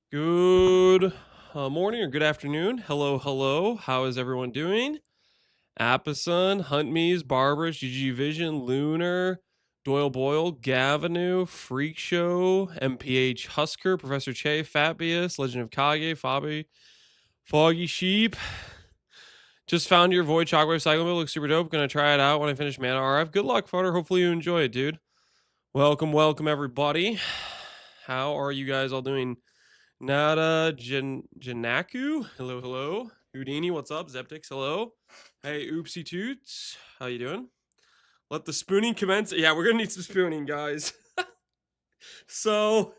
Good morning or good afternoon. Hello, hello. How is everyone doing? Apison, Huntmees, Barbers, GG Vision, Lunar, Doyle Boyle, Gavinu, Freak Show, MPH Husker, Professor Che, Fatbius, Legend of Kage, Fabi, Foggy Sheep. Just found your Void Shockwave Cycle Mill. Looks super dope. Gonna try it out when I finish Mana RF. Good luck, Fodder. Hopefully you enjoy it, dude. Welcome, everybody. How are you guys all doing? Nada Janaku, hello. Houdini, what's up? Zeptix, hello. Hey, Oopsie Toots, how you doing? Let the spooning commence. Yeah, we're gonna need some spooning, guys. So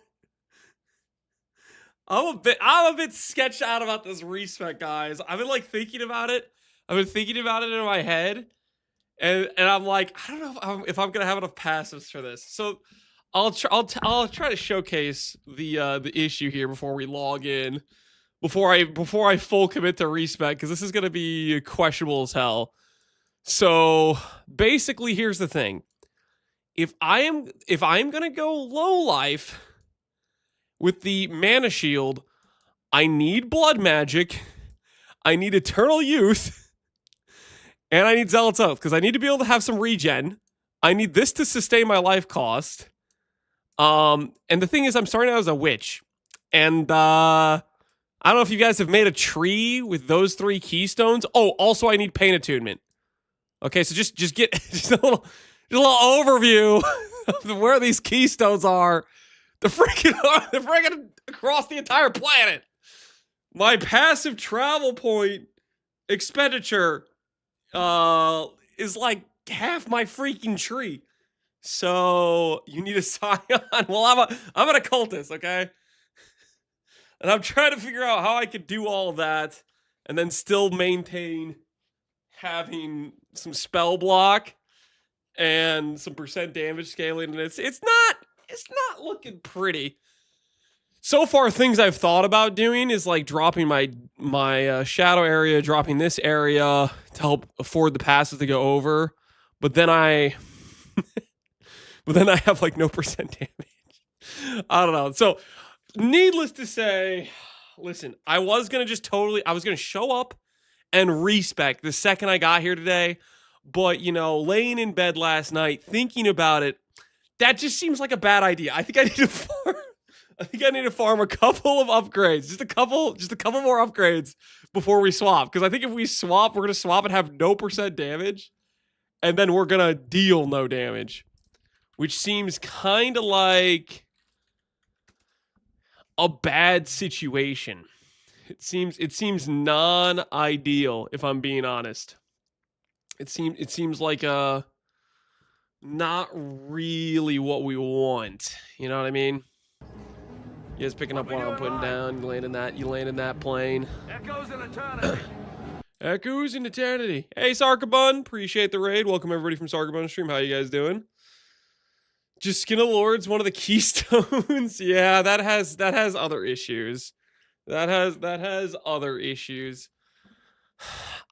I'm a bit sketched out about this respec, guys. I've been thinking about it. I've been thinking about it in my head, and I'm like, I don't know if I'm gonna have enough passives for this. So I'll try to showcase the issue here before we log in, before I full commit to respec, because this is gonna be questionable as hell. So basically, here's the thing: if I'm gonna go low life with the mana shield, I need blood magic, I need eternal youth, and I need zealot's oath because I need to be able to have some regen. I need this to sustain my life cost. And the thing is, I'm starting out as a witch, and I don't know if you guys have made a tree with those 3 keystones. Oh, also I need pain attunement. Okay, so just get just a little overview of where these keystones are. The freaking across the entire planet. My passive travel point expenditure is like half my freaking tree. So you need a scion. Well, I'm an occultist, okay? And I'm trying to figure out how I could do all of that and then still maintain having some spell block and some percent damage scaling. And it's not looking pretty. So far, things I've thought about doing is like dropping my shadow area, dropping this area to help afford the passes to go over. But then I have like no percent damage. I don't know. So needless to say, listen, I was going to show up and respec the second I got here today. But, laying in bed last night, thinking about it, that just seems like a bad idea. I think I need to farm a couple of upgrades, just a couple more upgrades before we swap. Because I think if we swap, we're going to swap and have no percent damage. And then we're going to deal no damage. Which seems kind of like a bad situation. It seems non-ideal, if I'm being honest. It seems like not really what we want. You know what I mean? You guys picking up what I'm putting down. You land in that plane. Echoes in eternity. Echoes in eternity. Hey, Sarkabun. Appreciate the raid. Welcome everybody from Sarkabun stream. How you guys doing? Just Skin of Lords, one of the keystones. Yeah, that has other issues. That has other issues.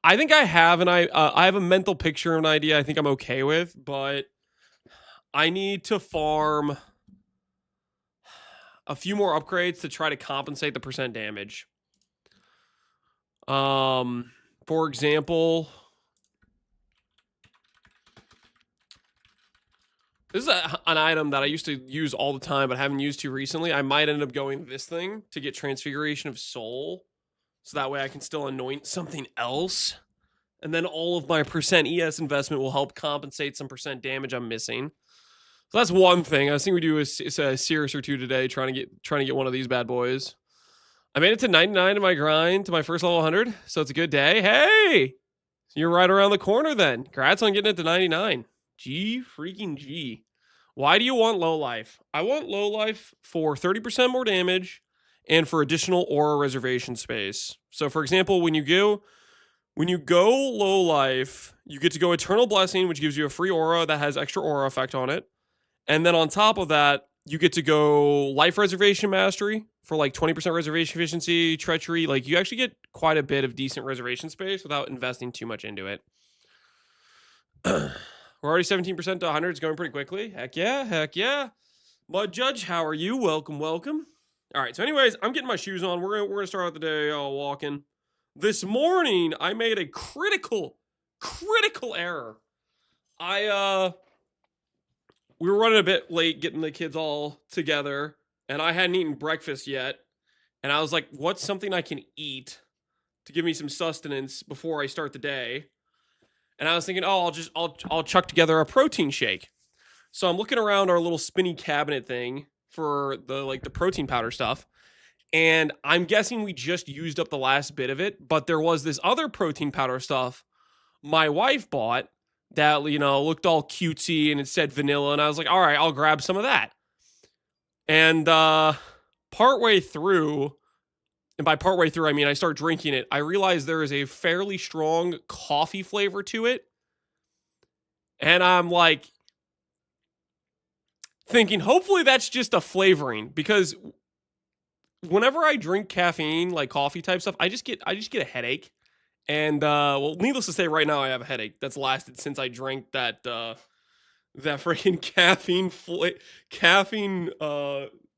I think I have I have a mental picture of an idea I think I'm okay with, but I need to farm a few more upgrades to try to compensate the percent damage. For example, this is an item that I used to use all the time, but haven't used too recently. I might end up going this thing to get Transfiguration of Soul. So that way I can still anoint something else. And then all of my percent ES investment will help compensate some percent damage I'm missing. So that's one thing. I was thinking we do a Sirus or 2 today, trying to get one of these bad boys. I made it to 99 in my grind to my first level 100, so it's a good day. Hey! You're right around the corner then. Congrats on getting it to 99. G freaking G. Why do you want low life? I want low life for 30% more damage and for additional aura reservation space. So for example, when you go low life, you get to go Eternal Blessing, which gives you a free aura that has extra aura effect on it. And then on top of that, you get to go Life Reservation Mastery for like 20% reservation efficiency, Treachery. Like you actually get quite a bit of decent reservation space without investing too much into it. We're already 17% to 100. It's going pretty quickly. Heck yeah. Mud Judge, how are you? Welcome. All right, so anyways, I'm getting my shoes on. We're gonna start out the day walking. This morning, I made a critical error. We were running a bit late getting the kids all together, and I hadn't eaten breakfast yet. And I was like, what's something I can eat to give me some sustenance before I start the day? And I was thinking, oh, I'll chuck together a protein shake. So I'm looking around our little spinny cabinet thing for the protein powder stuff. And I'm guessing we just used up the last bit of it, but there was this other protein powder stuff my wife bought that, looked all cutesy and it said vanilla. And I was like, all right, I'll grab some of that. And partway through, and by partway through, I mean I start drinking it, I realized there is a fairly strong coffee flavor to it. And I'm like thinking, hopefully that's just a flavoring, because whenever I drink caffeine, like coffee type stuff, I just get a headache. And well, needless to say, right now I have a headache that's lasted since I drank that freaking caffeine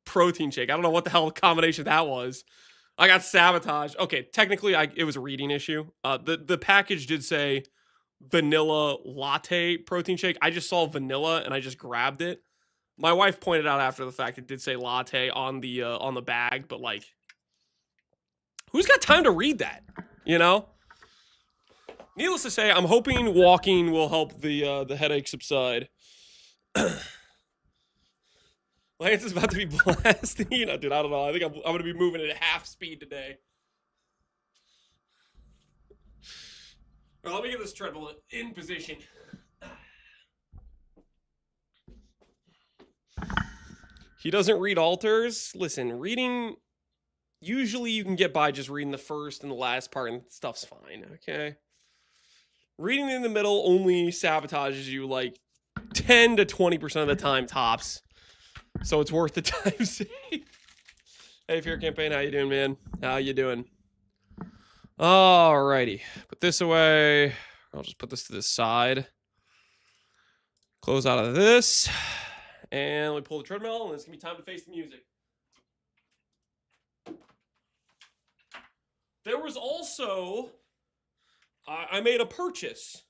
protein shake. I don't know what the hell combination that was. I got sabotaged. Okay, technically it was a reading issue. The package did say vanilla latte protein shake. I just saw vanilla and I just grabbed it. My wife pointed out after the fact it did say latte on the bag, but like, who's got time to read that? Needless to say, I'm hoping walking will help the headache subside. Lance is about to be blasting. Dude, I don't know. I think I'm going to be moving at half speed today. All right, let me get this treadmill in position. He doesn't read alters. Listen, reading, usually you can get by just reading the first and the last part and stuff's fine, okay? Reading in the middle only sabotages you like 10 to 20% of the time tops. So it's worth the time saved. Hey, Fear Campaign, how you doing, man? How you doing? Alrighty. Put this away. I'll just put this to the side. Close out of this. And we pull the treadmill, and it's going to be time to face the music. There was also... I made a purchase.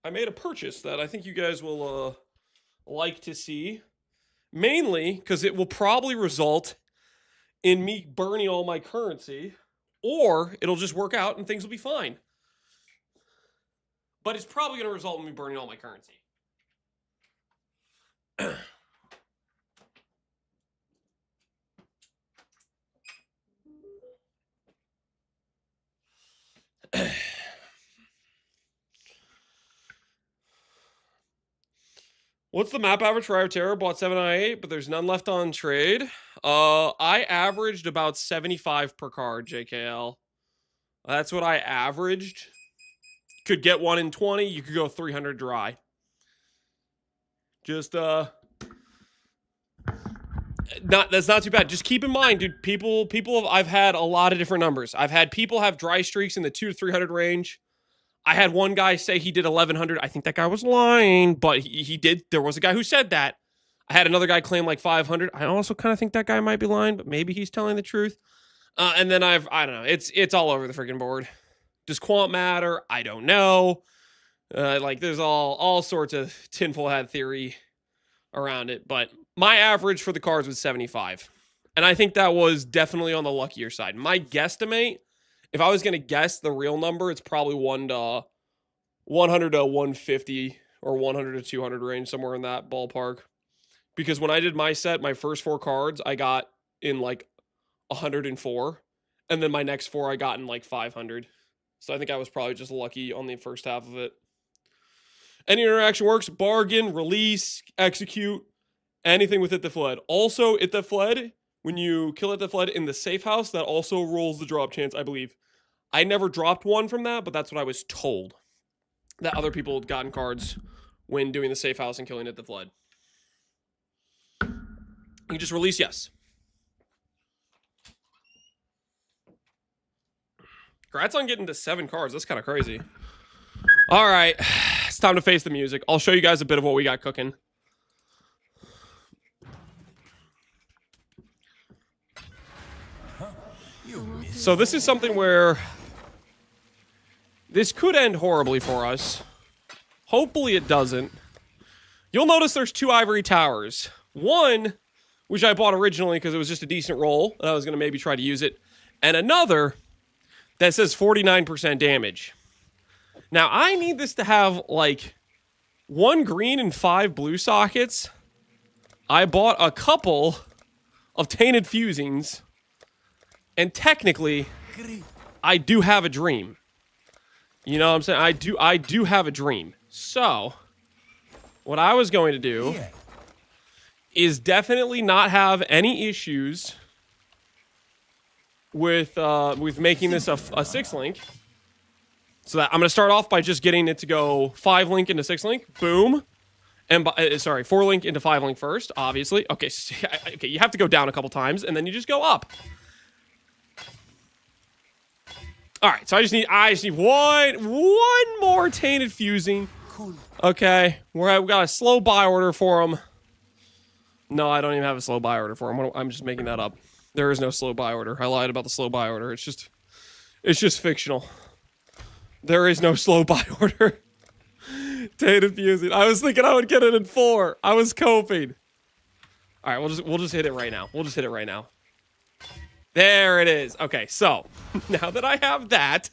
I made a purchase that I think you guys will like to see. Mainly because it will probably result in me burning all my currency, or it'll just work out and things will be fine. But it's probably going to result in me burning all my currency. What's the map average for Eye of Terror? Bought 7 out of 8, but there's none left on trade. I averaged about 75 per card, JKL. That's what I averaged. Could get one in 20. You could go 300 dry. Just, that's not too bad. Just keep in mind, dude, I've had a lot of different numbers. I've had people have dry streaks in the 200 to 300 range. I had one guy say he did 1,100. I think that guy was lying, but he did. There was a guy who said that. I had another guy claim like 500. I also kind of think that guy might be lying, but maybe he's telling the truth. And then I don't know. It's all over the freaking board. Does quant matter? I don't know. Like there's all sorts of tinfoil hat theory around it, but my average for the cards was 75. And I think that was definitely on the luckier side. My guesstimate, if I was going to guess the real number, it's probably 100 to 150 or 100 to 200 range, somewhere in that ballpark. Because when I did my set, my first 4 cards, I got in like 104. And then my next 4, I got in like 500. So I think I was probably just lucky on the first half of it. Any interaction works. Bargain, release, execute, anything with It That Fled. Also, It That Fled, when you kill It That Fled in the safe house, that also rolls the drop chance, I believe. I never dropped one from that, but that's what I was told. That other people had gotten cards when doing the safe house and killing It That Fled. You just release yes. Congrats on getting to 7 cards. That's kind of crazy. All right. It's time to face the music. I'll show you guys a bit of what we got cooking. So this is something where this could end horribly for us. Hopefully it doesn't. You'll notice there's 2 ivory towers. One, which I bought originally because it was just a decent roll, and I was going to maybe try to use it. And another that says 49% damage. Now, I need this to have, like, 1 green and 5 blue sockets. I bought a couple of tainted fusings. And technically, I do have a dream. You know what I'm saying? I do have a dream. So, what I was going to do is definitely not have any issues with making this a 6-link. So that I'm going to start off by just getting it to go 5-link into 6-link. Boom. And, sorry, 4-link into 5-link first, obviously. Okay, okay, you have to go down a couple times, and then you just go up. All right, so I just need one more tainted fusing. Okay, we got a slow buy order for him. No, I don't even have a slow buy order for him. I'm just making that up. There is no slow buy order. I lied about the slow buy order. It's just fictional. There is no slow buy order. Tainted fusing. I was thinking I would get it in 4. I was coping. All right, we'll just hit it right now. We'll just hit it right now. There it is. Okay, so now that I have that,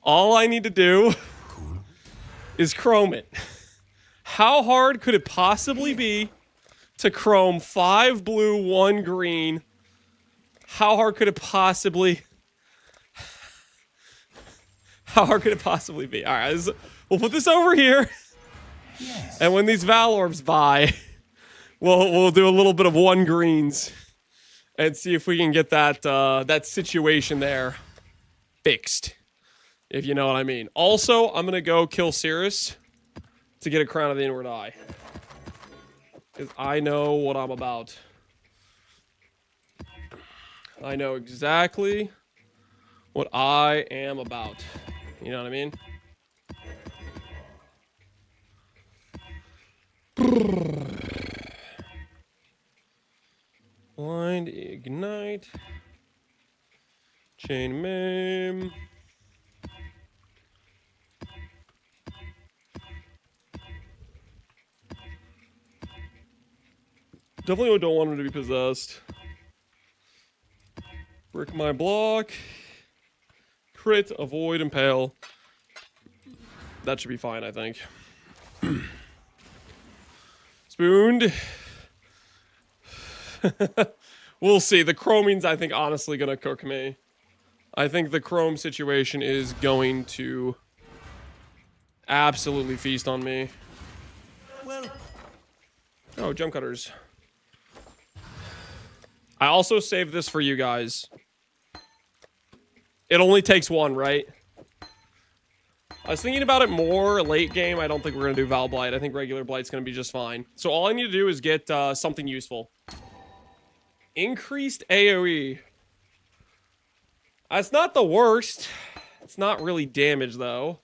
all I need to do is chrome it. How hard could it possibly be to chrome 5 blue, 1 green? How hard could it possibly be? All right, we'll put this over here. Yes. And when these Val Orbs buy, we'll do a little bit of 1 greens and see if we can get that situation there fixed, if you know what I mean. Also, I'm gonna go kill Sirus to get a Crown of the Inward Eye, because I know what I'm about. I know exactly what I am about. You know what I mean? Blind, ignite, chain maim. Definitely don't want him to be possessed. Brick my block. Crit, avoid, impale. That should be fine, I think. Spooned. We'll see. The chroming's, I think, honestly gonna cook me. I think the chrome situation is going to absolutely feast on me. Well. Oh, jump cutters. I also saved this for you guys. It only takes 1, right? I was thinking about it more late game. I don't think we're going to do Val Blight. I think regular Blight's going to be just fine. So all I need to do is get something useful. Increased AoE. That's not the worst. It's not really damage, though.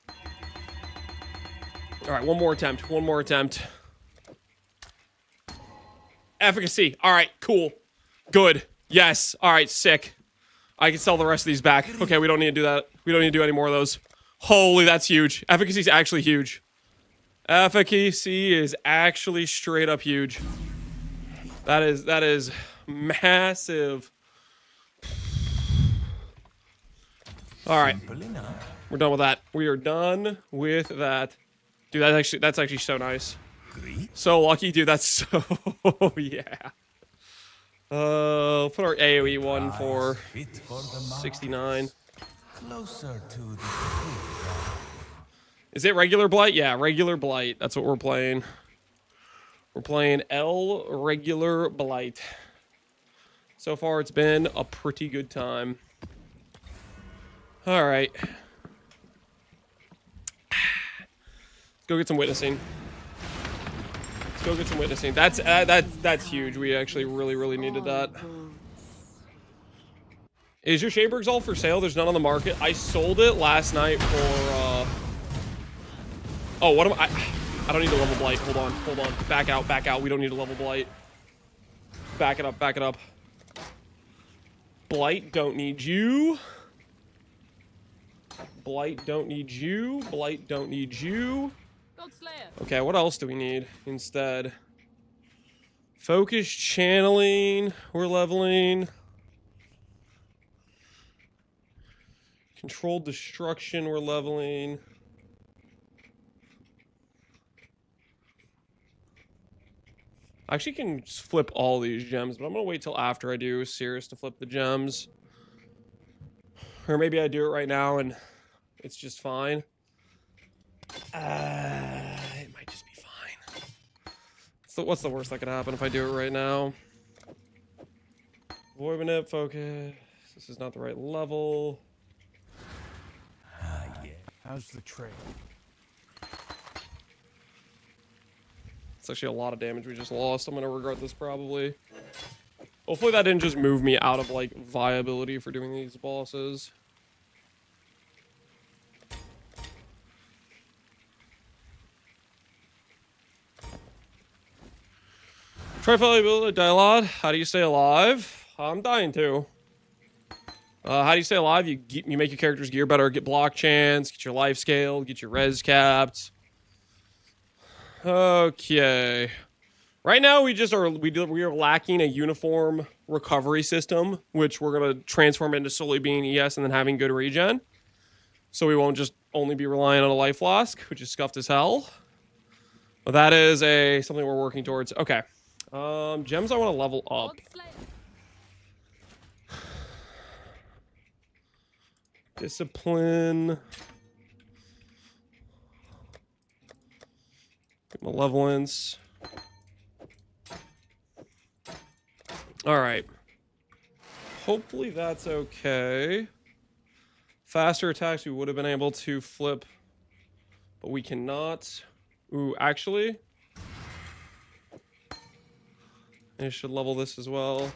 Alright, one more attempt. One more attempt. Efficacy. Alright, cool. Good. Yes. Alright, sick. I can sell the rest of these back. Okay, we don't need to do that. We don't need to do any more of those. Holy, that's huge. Efficacy is actually huge. Efficacy is actually straight up huge. That is massive. Alright. We're done with that. We are done with that. Dude, that's actually so nice. So lucky, dude. That's so yeah. Put our AoE one for 69. Closer to the Is it regular Blight? Yeah, regular Blight. That's what we're playing. We're playing L regular Blight. So far, it's been a pretty good time. All right. Let's go get some witnessing. Let's go get some witnessing. That's huge. We actually really needed that. Is your Shaper Exalt for sale? There's none on the market. I sold it last night for oh, what am I don't need to level Blight. Hold on. Back out. We don't need to level Blight. Back it up. Blight, don't need you. Blight, don't need you. Blight, don't need you. Okay, what else do we need instead? Focus channeling, we're leveling. Controlled destruction, we're leveling. I actually can flip all these gems, but I'm gonna wait till after I do Sirus to flip the gems. Or maybe I do it right now and it's just fine. It might just be fine. So what's the worst that could happen if I do it right now? Refinement, focus. This is not the right level. Yeah. How's the trade? It's actually a lot of damage we just lost. I'm gonna regret this probably. Hopefully that didn't just move me out of like viability for doing these bosses. Try ability dialogue. How do you stay alive? I'm dying too. How do you stay alive? You make your character's gear better, get block chance, get your life scaled, get your res capped. Okay. Right now we are lacking a uniform recovery system, which we're gonna transform into solely being ES and then having good regen. So we won't just only be relying on a life flask, which is scuffed as hell. But that is something we're working towards. Okay. Gems I want to level up. Discipline. Get malevolence. Alright. Hopefully that's okay. Faster attacks we would have been able to flip, but we cannot. Ooh, actually, I should level this as well.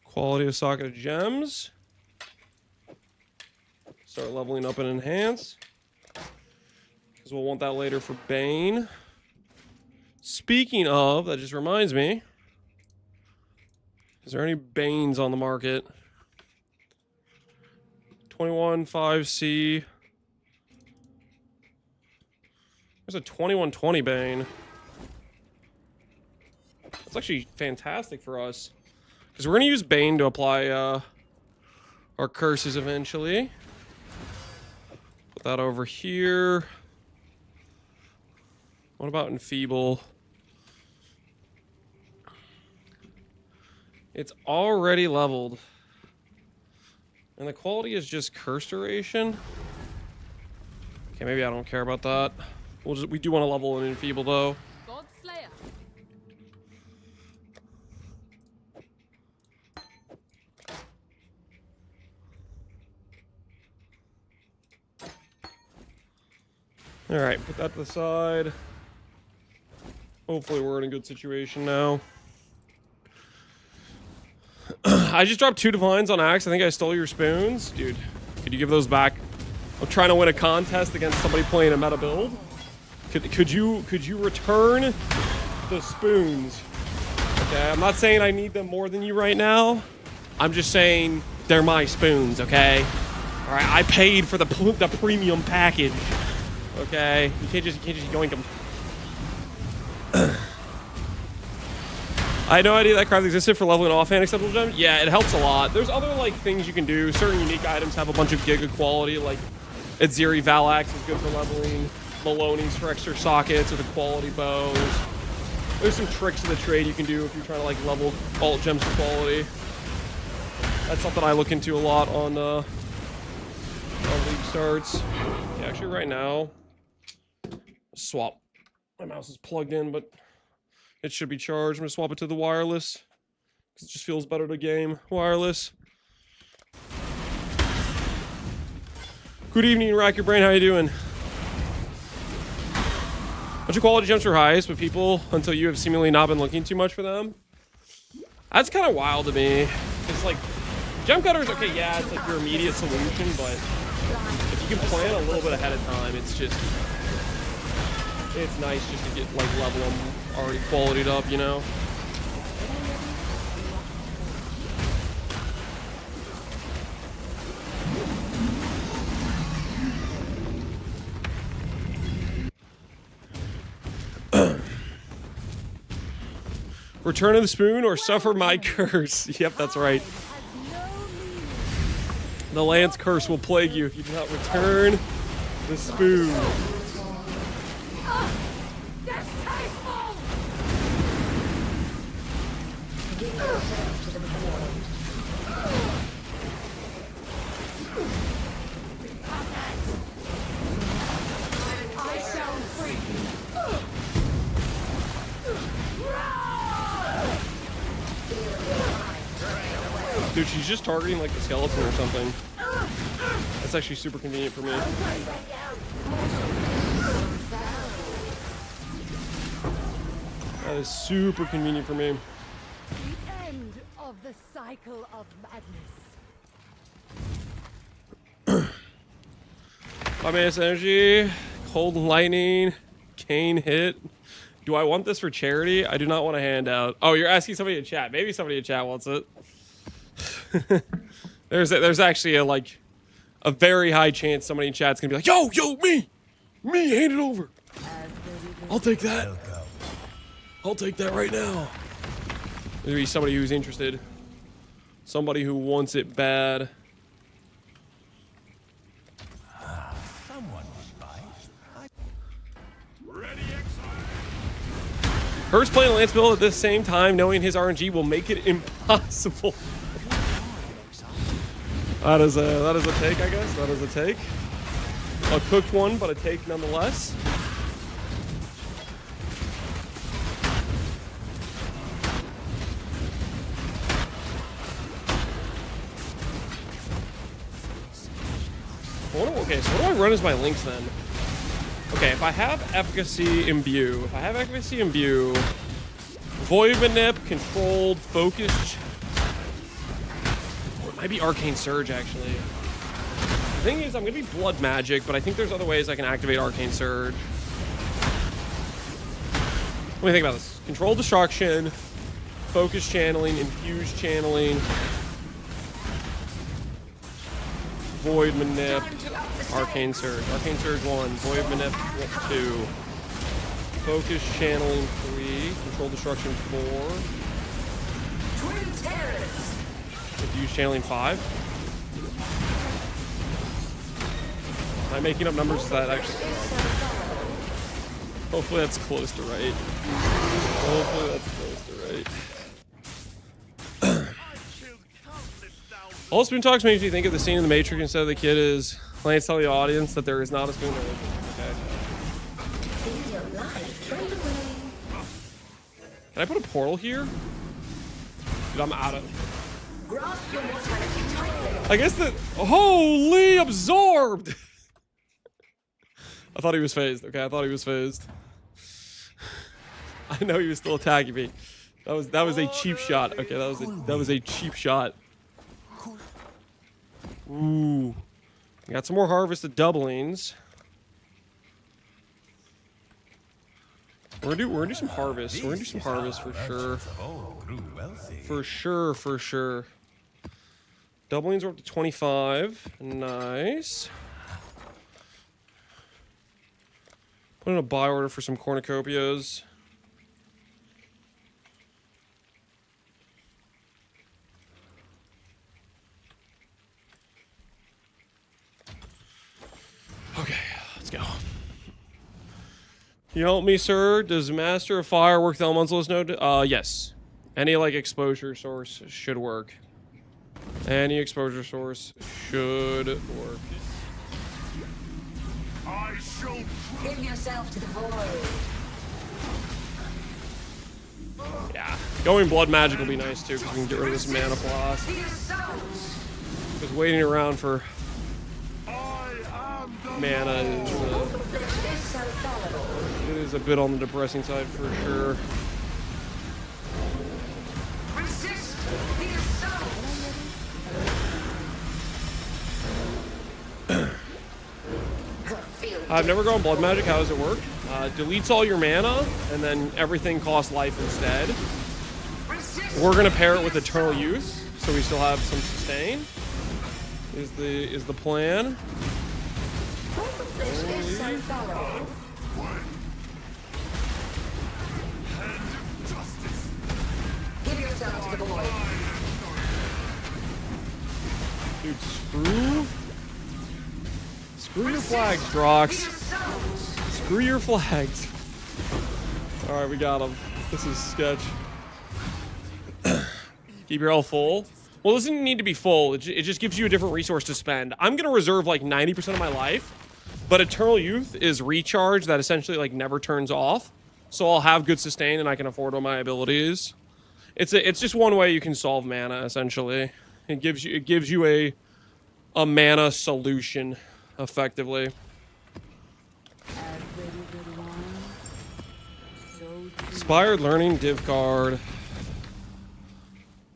Quality of socket of gems. Start leveling up and enhance. Because we'll want that later for Bane. Speaking of, that just reminds me. Is there any Banes on the market? 21 5C. There's a 2120 Bane. That's actually fantastic for us. Because we're going to use Bane to apply our curses eventually. Put that over here. What about Enfeeble? It's already leveled. And the quality is just curse duration. Okay, maybe I don't care about that. We do want to level an Enfeeble though. Alright, put that to the side. Hopefully we're in a good situation now. I just dropped 2 divines on Axe. I think I stole your spoons. Dude, could you give those back? I'm trying to win a contest against somebody playing a meta build. Could you return the spoons? Okay, I'm not saying I need them more than you right now. I'm just saying they're my spoons, okay? Alright, I paid for the premium package. Okay, you can't just yoink them. I had no idea that craft existed for leveling off and acceptable gems. Yeah, it helps a lot. There's other like things you can do. Certain unique items have a bunch of giga quality, like Edziri Valax is good for leveling. Maloney's for extra sockets with a quality bow. There's some tricks to the trade you can do if you're trying to like level alt gems for quality. That's something I look into a lot on league starts. Yeah, actually right now, swap. My mouse is plugged in, but it should be charged. I'm gonna swap it to the wireless because it just feels better to game wireless. Good evening, Rack Your Brain. How you doing? Bunch of quality gems for Heist, but people, until you have seemingly not been looking too much for them. That's kind of wild to me. It's like, Gem Cutter's okay, yeah, it's like your immediate solution, but if you can plan a little bit ahead of time, it's just, it's nice just to get like level them already qualityed up, you know? Return of the Spoon or suffer my curse. Yep, that's right. The Lance curse will plague you if you do not return the spoon. Dude, she's just targeting like the skeleton or something. That's actually super convenient for me. That is super convenient for me. The end of the cycle of madness. My man's energy, cold lightning, cane hit. Do I want this for charity? I do not want a handout. Oh, you're asking somebody in chat. Maybe somebody in chat wants it. There's actually a very high chance somebody in chat's gonna be like, yo, me, hand it over. I'll take that. I'll take that right now. There'll be somebody who's interested. Somebody who wants it bad. Hurst playing Lance build at the same time, knowing his RNG will make it impossible. That is a take, I guess. That is a take. A cooked one, but a take nonetheless. Okay, so what do I run as my links then? Okay, if I have efficacy imbue, void manip, controlled, focused. Or it might be arcane surge actually. The thing is, I'm gonna be blood magic, but I think there's other ways I can activate arcane surge. What do you think about this? Controlled destruction, focus channeling, infuse channeling, void manip, arcane surge. Arcane surge 1, void manip 2, focus channeling 3, control destruction 4, infuse channeling 5. Am I making up numbers that actually? Hopefully that's close to right. Hopefully that's close to right. All Spoon Talks makes me think of the scene in The Matrix instead of the kid is Lance telling the audience that there is not a spoon. Okay. Can I put a portal here? Dude, I'm out of. I guess that. Holy absorbed! I thought he was phased. Okay, I thought he was phased. I know he was still attacking me. That was a cheap shot. Okay, that was a cheap shot. Ooh. Got some more harvested doublings. We're gonna do some harvest. We're gonna do some harvest for sure. For sure. Doublings are up to 25. Nice. Put in a buy order for some cornucopias. Okay, let's go. Can you help me, sir? Does Master of Fire work the Elementalist node? Yes. Any, exposure source should work. Any exposure source should work. I shall give yourself to the void. Yeah. Going blood magic will be nice, too, because we can get rid of this mana floss. Because waiting around for mana is a bit on the depressing side for sure. I've never gone blood magic. How does it work? Deletes all your mana, and then everything costs life instead. We're gonna pair it with Eternal Youth, so we still have some sustain. Is the plan? Give yourself to the void. Dude, screw your flags, Drox. Screw your flags. All right, we got him. This is sketch. Keep your health full. Well, it doesn't need to be full. It just gives you a different resource to spend. I'm gonna reserve like 90% of my life, but Eternal Youth is recharge that essentially like never turns off. So I'll have good sustain and I can afford all my abilities. It's just one way you can solve mana essentially. It gives you a mana solution effectively. Inspired Learning div card.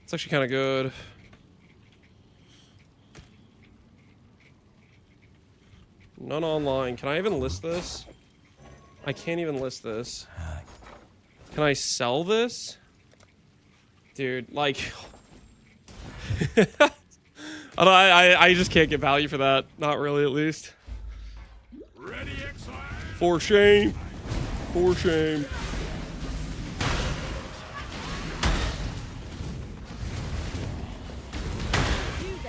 It's actually kind of good. None online. Can I even list this? I can't even list this. Can I sell this? Dude, like... I just can't get value for that. Not really, at least. Ready, Exile. For shame. For shame.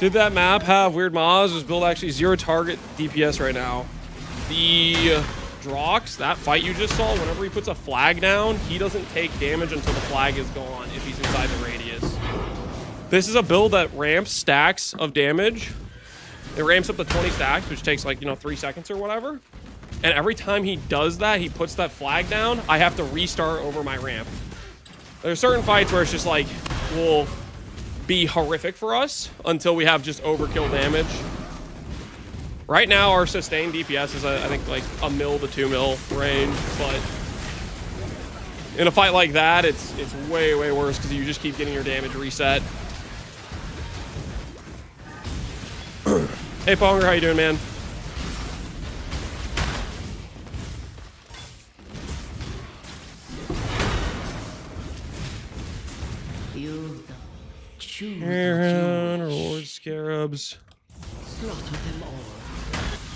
Did that map have weird mods? Was build actually 0 target DPS right now? The Drox, that fight you just saw, whenever he puts a flag down, he doesn't take damage until the flag is gone if he's inside the radius. This is a build that ramps stacks of damage. It ramps up to 20 stacks, which takes like, 3 seconds or whatever. And every time he does that, he puts that flag down, I have to restart over my ramp. There's certain fights where it's just like, will be horrific for us until we have just overkill damage. Right now, our sustained DPS is, I think, like a mil to 2 mil range, but in a fight like that, it's way, way worse because you just keep getting your damage reset. Hey, Ponger, how you doing, man? Reward scarabs.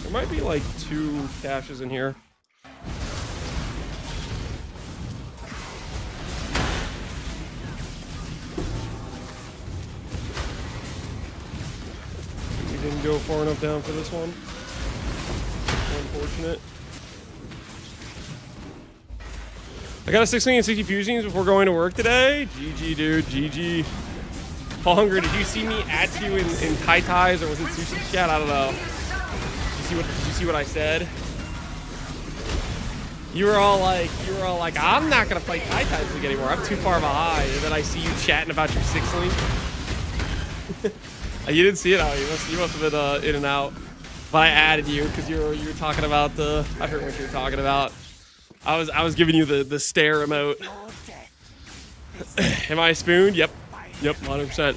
There might be like 2 caches in here. We didn't go far enough down for this one. Unfortunate. I got a 660 fusings before going to work today. GG, dude. GG. Hunger, did you see me at you in tie-ties, or was it sushi chat? I don't know. Did you see what I said? You were all like, I'm not gonna play tie-ties league anymore. I'm too far behind. And then I see you chatting about your 6 link. You didn't see it out. You must have been in and out. But I added you because you were talking about the. I heard what you were talking about. I was giving you the stare emote. Am I spooned? Yep. Yep, 100%.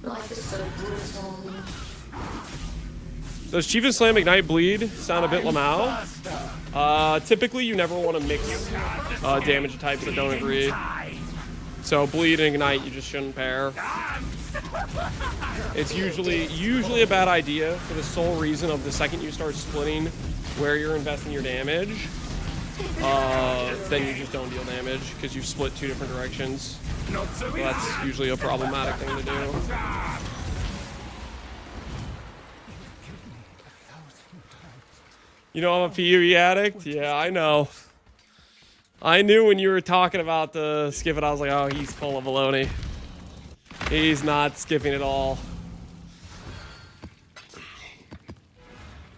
Life is so brutal. Does Chief and Slam Ignite Bleed sound a bit Lamau? Typically, you never want to mix damage types that don't agree. So Bleed and Ignite, you just shouldn't pair. It's usually a bad idea for the sole reason of the second you start splitting where you're investing your damage. Then you just don't deal damage because you've split 2 different directions. So that's usually a problematic thing to do. You know I'm a PUE addict? Yeah, I know. I knew when you were talking about the skip it, I was like, oh, he's full of baloney. He's not skipping at all.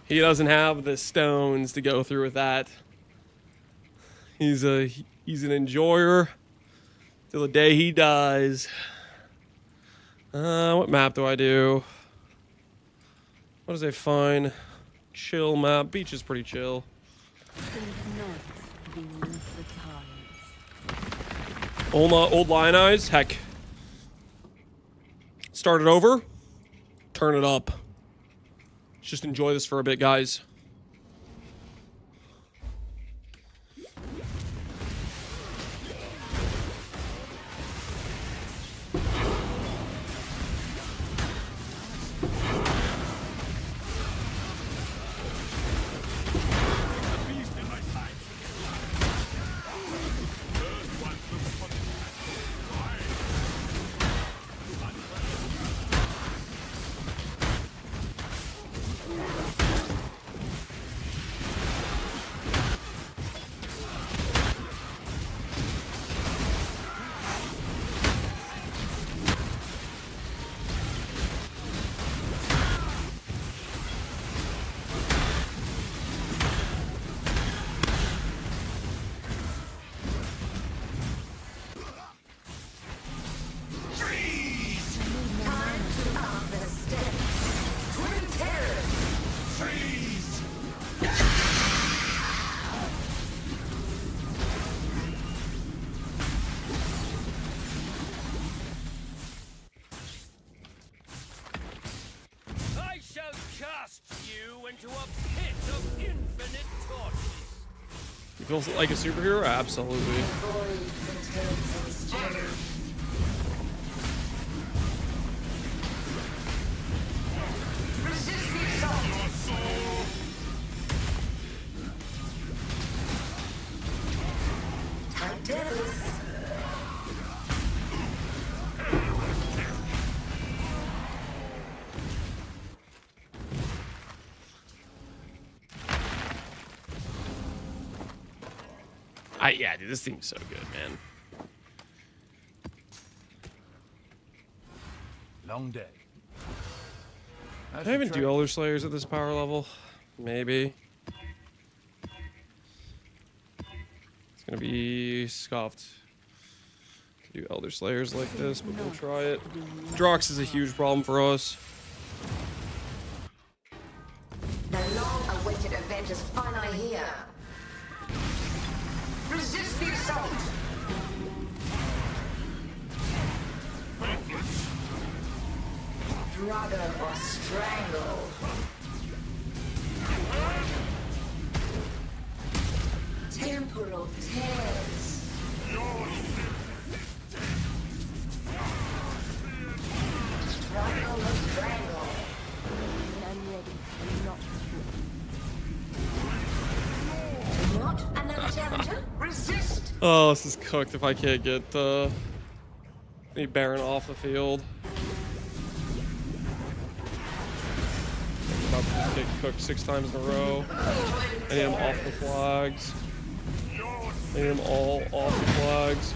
He doesn't have the stones to go through with that. He's an enjoyer till the day he dies. What map do I do? What is a fine, chill map? Beach is pretty chill. Old Lion Eyes? Heck. Start it over. Turn it up. Let's just enjoy this for a bit, guys. I shall cast you into a pit of infinite torches. You feel like a superhero? Absolutely. Void contains its strength. Resist the assault. Titans. Yeah, dude, this thing's so good, man. Long day. Can I even do Elder Slayers at this power level? Maybe. It's gonna be scoffed to do Elder Slayers like this, but we'll try it. Drox is a huge problem for us. The long-awaited event is finally here. Resist the assault! Dragon or strangle. Temporal tears. Dragon or strangle. I'm ready. I'm not Not another challenger? Resist! Oh, this is cooked if I can't get any Baron off the field. I'm about to just get cooked 6 times in a row. I need him off the flags. I need them all off the flags.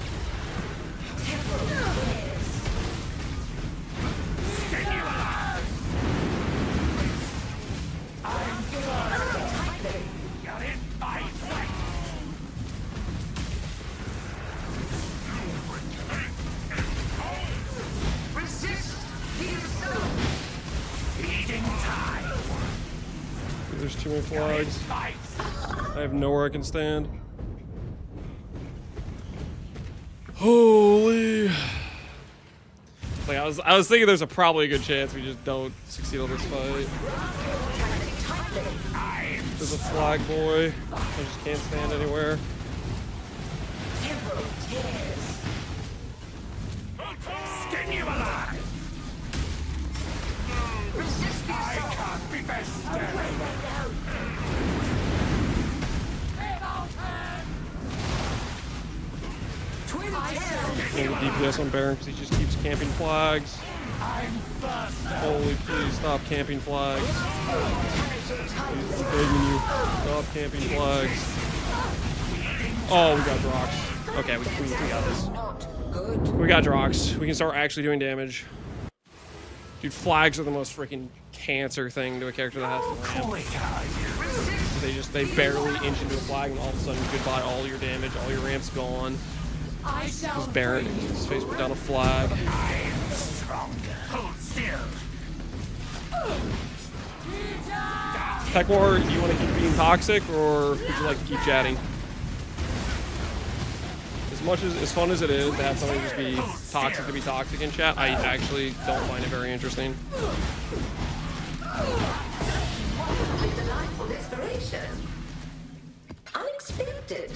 There's too many flags. I have nowhere I can stand. Holy! Like I was thinking there's probably a good chance we just don't succeed on this fight. There's a flag boy. I just can't stand anywhere. Skin you alive! I can't be bested! Can't get DPS on Baron because he just keeps camping flags. Holy, please stop camping flags. Please, I'm begging you, stop camping flags. Oh, we got Drox. Okay, we got this. We got Drox. We can start actually doing damage. Dude, flags are the most freaking cancer thing to a character that has to ramp. They barely inch into a flag and all of a sudden, goodbye, all your damage, all your ramp's gone. This Baron, his face put down a flag. Hold still. Techwar, do you want to keep being toxic, or would you like to keep chatting? As fun as it is to have somebody just be toxic in chat, I actually don't find it very interesting. invitation. Unexpected,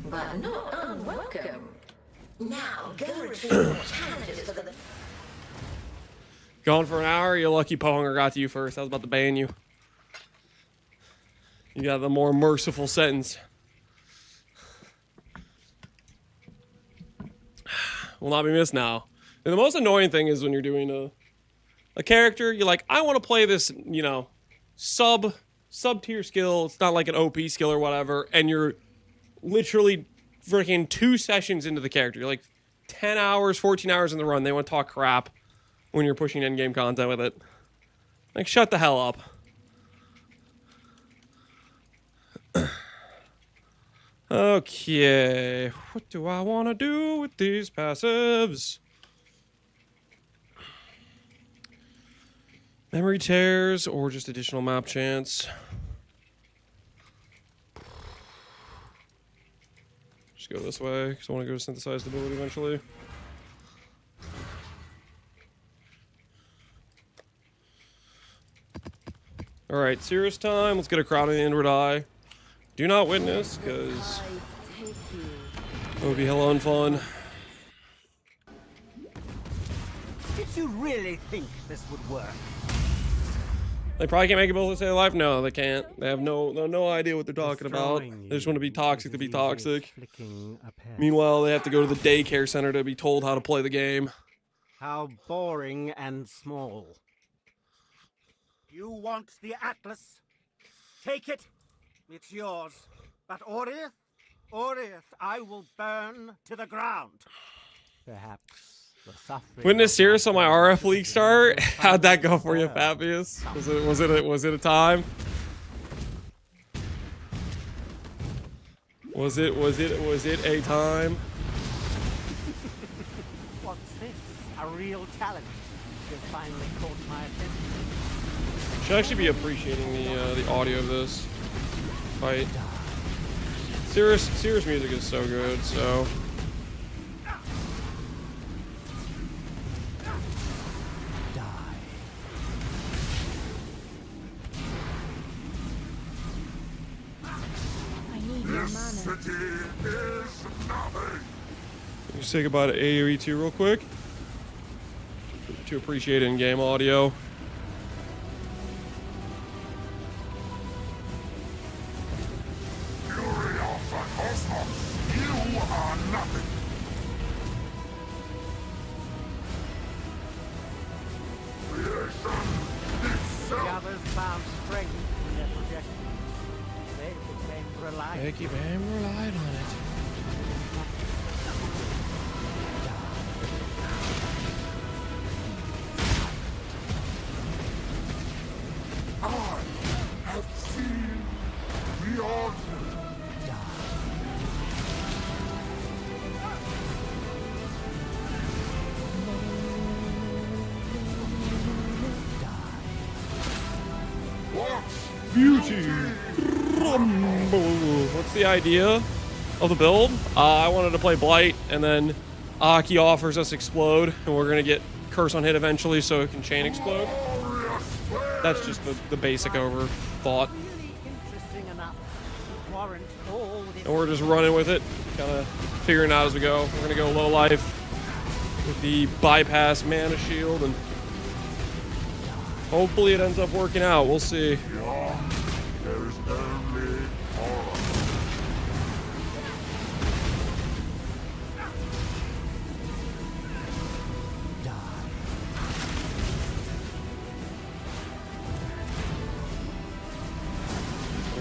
but not unwelcome. Now, go retrieve more challenges for the... Gone for an hour. You're lucky Pohunger got to you first. I was about to ban you. You got the more merciful sentence. Will not be missed now. And the most annoying thing is when you're doing a character, you're like, I want to play this, you know, sub-tier skill. It's not like an OP skill or whatever. And you're literally freaking 2 sessions into the character. You're like 10 hours, 14 hours in the run. They want to talk crap when you're pushing endgame content with it. Like, shut the hell up. Okay. What do I want to do with these passives? Memory tears or just additional map chance? Just go this way because I want to go synthesized ability eventually. Alright, Sirus time. Let's get a crowd in the inward eye. Do not witness, because it would be hella unfun. Did you really think this would work? They probably can't make it both to stay alive? No, they can't. They have no idea what they're talking about. They just want to be toxic to be toxic. Meanwhile, they have to go to the daycare center to be told how to play the game. How boring and small. You want the Atlas? Take it. It's yours. But Orith, I will burn to the ground. Perhaps the suffering. Witness Sirus on my RF league start. How'd that go for you, Fabius? Was it a time? Was it a time? What's this? A real challenge. You've finally caught my attention. Should actually be appreciating the audio of this fight. Sirus music is so good, so. I need your mana. City is nothing. Just say goodbye to AoE2 real quick. To appreciate in-game audio. You are nothing. Creation The itself. others found strength in their projections. They became reliant. They keep relied on it. I have seen the order. Beauty. Rumble. What's the idea of the build? I wanted to play Blight, and then Aki offers us Explode, and we're gonna get Curse on hit eventually, so it can chain explode. That's just the basic over thought, Really interesting enough to warrant all this. and we're just running with it, kind of figuring it out as we go. We're gonna go low life with the bypass mana shield, and hopefully it ends up working out. We'll see. There is only horror.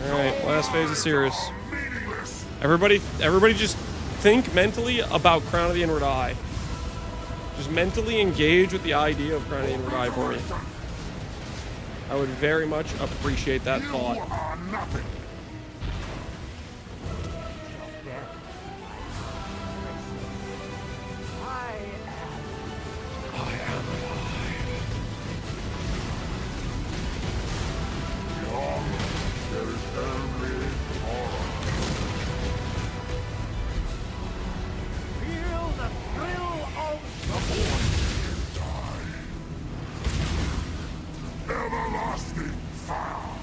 Alright, last phase of Sirus. Meaningless. Everybody just think mentally about Crown of the Inward Eye. Just mentally engage with the idea of Crown of the Inward Eye for me. I would very much appreciate that You thought. are nothing. There is only horror. Feel the thrill of Everlasting fire.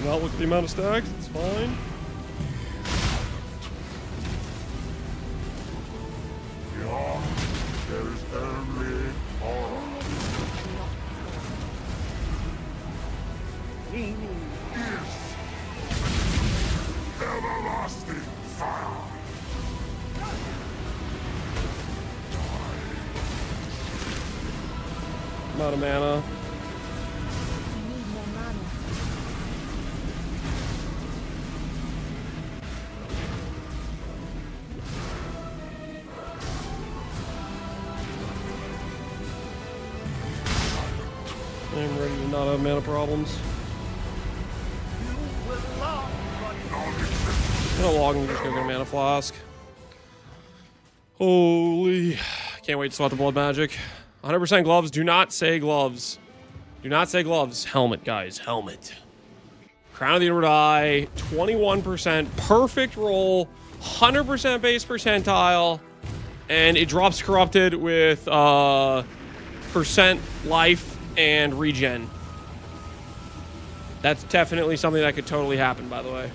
not look at the amount of stacks. It's fine. Beyond, there is only horror. Yes. Everlasting fire. I'm out of mana. I need more mana. I'm ready to not have mana problems. How long you just go get a mana flask? Holy. Can't wait to swap the blood magic. 100% gloves. Do not say gloves. Do not say gloves. Helmet, guys. Helmet. Crown of the Inward Eye. 21%. Perfect roll. 100% base percentile. And it drops corrupted with percent life and regen. That's definitely something that could totally happen, by the way.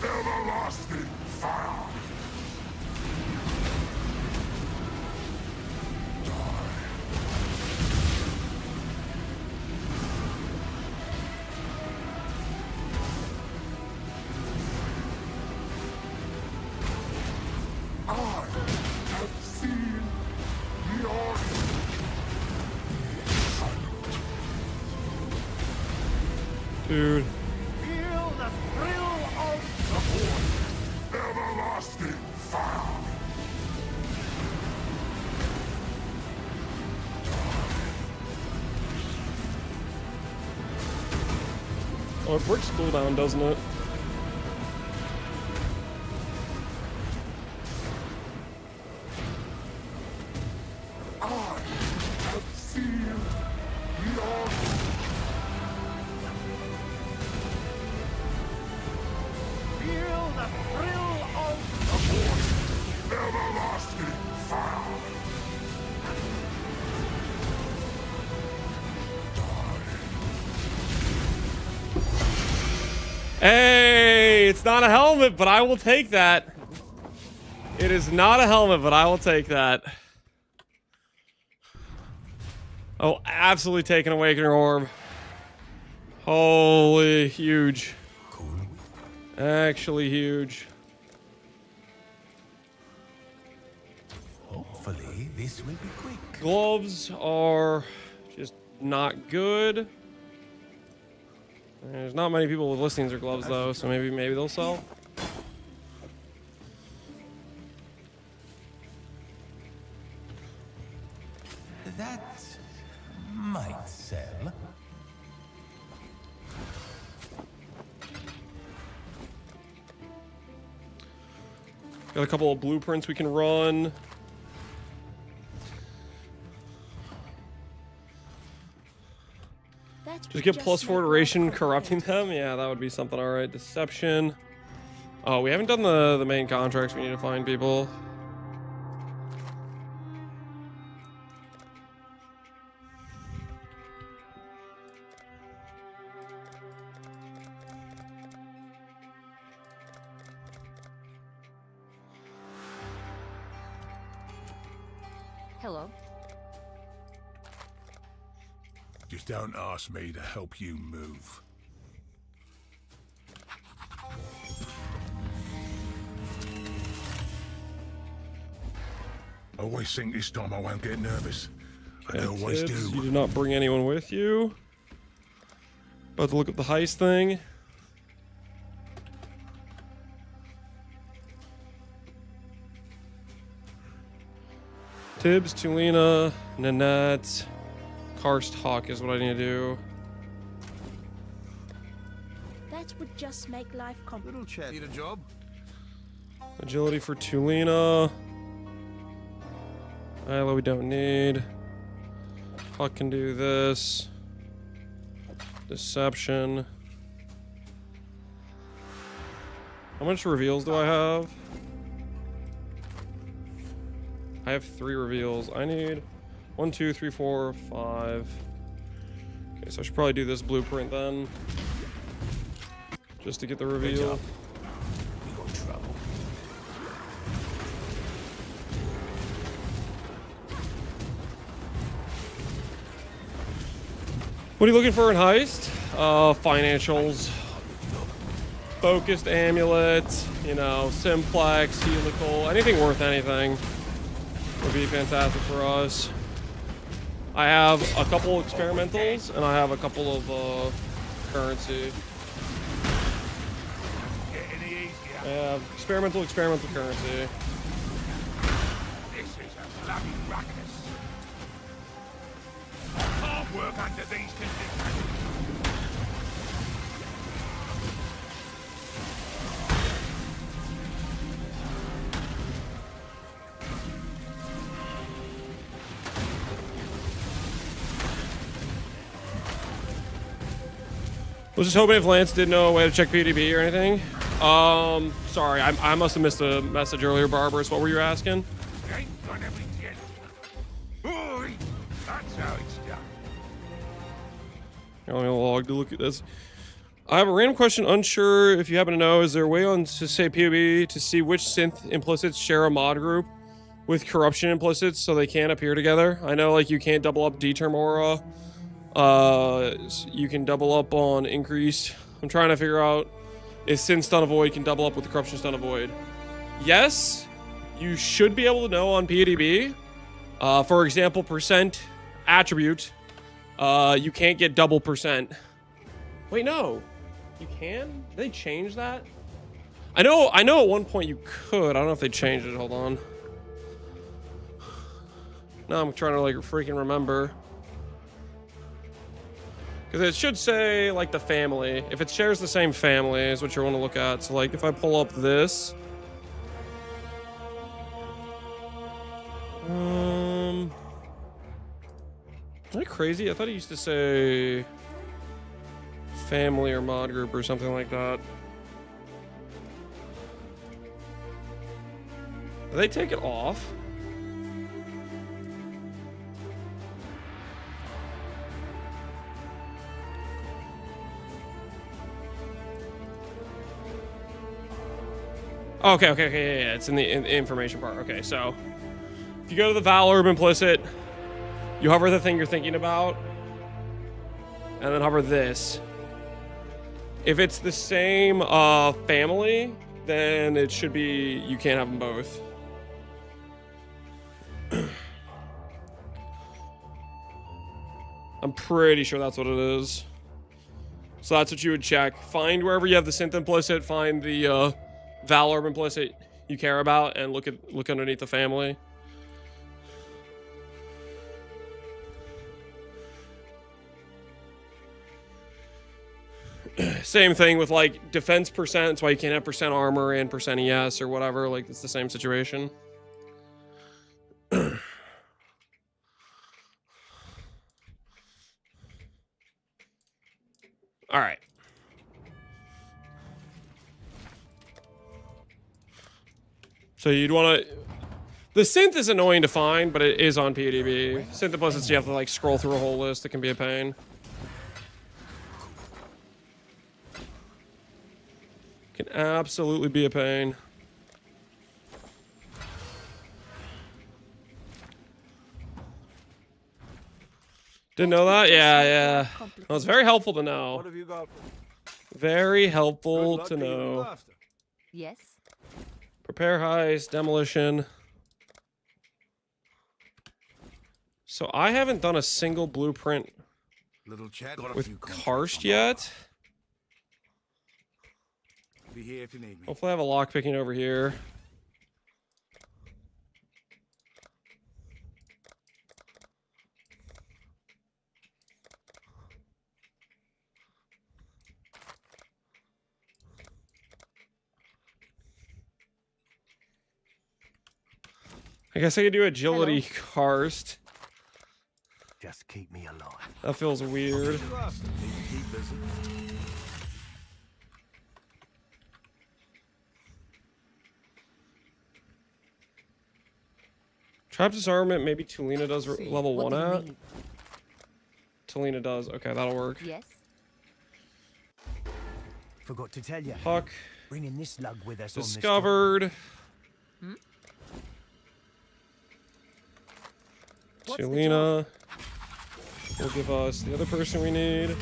Everlasting fire. I have seen your Dude. Feel the thrill of everlasting fire. Oh, it breaks cooldown, doesn't it? I have seen your feel the thrill of everlasting fire. Hey, it's not a helmet, but I will take that. It is not a helmet, but I will take that. Oh, absolutely take an Awakening Orb. Holy, huge. Actually huge. Hopefully, this will be quick. Gloves are just not good. There's not many people with listings or gloves though, so maybe they'll sell. That might sell. Got a couple of blueprints we can run. Just get +4 duration corrupting them. Yeah, that would be something. All right, deception. Oh, we haven't done the main contracts. We need to find people. Hello. Just don't ask me to help you move. I always think this time I won't get nervous. I Okay, always tips. do. You did not bring anyone with you. About to look at the heist thing. Tibbs, Tulina, Nanette, Karst Hawk is what I need to do. That would just make life complicated. Little chat. Need a job? Agility for Tulina. Isla we don't need. Hawk can do this. Deception. How much reveals do I have? I have 3 reveals. I need 1, 2, 3, 4, 5. Okay, so I should probably do this blueprint then. Just to get the reveal. We got trouble. What are you looking for in Heist? Financials. Focused amulet, you know, simplex, helical, anything worth anything would be fantastic for us. I have a couple experimentals and I have a couple of currency. I have experimental currency. This is a bloody ruckus. Can't work under these conditions. Was just hoping if Lance didn't know a way to check PDB or anything. Sorry, I must have missed a message earlier, Barbarous. What were you asking? Ain't gonna be gentle. Boy, that's how it's done. I'm gonna log to look at this. I have a random question. Unsure if you happen to know. Is there a way on to say POB to see which synth implicits share a mod group with corruption implicits so they can't appear together? I know like you can't double up D-term aura. You can double up on increase. I'm trying to figure out if synth stun avoid can double up with the corruption stun avoid. Yes, you should be able to know on PDB. For example, percent attribute. You can't get double percent. Wait, no, you can. Did they change that? I know. At one point you could. I don't know if they changed it. Hold on. No, I'm trying to like freaking remember. Because it should say, like, the family. If it shares the same family is what you want to look at. So, like, if I pull up this... Isn't that crazy? I thought it used to say... family or mod group or something like that. Did they take it off? Okay, yeah, it's in the information part. Okay, so if you go to the Valor implicit, you hover the thing you're thinking about, and then hover this. If it's the same family, then it should be, you can't have them both. I'm pretty sure that's what it is. So that's what you would check. Find wherever you have the synth implicit, find the Valor implicit you care about, and look underneath the family. Same thing with like defense percent. That's why you can't have percent armor and percent ES or whatever. Like it's the same situation. All right. So you'd want to... The synth is annoying to find, but it is on PDB. Synth implicits, you have to like scroll through a whole list. It can be a pain. Can absolutely be a pain. Didn't know that? Yeah. Well, it's very helpful to know. What have you got? Very helpful Good luck to you know. after. Yes. Prepare heist, demolition. So I haven't done a single blueprint Little chat. with Karst yet. Be here if you need me. Hopefully I have a lock picking over here. I guess I could do agility Karst. Just keep me alive. That feels weird. You after. Need to keep busy. Trap disarmament, maybe Tulina does See, level what 1 do you at. need? Tulina does. Okay, that'll work. Yes. Forgot to tell you. Huck. Bringing this lug with us on this trip. Discovered. What's the Tulina will give us the other person we need.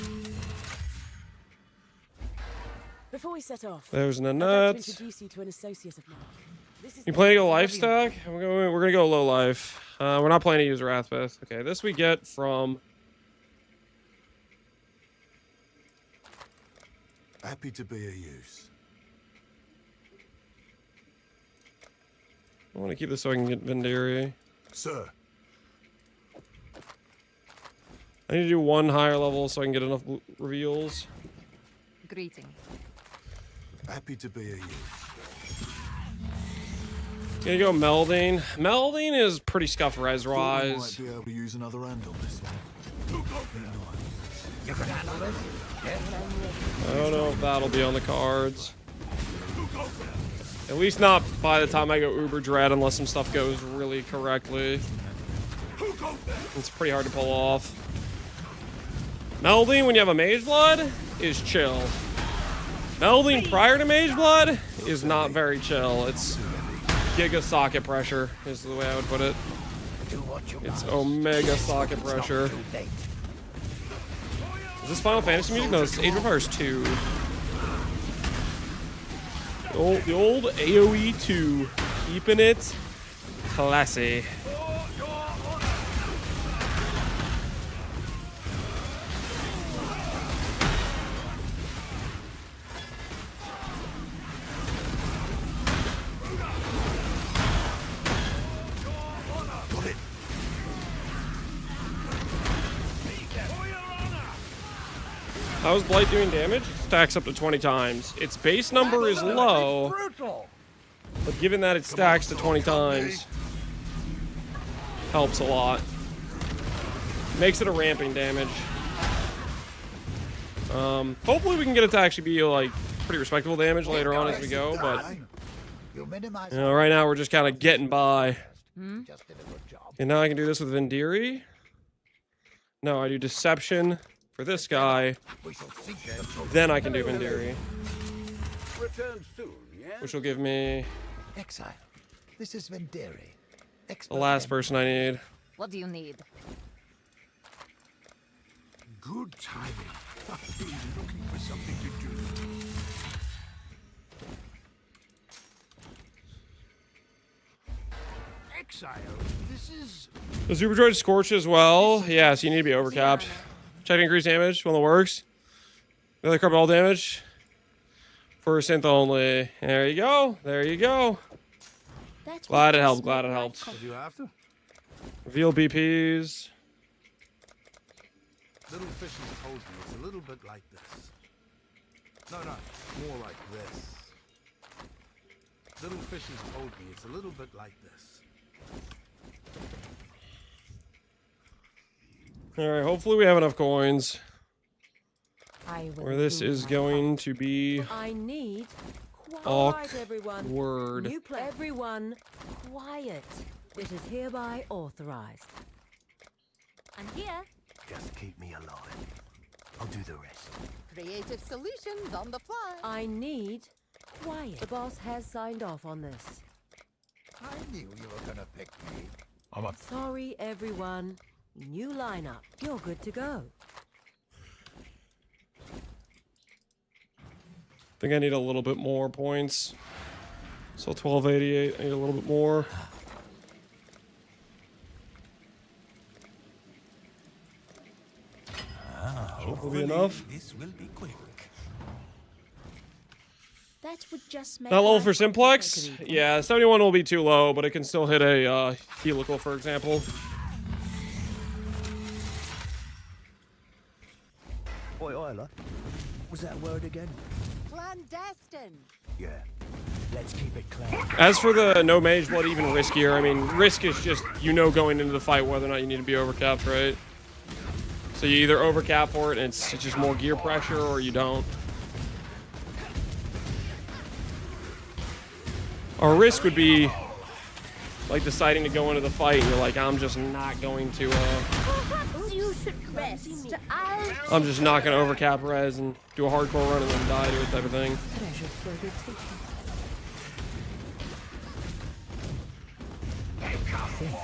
Before we set off, There's I'd like to Nanette. introduce you to an associate of mine. This is You planning to go life stack? We're gonna go low life. We're not planning to use Wrathbeth. Okay, this we get from. Happy to be of use. I want to keep this so I can get Vendiri. Sir, I need to do one higher level so I can get enough reveals. Greeting. happy to be of use. Gonna go Melding. Melding is pretty scuffed res Thought we rise. might be able to use another hand on this one. I don't know if that'll be on the cards. At least not by the time I go Uber Dread unless some stuff goes really correctly. It's pretty hard to pull off. Melding when you have a Mage Blood is chill. Melding prior to Mage Blood is not very chill. It's Giga socket pressure is the way I would put it. It's Omega socket pressure. Is this Final Fantasy music? No, it's Age of Empires 2. The old AoE 2. Keeping it classy. How's Blight doing damage? It stacks up to 20 times. Its base number is low, but given that it stacks to 20 times, helps a lot. Makes it a ramping damage. Hopefully we can get it to actually be like pretty respectable damage later on as we go, but you know, right now we're just kind of getting by. And now I can do this with Vendiri. No, I do Deception for this guy. Then I can do Vendiri, Return soon, yeah? which will give me Exile. This is Vendiri. the last person I need. What do you need? Good timing. I've been looking for something to do. Exile, this is... The Super Droid Scorch as well. Yeah, so you need to be overcapped. Check increase damage. One that works. Another crap all damage. For synth only. There you go. There you go. Glad it helped. Glad it helped. Did you have to? Reveal BPs. Little fishes told me it's a little bit like this. No, more like this. Little fishes told me it's a little bit like this. Alright, hopefully we have enough coins. I will Or this do is my going to be I need quiet, Awkward. everyone. word. New play. Everyone, quiet. It is hereby authorized. I'm here. Just keep me alive. I'll do the rest. Creative solutions on the fly. I need quiet. The boss has signed off on this. I knew you were gonna pick me. Sorry, everyone. New lineup. You're good to go. I think I need a little bit more points. So 1288, I need a little bit more. Will be enough. This will be quick. That would just make Not low life for Simplex? complicated. Yeah, 71 will be too low, but it can still hit a helical, for example. Oi, Isla. Was that a word again? Clandestine. Yeah. Let's keep it clean. As for the no mage blood, even riskier. I mean, risk is just, you know, going into the fight whether or not you need to be overcapped, right? So you either overcap for it and it's just more gear pressure, or you don't. Our risk would be like deciding to go into the fight, and you're like, I'm just not going to. Perhaps you should rest. I'm just not gonna overcap res and do a hardcore run and then die to it type of thing. Treasure further taken.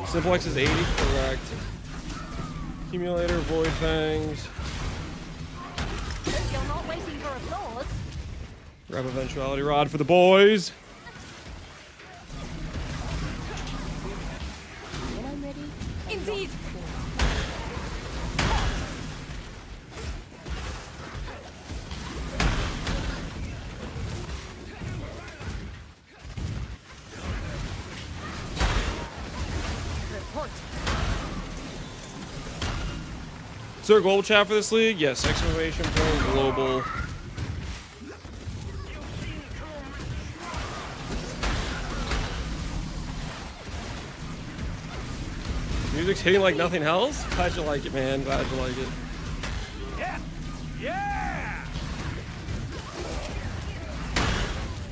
Simplex is 80, correct. Accumulator, Void Fangs. You're not waiting for applause. Grab Eventuality Rod for the boys. When I'm ready, Indeed. Report. Is there a global chat for this league? Yes, exclamation point global. Music's hitting like nothing else? Glad you like it, man. Glad you like it. Yeah! Yeah!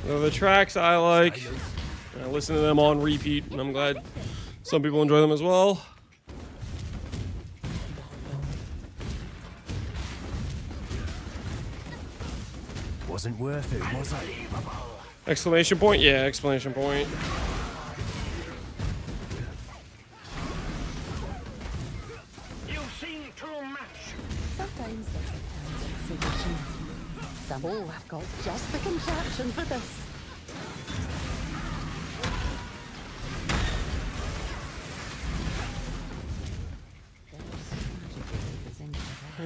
The tracks I like. I listen to them on repeat, and I'm glad some people enjoy them as well. Wasn't worth it, was it? Exclamation point? Yeah, exclamation point. You've seen too much! Sometimes there's a solution. Some I've got just the contraption for this.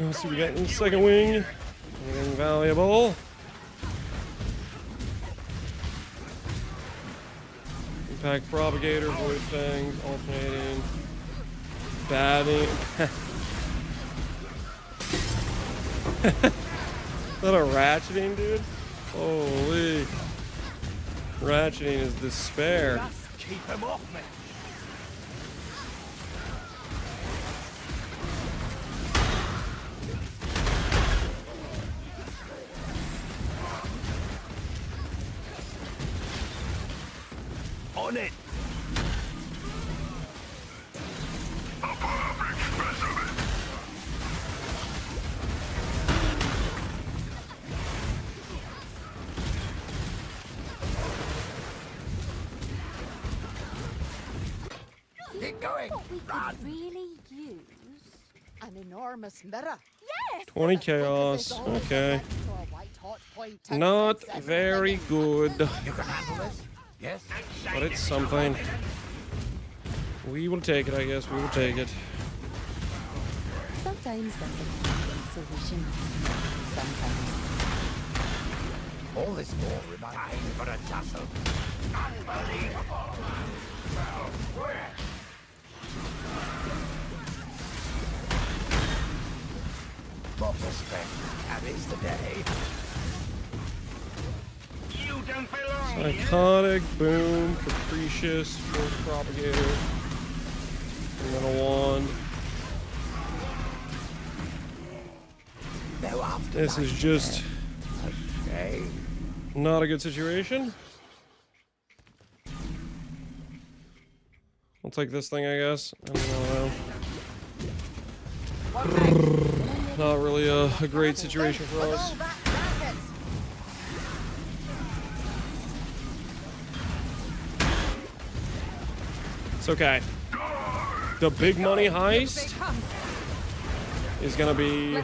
Let's see what we got in the second wing. Anything valuable? Impact Propagator, Void Fangs, alternating. Batting. Is that a ratcheting, dude? Holy. Ratcheting is despair. Just keep him off me! On it! Keep going! We could really use an enormous mirror. Yes. 20 chaos. Okay. Not very good. You can handle this? Yes? But it's something. We will take it, I guess. We will take it. Sometimes there's a solution. Sometimes. All this more reminds me for a tussle. Unbelievable! More perspective carries the day. You don't belong here. Psychotic, Boom, Capricious, Force Propagator, and then a Wand. No afterlife. This is just A shame. not a good situation. I'll take this thing, I guess. I don't know. Not really a great situation for us. It's okay. The big money heist is gonna be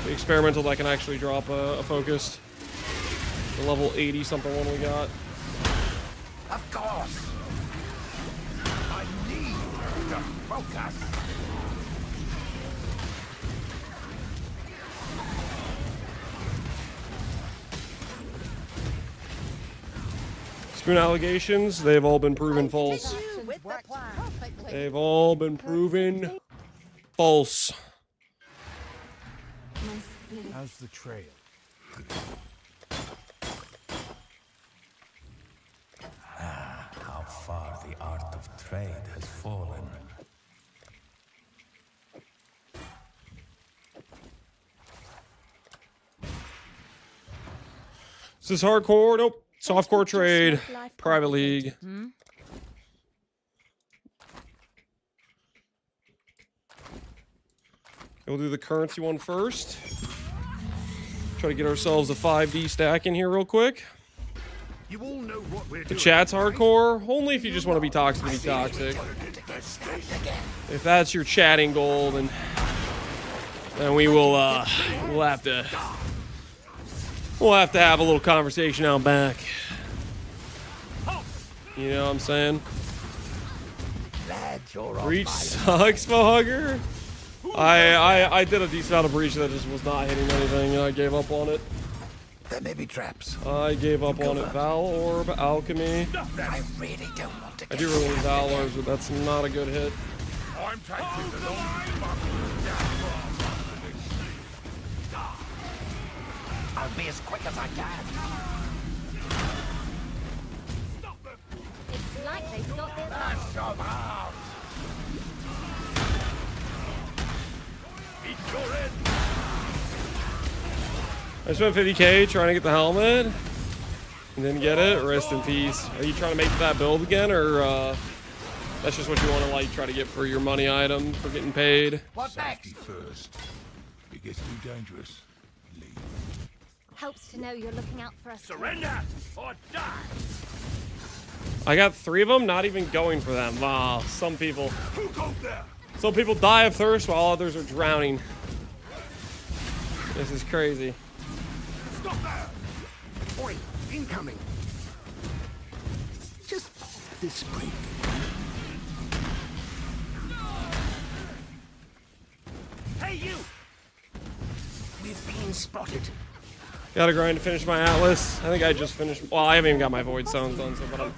the experimental that can actually drop a focused. The level 80 something one we got. Of course. I need to focus. Spoon allegations, they've all been proven false. They've all been proven false. How's the trail? How far the art of trade has fallen. Is this hardcore? Nope. Softcore trade, private league. We'll do the currency one first. Try to get ourselves a 5D stack in here real quick. You all know what we're The doing. chat's hardcore, only if you just want to be toxic, be toxic. If that's your chatting goal, then we will we'll have to have a little conversation out back. You know what I'm saying? Lads, you're on Breach my sucks, Mohugger. I did a decent amount of breach that just was not hitting anything, and I gave up on it. There may be traps. I gave up on it. Val Orb, Alchemy. I really don't want to I get do really Val Orbs, but that's not a good hit. I'm taking the long I'll be as quick as I can. It's like they've got their That's so hard. Eat your head. I spent 50k trying to get the helmet. And didn't get it. Rest in peace. Are you trying to make that build again, or that's just what you want to like try to get for your money item for getting paid? What next? First. It gets too dangerous. Leave. Helps to know you're looking out for us. Surrender or die. I got 3 of them, not even going for them. Wow, some people Who goes there? die of thirst while others are drowning. This is crazy. Stop there! Oi, incoming. Just this break. Hey, you! We've been spotted. Gotta grind to finish my Atlas. I think I just finished. Well, I haven't even got my Void Stones done, so but I'm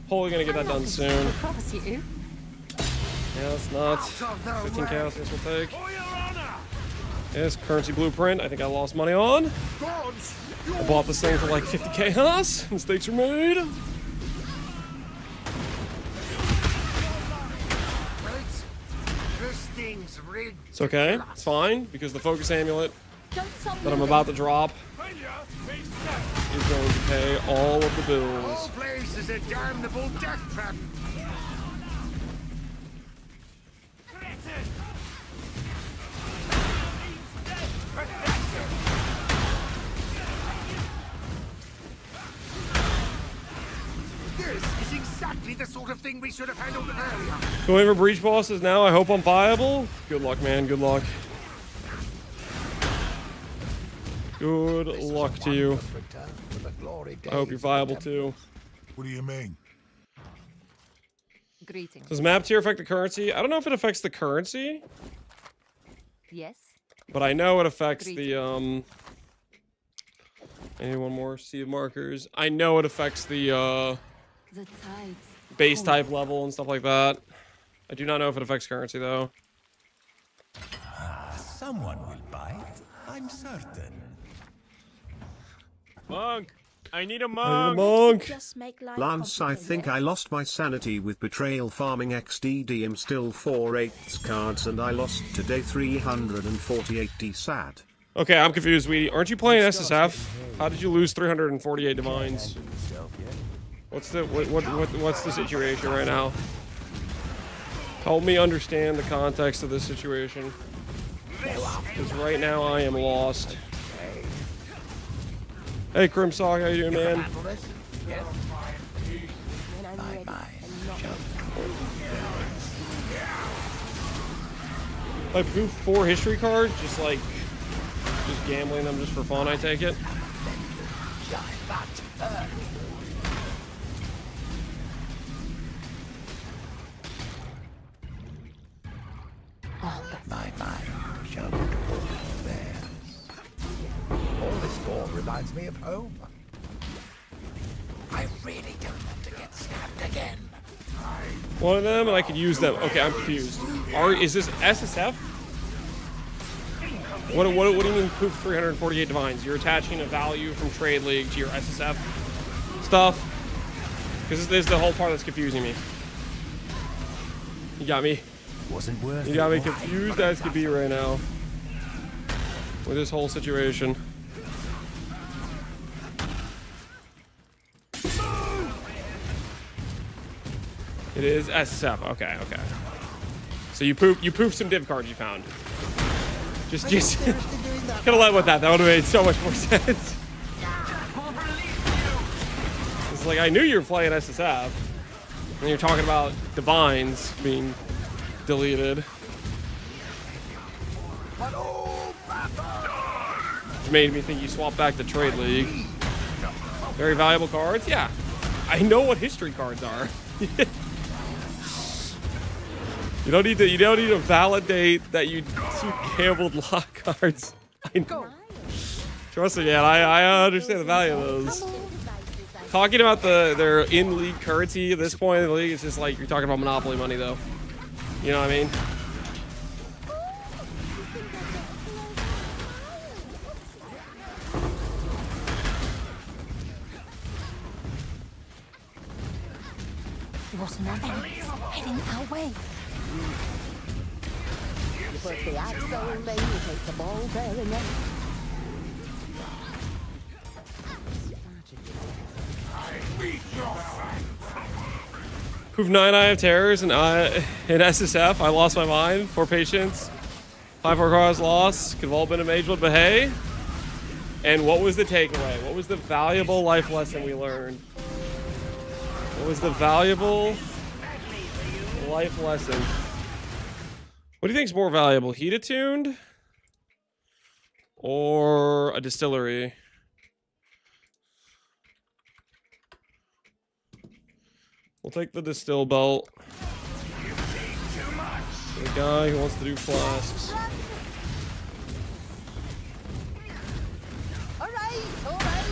hopefully gonna get that done soon. Promise you. Yeah, it's nuts. 15 castles will take. Yes, currency blueprint. I think I lost money on. Gods, I bought this thing for like 50k us. Mistakes were made. Right. This thing's rigged. It's okay. It's fine because the focus amulet Don't stop that I'm about to drop is going to pay all of the bills. All place is a damnable death trap. This is exactly the sort of thing we should have handled earlier. Going for breach bosses now. I hope I'm viable. Good luck, man. Good luck. Good luck to you. I hope you're viable too. What do you mean? Greetings. Does map tier affect the currency? I don't know if it affects the currency, Yes. but I know it affects the I need one more sea of markers. I know it affects the The tides. base type level and stuff like that. I do not know if it affects currency though. Someone will bite, I'm certain. Monk! I need a I need a monk! monk. Just make life Lance, I think I lost my sanity with betrayal farming XDD. I'm still 4/8 cards and I lost today 348D sad. Okay, I'm confused, sweetie. Aren't you playing SSF? How did you lose 348 divines? What's the situation right now? Help me understand the context of this situation. Because right now I am lost. Hey, Crimsock, how you doing, man? I do 4 history cards, just gambling them just for fun, I take it. My mind shall go there. All this gore reminds me of home. I really don't want to get stabbed again. One of them, and I could use them. Okay, I'm confused. Is this SSF? What do you mean poof 348 divines? You're attaching a value from Trade League to your SSF stuff? Because this is the whole part that's confusing me. You got me. Wasn't worth You got me confused as could be right now. With this whole situation. It is SF. Okay, okay. So you pooped some div cards you found. Just could have led with that. That would have made so much more sense. It's like I knew you were playing SSF. And you're talking about divines being deleted. Which made me think you swapped back to Trade League. Very valuable cards? Yeah. I know what history cards are. You don't need to validate that you gambled lock cards. I know. Trust me, man, I understand the value of those. Talking about their in-league currency at this point in the league, it's just like you're talking about Monopoly money, though. You know what I mean? What an enemy heading our way. You put the Exile in, you take the ball bearing it. Proof 9, I have terrors, and in SSF, I lost my mind. 4 patience. 5 4 cards lost. Could have all been a mage one, but hey. And what was the takeaway? What was the valuable life lesson we learned? What was the valuable life lesson? What do you think is more valuable? Heat attuned? Or a distillery? We'll take the distill belt. The guy who wants to do flasks. All right, all right.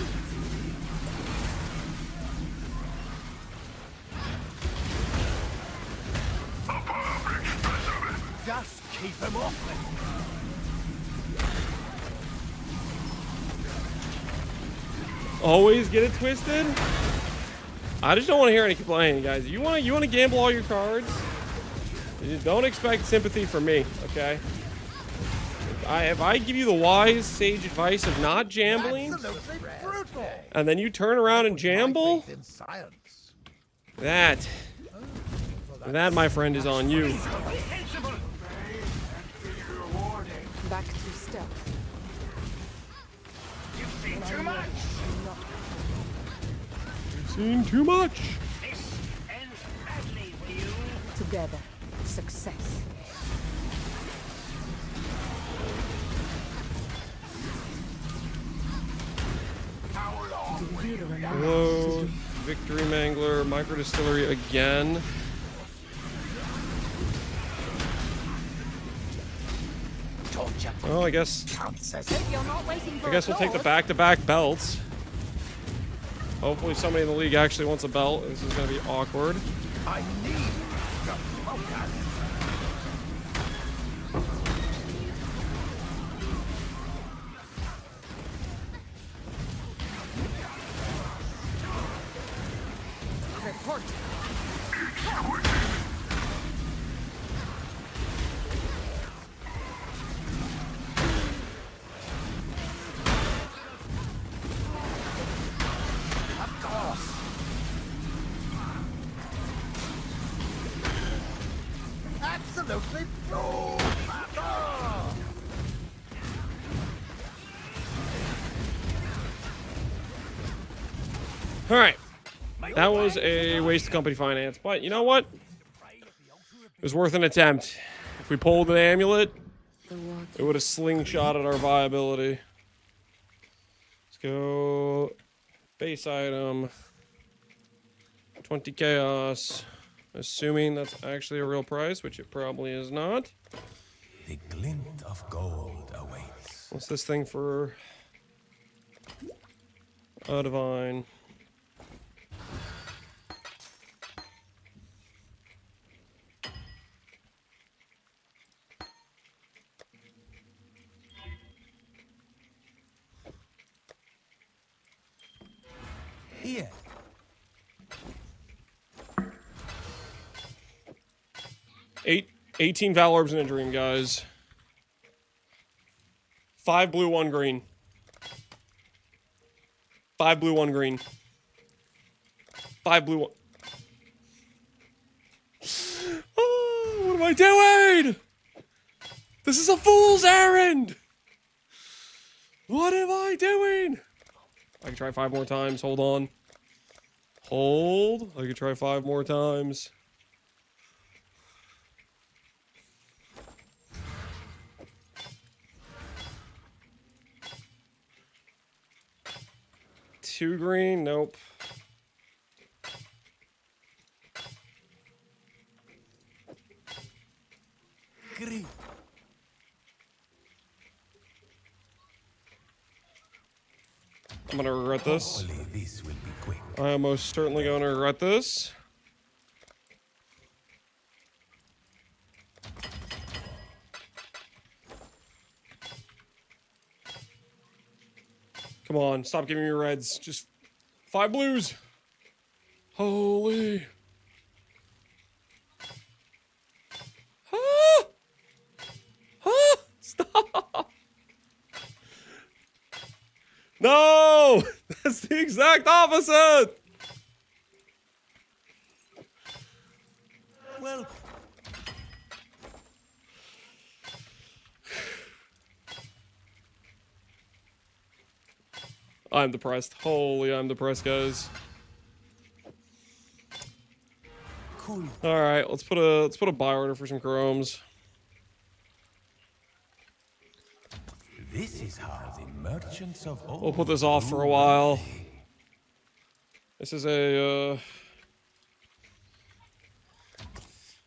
Just keep him off me. Always get it twisted? I just don't want to hear any complaining, guys. You want to gamble all your cards? You don't expect sympathy from me, okay? If I give you the wise, sage advice of not jambling, and then you turn around and jamble, that, my friend, is on you. Back to stealth. You've seen too much. Seen too much. This ends badly for you. Together, success. Hello, Victory Mangler, Micro Distillery again. Oh, I guess we'll take the back-to-back belts. Hopefully somebody in the league actually wants a belt. This is going to be awkward. I need the focus. Report. Absolutely no matter. All right. That was a waste of company finance, but you know what? It was worth an attempt. If we pulled an amulet, it would have slingshotted our viability. Let's go base item, 20 chaos, assuming that's actually a real price, which it probably is not. The glint of gold awaits. What's this thing for? A divine. Here. 18 Val Orbs in a Dream, guys. 5 blue, 1 green. 5 blue, 1 green. 5 blue, 1. Oh, what am I doing? This is a fool's errand. What am I doing? I can try 5 more times. Hold on. Hold. I can try 5 more times. Two green? Nope. Green. I'm gonna regret this. Hopefully this will be quick. I am most certainly gonna regret this. Come on, stop giving me reds. Just 5 blues. Holy. Ah! Ah! Stop. No! That's the exact opposite! Well, I'm depressed. Holy, I'm depressed, guys. cool. All right, let's put a buy order for some chromes. This is how the merchants of old We'll put this off for a while. This is a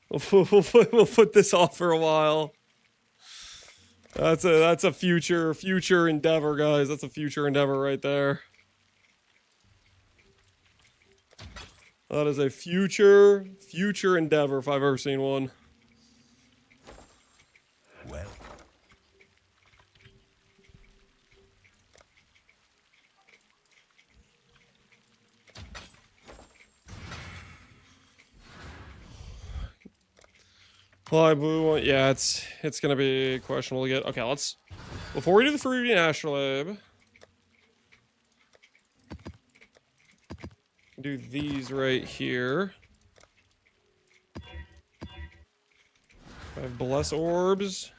we'll put this off for a while. That's a future endeavor, guys. That's a future endeavor right there. That is a future endeavor if I've ever seen one. Well, Fly blue one, yeah, it's gonna be questionable to get. Okay, let's before we do the Fruity Astrolabe, do these right here. I have Bless Orbs.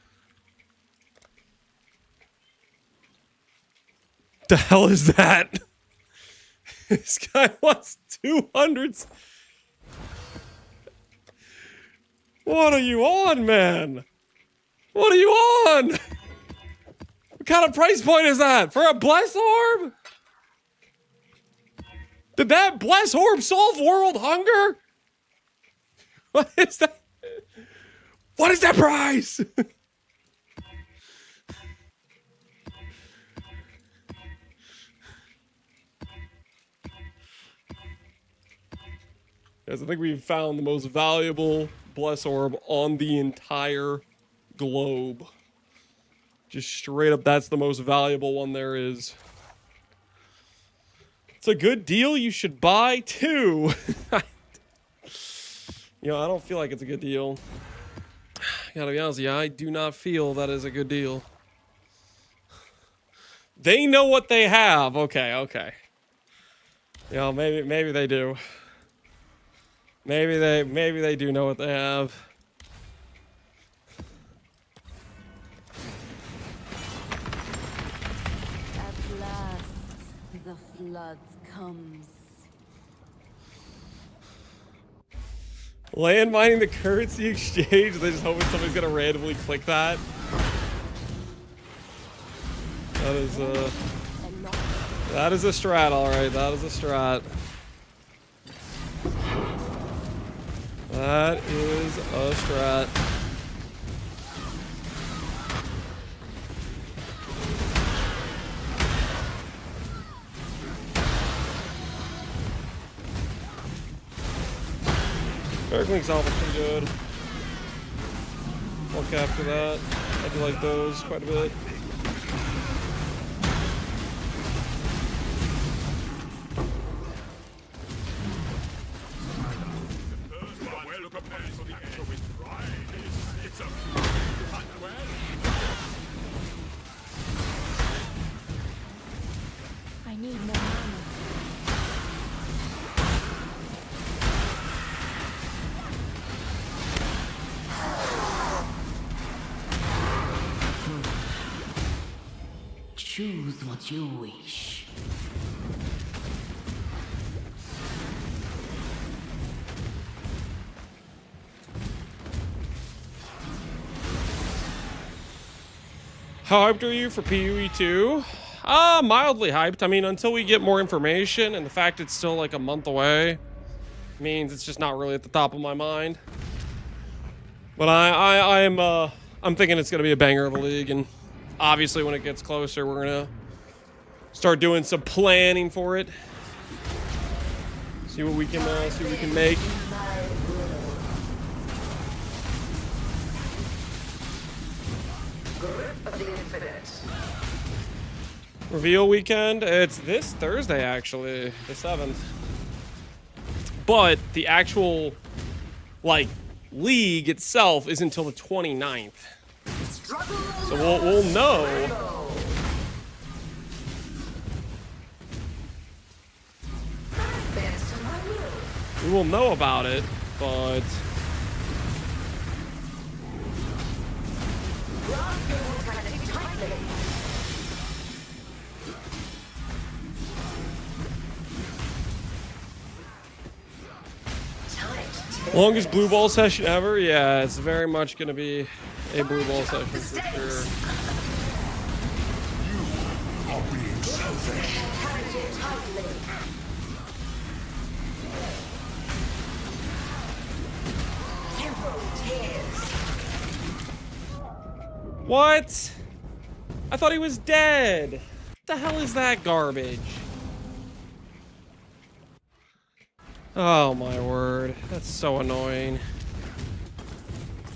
The hell is that? This guy wants 200s. What are you on, man? What are you on? What kind of price point is that? For a Bless Orb? Did that Bless Orb solve world hunger? What is that? What is that price? Guys, I think we've found the most valuable Bless Orb on the entire globe. Just straight up, that's the most valuable one there is. It's a good deal. You should buy 2. You know, I don't feel like it's a good deal. Gotta be honest with you, I do not feel that is a good deal. They know what they have. Okay. You know, maybe they do. Maybe they do know what they have. At last, the flood comes. Land mining the currency exchange. They're just hoping somebody's gonna randomly click that. That is a strat, all right. That is a strat. That is a strat. Exile was pretty good. I'll capture that. I do like those quite a bit. I need more mana. Choose what you wish. How hyped are you for PoE 2? Mildly hyped. I mean, until we get more information, and the fact it's still like a month away means it's just not really at the top of my mind. But I'm thinking it's gonna be a banger of a league, and obviously when it gets closer, we're gonna start doing some planning for it. See what we can make. Grip of the infinite. Reveal weekend. It's this Thursday, actually, the 7th. But the actual, like, league itself is until the 29th. So we'll know. We will know about it, but longest blue ball session ever? Yeah, it's very much gonna be a blue ball session for sure. You are being selfish. What? I thought he was dead. What the hell is that garbage? Oh my word. That's so annoying.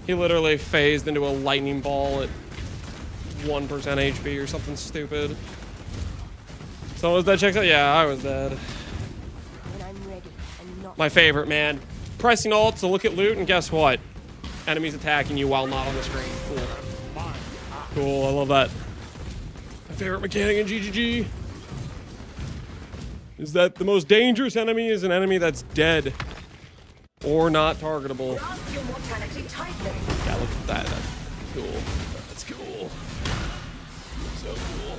He literally phased into a lightning ball at 1% HP or something stupid. So was that checked out? Yeah, I was dead. When I'm ready and not My favorite, man. Pressing alt to look at loot, and guess what? Enemies attacking you while not on the screen. Cool. Cool, I love that. My favorite mechanic in GGG is that the most dangerous enemy is an enemy that's dead or not targetable. Yeah, look at that. That's cool. That's cool. So cool.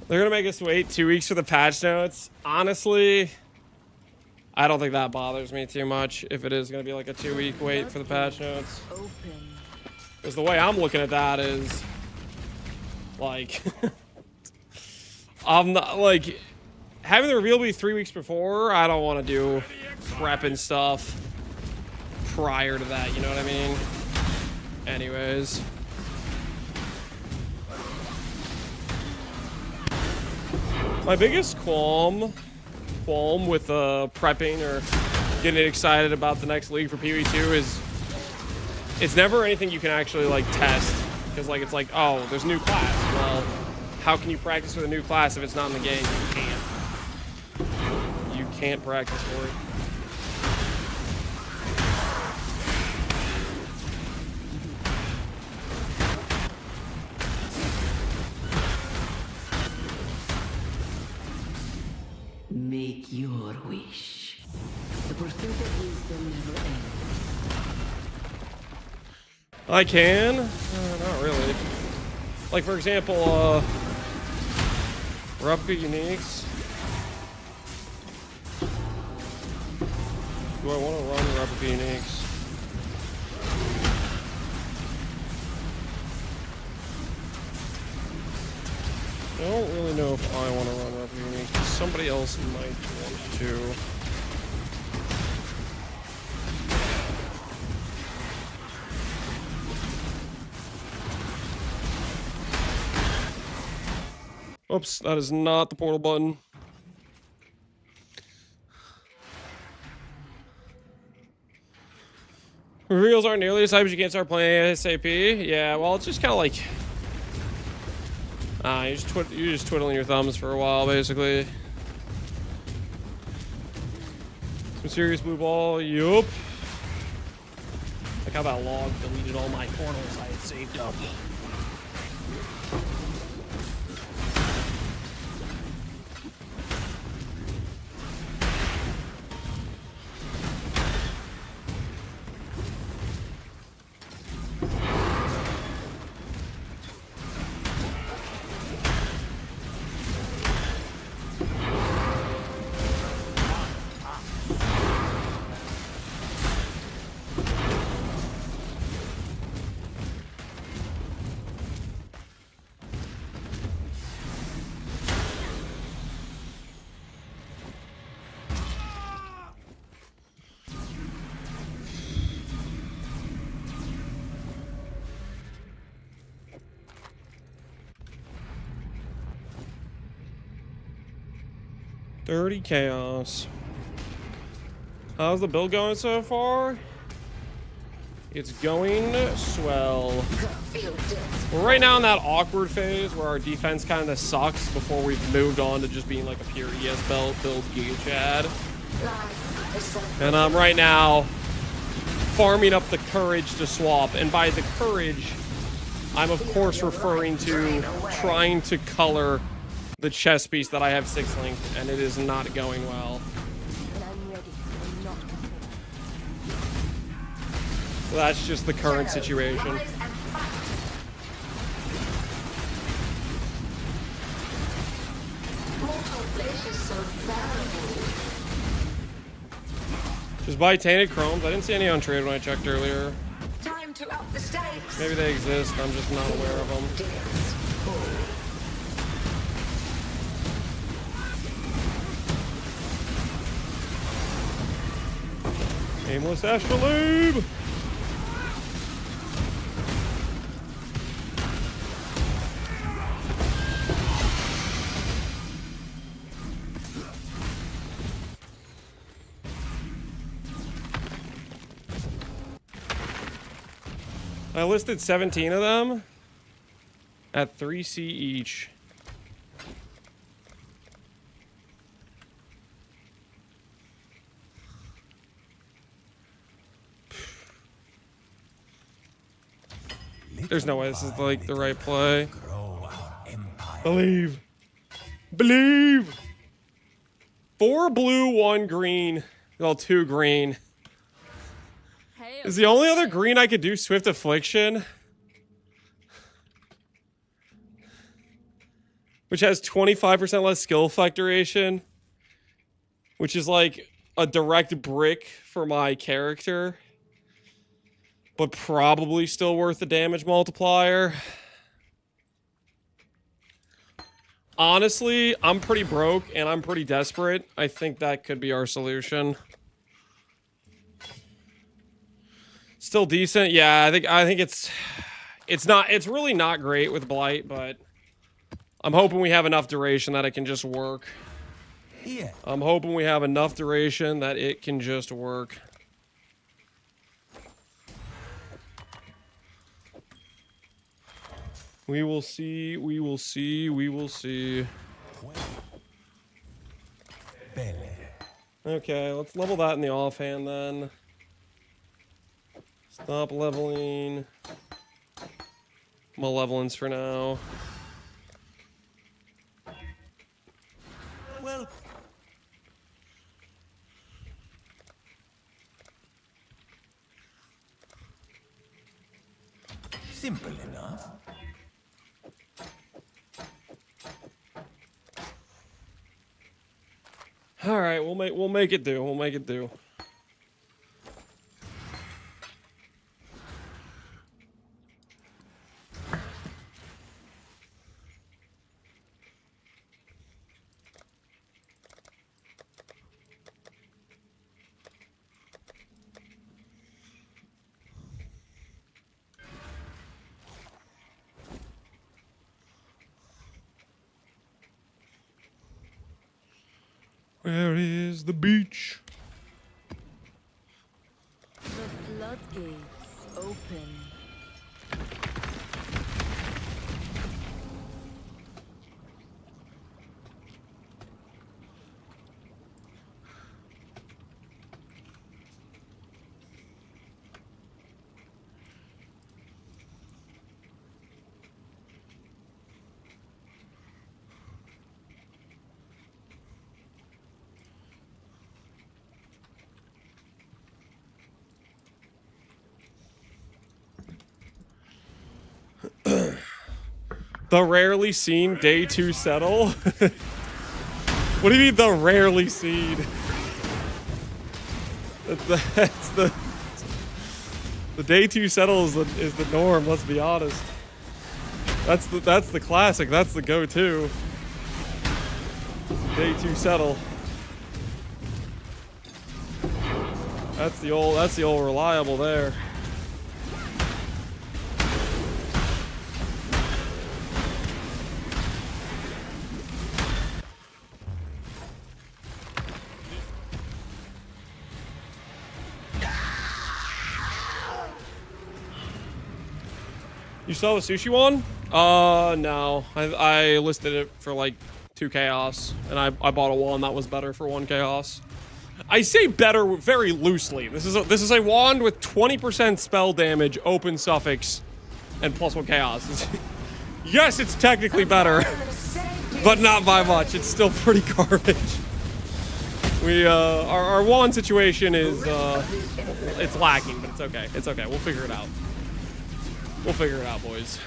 They're gonna make us wait 2 weeks for the patch notes. Honestly, I don't think that bothers me too much if it is gonna be like a 2-week wait for the patch notes. Because the way I'm looking at that is like I'm not like having the reveal be 3 weeks before. I don't want to do prep and stuff prior to that, you know what I mean? Anyways, my biggest qualm with prepping or getting excited about the next league for PoE2 is it's never anything you can actually like test, because like it's like, oh, there's a new class. Well, how can you practice with a new class if it's not in the game? You can't practice for it. Make your wish. The pursuit of wisdom never ends. I can. Not really. Like, for example, replica uniques. Do I want to run replica uniques? I don't really know if I want to run replica uniques, but somebody else might want to. Oops, that is not the portal button. Reveals aren't nearly as hype as you can't start playing ASAP. Yeah, well, it's just kind of like you're just twiddling your thumbs for a while, basically. Some serious blue ball. Yup. Like how that log deleted all my portals I had saved up. Dirty chaos. How's the build going so far? It's going swell. We're right now in that awkward phase where our defense kind of sucks before we've moved on to just being like a pure ES build Gauge ad. And I'm right now farming up the courage to swap. And by the courage, I'm of course referring to trying to color the chess piece that I have 6 linked, and it is not going well. So that's just the current situation. Just buy tainted chromes. I didn't see any on trade when I checked earlier. Time to up the stakes. Maybe they exist, I'm just not aware of them. Aimless astrolabe! I listed 17 of them at 3C each. There's no way this is like the right play. Believe. Believe. 4 blue, 1 green. Well, 2 green. Is the only other green I could do Swift Affliction? Which has 25% less skill effect duration. Which is like a direct brick for my character. But probably still worth the damage multiplier. Honestly, I'm pretty broke and I'm pretty desperate. I think that could be our solution. Still decent. Yeah, I think it's really not great with Blight, but I'm hoping we have enough duration that it can just work. Yeah. I'm hoping we have enough duration that it can just work. We will see, we will see, we will see. Okay, let's level that in the offhand then. Stop leveling Malevolence for now. Well, simple enough. All right, we'll make it do. We'll make it do. Where is the beach? The floodgates open. The rarely seen day 2 settle? What do you mean the rarely seen? That's the day 2 settle is the norm, let's be honest. That's the classic, that's the go-to. Day 2 settle. That's the old reliable there. You saw the sushi one? No. I listed it for like 2 chaos, and I bought a wand that was better for 1 chaos. I say better very loosely. This is a wand with 20% spell damage, open suffix, and +1 chaos. Yes, it's technically better, but not by much. It's still pretty garbage. Our wand situation is it's lacking, but it's okay. It's okay. We'll figure it out. We'll figure it out, boys.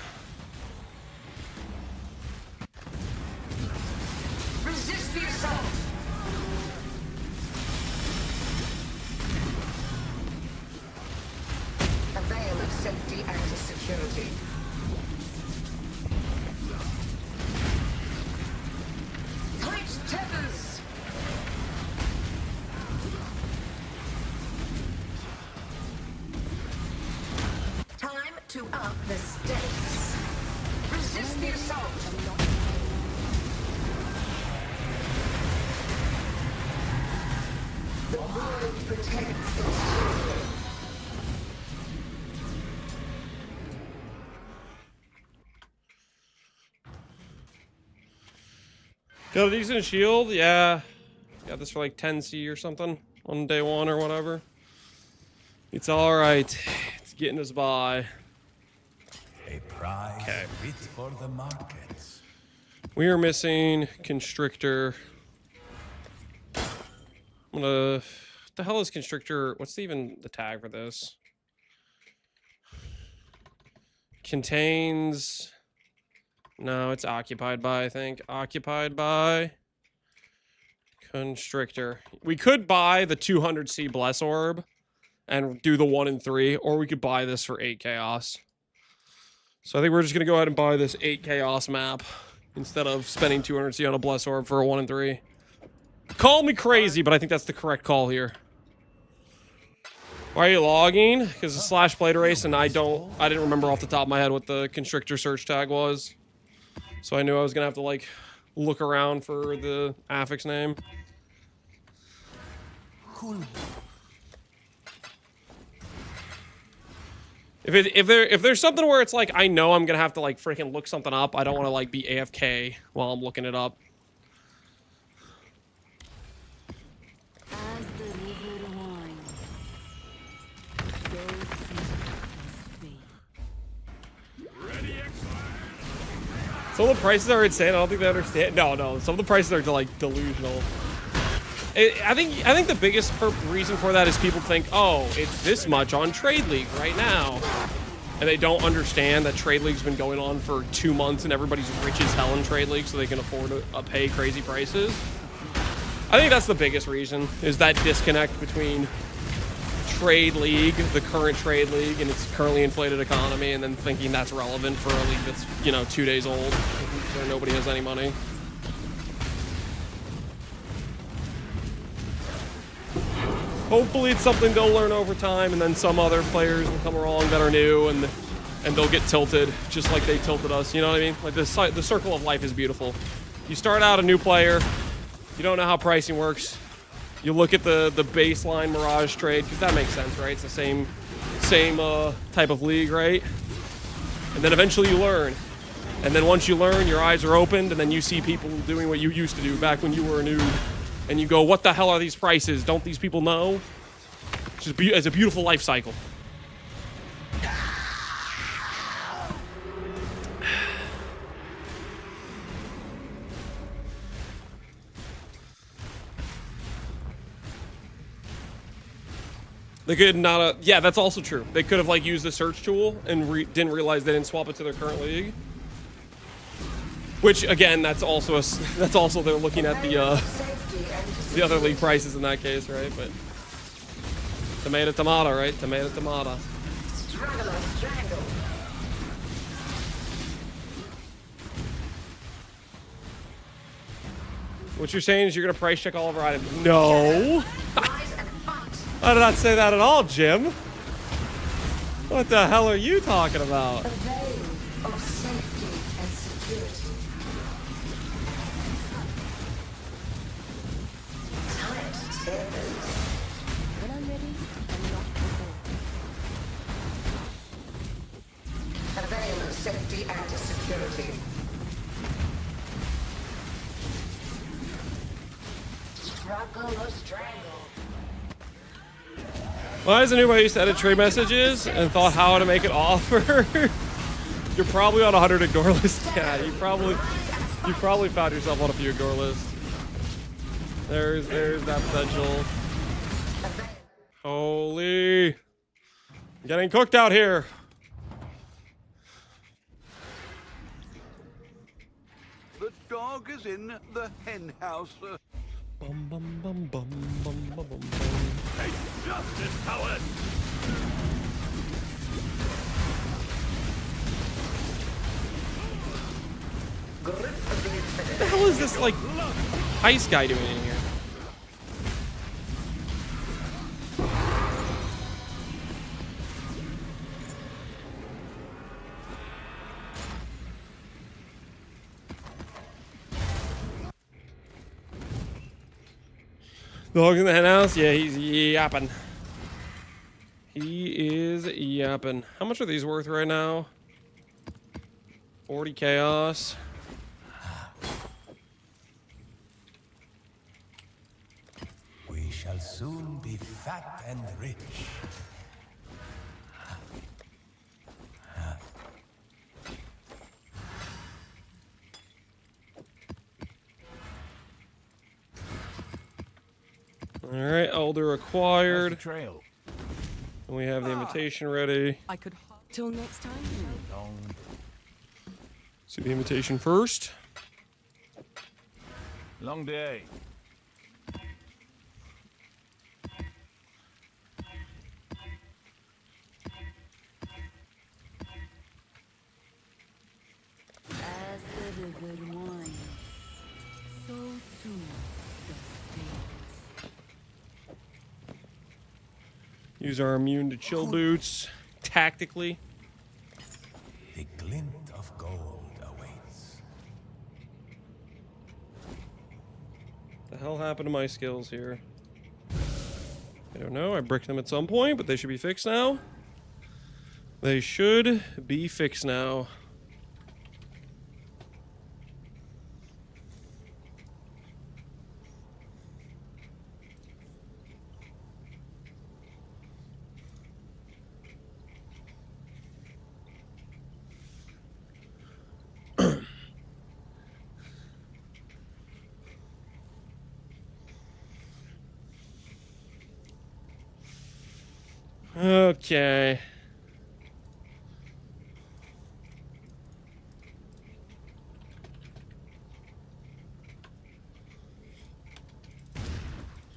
Resist the assault. A veil of safety and security. Tight tethers. Time to up the stakes. Resist the assault. The void protects its children. Got a decent shield? Yeah. Got this for like 10C or something on day 1 or whatever. It's alright. It's getting us by. A prize fit for the markets. We are missing Constrictor. I'm gonna... What the hell is Constrictor? What's even the tag for this? Contains... No, it's occupied by, I think. Occupied by... Constrictor. We could buy the 200C Bless Orb and do the 1 and 3, or we could buy this for 8 Chaos. So I think we're just gonna go ahead and buy this 8 Chaos map instead of spending 200C on a Bless Orb for a 1 and 3. Call me crazy, but I think that's the correct call here. Why are you logging? Because it's / played race, and I didn't remember off the top of my head what the Constrictor search tag was. So I knew I was gonna have to like look around for the affix name. Cool. If there's something where it's like I know I'm gonna have to like freaking look something up, I don't want to like be AFK while I'm looking it up. As the river winds, so seek Some of the prices are insane. I don't think they understand. No. Some of the prices are like delusional. I think the biggest reason for that is people think, oh, it's this much on Trade League right now. And they don't understand that Trade League's been going on for 2 months and everybody's rich as hell in Trade League so they can afford to pay crazy prices. I think that's the biggest reason, is that disconnect between Trade League, the current Trade League, and its currently inflated economy, and then thinking that's relevant for a league that's, 2 days old, where nobody has any money. Hopefully it's something they'll learn over time, and then some other players will come along that are new, and they'll get tilted, just like they tilted us, you know what I mean? Like, the circle of life is beautiful. You start out a new player, you don't know how pricing works, you look at the baseline Mirage trade, because that makes sense, right? It's the same type of league, right? And then eventually you learn. And then once you learn, your eyes are opened, and then you see people doing what you used to do back when you were a noob. And you go, what the hell are these prices? Don't these people know? It's a beautiful life cycle. They could not, yeah, that's also true. They could have like used the search tool and didn't realize they didn't swap it to their current league. Which again, that's also they're looking at the other league prices in that case, right? But tomato, right? Tomato. What you're saying is you're gonna price check all of our items? No. I did not say that at all, Jim. What the hell are you talking about? A veil of safety and security. Tight tethers. When I'm ready, I'm not before. A veil of struggle or strangle. Why is anybody used to edit trade messages and thought how to make it offer? You're probably on a 100 ignore list. Yeah, you probably found yourself on a few ignore lists. There's that potential. Holy, I'm getting cooked out here. The dog is in the hen house. Bum bum bum bum bum bum bum. Hey, justice, coward! What the hell is this like heist guy doing in here? Dog in the hen house? Yeah, he's yapping. He is yapping. How much are these worth right now? 40 chaos. We shall soon be fat and rich. All right, Elder acquired. Trail. And we have the invitation ready. I could till next time. See the invitation first. Long day. As the river winds, so too does fate. Use our immune to chill boots tactically. The glint of gold awaits. The hell happened to my skills here? I don't know. I bricked them at some point, but they should be fixed now. They should be fixed now. Okay.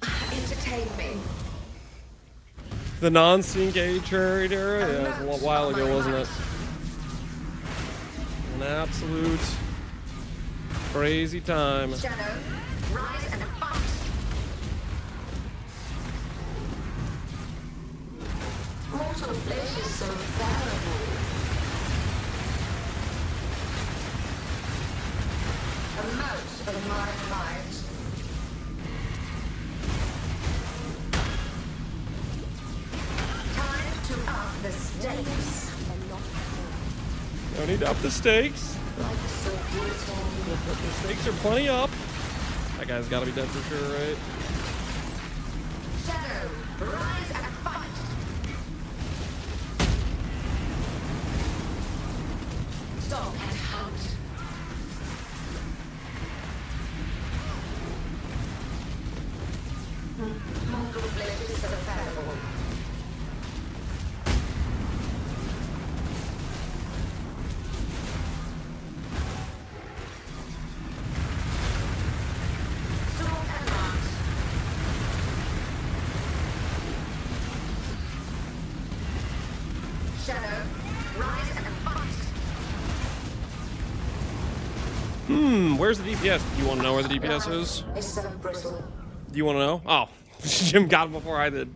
Entertain me. The non-sync age era? Yeah, it was a while ago, wasn't it? An absolute crazy time. Shadow, rise and fight. Mortal flesh is so fallible. A mote of my mind. Time to up the stakes. No need to up the stakes. Life is so brutal. The stakes are plenty up. That guy's got to be dead for sure, right? Shadow, rise and fight. Stalk and hunt. Mortal flesh is so fallible. Stalk and hunt. Shadow, rise and fight. Where's the DPS? Do you want to know where the DPS is? It's so brittle. Do you want to know? Oh, Jim got it before I did.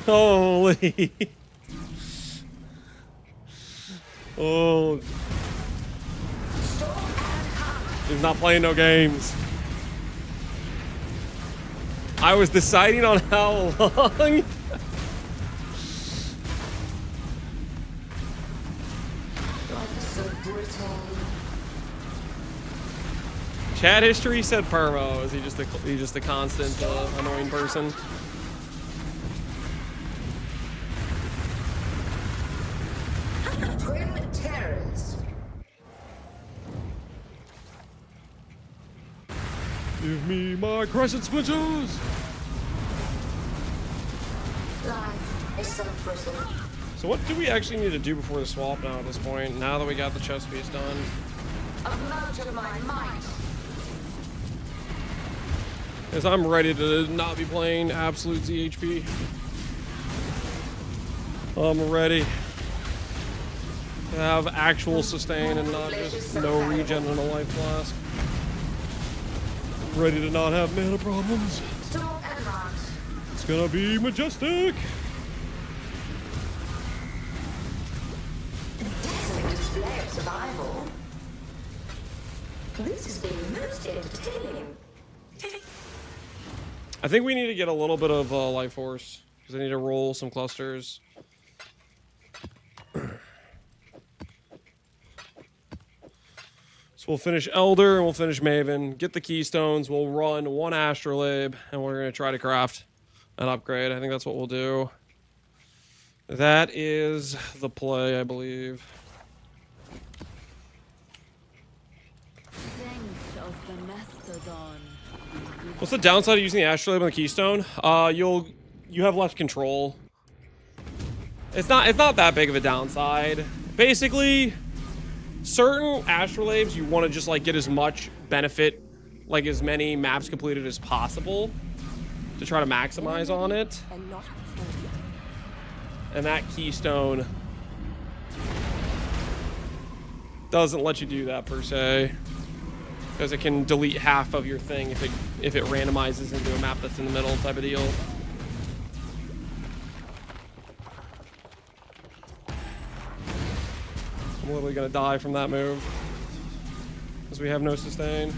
Holy. Oh. He's not playing no games. I was deciding on how long. Life is so brutal. Chat history said Permo. Is he just a constant annoying person? Grim terrors. Give me my crescent splinters. Life is so brittle. So what do we actually need to do before the swap now at this point? Now that we got the chest piece done. Amount of my might. Because I'm ready to not be playing absolute ZHP. I'm ready to have actual sustain and not just no regen in a life flask. Ready to not have mana problems. Storm and rot. It's gonna be majestic. Dazzling display of survival. This has been most entertaining. I think we need to get a little bit of life force because I need to roll some clusters. So we'll finish Elder and we'll finish Maven, get the Keystones, we'll run one Astrolabe, and we're going to try to craft an upgrade. I think that's what we'll do. That is the play, I believe. What's the downside of using the Astrolabe on the Keystone? You have less control. It's not that big of a downside. Basically, certain Astrolabes you want to just like get as much benefit, like as many maps completed as possible to try to maximize on it. And that Keystone doesn't let you do that per se, because it can delete half of your thing if it randomizes into a map that's in the middle type of deal. I'm literally gonna die from that move because we have no sustain.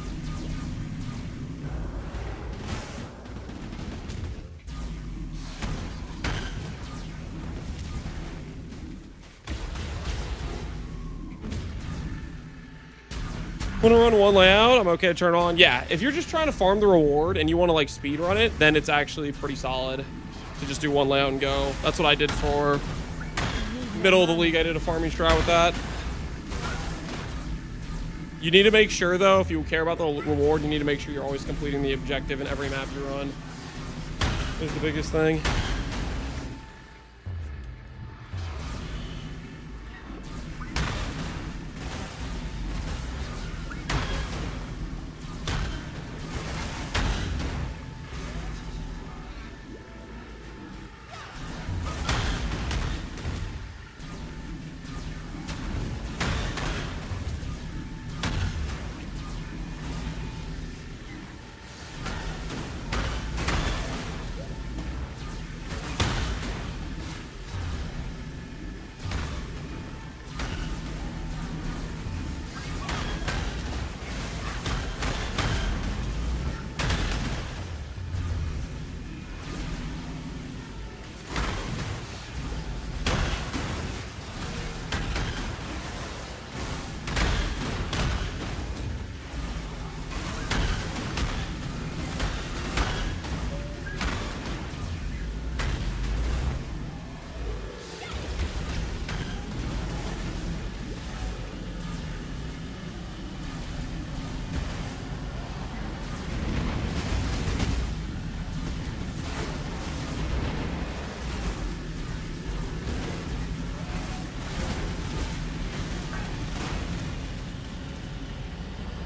Want to run one layout? I'm okay to turn on. Yeah, if you're just trying to farm the reward and you want to like speed run it, then it's actually pretty solid to just do one layout and go. That's what I did for middle of the league. I did a farming strat with that. You need to make sure though, if you care about the reward, you need to make sure you're always completing the objective in every map you run. Is the biggest thing.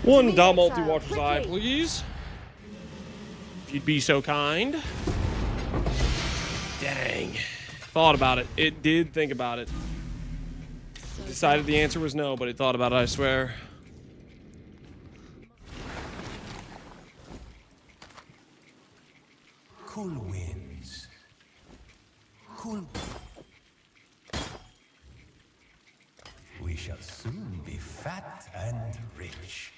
One dot multi-watcher's eye, please. If you'd be so kind. Dang. Thought about it. It did think about it. Decided the answer was no, but it thought about it, I swear. Cool winds. Cool. We shall soon be fat and rich.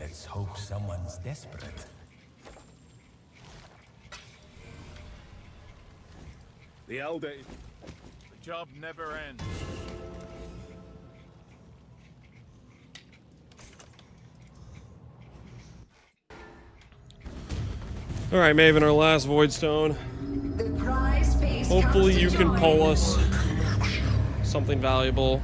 Let's hope someone's desperate. The elder... The job never ends. All right, Maven, our last Void Stone. The prize-based Hopefully you can pull us constitution. something valuable.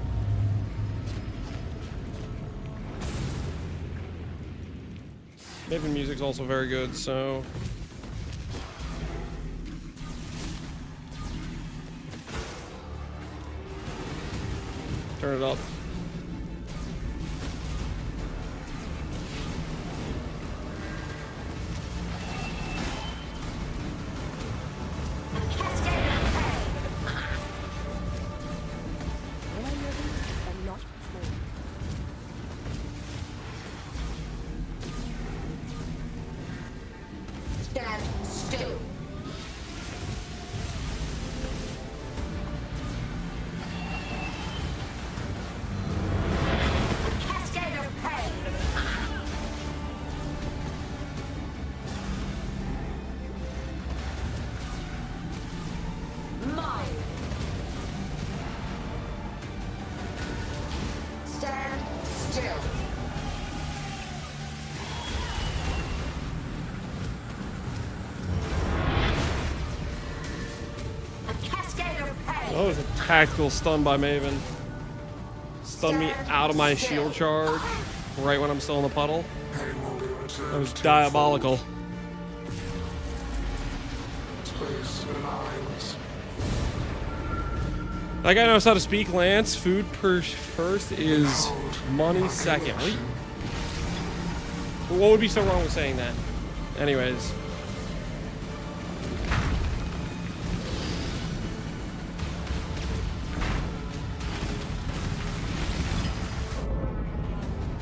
Maven music's also very good, so... Turn it up. When I'm ready, and not before. Stand still. A cascade of pain. Mine. Stand still. A cascade of pain. That was a tactical stun by Maven. Stun me out of my shield charge right when I'm still in the puddle. That was diabolical. That guy knows how to speak, Lance. Food first is money second. What would be so wrong with saying that? Anyways.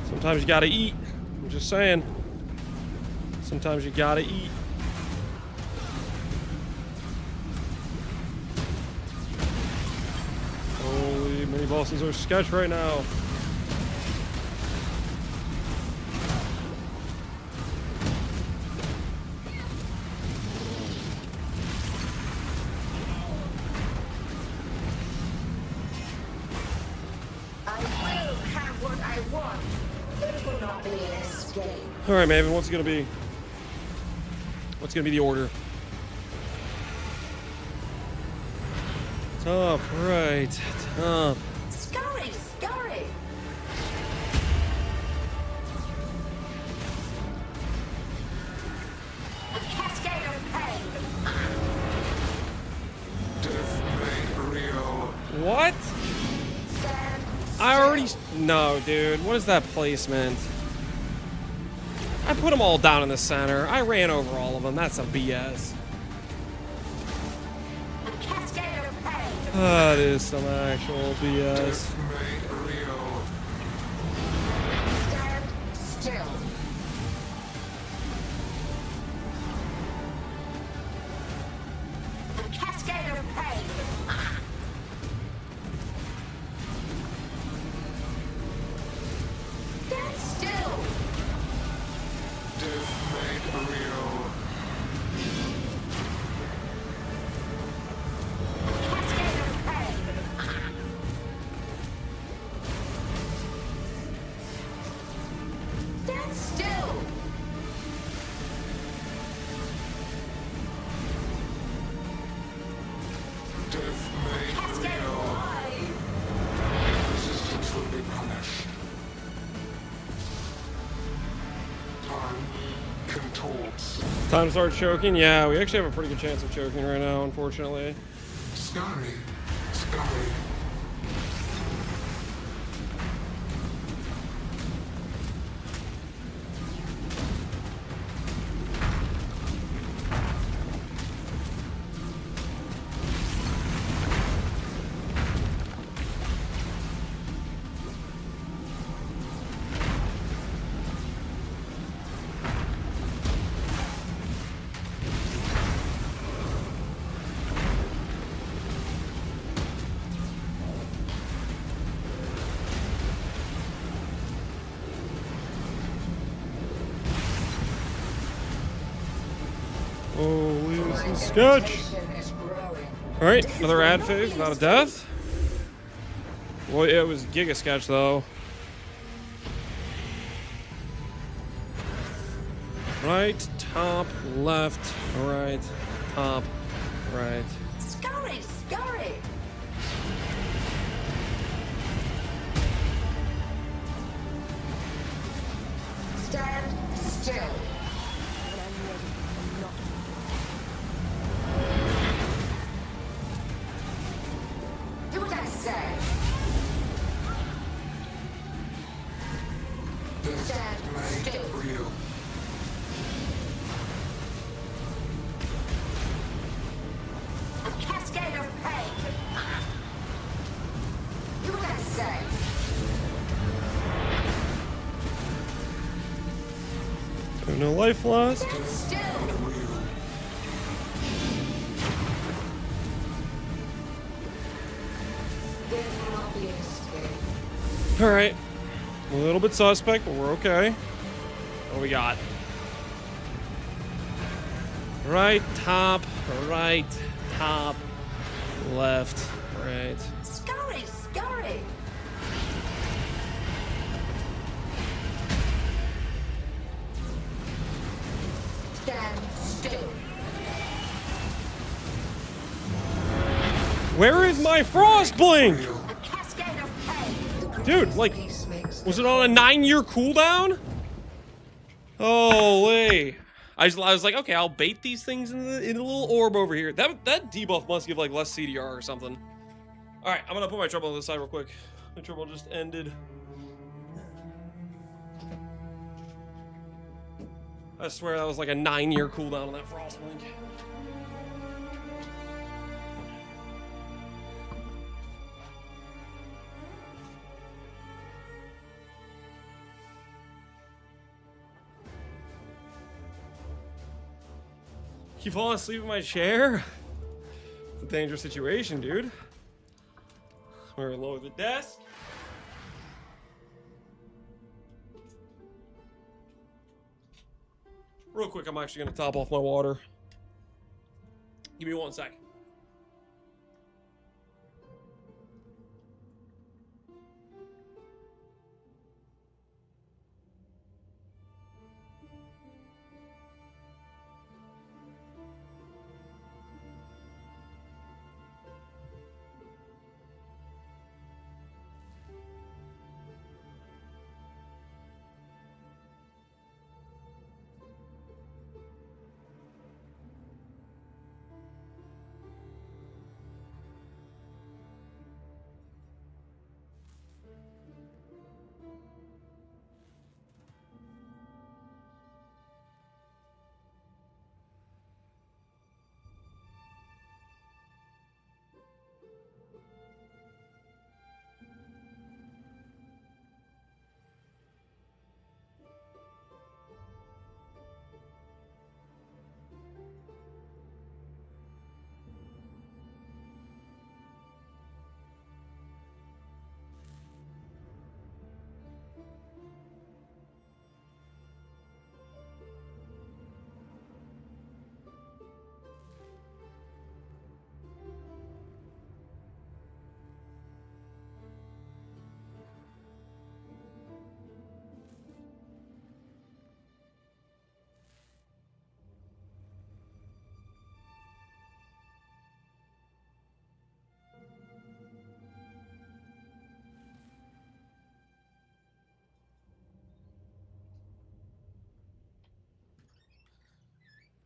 Sometimes you gotta eat. I'm just saying. Sometimes you gotta eat. Holy, mini bosses are sketch right now. I will have what I want. It will not be an escape. All right, Maven, what's it gonna be? What's gonna be the order? Top right, top. Scurry, scurry. A cascade of pain. What? Stand I already... No, dude. What is that placement? I put them all down in the center. I ran over all of them. That's a BS. a cascade of pain. That is some actual BS. Stand still. A cascade of pain. Stand still. Cascade of pain. Stand still. Cascade of light. Time to start choking? Yeah, we actually have a pretty good chance of choking right now, unfortunately. Scurry. Holy, this is sketch. Alright, another ad phase without a death. Well, yeah, it was Giga Sketch though. Right, top, left, right, top, right. Scurry, scurry. Stand still. Do what I say. Stand still. A cascade of pain. Do what I say. No life lost. Stand still. There will not be an escape. Alright. A little bit suspect, but we're okay. What do we got? Right, top, left, right. Scurry, scurry. Stand still. Where is my frost blink? A cascade of pain. Dude, like, was it on a 9-year cooldown? Holy. I was like, okay, I'll bait these things in a little orb over here. That debuff must give like less CDR or something. All right, I'm gonna put my trouble on this side real quick. My trouble just ended. I swear that was like a 9-year cooldown on that frost blink. You falling asleep in my chair? It's a dangerous situation, dude. We're lower the desk. Real quick, I'm actually gonna top off my water. Give me 1 sec.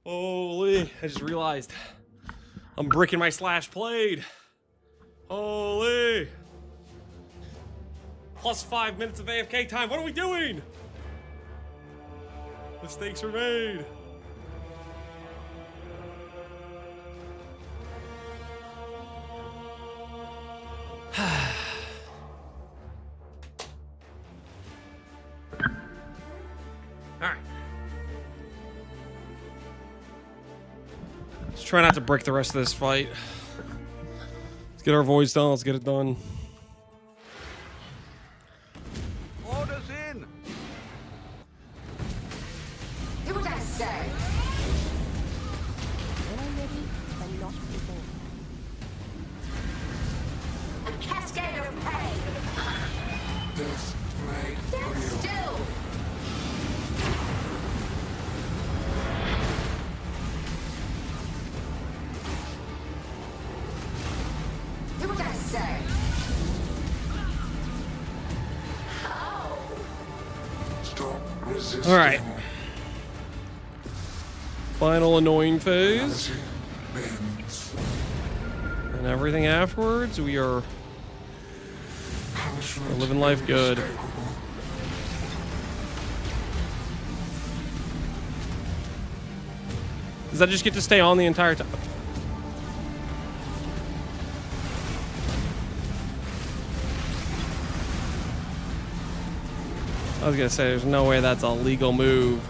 Holy, I just realized I'm bricking my slash blade. Holy. Plus 5 minutes of AFK time. What are we doing? Mistakes were made. Alright. Let's try not to brick the rest of this fight. Let's get our voids done. Let's get it done. Orders in. Do what I say. All right. Final annoying phase. And everything afterwards, we're living life good. Does that just get to stay on the entire time? I was gonna say, there's no way that's a legal move.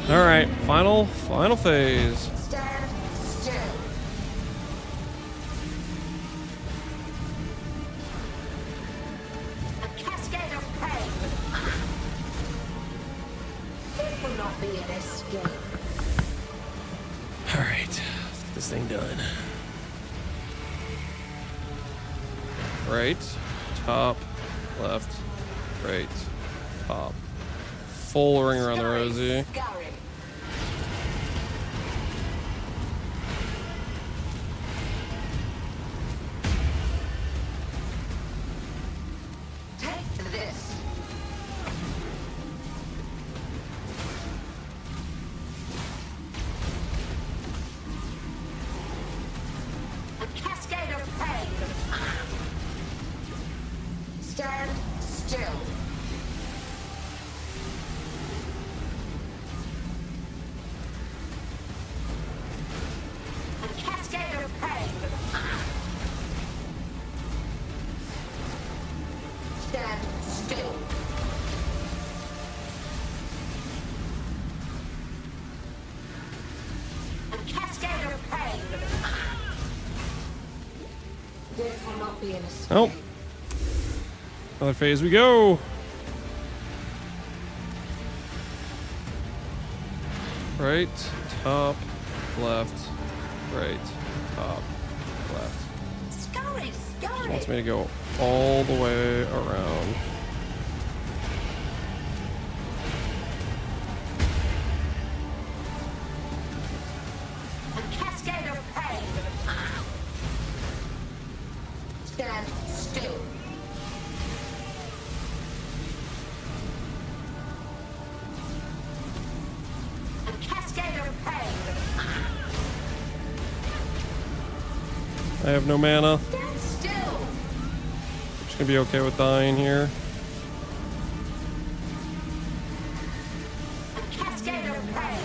All right, final phase. Stand still. A cascade of pain. It will not be an escape. All right, let's get this thing done. Right, top, left, right, top. Full ring around the rosy. Scurry. Take this. A cascade of pain. Stand still. A cascade of pain. Stand still. A cascade of pain. This will not be an escape. Oh, another phase we go. Right, top, left, right, top, left. Scurry, scurry. Wants me to go all the way around. A cascade of pain. Stand still. A cascade of pain. I have no mana. Stand still. Just gonna be okay with dying here. A cascade of pain.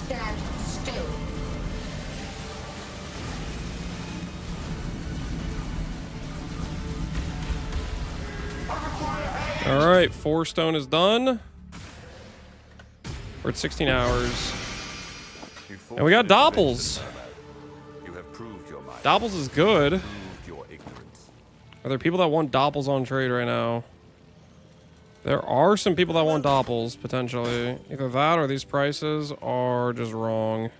Stand still. All right, 4 stone is done. We're at 16 hours. And we got Doppels. You have proved your might. Doppels is good. Proved your ignorance. Are there people that want Doppels on trade right now? There are some people that want Doppels, potentially. Either that or these prices are just wrong.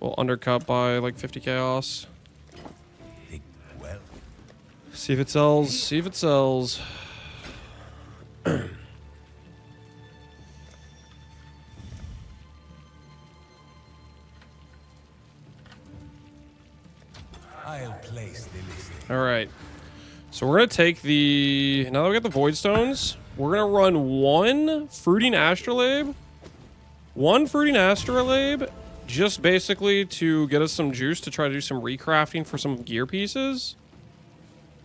We'll undercut by like 50 chaos. Think well. See if it sells. See if it sells. I'll place the list. All right. So we're going to take the... Now that we got the Void Stones, we're going to run 1 Fruiting Astrolabe. 1 Fruiting Astrolabe, just basically to get us some juice to try to do some recrafting for some gear pieces.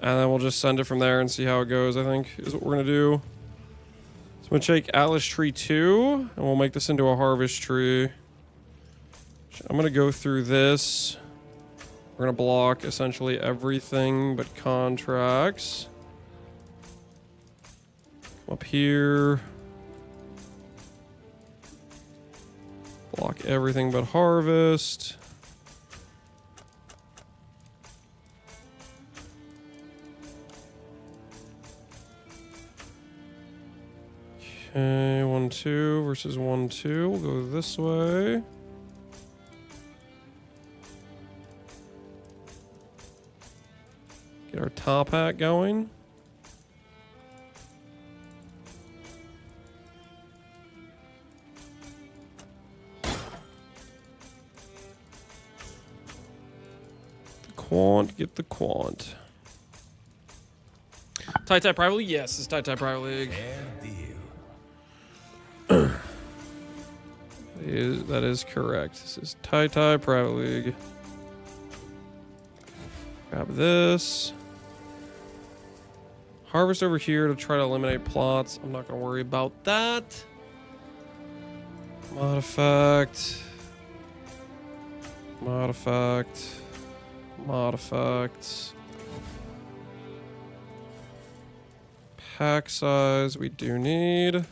And then we'll just send it from there and see how it goes, I think, is what we're going to do. So I'm going to take Atlas Tree 2, and we'll make this into a Harvest Tree. I'm going to go through this. We're going to block essentially everything but contracts. Up here. Block everything but harvest. Okay, 1-2 versus 1-2. We'll go this way. Get our top hat going. The quant, get the quant. Tai Private League? Yes, it's Tai Private League. That is correct. This is Tai Private League. Grab this. Harvest over here to try to eliminate plots. I'm not going to worry about that. Mod effect. Mod effect. Mod effect. Pack size we do need. Can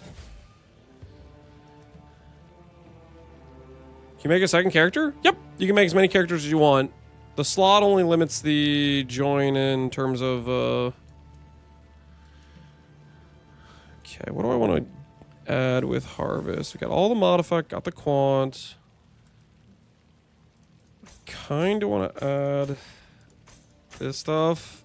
you make a second character? Yep, you can make as many characters as you want. The slot only limits the join in terms of okay, what do I want to add with harvest? We got all the mod effect, got the quant. Kind of want to add this stuff.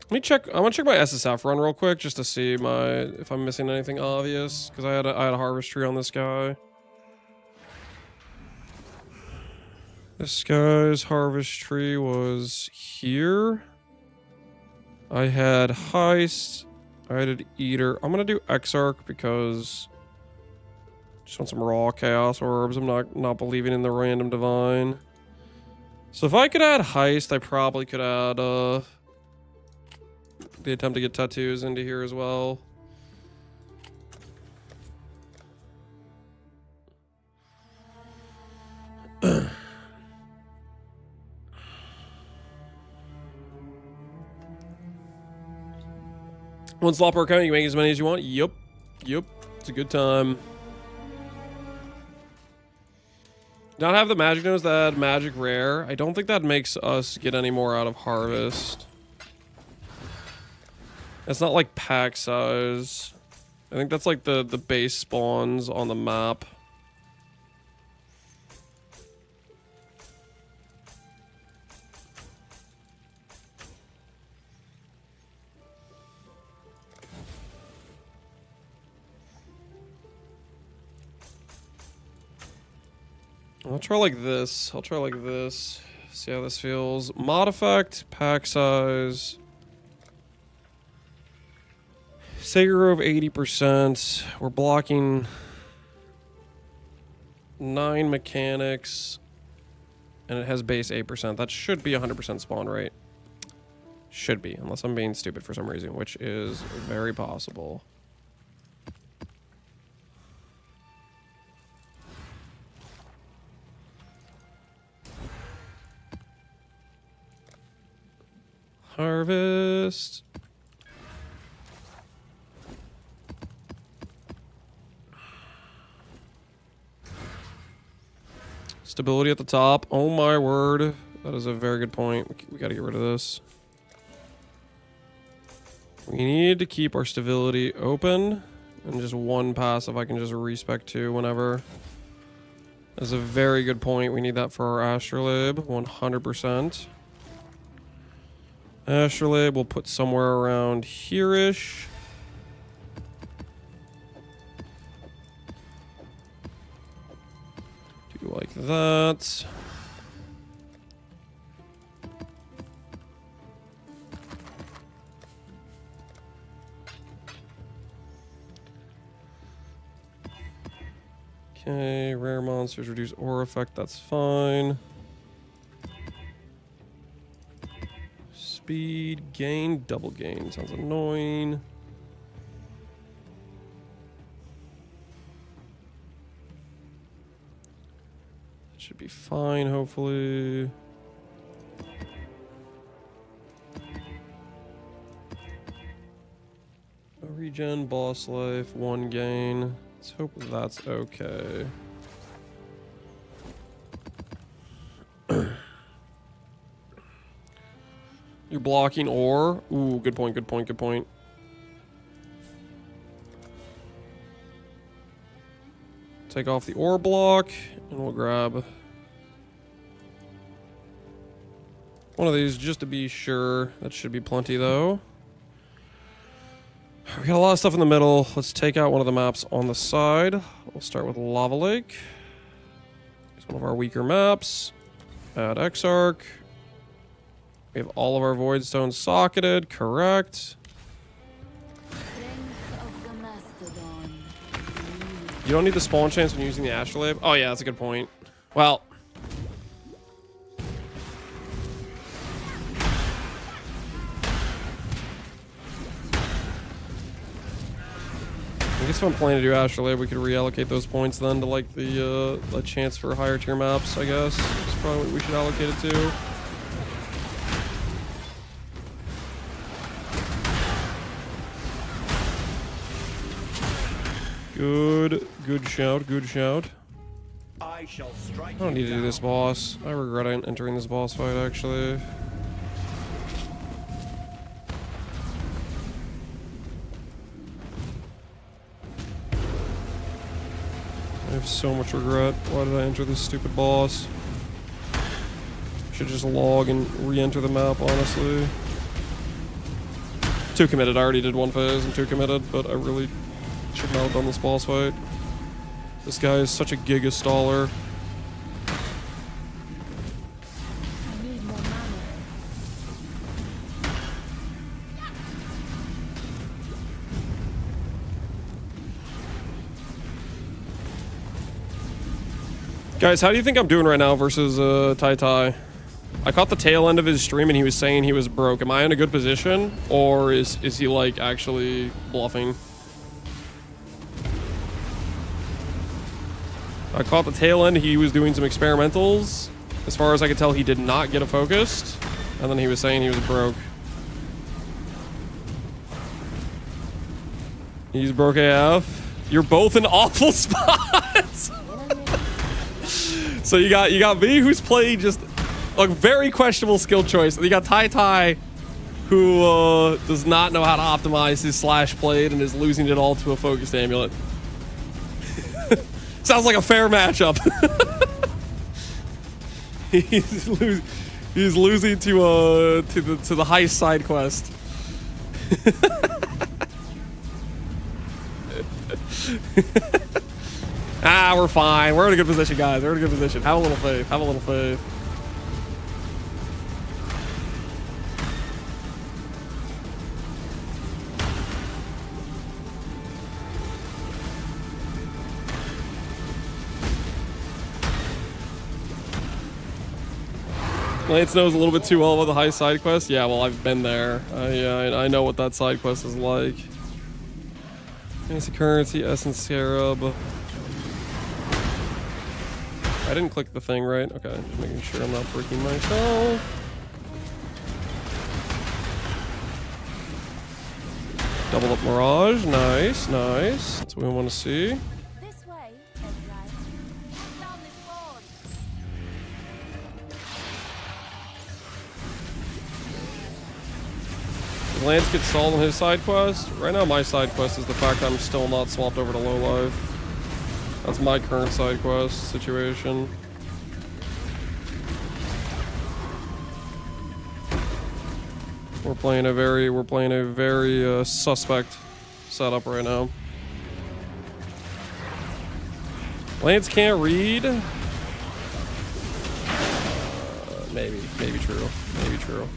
Let me check. I want to check my SSF run real quick just to see if I'm missing anything obvious, because I had a harvest tree on this guy. This guy's harvest tree was here. I had Heist. I had Eater. I'm gonna do Exarch because just want some raw chaos orbs. I'm not believing in the random divine. So if I could add Heist, I probably could add the attempt to get tattoos into here as well. One slot per account, you can make as many as you want. Yep. It's a good time. Not have the magic nodes that add magic rare. I don't think that makes us get any more out of harvest. It's not like pack size. I think that's like the base spawns on the map. I'll try like this. See how this feels. Mod effect, pack size. Sacred of 80%. We're blocking 9 mechanics. And it has base 8%. That should be 100% spawn rate. Should be, unless I'm being stupid for some reason, which is very possible. Harvest. Stability at the top. Oh my word. That is a very good point. We gotta get rid of this. We need to keep our stability open. And just one passive I can just respec to whenever. That's a very good point. We need that for our Astrolabe. 100%. Astrolabe we'll put somewhere around here-ish. Do like that. Okay, rare monsters reduce aura effect, that's fine. Speed, gain, double gain. Sounds annoying. That should be fine, hopefully. No regen, boss life, 1 gain. Let's hope that's okay. You're blocking ore. Ooh, good point, good point, good point. Take off the ore block, and we'll grab one of these just to be sure. That should be plenty, though. We got a lot of stuff in the middle. Let's take out one of the maps on the side. We'll start with Lava Lake. It's one of our weaker maps. Add Exarch. We have all of our Void Stones socketed. Correct. You don't need the spawn chance when using the Astrolabe. Oh yeah, that's a good point. Well, I guess if I'm planning to do Astrolabe, we could reallocate those points then to like the chance for higher tier maps. I guess that's probably what we should allocate it to. Good shout, good shout. I shall strike. I don't need to do this boss. I regret entering this boss fight, actually. I have so much regret. Why did I enter this stupid boss? I should just log and re-enter the map, honestly. Too committed. I already did one phase. I'm too committed, but I really should not have done this boss fight. This guy is such a giga staller. I need more mana. Guys, how do you think I'm doing right now versus Tai Tai? I caught the tail end of his stream and he was saying he was broke. Am I in a good position? Or is he like actually bluffing? I caught the tail end. He was doing some experimentals. As far as I could tell, he did not get a focused. And then he was saying he was broke. He's broke AF. You're both in awful spots. So you got me, who's playing just a very questionable skill choice. And you got Tai Tai, who does not know how to optimize his slash blade and is losing it all to a focused amulet. Sounds like a fair matchup. he's losing to the Heist side quest. Ah, we're fine. We're in a good position, guys. We're in a good position. Have a little faith. Have a little faith. Lance knows a little bit too well about the high side quest. Yeah, well, I've been there. I know what that side quest is like. Fancy currency, essence scarab. I didn't click the thing right. Okay, just making sure I'm not breaking myself. Double up Mirage. Nice, nice. That's what we want to see. This way, Exile. Down this board. Did Lance get stalled on his side quest? Right now, my side quest is the fact I'm still not swapped over to low life. That's my current side quest situation. We're playing a very suspect setup right now. Lance can't read. Maybe true. Maybe true.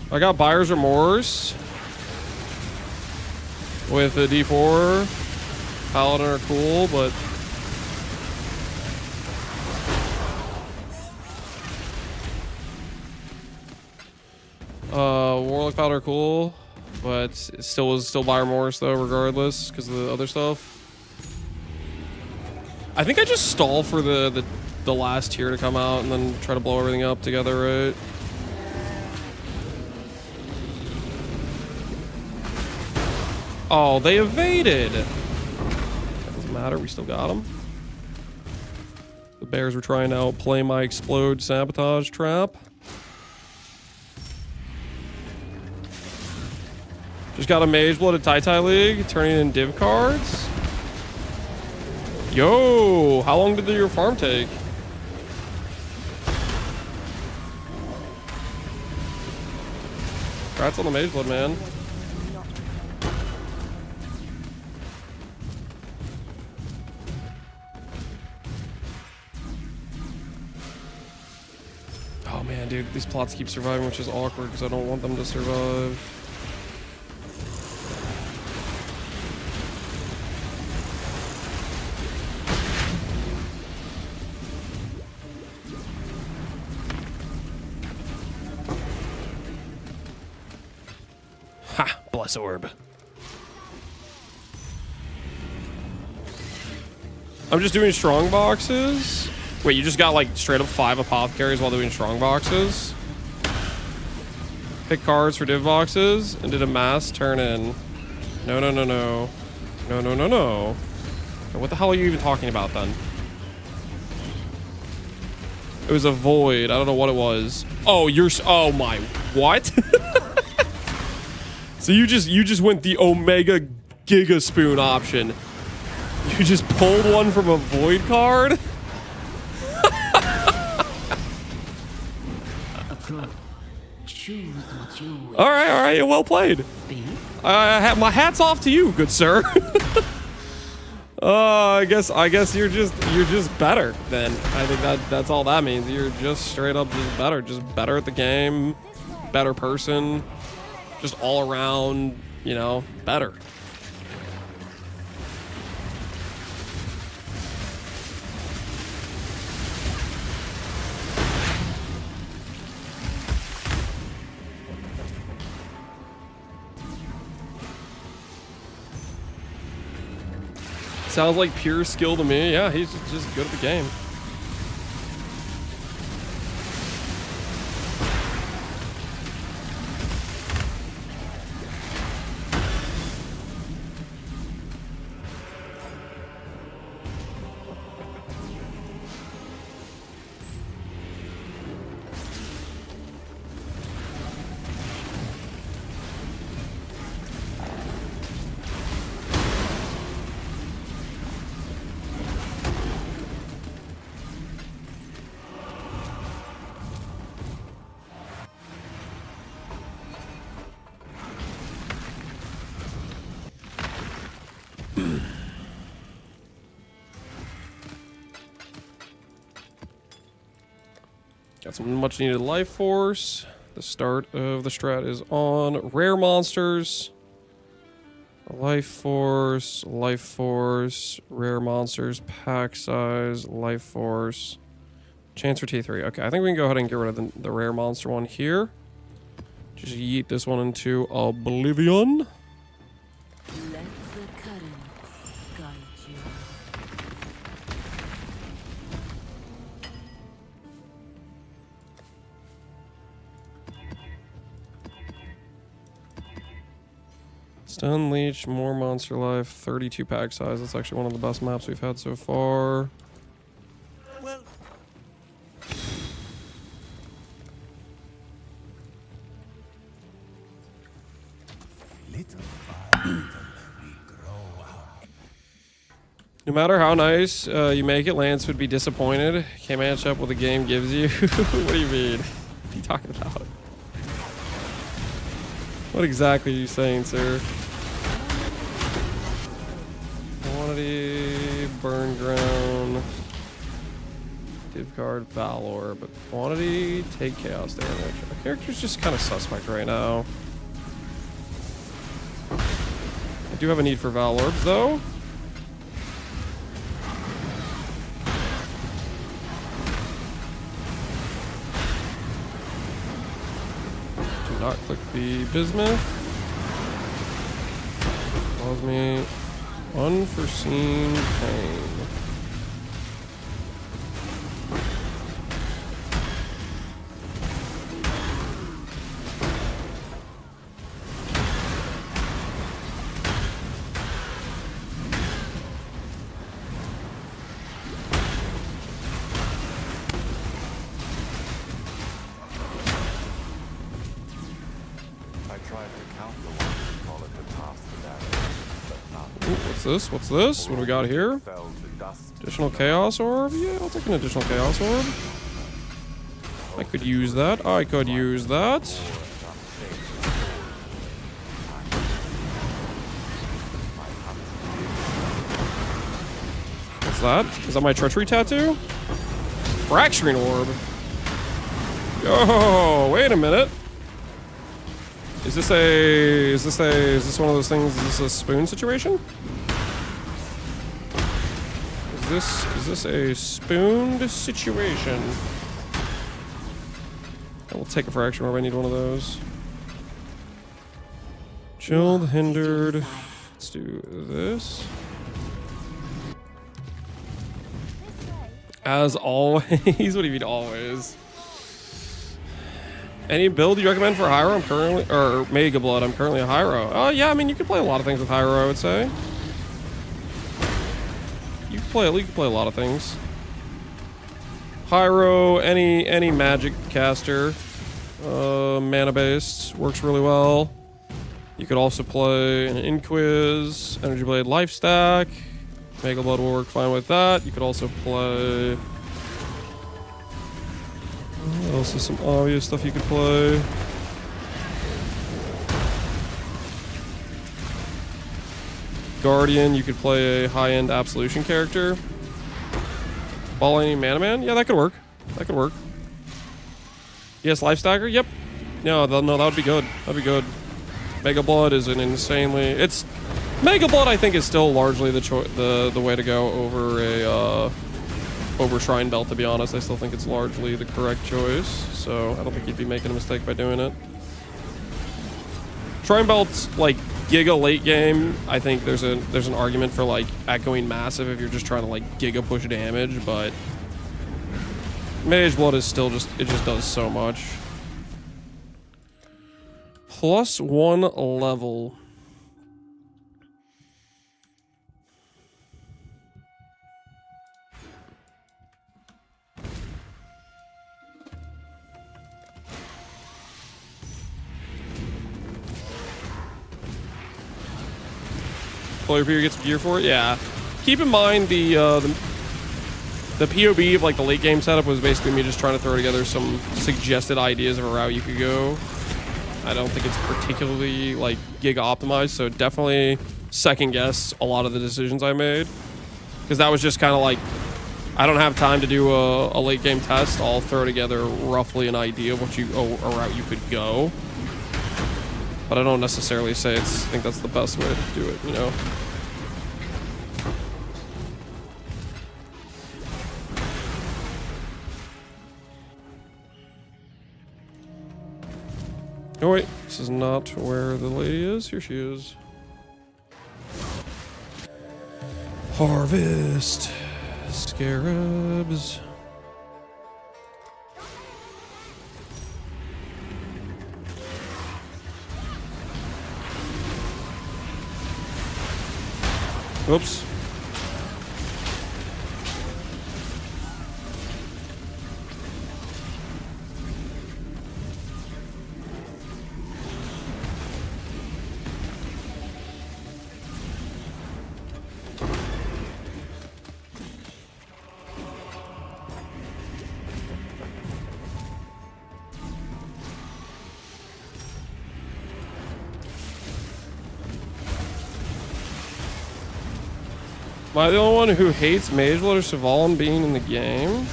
I got Buyer's Remorse with the D4. Paladin are cool, but Warlock Powder are cool, but it still was Buyer Remorse though, regardless, because of the other stuff. I think I just stall for the last tier to come out and then try to blow everything up together, right? Oh, they evaded. That doesn't matter. We still got them. The bears were trying to outplay my explode sabotage trap. Just got a Mage Blood at Tai League, turning in div cards. Yo, how long did your farm take? Congrats on the Mage Blood, man. Oh man, dude, these plots keep surviving, which is awkward because I don't want them to survive. Ha! Bless orb. I'm just doing strong boxes. Wait, you just got like straight up 5 apothecaries while doing strong boxes? Pick cards for div boxes and did a mass turn in. No, no, no, no. No, no, no, no. Okay, what the hell are you even talking about then? It was a void. I don't know what it was. Oh, oh my, what? So you just went the Omega Giga Spoon option. You just pulled one from a void card? All right, well played. I have my hats off to you, good sir. I guess you're just better then. I think that's all that means. You're just straight up just better at the game, better person, just all around, you know, better. Sounds like pure skill to me. Yeah, he's just good at the game. Got some much needed life force. The start of the strat is on. Rare monsters. Life force, rare monsters, pack size, life force. Chance for T3. Okay, I think we can go ahead and get rid of the rare monster one here. Just yeet this one into oblivion. Let the current guide you. Stun leech, more monster life, 32 pack size. That's actually one of the best maps we've had so far. Well, Little by little, we grow up. No matter how nice you make it, Lance would be disappointed. Can't match up what the game gives you. What do you mean? What are you talking about? What exactly are you saying, sir? Quantity, burn ground, div card, Valor, but quantity, take chaos damage. Our character's just kind of suspect right now. I do have a need for Valorbs though. Do not click the bismuth. Cause me unforeseen pain. Ooh, what's this? What's this? What do we got here? Additional Chaos Orb? Yeah, I'll take an additional Chaos Orb. I could use that. I could use that. What's that? Is that my treachery tattoo? Fracturing Orb. Yo, wait a minute. Is this one of those things? Is this a spoon situation? Is this a spooned situation? I will take a fraction orb. I need one of those. Chilled, hindered. Let's do this. As always. What do you mean always? Any build you recommend for Hyro? I'm currently, or Mega Blood. I'm currently a Hyro. Oh yeah, I mean you can play a lot of things with Hyro, I would say. You can play a lot of things. Hyro, any magic caster, mana based works really well. You could also play an Inquiz, Energy Blade Life Stack. Mega Blood will work fine with that. You could also play. Also some obvious stuff you could play. Guardian, you could play a high-end Absolution character. Ball any Mana Man? Yeah, that could work. That could work. Yes, Life Stacker? Yep. No, that would be good. That'd be good. Mega Blood is an insanely... Mega Blood, I think, is still largely the way to go over a... over Shrine Belt, to be honest. I still think it's largely the correct choice, so I don't think you'd be making a mistake by doing it. Shrine Belt's like giga late game. I think there's an argument for like echoing massive if you're just trying to like giga push damage, but Mage Blood is still it just does so much. +1 level. Player Peer gets gear for it? Yeah. Keep in mind the POB of like the late game setup was basically me just trying to throw together some suggested ideas of a route you could go. I don't think it's particularly like giga optimized, so definitely second guess a lot of the decisions I made. Because that was just kind of like, I don't have time to do a late game test. I'll throw together roughly an idea of what a route you could go. But I don't necessarily think that's the best way to do it, you know? Oh wait, this is not where the lady is. Here she is. Harvest. Scarabs. Oops. Am I the only one who hates Mage Blood or Sylvain being in the game?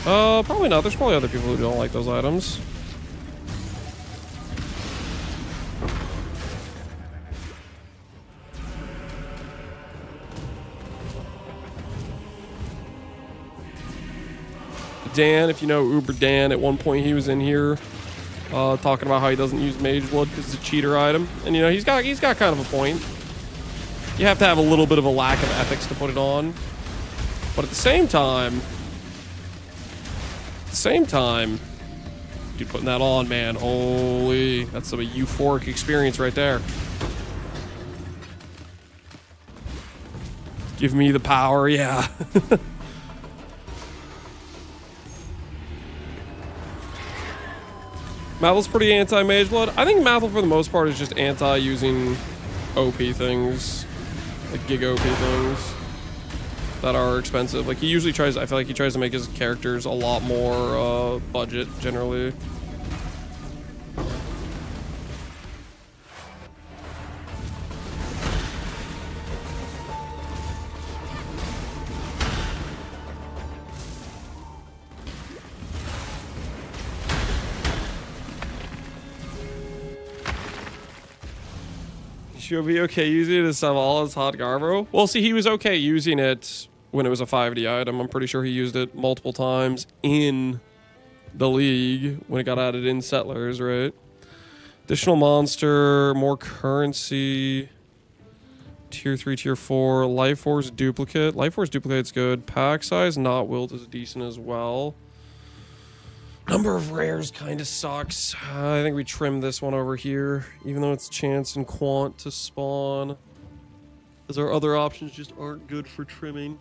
Probably not. There's probably other people who don't like those items. Dan, if you know Uber Dan, at one point he was in here talking about how he doesn't use Mage Blood because it's a cheater item. And you know, he's got kind of a point. You have to have a little bit of a lack of ethics to put it on. But at the same time, dude, putting that on, man, holy, that's a euphoric experience right there. Give me the power, yeah. Mathel's pretty anti-Mage Blood. I think Mathel for the most part is just anti-using OP things. Like gig OP things that are expensive. Like he usually tries, I feel like he tries to make his characters a lot more budget generally. She'll be okay using it as Saval's hot Garbo. Well, see, he was okay using it when it was a 5D item. I'm pretty sure he used it multiple times in the league when it got added in Settlers, right? Additional monster, more currency, tier 3, tier 4, Life Force duplicate. Life Force duplicate's good. Pack size, not wilt is decent as well. Number of rares kind of sucks. I think we trim this one over here, even though it's chance and quant to spawn, as our other options just aren't good for trimming.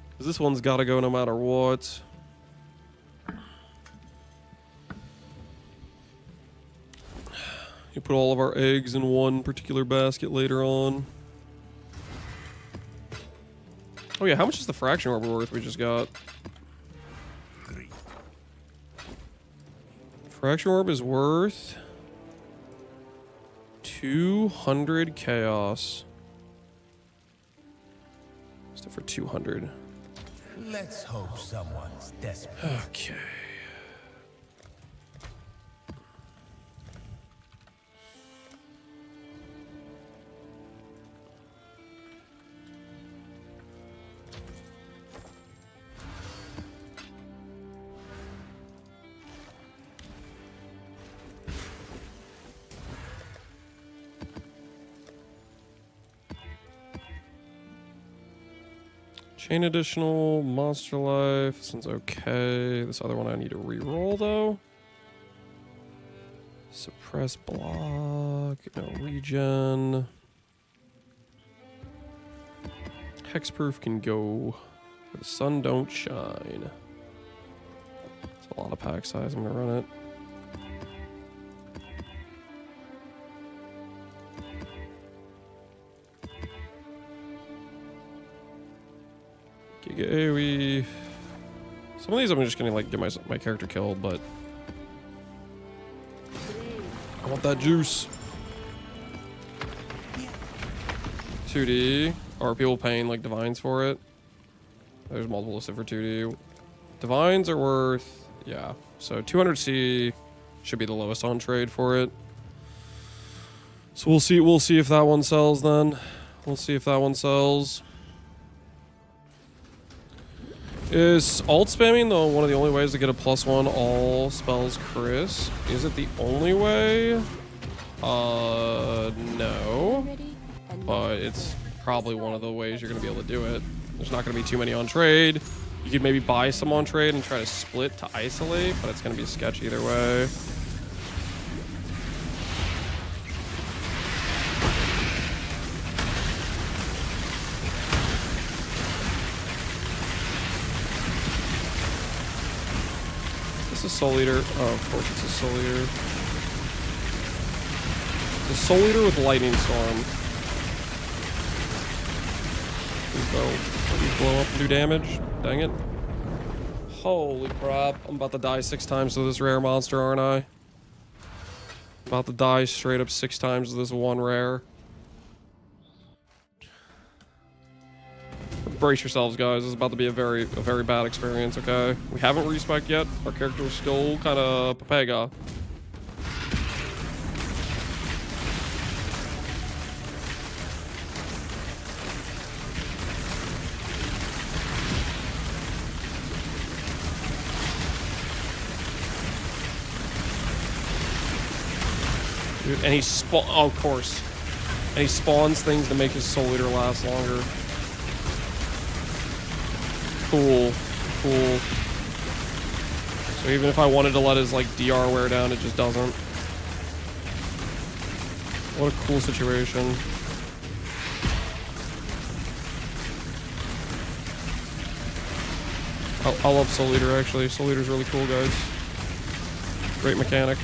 Because this one's got to go no matter what. You put all of our eggs in one particular basket later on. Oh yeah, how much is the fraction orb worth we just got? Fraction orb is worth 200 chaos. Just for 200. Let's hope someone's desperate. Okay. Chain additional, monster life, this one's okay. This other one I need to re-roll though. Suppress block, no regen. Hexproof can go where the sun don't shine. It's a lot of pack size, I'm gonna run it. Giga AoE. Some of these I'm just gonna like get my character killed, but I want that juice. 2D. Are people paying like divines for it? There's multiple listed for 2D. Divines are worth, yeah. So 200C should be the lowest on trade for it. So we'll see if that one sells then. We'll see if that one sells. Is alt spamming though one of the only ways to get a +1 all spells Chris? Is it the only way? No. But it's probably one of the ways you're gonna be able to do it. There's not gonna be too many on trade. You could maybe buy some on trade and try to split to isolate, but it's gonna be sketchy either way. This is Soul Eater. Oh, of course it's a Soul Eater. The Soul Eater with Lightning Storm. Please blow up and do damage. Dang it. Holy crap. I'm about to die 6 times to this rare monster, aren't I? About to die straight up 6 times to this one rare. Brace yourselves, guys. This is about to be a very bad experience, okay? We haven't respec'd yet. Our character is still kind of Papega. Dude, and oh, of course. And he spawns things to make his Soul Eater last longer. Cool. Cool. So even if I wanted to let his, like, DR wear down, it just doesn't. What a cool situation. I love Soul Eater, actually. Soul Eater's really cool, guys. Great mechanic.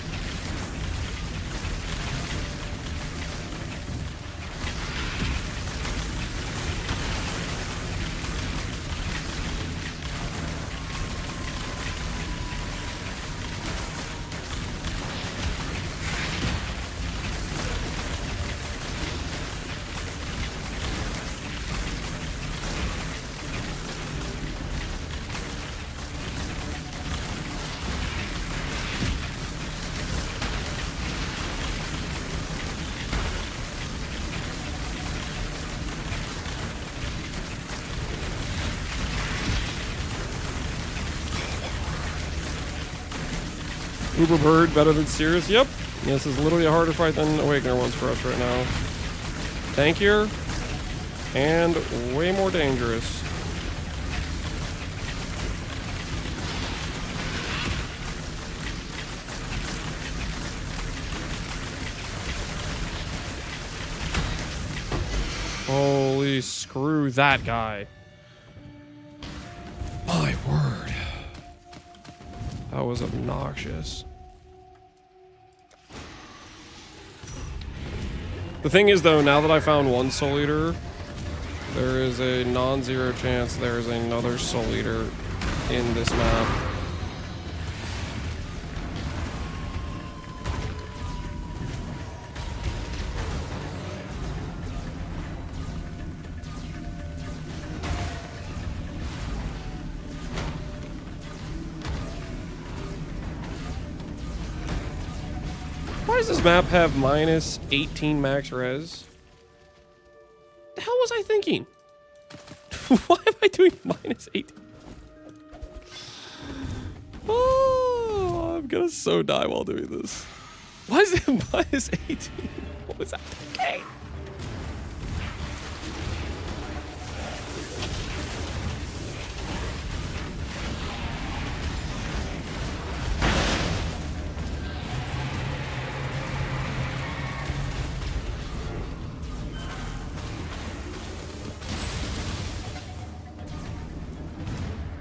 Uber Bird better than Sirus? Yep. This is literally a harder fight than Awakener ones for us right now. Tankier and way more dangerous. Holy screw that guy. My word. That was obnoxious. The thing is, though, now that I found one Soul Eater, there is a non-zero chance there is another Soul Eater in this map. Why does this map have minus 18 max res? The hell was I thinking? Why am I doing minus 18? Oh, I'm gonna so die while doing this. Why is it minus 18? What was that? Okay.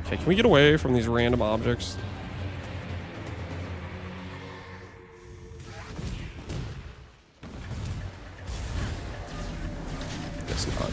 Okay, can we get away from these random objects? Guess not.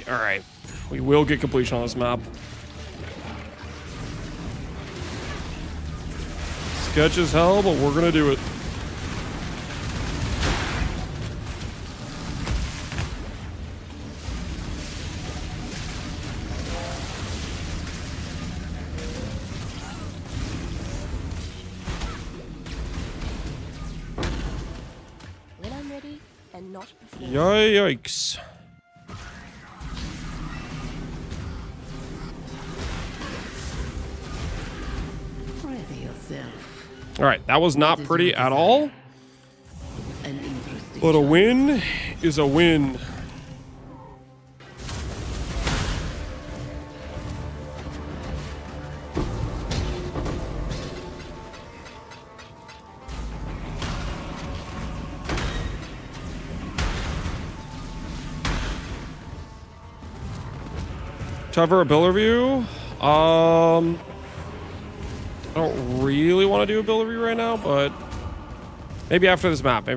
All right. We will get completion on this map. Sketch as hell, but we're gonna do it. When I'm ready, and not before. Yikes. All right, that was not pretty at all, but a win is a win. Time for a build review. I don't really want to do a build review right now, but maybe after this map.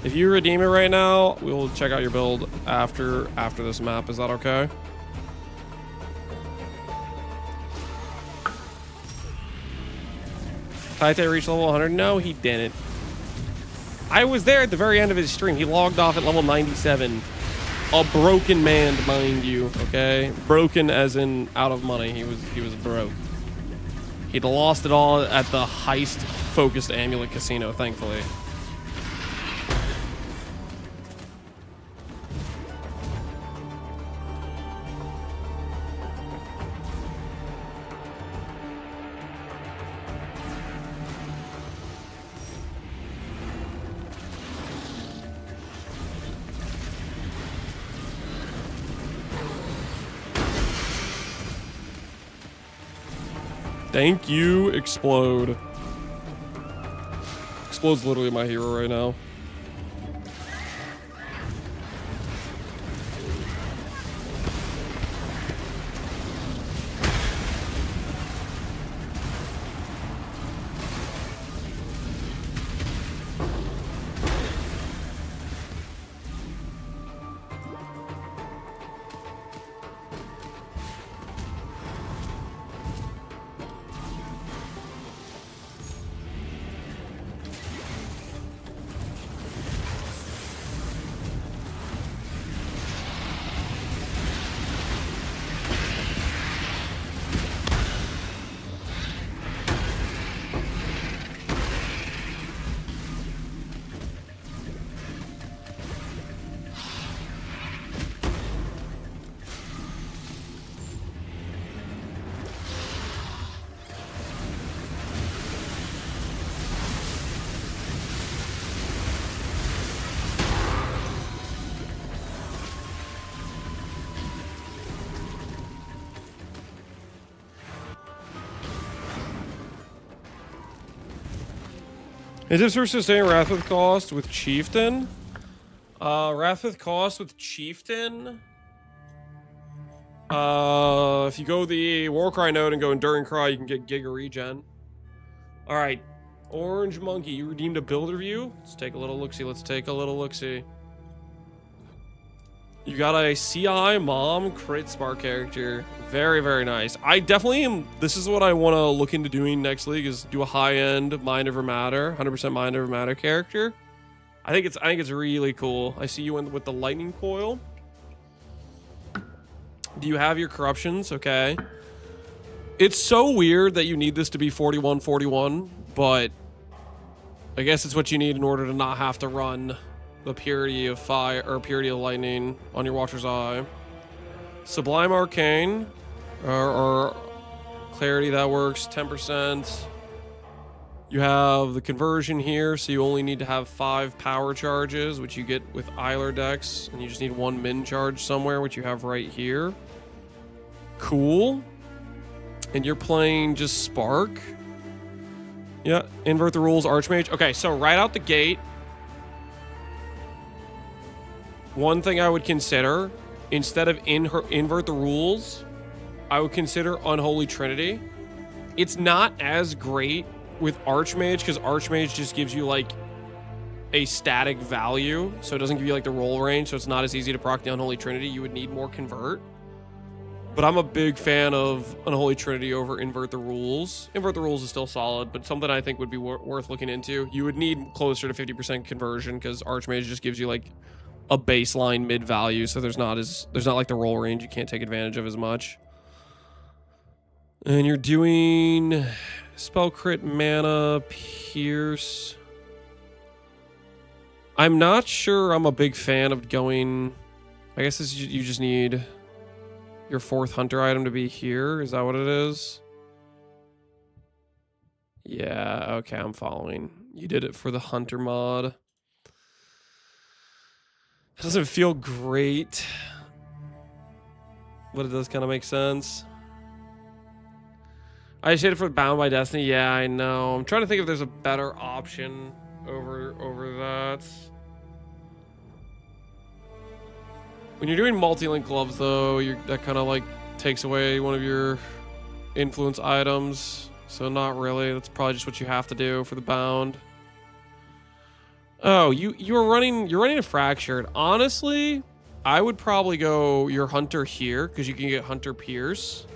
If you redeem it right now, we'll check out your build after this map. Is that okay? Taite reached level 100? No, he didn't. I was there at the very end of his stream. He logged off at level 97. A broken man, mind you, okay? Broken as in out of money. He was broke. He'd lost it all at the heist-focused Amulet Casino, thankfully. Thank you, Explode. Explode's literally my hero right now. Is this versus saying Wrath with Cost with Chieftain? Wrath with Cost with Chieftain. If you go the Warcry node and go Enduring Cry, you can get Giga Regen. Alright. Orange Monkey, you redeemed a build review? Let's take a little look-see. Let's take a little look-see. You got a CI Mom crit spark character. Very, very nice. I definitely am. This is what I want to look into doing next league, is do a high-end Mind Over Matter, 100% Mind Over Matter character. I think it's really cool. I see you with the lightning coil. Do you have your corruptions? Okay. It's so weird that you need this to be 41-41, but I guess it's what you need in order to not have to run the Purity of Fire or Purity of Lightning on your Watcher's Eye. Sublime Arcane or Clarity, that works 10%. You have the conversion here, so you only need to have 5 power charges, which you get with Eiler decks, and you just need 1 min charge somewhere, which you have right here. Cool. And you're playing just Spark. Yeah, invert the rules, Archmage. Okay, so right out the gate, one thing I would consider, instead of invert the rules, I would consider Unholy Trinity. It's not as great with Archmage, because Archmage just gives you like a static value, so it doesn't give you like the roll range, so it's not as easy to proc the Unholy Trinity. You would need more Convert. But I'm a big fan of Unholy Trinity over Invert the Rules. Invert the Rules is still solid, but something I think would be worth looking into. You would need closer to 50% conversion, because Archmage just gives you like a baseline mid value, so there's not like the roll range you can't take advantage of as much. And you're doing Spell Crit, Mana, Pierce. I'm not sure I'm a big fan of going. I guess this, you just need your 4th hunter item to be here. Is that what it is? Yeah, okay, I'm following. You did it for the hunter mod. It doesn't feel great, but it does kind of make sense. I just hit it for Bound by Destiny. Yeah, I know. I'm trying to think if there's a better option over that. When you're doing multi-link gloves, though, that kind of like takes away one of your influence items. So not really. That's probably just what you have to do for the bound. Oh, you're running a Fractured. Honestly, I would probably go your Hunter here, because you can get Hunter Pierce.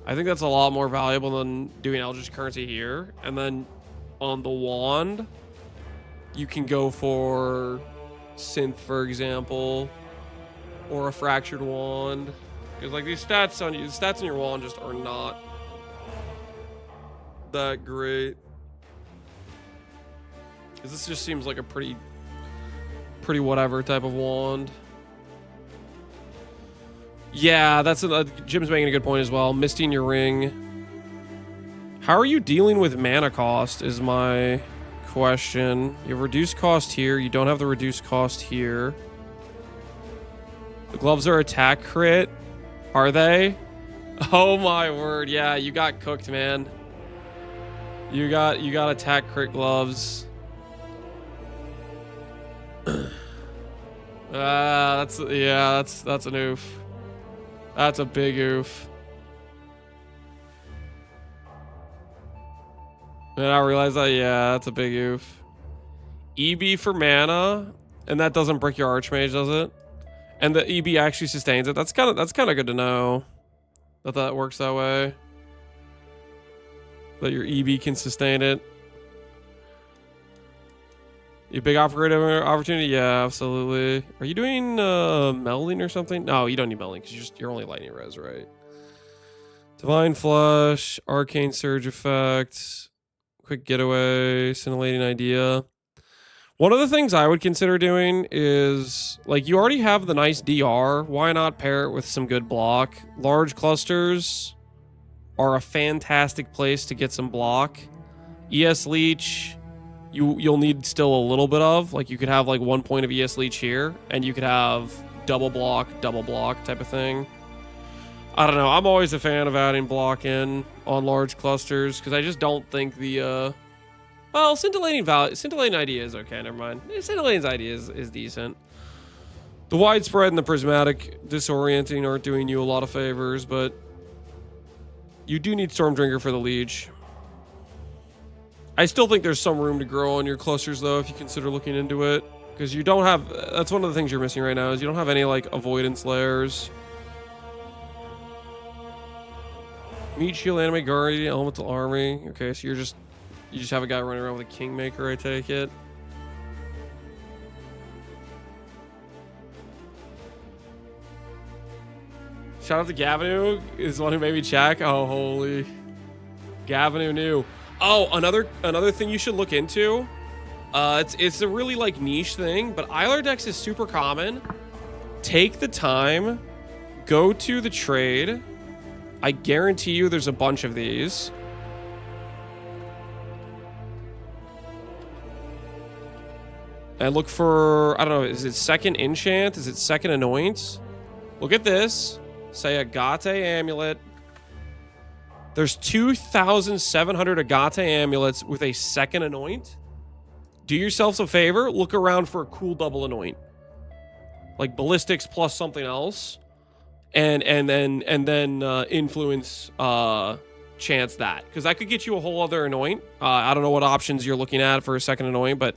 I think that's a lot more valuable than doing Eldritch Currency here. And then on the wand, you can go for Synth, for example, or a Fractured Wand. Because like these stats on your wand just are not that great. Because this just seems like a pretty whatever type of wand. Yeah, that's Jim's making a good point as well. Misty in your ring. How are you dealing with mana cost is my question. You have reduced cost here. You don't have the reduced cost here. The gloves are attack crit. Are they? Oh my word. Yeah, you got cooked, man. You got attack crit gloves. That's an oof. That's a big oof. And I realized that, yeah, that's a big oof. EB for mana, and that doesn't break your Archmage, does it? And the EB actually sustains it. That's kind of good to know that works that way. That your EB can sustain it. You big opportunity? Yeah, absolutely. Are you doing melding or something? No, you don't need melding because you're only lightning res, right? Divine Flush, Arcane Surge Effect, Quick Getaway, Scintillating Idea. One of the things I would consider doing is, like, you already have the nice DR. Why not pair it with some good block? Large clusters are a fantastic place to get some block. ES Leech, you'll need still a little bit of. Like, you could have, like, 1 point of ES Leech here, and you could have double block type of thing. I don't know. I'm always a fan of adding block in on large clusters, because I just don't think the... Well, Scintillating Idea is okay, never mind. Scintillating's idea is decent. The Widespread and the Prismatic Disorienting aren't doing you a lot of favors, but you do need Stormdrinker for the Leech. I still think there's some room to grow on your clusters, though, if you consider looking into it. Because you don't have... That's one of the things you're missing right now, is you don't have any, like, avoidance layers. Meat Shield, Anime Guardian, Elemental Army. Okay, so you just have a guy running around with a Kingmaker, I take it. Shout out to Gavinu, is the one who made me check. Oh, holy. Gavinu knew. Oh, another thing you should look into. It's a really, like, niche thing, but Eiler Dex is super common. Take the time, go to the trade. I guarantee you there's a bunch of these. And look for, I don't know, is it second enchant? Is it second anoint? Look at this. Say Agate Amulet. There's 2,700 Agate Amulets with a second anoint. Do yourselves a favor. Look around for a cool double anoint. Like ballistics plus something else. And then influence chance that. Because that could get you a whole other anoint. I don't know what options you're looking at for a second anoint, but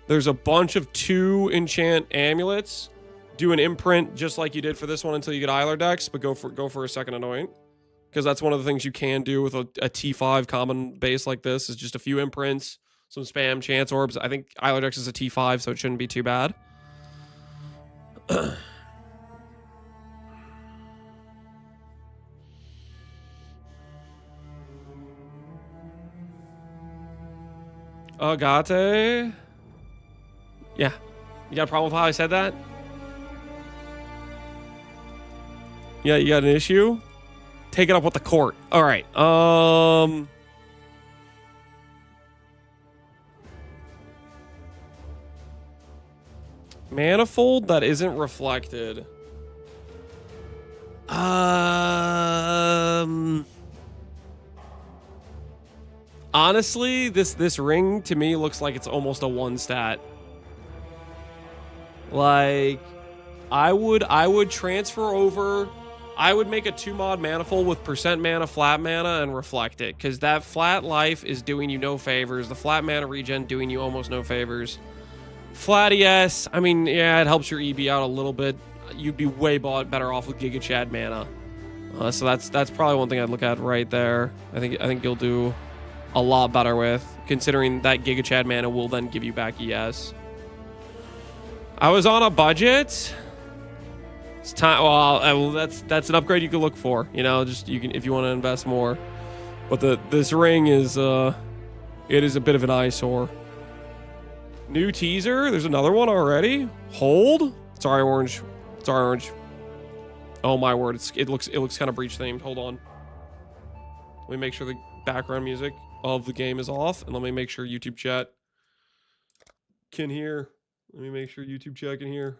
there's a bunch of 2 enchant amulets. Do an imprint just like you did for this one until you get Eiler Dex, but go for a second anoint. Because that's one of the things you can do with a T5 common base like this, is just a few imprints, some spam chance orbs. I think Eiler Dex is a T5, so it shouldn't be too bad. Agate. Yeah. You got a problem with how I said that? Yeah, you got an issue? Take it up with the court. All right. Manifold that isn't reflected. Honestly, this ring to me looks like it's almost a 1 stat. Like, I would transfer over. I would make a 2-mod manifold with percent mana, flat mana, and reflect it, because that flat life is doing you no favors. The flat mana regen doing you almost no favors. Flat ES, I mean, yeah, it helps your EB out a little bit. You'd be way better off with Giga Chad mana. So that's probably one thing I'd look at right there. I think you'll do a lot better with, considering that Giga Chad mana will then give you back ES. I was on a budget. It's time. Well, that's an upgrade you can look for. You know, just you can if you want to invest more. But this ring is it is a bit of an eyesore. New teaser. There's another one already. Hold. Sorry, Orange. Sorry, Orange. Oh my word! It looks kind of breach themed. Hold on. Let me make sure the background music of the game is off, and let me make sure YouTube chat can hear. Let me make sure YouTube chat can hear.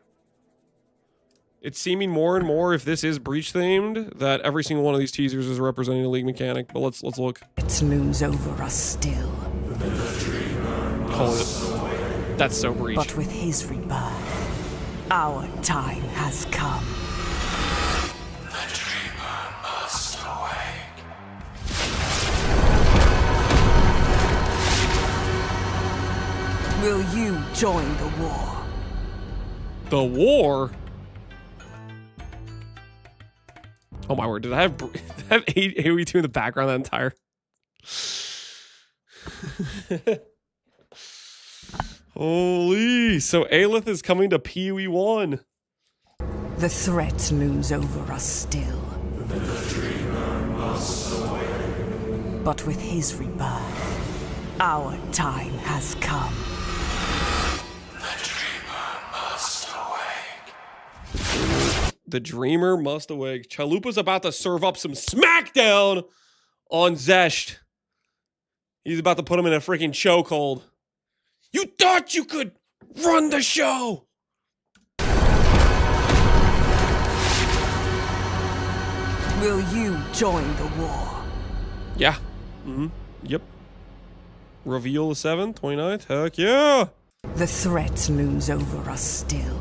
It's seeming more and more, if this is breach themed, that every single one of these teasers is representing a league mechanic. But let's look. It looms over us still. Call it. That's so breach. But with his rebirth, our time has come. The dreamer must awake. Will you join the war? The war? Oh my word, did I have AoE2 in the background that entire... Holy, so Aelith is coming to PoE 1. The threat looms over us still. The dreamer must awake. But with his rebirth, our time has come. The dreamer must awake. The dreamer must awake. Chalupa's about to serve up some smackdown on Zesht. He's about to put him in a freaking chokehold. You thought you could run the show! Will you join the war? Yeah. Yep. Reveal the 7th, 29th. Heck yeah! The threat looms over us still.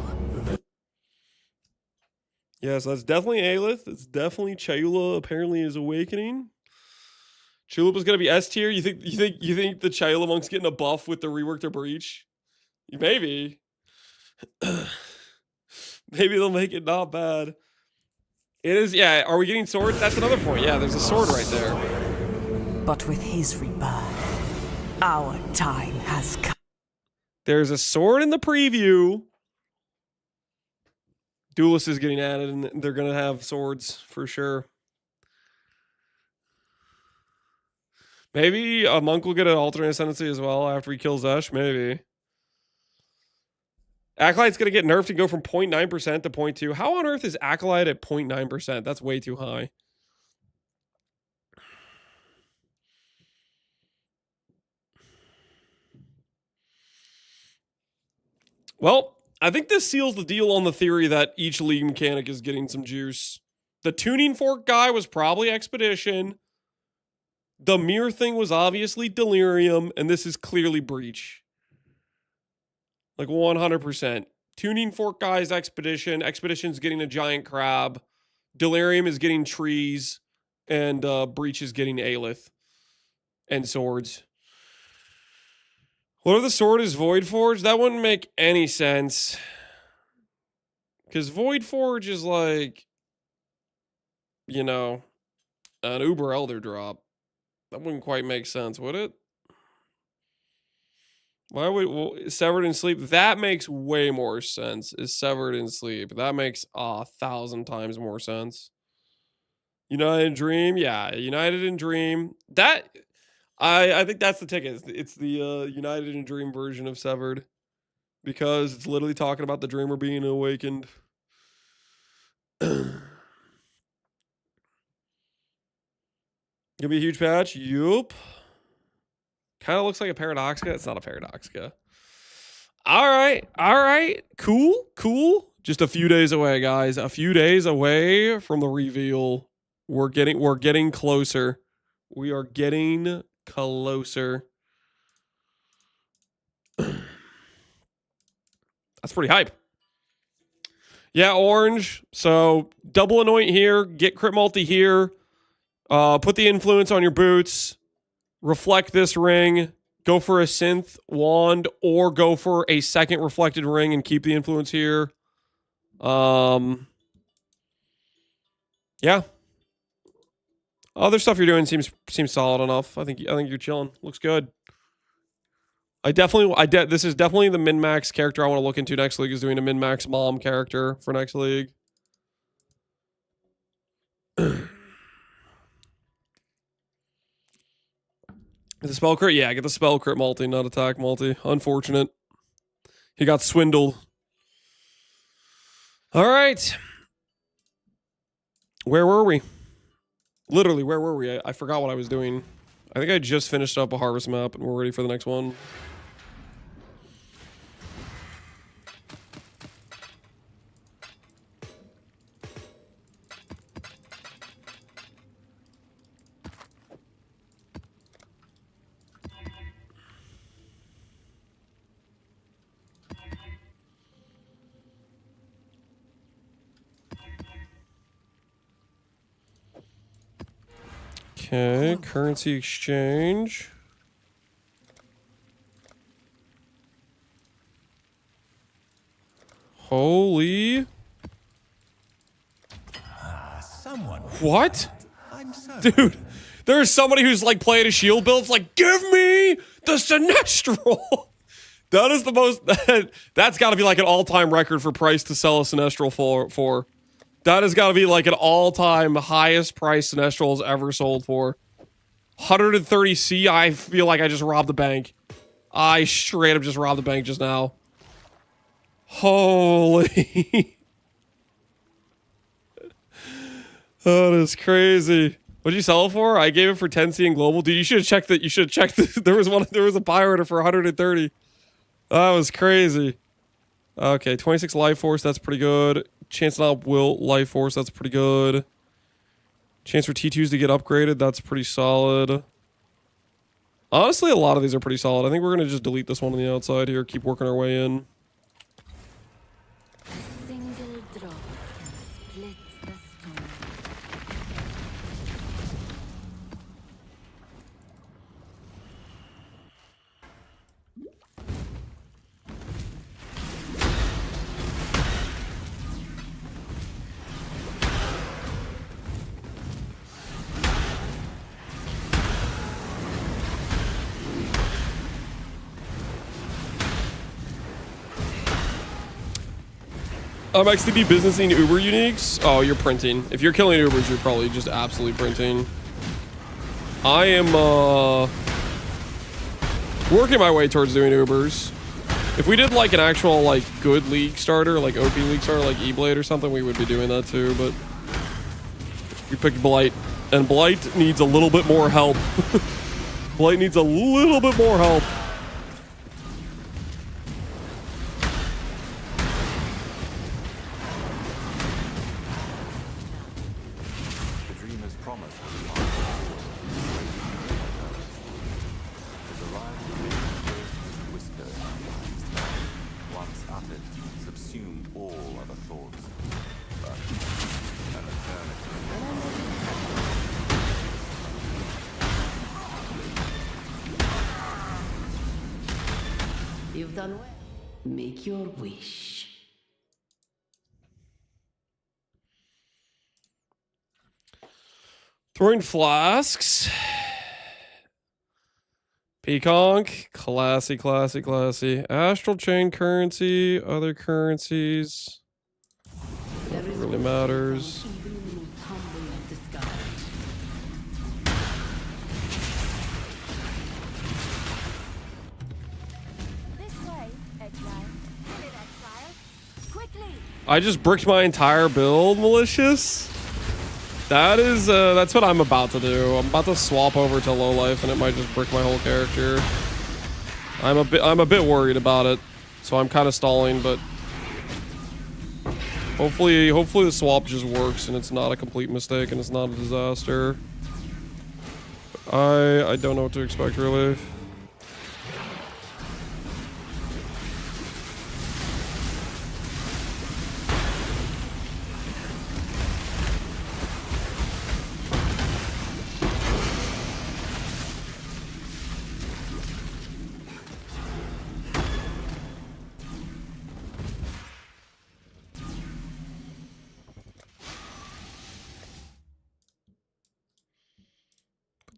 Yeah, so that's definitely Aelith. It's definitely Chayula apparently is awakening. Chalupa's gonna be S tier. You think the Chayula monk's getting a buff with the rework to breach? Maybe. Maybe they'll make it not bad. It is, yeah. Are we getting swords? That's another point. Yeah, there's a sword right there. But with his rebirth, our time has come. There's a sword in the preview. Duelist is getting added, and they're gonna have swords for sure. Maybe a monk will get an alternate ascendancy as well after he kills Ash. Maybe. Acolyte's gonna get nerfed and go from 0.9% to 0.2. How on earth is Acolyte at 0.9%? That's way too high. Well, I think this seals the deal on the theory that each league mechanic is getting some juice. The tuning fork guy was probably Expedition. The mirror thing was obviously Delirium, and this is clearly Breach. Like 100%. Tuning fork guy is Expedition. Expedition's getting a giant crab. Delirium is getting trees. And Breach is getting Aelith. And swords. What if the sword is Void Forge? That wouldn't make any sense. Because Void Forge is like, you know, an Uber Elder drop. That wouldn't quite make sense, would it? Why would Severed in Sleep? That makes way more sense. Is Severed in Sleep? That makes 1,000 times more sense. United in Dream, yeah, United in Dream. That I think that's the ticket. It's the United in Dream version of Severed, because it's literally talking about the dreamer being awakened. Gonna be a huge patch. Yup. Kind of looks like a Paradoxica. It's not a Paradoxica. All right. Cool. Just a few days away, guys. A few days away from the reveal. We're getting closer. We are getting closer. That's pretty hype. Yeah, Orange. So double anoint here. Get crit multi here. Put the influence on your boots. Reflect this ring. Go for a synth wand, or go for a second reflected ring and keep the influence here. Yeah. Other stuff you're doing seems solid enough. I think you're chilling. Looks good. This is definitely the min-max character I want to look into next league, is doing a min-max mom character for next league. The spell crit? Yeah, get the spell crit multi, not attack multi. Unfortunate. He got swindled. All right. Where were we? Literally, where were we? I forgot what I was doing. I think I just finished up a harvest map and we're ready for the next one. Okay, currency exchange. Holy. Someone. What? I'm so Dude, there's somebody who's like playing a shield build. It's like, give me the Sinestral. That is the most, that's got to be like an all-time record for price to sell a Sinestral for. That has got to be like an all-time highest price Sinestral has ever sold for. 130C, I feel like I just robbed the bank. I straight up just robbed the bank just now. Holy. That is crazy. What'd you sell it for? I gave it for 10C in global. Dude, you should have checked that. You should have checked that. There was a buy order for 130. That was crazy. Okay, 26 life force, that's pretty good. Chance not will life force, that's pretty good. Chance for T2s to get upgraded, that's pretty solid. Honestly, a lot of these are pretty solid. I think we're going to just delete this one on the outside here, keep working our way in. A single drop can split the stone. I'm XTB businessing Uber uniques. Oh, you're printing. If you're killing Ubers, you're probably just absolutely printing. I am working my way towards doing Ubers. If we did like an actual like good league starter, like OP league starter, like E-Blade or something, we would be doing that too, but we picked Blight, and Blight needs a little bit more help. Blight needs a little bit more help. You've done well. Make your wish. Throwing flasks. Peaconk. Classy, classy, classy. Astral chain currency. Other currencies. What really matters. I just bricked my entire build, Malicious. That is, that's what I'm about to do. I'm about to swap over to low life, and it might just brick my whole character. I'm a bit worried about it, so I'm kind of stalling. But hopefully the swap just works, and it's not a complete mistake, and it's not a disaster. I don't know what to expect really.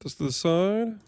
This to the side.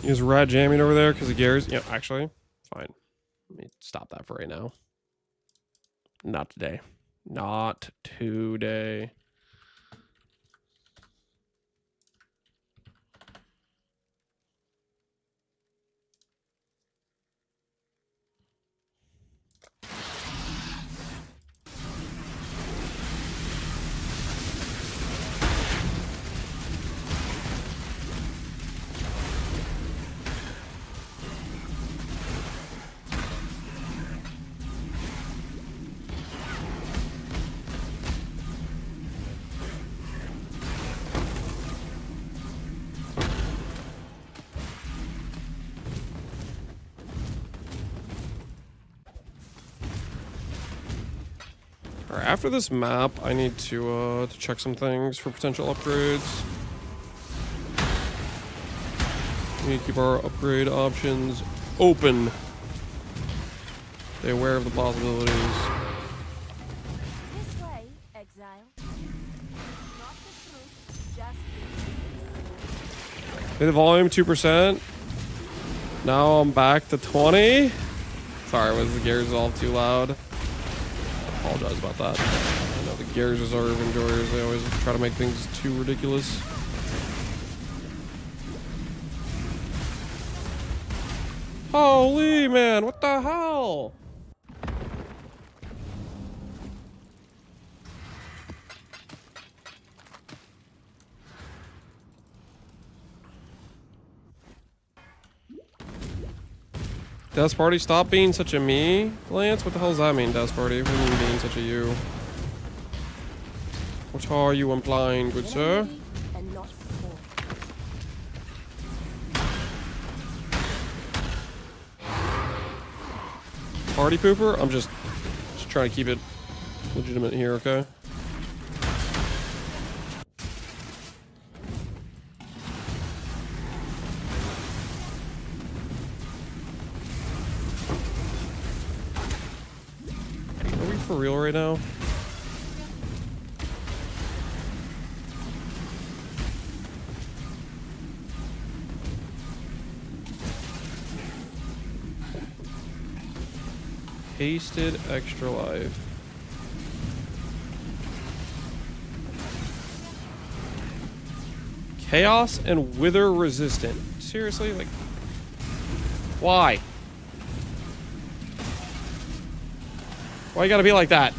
Is rat jamming over there because of gears? Yeah, actually, fine. Let me stop that for right now. Not today. Not today. Alright, after this map, I need to check some things for potential upgrades. We need to keep our upgrade options open. Stay aware of the possibilities. This way, Exile. Not the truth, just Hit the volume 2%. Now I'm back to 20. Sorry, was the gears all too loud? I apologize about that. I know the gears are enjoyers. They always try to make things too ridiculous. Holy man, what the hell? Death Party, stop being such a me, Lance? What the hell does that mean, Death Party? What do you mean being such a you? What are you implying, good sir? and not before. Party pooper? I'm just trying to keep it legitimate here, okay? Are we for real right now? Hasted extra life. Chaos and wither resistant. Seriously? Like, why? Why you gotta be like that?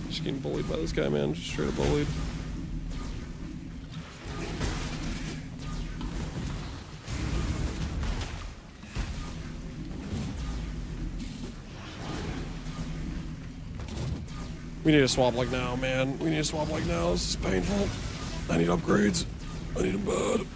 Just getting bullied by this guy, man. Just straight up bullied. We need to swap like now, man. We need to swap like now. This is painful. I need upgrades. I need them bad.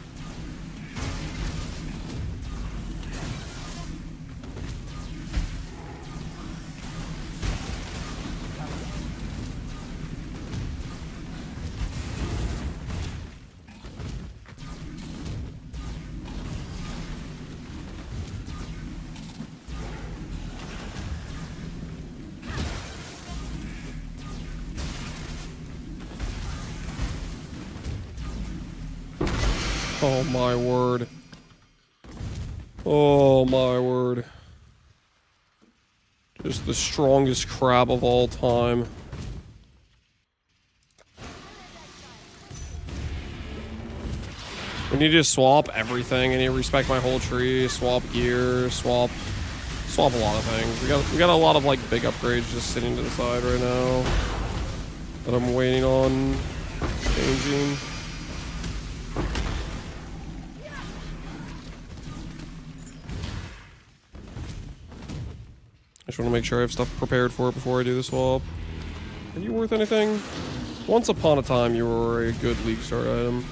Oh my word. Oh my word. Just the strongest crab of all time. We need to swap everything. I need to respect my whole tree, swap gear, swap a lot of things. We got a lot of like big upgrades just sitting to the side right now that I'm waiting on changing. I just want to make sure I have stuff prepared for it before I do the swap. Are you worth anything? Once upon a time, you were a good League Start item.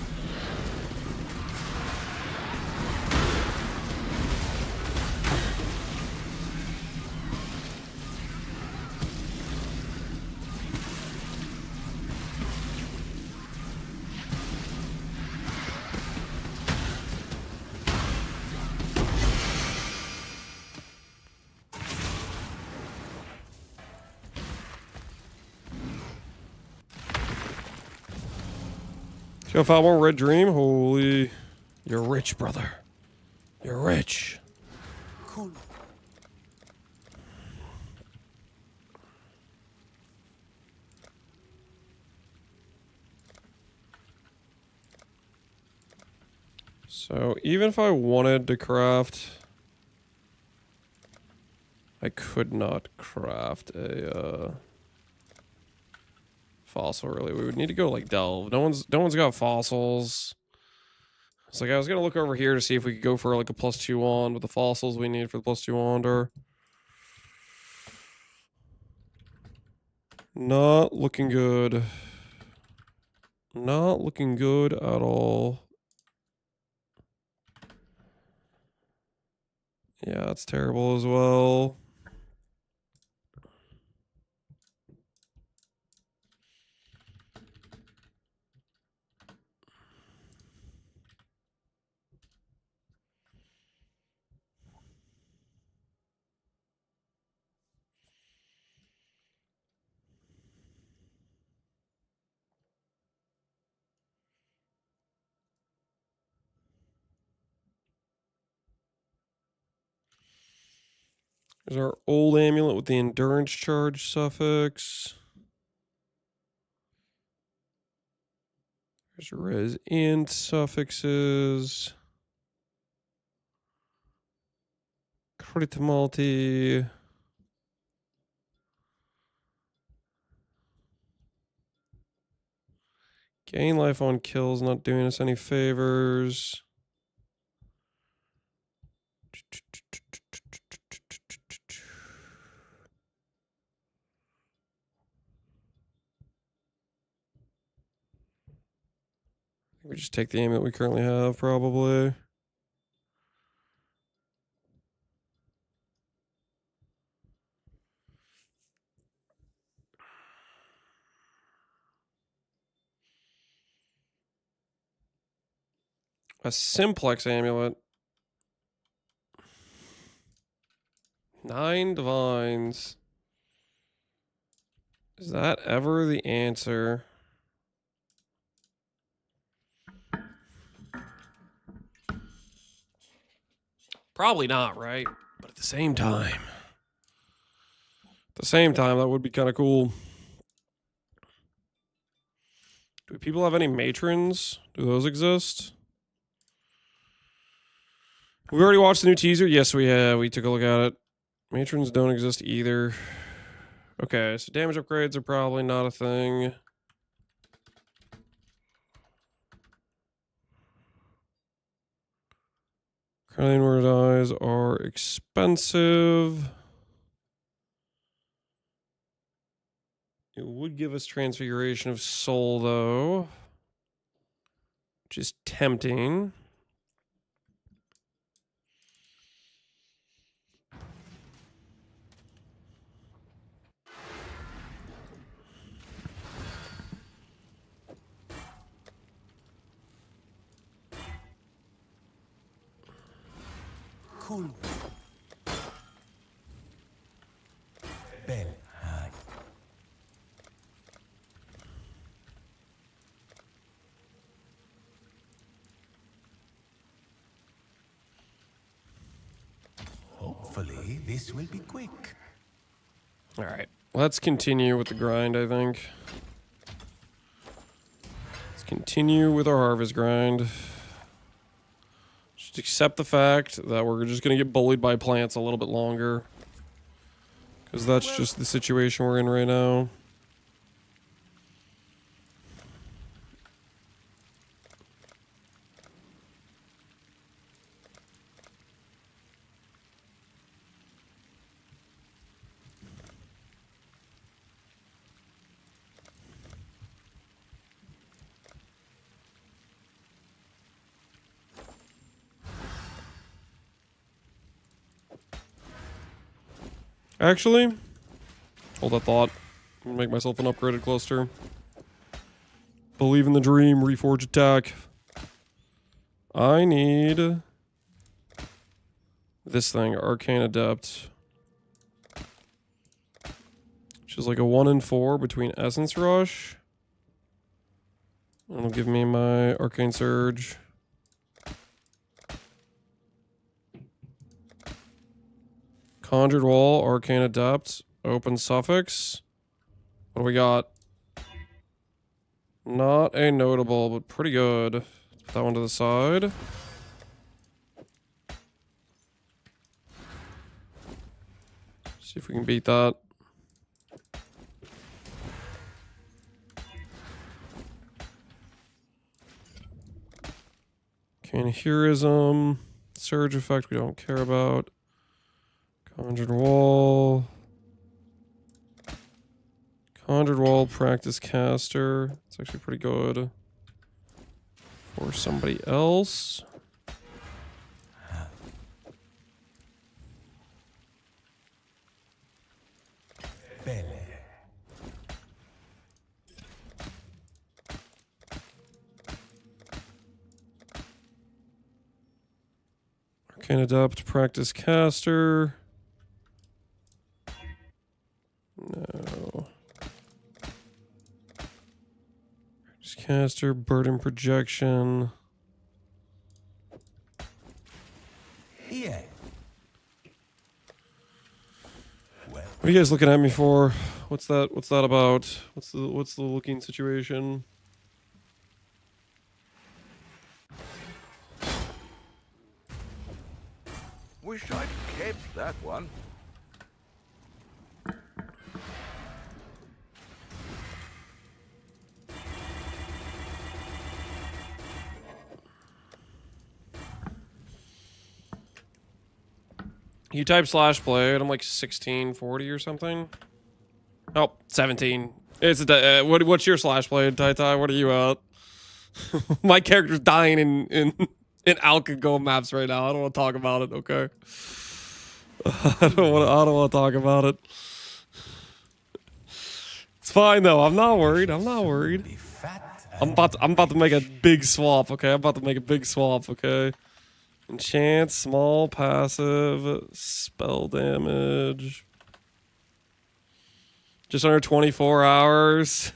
So if I want Red Dream, holy, you're rich, brother. You're rich. Cool. So even if I wanted to craft, I could not craft a fossil. Really, we would need to go like delve. No one's got fossils. It's like I was gonna look over here to see if we could go for like a +2 wand with the fossils we need for the +2 wand are not looking good. Not looking good at all. Yeah, that's terrible as well. There's our old amulet with the endurance charge suffix. There's res int suffixes. Crit multi. Gain life on kills, not doing us any favors. We just take the amulet we currently have, probably. A simplex amulet. 9 divines. Is that ever the answer? Probably not, right? But at the same time, that would be kind of cool. Do people have any matrons? Do those exist? We already watched the new teaser. Yes, we have. We took a look at it. Matrons don't exist either. Okay, so damage upgrades are probably not a thing. Crown Word Eyes are expensive. It would give us Transfiguration of Soul, though, which is tempting. Cool. Bell. Hopefully, this will be quick. All right, let's continue with the grind, I think. Let's continue with our harvest grind. Just accept the fact that we're just going to get bullied by plants a little bit longer. Because that's just the situation we're in right now. Actually, hold that thought. I'm gonna make myself an upgraded cluster. Believe in the dream, reforge attack. I need this thing, Arcane Adept. Which is like a 1 in 4 between Essence Rush. It'll give me my Arcane Surge. Conjured Wall, Arcane Adept, Open Suffix. What do we got? Not a notable, but pretty good. Let's put that one to the side. See if we can beat that. Arcane Heroism, Surge Effect we don't care about. Conjured Wall. Conjured Wall, Practice Caster. It's actually pretty good. For somebody else. Belle. Arcane Adept, Practice Caster. No. Practice Caster, Burden Projection. Yeah. What are you guys looking at me for? What's that about? What's the looking situation? Wish I'd kept that one. You type /blade, I'm like 1640 or something. Oh, 17. It's a what's your /blade, Tai? What are you at? My character's dying in Alcago maps right now. I don't want to talk about it, okay? I don't want to talk about it. It's fine though. I'm not worried. I'm about to make a big swap, okay? I'm about to make a big swap, okay? Enchant, small, passive, spell damage. Just under 24 hours.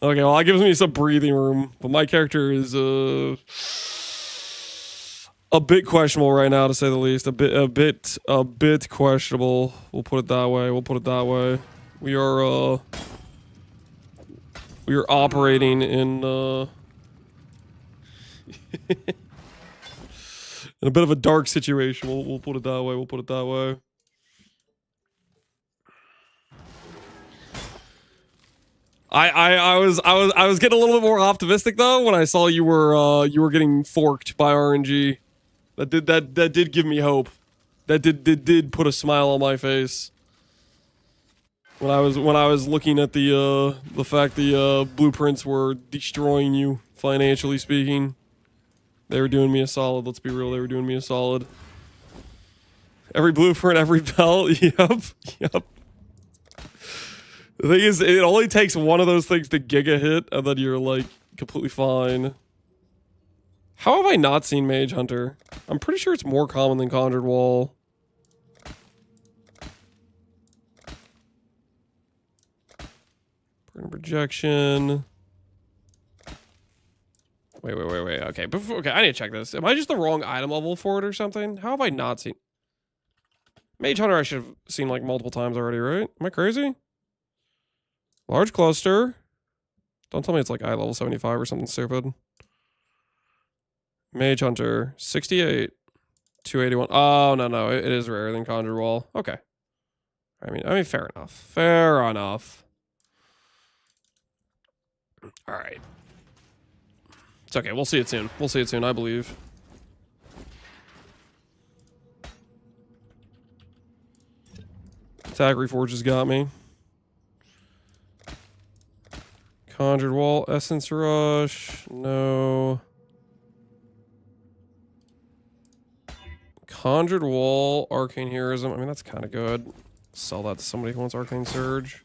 Okay, well, that gives me some breathing room. But my character is a bit questionable right now, to say the least. A bit questionable. We'll put it that way. We are operating in in a bit of a dark situation. We'll put it that way. I was getting a little bit more optimistic though when I saw you were getting forked by RNG. That did give me hope. That did put a smile on my face. When I was looking at the fact the blueprints were destroying you, financially speaking. They were doing me a solid, let's be real, they were doing me a solid. Every blueprint, every belt, yep. The thing is, it only takes one of those things to giga hit, and then you're like, completely fine. How have I not seen Mage Hunter? I'm pretty sure it's more common than Conjured Wall. Burn Projection. Wait. Okay, okay, I need to check this. Am I just the wrong item level for it or something? How have I not seen... Mage Hunter I should have seen like multiple times already, right? Am I crazy? Large Cluster. Don't tell me it's like eye level 75 or something stupid. Mage Hunter, 68. 281. Oh, no. It is rarer than Conjure Wall. Okay. I mean, fair enough. Fair enough. All right. It's okay. We'll see it soon. I believe. Attack Reforge has got me. Conjured Wall, Essence Rush. No. Conjured Wall, Arcane Heroism. I mean, that's kind of good. Sell that to somebody who wants Arcane Surge.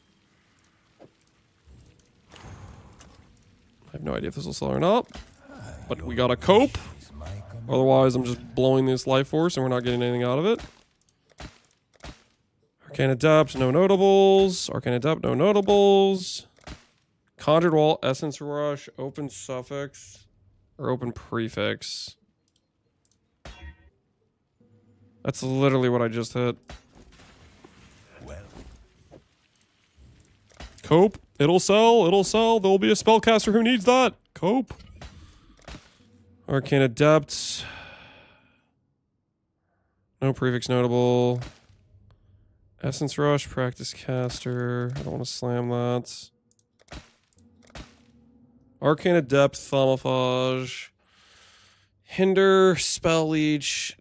I have no idea if this will sell or not. But we gotta cope. Otherwise, I'm just blowing this life force and we're not getting anything out of it. Arcane Adept, no notables. Arcane Adept, no notables. Conjured Wall, Essence Rush, open suffix, or open prefix. That's literally what I just hit. Well, Cope. It'll sell. It'll sell. There'll be a spellcaster who needs that. Cope. Arcane Adept. No prefix notable. Essence Rush, Practice Caster. I don't want to slam that. Arcane Adept, Thaumaphage. Hinder, Spell Leech,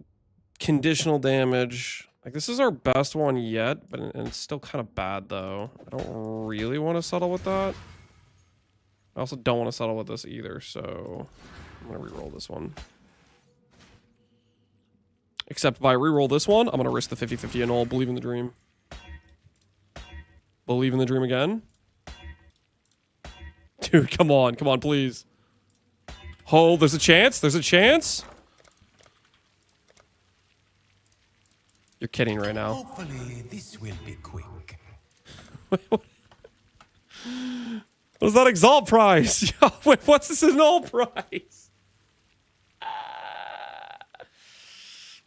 Conditional Damage. Like, this is our best one yet, but and it's still kind of bad, though. I don't really want to settle with that. I also don't want to settle with this either, so I'm going to reroll this one. Except by reroll this one, I'm going to risk the 50-50 and all. Believe in the dream. Believe in the dream again. Dude, come on. Come on, please. Oh, there's a chance. There's a chance. You're kidding right now. hopefully this will be quick. What is that Exalt prize? Wait, what's this null prize?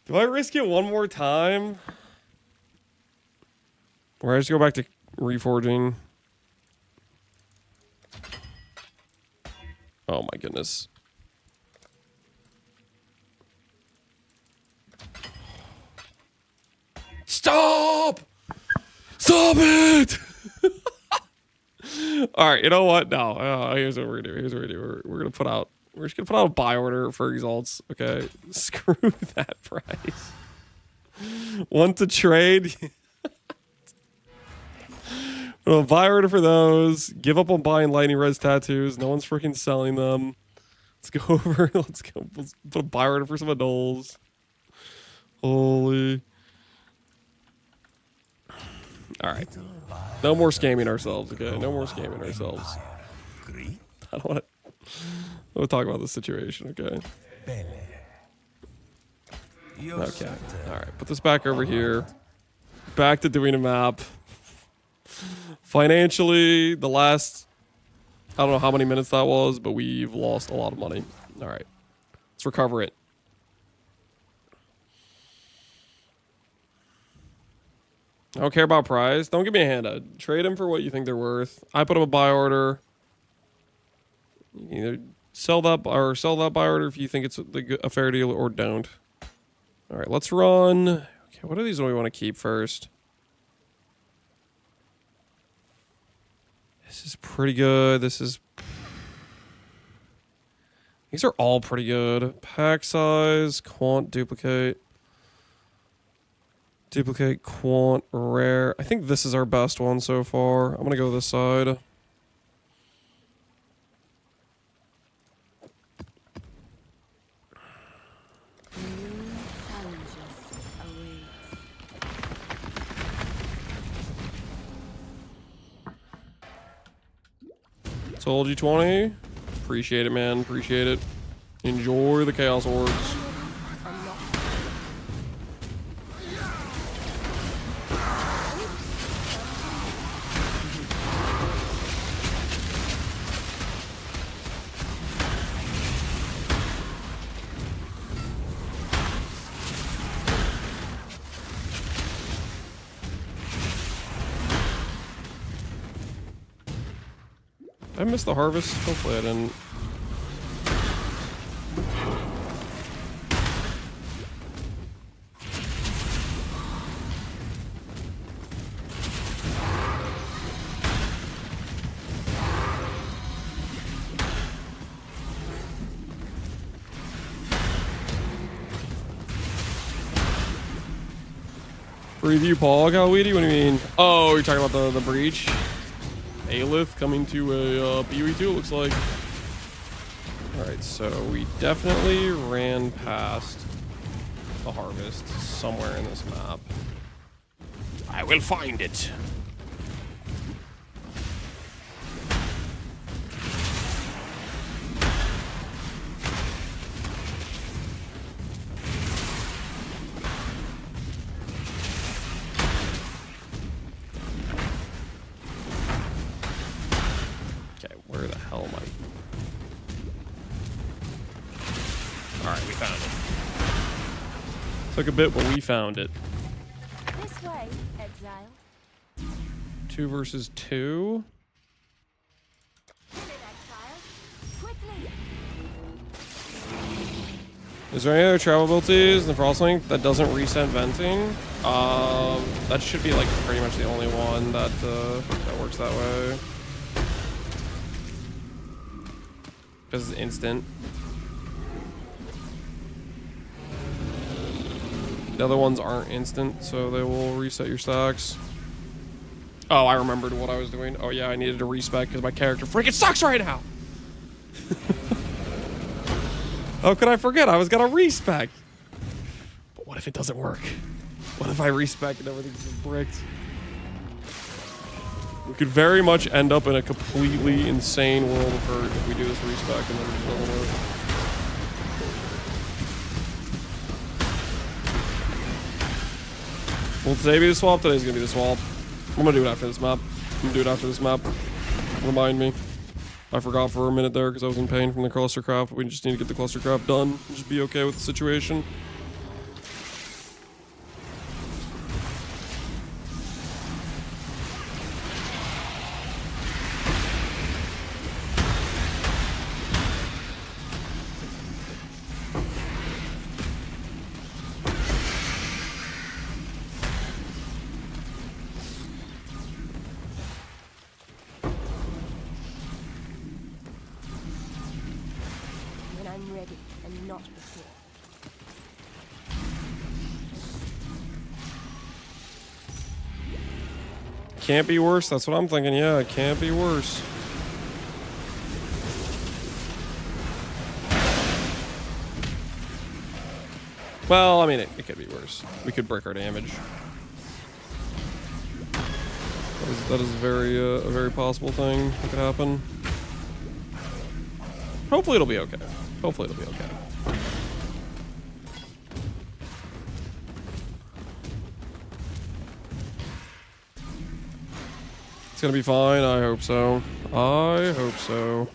Do I risk it one more time? Or I just go back to reforging? Oh my goodness. Stop! Stop it! All right, you know what? No, here's what we're gonna do. Here's what we're gonna do. We're gonna put out. We're just gonna put out a buy order for Exalts. Okay, screw that price. Want to trade? We'll buy order for those. Give up on buying lightning res tattoos. No one's freaking selling them. Let's go over. Let's put a buy order for some adoles. Holy. All right. No more scamming ourselves, okay? No more scamming ourselves. I don't want to talk about this situation, okay? Okay. All right. Put this back over here. Back to doing a map. Financially, the last, I don't know how many minutes that was, but we've lost a lot of money. All right. Let's recover it. I don't care about price. Don't give me a handout. Trade them for what you think they're worth. I put up a buy order. You can either sell that buy order if you think it's a fair deal, or don't. All right, let's run. Okay, what are these that we want to keep first? This is pretty good. These are all pretty good. Pack size, quant, duplicate. Duplicate, quant, rare. I think this is our best one so far. I'm going to go this side. Told you 20. Appreciate it, man. Appreciate it. Enjoy the Chaos Orbs. I missed the harvest. Hopefully I didn't. Preview Paul Galweedy? What do you mean? Oh, you're talking about the breach? Aelith coming to a PoE2, looks like. Alright, so we definitely ran past the harvest somewhere in this map. I will find it. hell am I? Alright, we found it. Took a bit, but we found it. This way, Exile. 2 versus 2. Is there any other travel abilities in the Frostlink that doesn't reset venting? That should be like pretty much the only one that that works that way. Because it's instant. The other ones aren't instant, so they will reset your stacks. Oh, I remembered what I was doing. Oh yeah, I needed to respec because my character freaking sucks right now. How could I forget? I was gonna respec. But what if it doesn't work? What if I respec and everything's just bricked? We could very much end up in a completely insane world of hurt if we do this respec and then it doesn't work. Will today be the swap? Today's gonna be the swap. I'm gonna do it after this map. Remind me. I forgot for a minute there because I was in pain from the clustercraft. We just need to get the clustercraft done and just be okay with the situation. I'm ready, and not before. Can't be worse. That's what I'm thinking. Yeah, it can't be worse. Well, I mean, it could be worse. We could break our damage. That is a very possible thing that could happen. Hopefully it'll be okay. Hopefully it'll be okay. It's gonna be fine. I hope so. I hope so.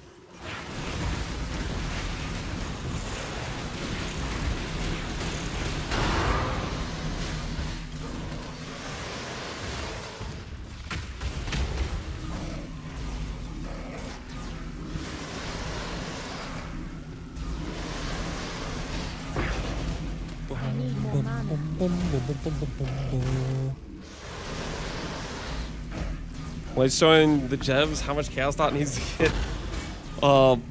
Well, he's showing the Jevs how much Chaos Dot needs to get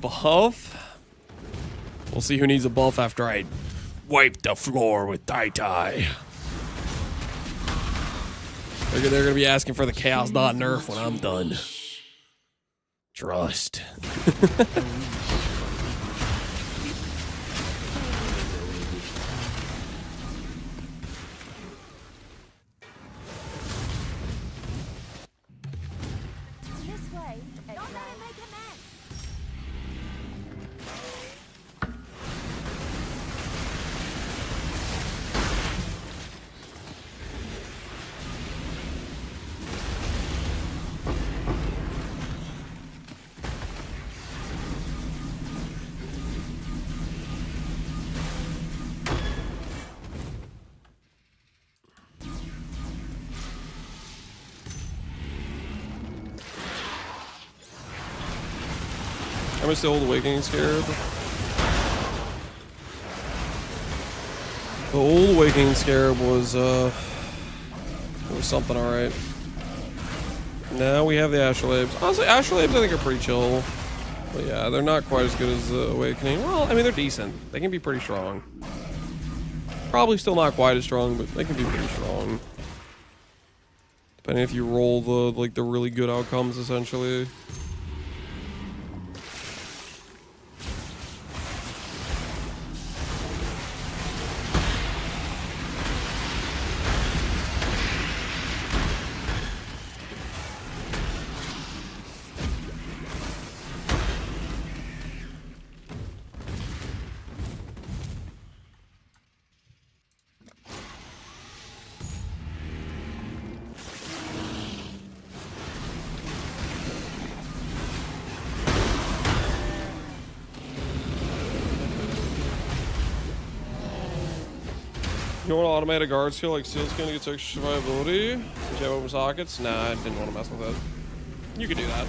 buff. We'll see who needs a buff after I wipe the floor with Tai Tai. They're gonna be asking for the Chaos Dot nerf when I'm done. Trust. How much the old Awakening Scarab? The old Awakening Scarab was something alright. Now we have the Astrolabes. Honestly, Astrolabes I think are pretty chill. But yeah, they're not quite as good as the Awakening. Well, I mean, they're decent. They can be pretty strong. Probably still not quite as strong, but they can be pretty strong. Depending if you roll the really good outcomes, essentially. You want to automate a guard skill like Seal Skin to get extra survivability? Since you have open sockets? Nah, I didn't want to mess with it. You could do that.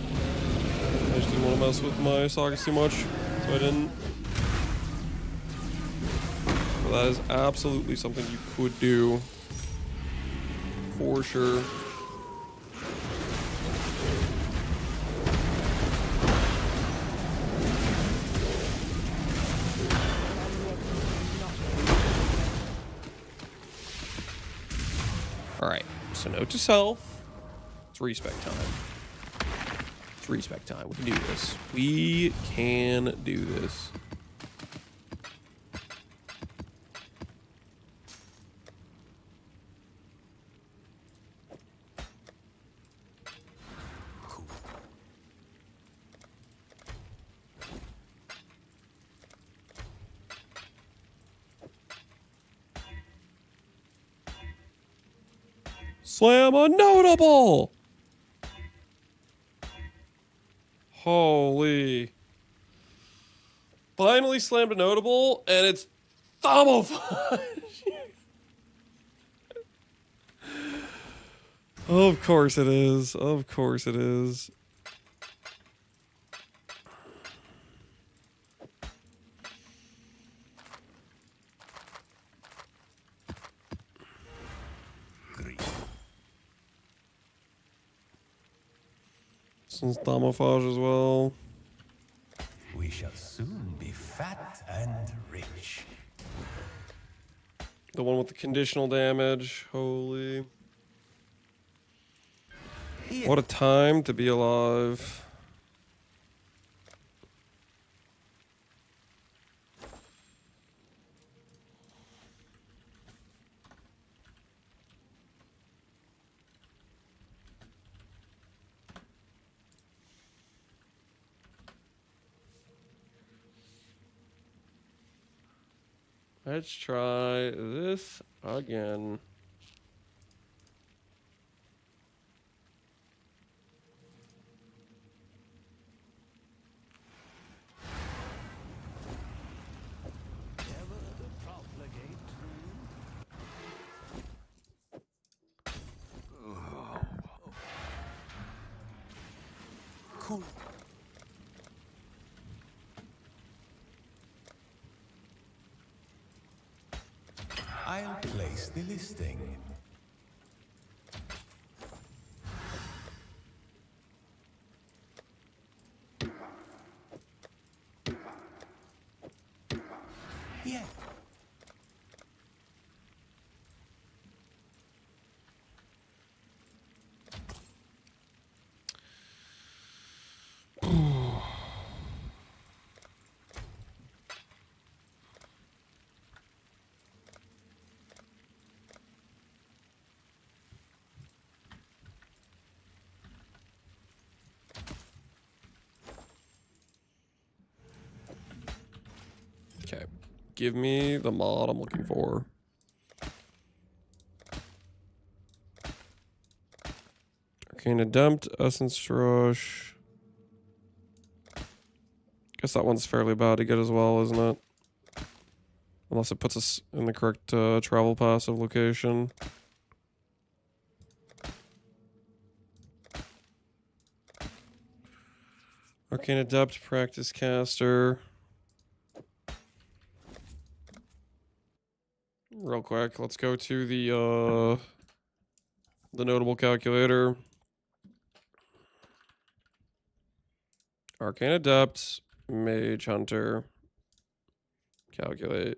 I just didn't want to mess with my sockets too much, so I didn't. But that is absolutely something you could do. For sure. Alright, so note to self. It's respec time. It's respec time. We can do this. We can do this. Slam a notable! Holy. Finally slammed a notable, and it's Thermofudge! Of course it is. Of course it is. Since Thermofudge as well. We shall soon be fat and rich. The one with the conditional damage. Holy. What a time to be alive. Let's try this again. Cool. I'll place the listing. Yeah. Okay. Give me the mod I'm looking for. Arcane Adept, Essence Rush. Guess that one's fairly bad to get as well, isn't it? Unless it puts us in the correct travel passive location. Arcane Adept, Practice Caster. Real quick, let's go to the notable calculator. Arcane Adept, Mage Hunter. Calculate.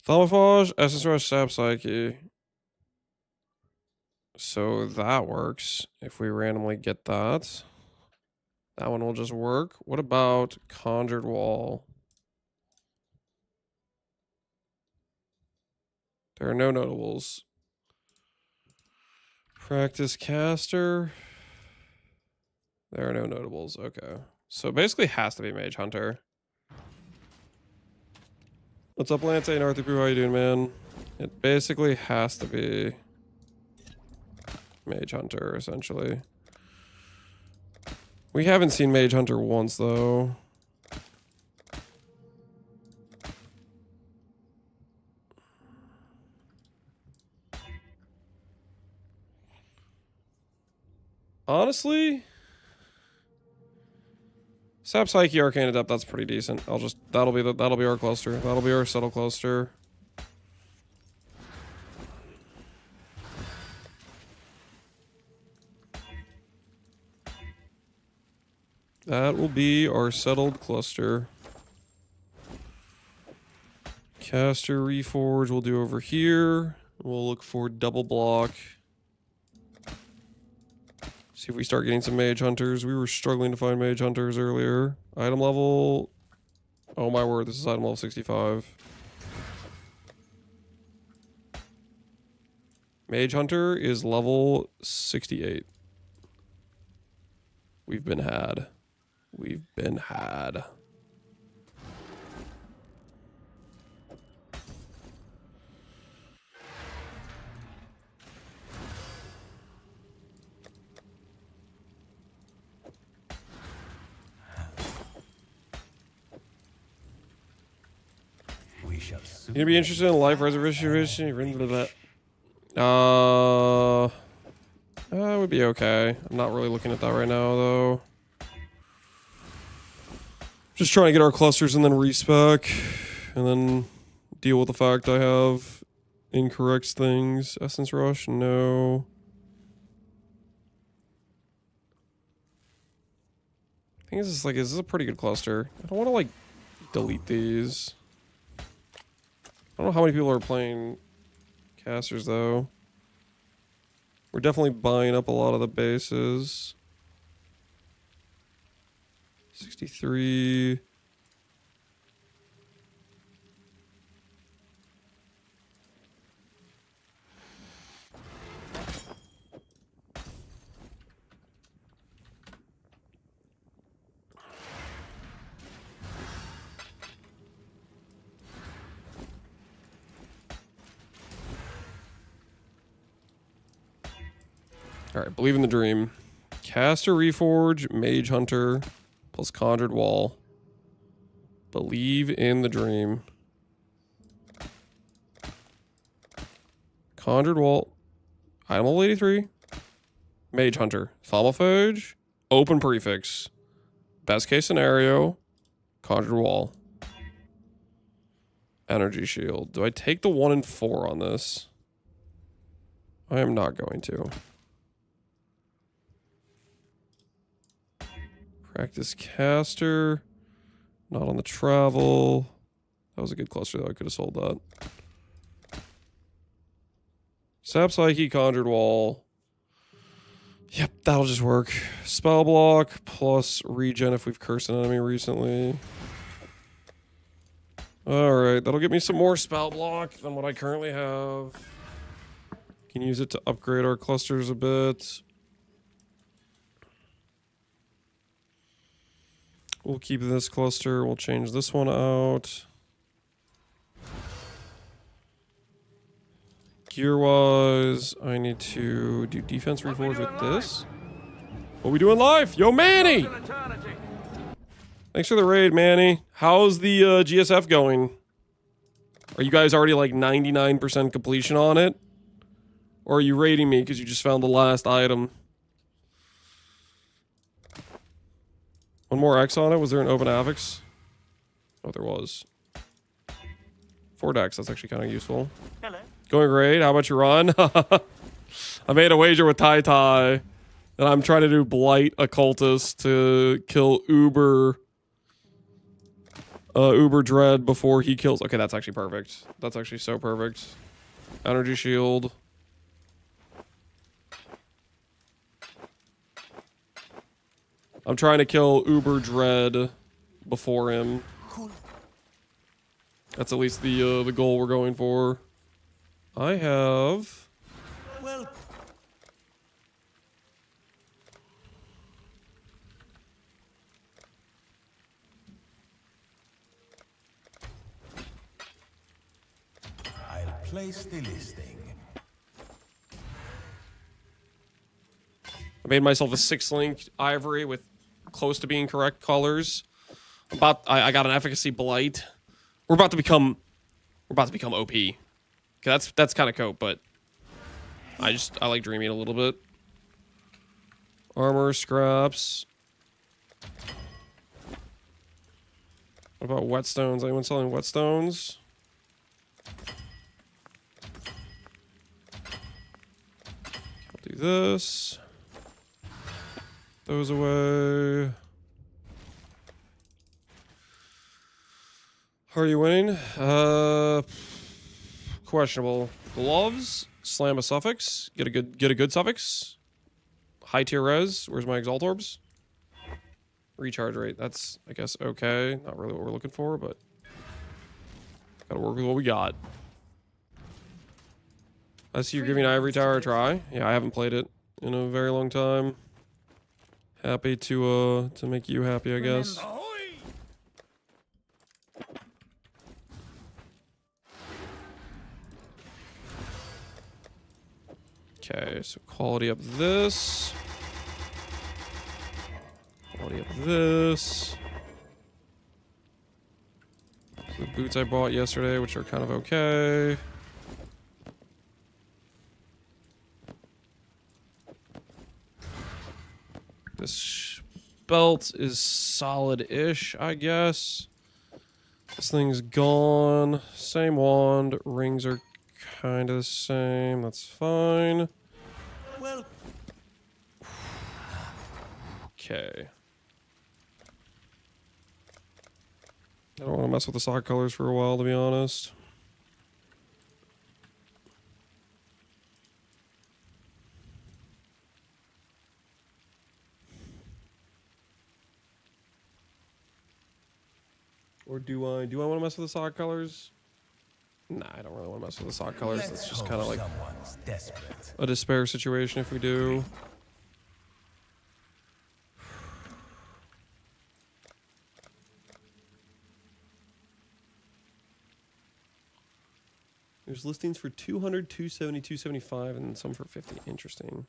Thermofudge, Essence Rush, Sap Psyche. So that works. If we randomly get that, that one will just work. What about Conjured Wall? There are no notables. Practice Caster. There are no notables. Okay. So it basically has to be Mage Hunter. What's up, Lance? Hey, Northy Poo, how you doing, man? It basically has to be Mage Hunter, essentially. We haven't seen Mage Hunter once, though. Honestly, Sap Psyche Arcane Adept, that's pretty decent. That'll be our cluster. That'll be our subtle cluster. That will be our settled cluster. Caster Reforge we'll do over here. We'll look for double block. See if we start getting some mage hunters. We were struggling to find mage hunters earlier. Item level. Oh my word, this is item level 65. Mage hunter is level 68. We've been had. We've been had. We shall soon. You'd be interested in life reservation? That would be okay. I'm not really looking at that right now, though. Just trying to get our clusters and then respec, and then deal with the fact I have incorrect things. Essence Rush, no. I think this is a pretty good cluster. I don't want to like delete these. I don't know how many people are playing casters though. We're definitely buying up a lot of the bases. 63. All right, believe in the dream. Caster Reforge, Mage Hunter, plus Conjured Wall. Believe in the dream. Conjured Wall. Item level 83. Mage Hunter. Thaumaphage. Open Prefix. Best case scenario. Conjured Wall. Energy Shield. Do I take the 1 and 4 on this? I am not going to. Practice Caster. Not on the travel. That was a good cluster though. I could have sold that. Sap Psyche, Conjured Wall. Yep, that'll just work. Spell block plus regen if we've cursed an enemy recently. Alright, that'll get me some more spell block than what I currently have. Can use it to upgrade our clusters a bit. We'll keep this cluster. We'll change this one out. Gear-wise, I need to do defense reforge with this. What we doing live? Yo, Manny! Thanks for the raid, Manny. How's the GSF going? Are you guys already like 99% completion on it? Or are you raiding me because you just found the last item? One more X on it. Was there an open Avix? Oh, there was. 4 decks. That's actually kind of useful. Hello. Going great. How about you, Ron? I made a wager with Tai Tai, and I'm trying to do Blight Occultist to kill Uber Dread before he kills. Okay, that's actually perfect. That's actually so perfect. Energy Shield. I'm trying to kill Uber Dread before him. That's at least the goal we're going for. I have. Well, I'll place the listing. I made myself a 6-link ivory with close to being correct colors. I got an efficacy blight. We're about to become OP. That's kind of cope, but I like dreaming a little bit. Armor, scraps. What about whetstones? Anyone selling whetstones? I'll do this. Those away. How are you winning? Questionable. Gloves. Slam a suffix. Get a good suffix. High tier res. Where's my exalt orbs? Recharge rate. That's, I guess, okay. Not really what we're looking for, but gotta work with what we got. I see you're giving Ivory Tower a try. Yeah, I haven't played it in a very long time. Happy to make you happy, I guess. Okay, so quality up this. Quality up this. So the boots I bought yesterday, which are kind of okay. This belt is solid-ish, I guess. This thing's gone. Same wand. Rings are kind of the same. That's fine. Well, Okay. I don't want to mess with the sock colors for a while, to be honest. Or do I want to mess with the sock colors? Nah, I don't really want to mess with the sock colors. That's just kind of like someone's desperate. a despair situation if we do. There's listings for 200, 270, 275, and some for 50. Interesting.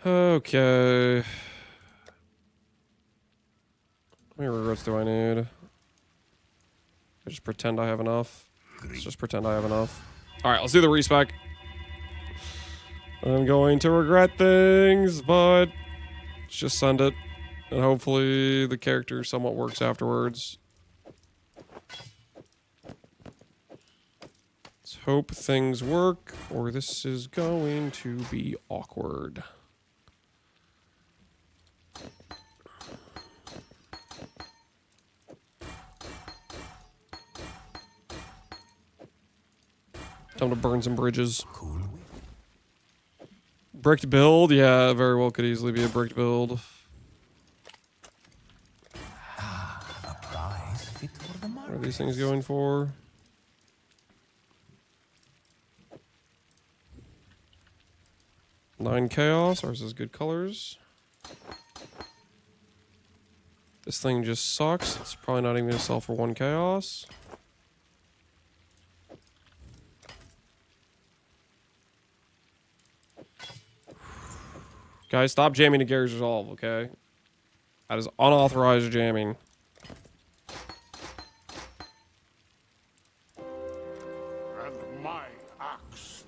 Okay. How many regrets do I need? I just pretend I have enough. Let's just pretend I have enough. Alright, let's do the respec. I'm going to regret things, but let's just send it. And hopefully the character somewhat works afterwards. Let's hope things work, or this is going to be awkward. Time to burn some bridges. Cool. Bricked build? Yeah, very well could easily be a bricked build. A prize fit for the What are market. these things going for? Nine chaos. Ours is good colors. This thing just sucks. It's probably not even going to sell for 1 chaos. Guys, stop jamming to Gary's Resolve, okay? That is unauthorized jamming. And my axe.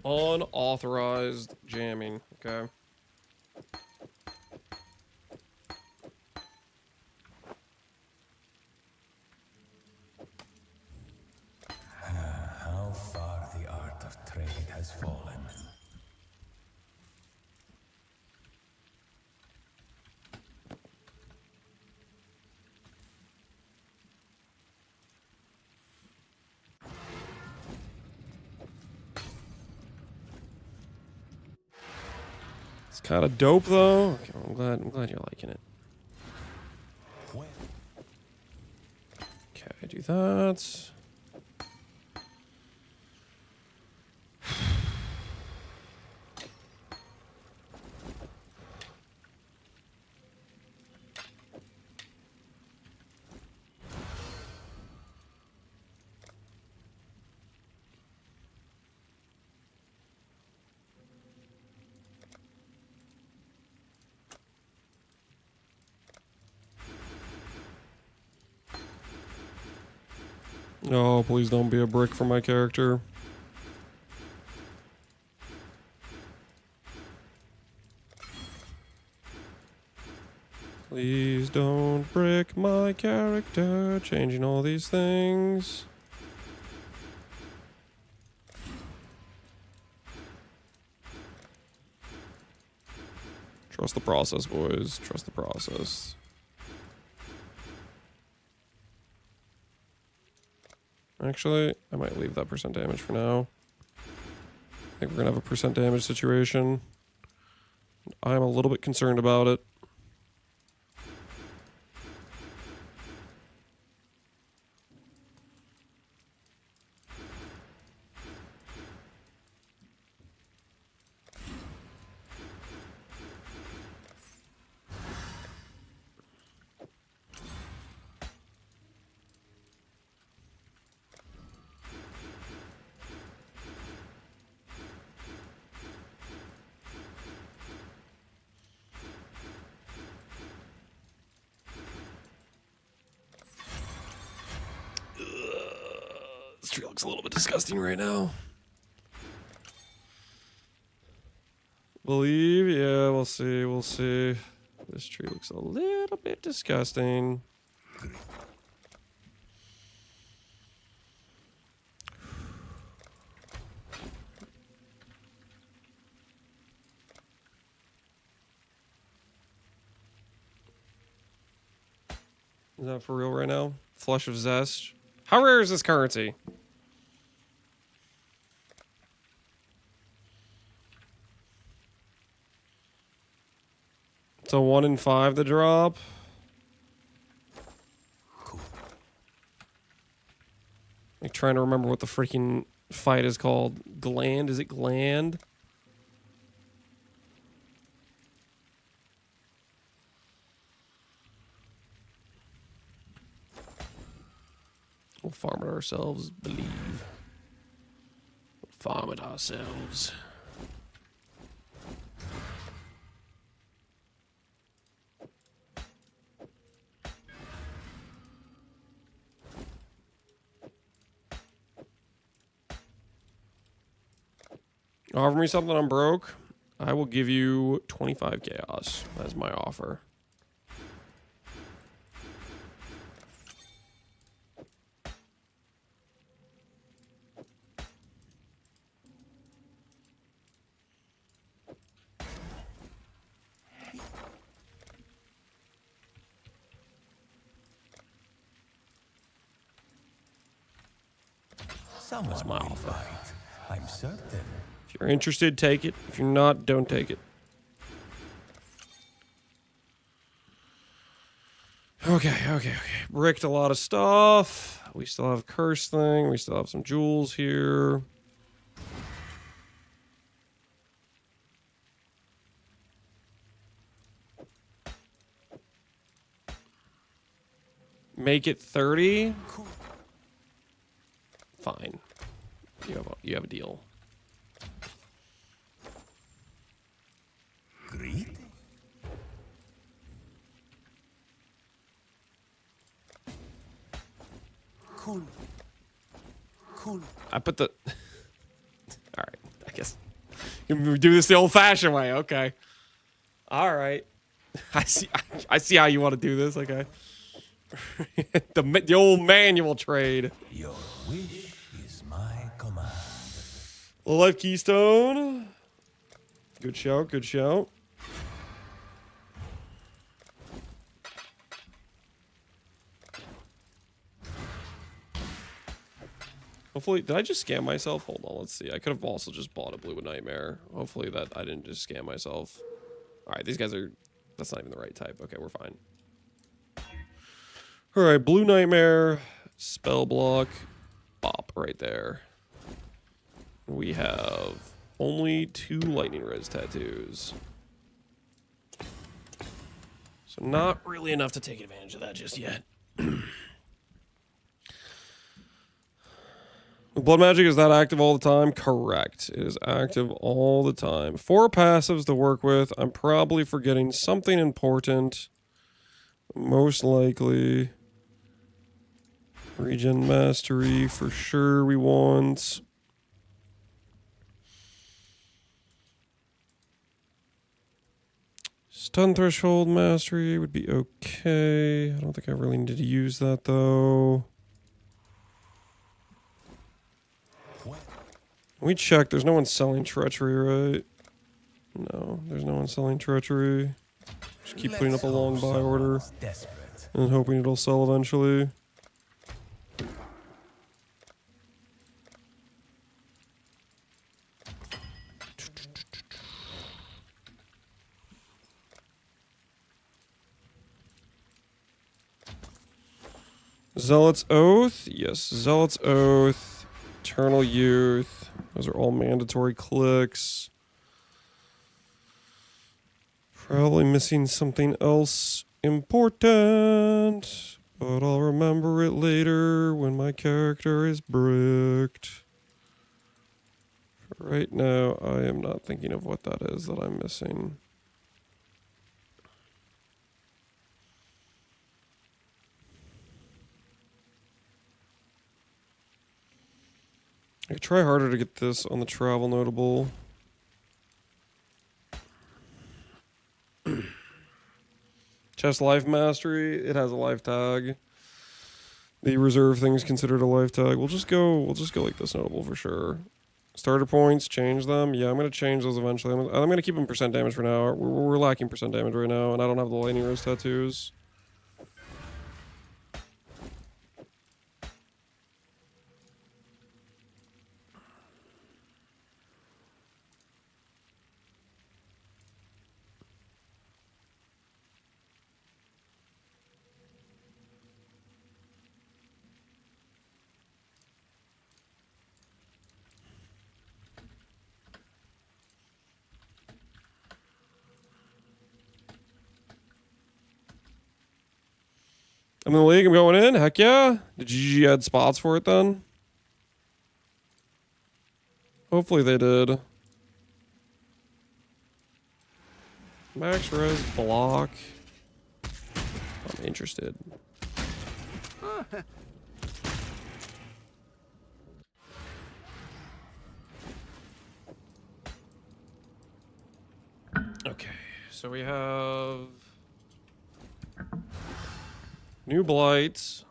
Unauthorized jamming, okay? How far the art of trade has fallen. It's kind of dope, though. Okay, I'm glad you're liking it. Okay, do that. Oh, please don't be a brick for my character. Please don't break my character, changing all these things. Trust the process, boys. Trust the process. Actually, I might leave that percent damage for now. I think we're gonna have a percent damage situation. I'm a little bit concerned about it. This tree looks a little bit disgusting right now. Believe, yeah, we'll see, we'll see. This tree looks a little bit disgusting. Is that for real right now? Flush of Zest. How rare is this currency? It's a 1 in 5 the drop. Like trying to remember what the freaking fight is called. Gland? Is it Gland? We'll farm it ourselves, believe. We'll farm it ourselves. Offer me something I'm broke. I will give you 25 chaos. That's my offer. That's my offer. I'm certain. If you're interested, take it. If you're not, don't take it. Okay. Bricked a lot of stuff. We still have curse thing. We still have some jewels here. Make it 30. Fine. You have a deal. Greed? Cool. I put the... Alright, I guess. We do this the old-fashioned way, okay. Alright. I see how you want to do this, okay. the old manual trade. Your wish is my command. Life Keystone. Good shout, good shout. Hopefully, did I just scam myself? Hold on, let's see. I could have also just bought a Blue Nightmare. Hopefully that I didn't just scam myself. Alright, these guys are... That's not even the right type. Okay, we're fine. Alright, Blue Nightmare, Spell Block, Bop right there. We have only 2 Lightning Res tattoos. So not really enough to take advantage of that just yet. Blood Magic, is that active all the time? Correct. It is active all the time. 4 passives to work with. I'm probably forgetting something important. Most likely. Regen Mastery for sure we want. Stun threshold mastery would be okay. I don't think I really need to use that though. We check. There's no one selling treachery, right? No, there's no one selling treachery. Just keep putting up a long buy order and hoping it'll sell eventually. Zealot's Oath. Yes, Zealot's Oath. Eternal Youth. Those are all mandatory clicks. Probably missing something else important, but I'll remember it later when my character is bricked. For right now, I am not thinking of what that is that I'm missing. I could try harder to get this on the travel notable. Chest life mastery. It has a life tag. The reserve thing's considered a life tag. We'll just go like this notable for sure. Starter points, change them. Yeah, I'm gonna change those eventually. I'm gonna keep them percent damage for now. We're lacking percent damage right now, and I don't have the lightning rose tattoos. I'm in the league. I'm going in. Heck yeah. Did GG add spots for it then? Hopefully they did. Max res block. I'm interested. Okay, so we have new Blight.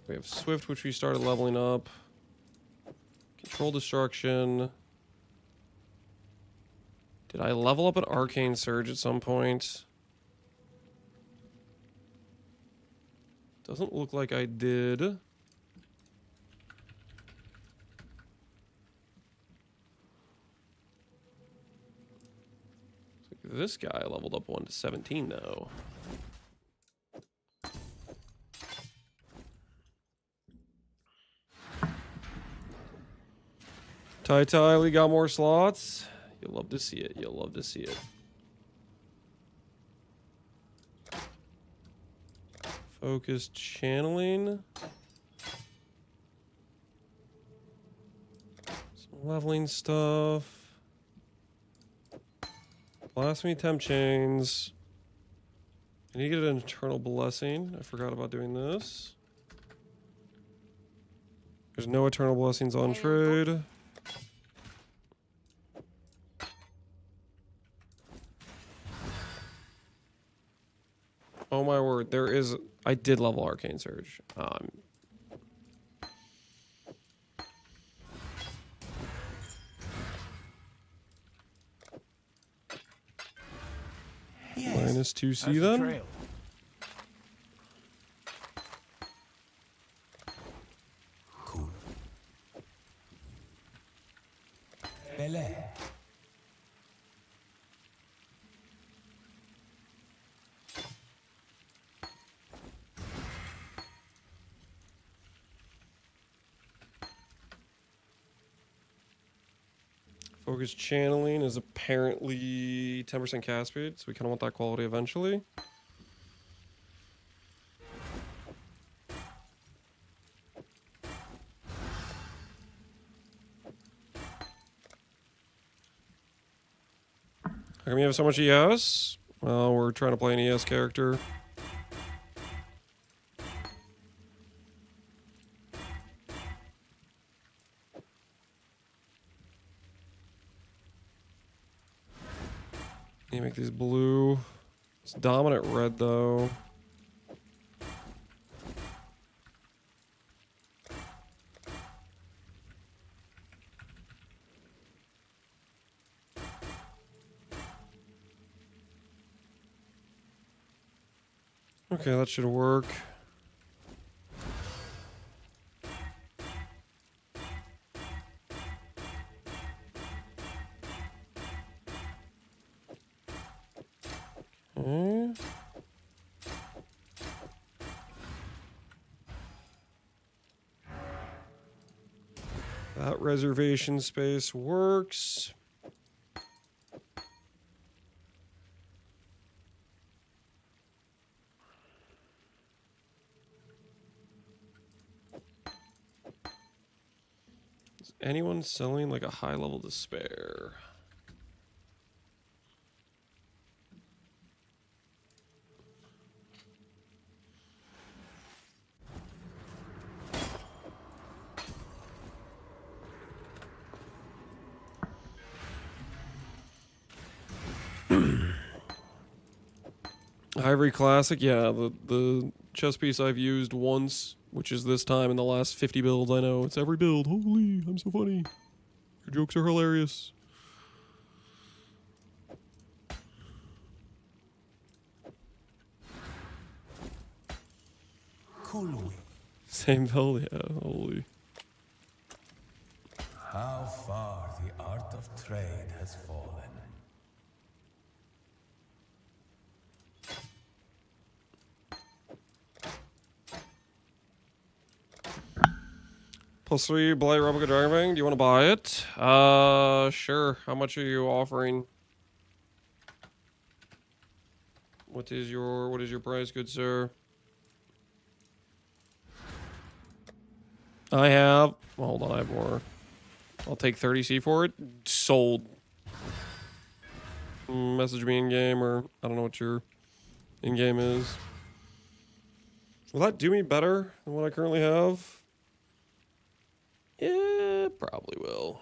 We have Swift, which we started leveling up. Control Destruction. Did I level up an Arcane Surge at some point? Doesn't look like I did. This guy leveled up 1 to 17 though. Tai, we got more slots. You'll love to see it. You'll love to see it. Focused channeling. Some leveling stuff. Blasphemy temp chains. I need to get an eternal blessing. I forgot about doing this. There's no eternal blessings on trade. Oh my word, there is... I did level Arcane Surge. Minus 2C then? Trail. Cool. Bele. Focus channeling is apparently 10% cast speed, so we kind of want that quality eventually. How come you have so much ES? Well, we're trying to play an ES character. you make these blue. It's dominant red though. Okay, that should work. Okay. That reservation space works. Is anyone selling like a high level despair? Ivory Classic, yeah, the chess piece I've used once, which is this time in the last 50 builds. I know, it's every build. Holy, I'm so funny. Your jokes are hilarious. Cool. Same build, yeah, holy. How far the art of trade has fallen. +3 Blight Replica Dragonfang. Do you want to buy it? Sure. How much are you offering? What is your price, good sir? I have. Well, hold on, I have more. I'll take 30C for it. Sold. Message me in game, or I don't know what your in game is. Will that do me better than what I currently have? Yeah, probably will.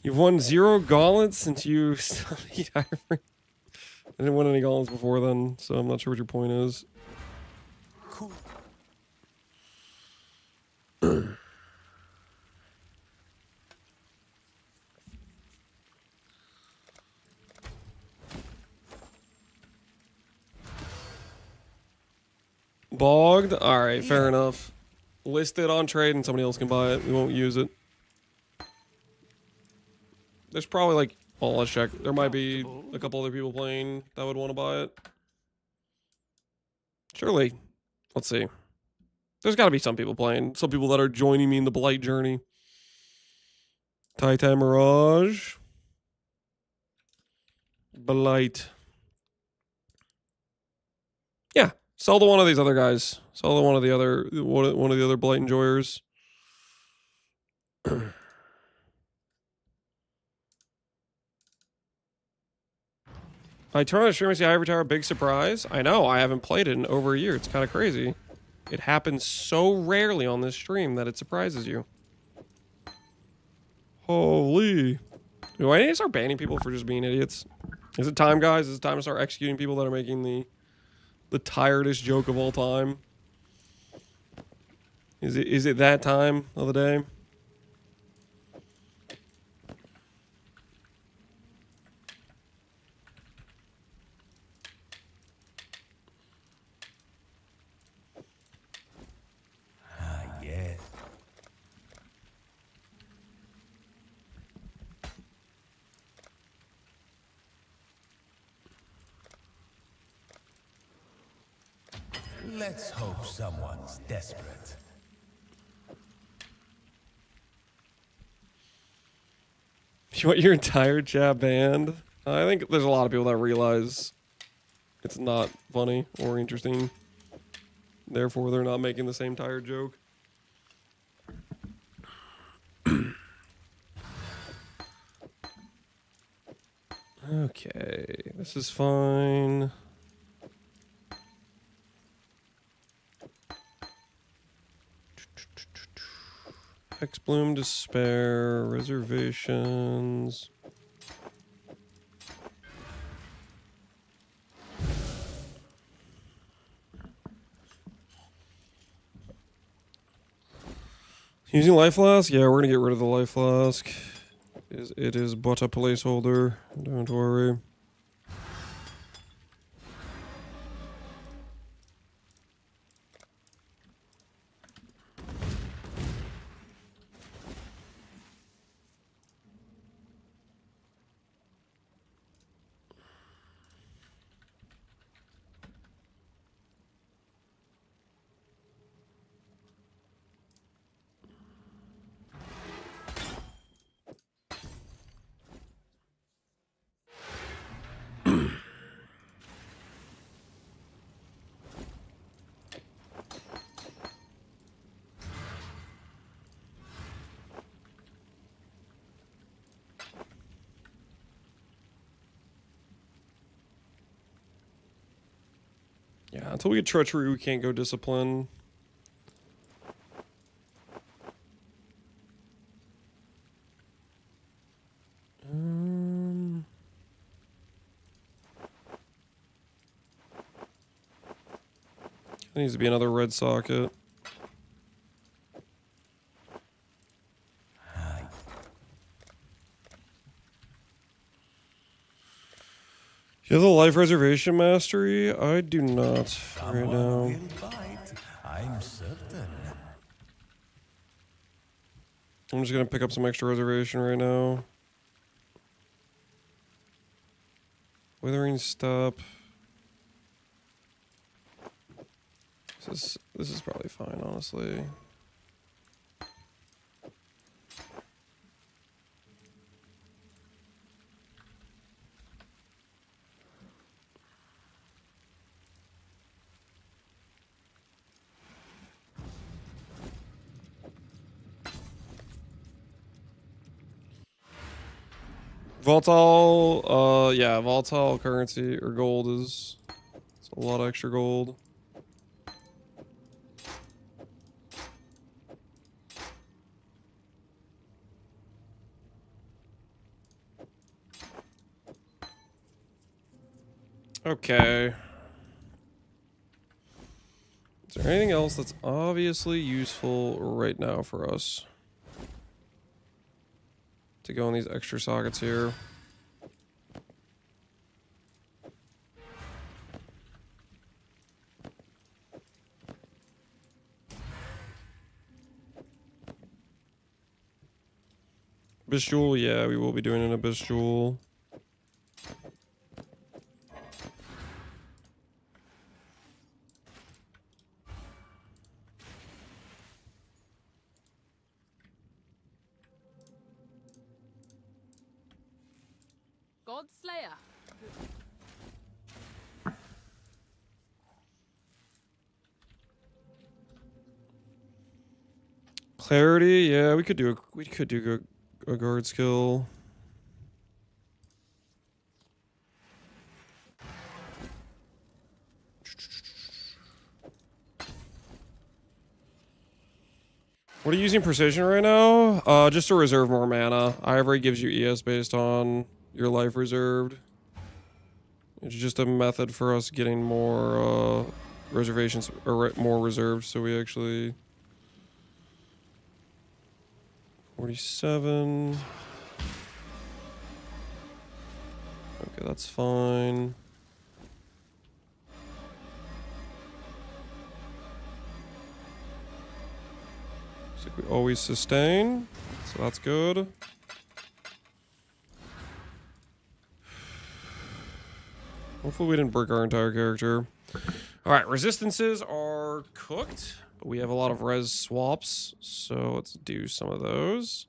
You've won 0 gauntlets since you studied Ivory. I didn't win any gauntlets before then, so I'm not sure what your point is. Cool. Bogged? Alright, fair enough. List it on trade and somebody else can buy it. We won't use it. There's probably like, well, let's check. There might be a couple other people playing that would want to buy it. Surely. Let's see. There's got to be some people playing. Some people that are joining me in the Blight journey. Titan Mirage. Blight. Yeah. Sell to one of these other guys. Sell to one of the other Blight enjoyers. I turn on the stream and see Ivory Tower, big surprise. I know, I haven't played it in over a year. It's kind of crazy. It happens so rarely on this stream that it surprises you. Holy. Do I need to start banning people for just being idiots? Is it time, guys? Is it time to start executing people that are making the tiredest joke of all time? Is it that time of the day? Yeah. Let's hope someone's desperate. You want your entire chat banned? I think there's a lot of people that realize it's not funny or interesting. Therefore, they're not making the same tired joke. Okay, this is fine. Hex Bloom, Despair, Reservations. Using Life Flask? Yeah, we're gonna get rid of the Life Flask. It is but a placeholder. Don't worry. Yeah, until we get Treachery, we can't go Discipline. There needs to be another red socket. You have the life reservation mastery? I do not right now. I'm certain. I'm just gonna pick up some extra reservation right now. Withering Step. This is probably fine, honestly. Volatile, yeah, volatile currency or gold is it's a lot of extra gold. Okay. Is there anything else that's obviously useful right now for us to go in these extra sockets here? Abyss Jewel, yeah, we will be doing an Abyss Jewel. God Slayer. Clarity, yeah, we could do a guard skill. What are you using precision right now? Just to reserve more mana. Ivory gives you ES based on your life reserved. It's just a method for us getting more reservations or more reserved, so we actually 47. Okay, that's fine. Looks like we always sustain, so that's good. Hopefully we didn't break our entire character. Alright, resistances are cooked, but we have a lot of res swaps, so let's do some of those.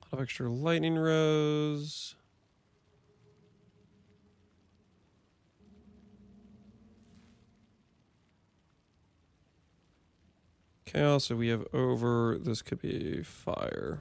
A lot of extra lightning res. Chaos, so we have over. This could be fire.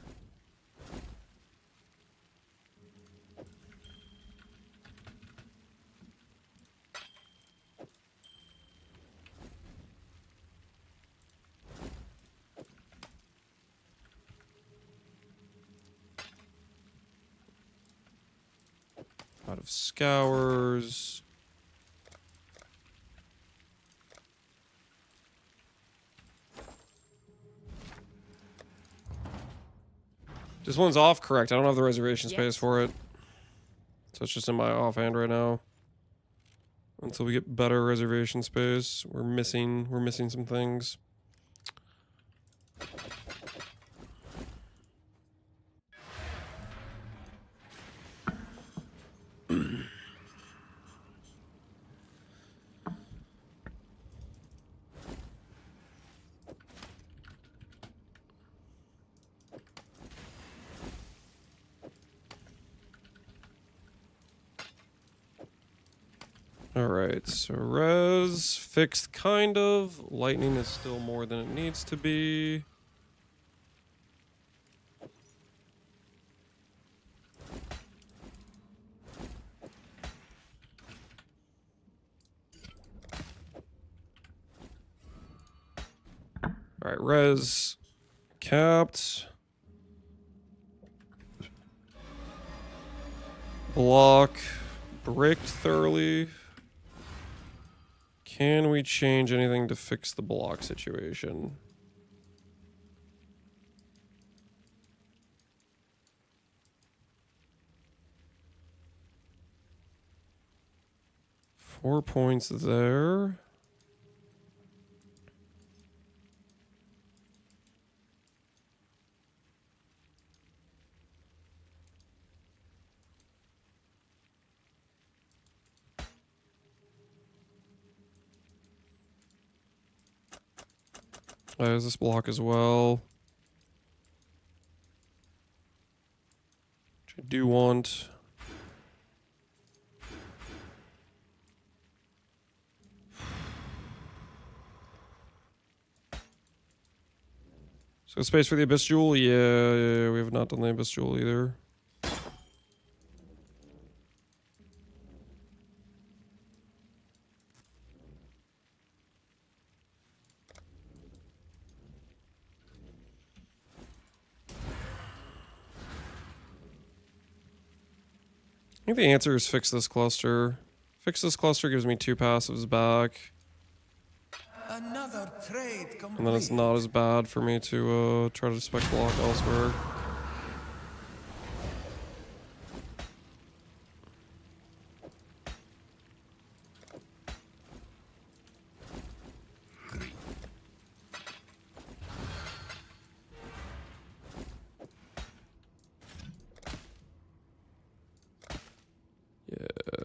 Out of scours. This one's off, correct. I don't have the reservation space for it. So it's just in my offhand right now. Until we get better reservation space. We're missing some things. Alright, so res fixed kind of. Lightning is still more than it needs to be. Alright, res capped. Block bricked thoroughly. Can we change anything to fix the block situation? Four points there. There's this block as well. Which I do want. So space for the Abyss Jewel? Yeah, we have not done the Abyss Jewel either. I think the answer is fix this cluster. Fix this cluster gives me 2 passives back. Another trade complete. And then it's not as bad for me to try to spec block elsewhere.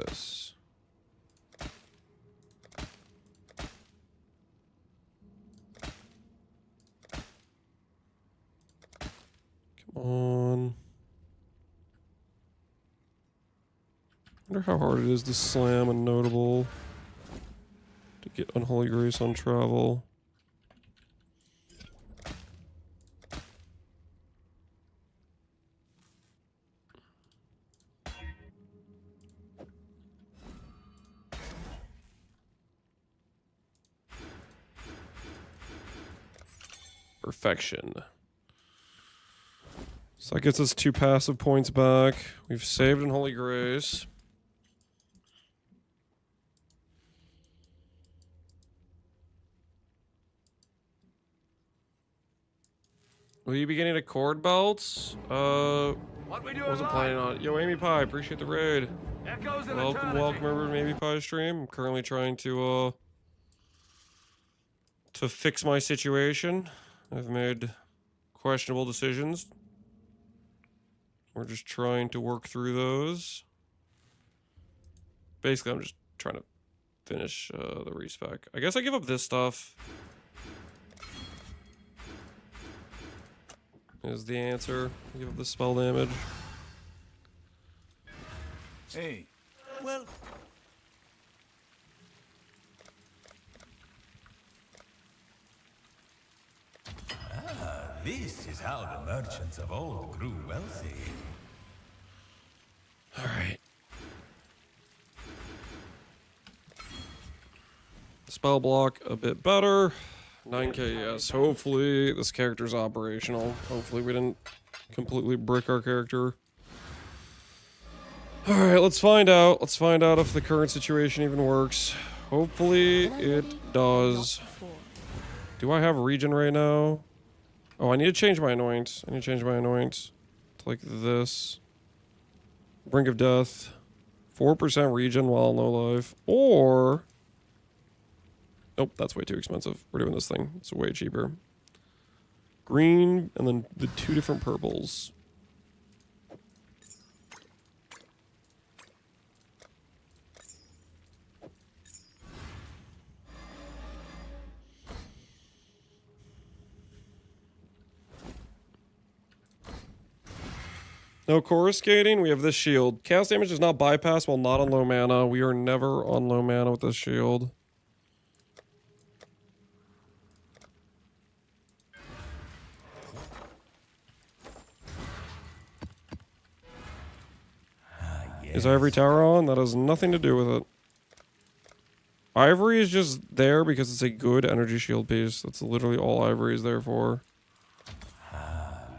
Yes. Come on. Wonder how hard it is to slam a notable to get Unholy Grace on travel. Perfection. So that gets us 2 passive points back. We've saved Unholy Grace. Will you be getting a cord belt? What we doing Wasn't live? planning on it. Yo, Amy Pie, appreciate the raid. Echoes of Welcome, eternity. welcome everyone to Amy Pie stream. I'm currently trying to fix my situation. I've made questionable decisions. We're just trying to work through those. Basically, I'm just trying to finish the respec. I guess I give up this stuff. Is the answer. Give up the spell damage. Hey, Well, This is how the merchants of old grew wealthy. All right. Spell block a bit better. 9k, yes. Hopefully this character's operational. Hopefully we didn't completely brick our character. Alright, let's find out. Let's find out if the current situation even works. Hopefully it does. Do I have regen right now? Oh, I need to change my anoint. I need to change my anoint to like this. Brink of Death. 4% regen while no life. Or... Nope, that's way too expensive. We're doing this thing. It's way cheaper. Green, and then the 2 different purples. No coruscating. We have this shield. Chaos damage does not bypass while not on low mana. We are never on low mana with this shield. Is Ivory Tower on? That has nothing to do with it. Ivory is just there because it's a good energy shield piece. That's literally all Ivory is there for.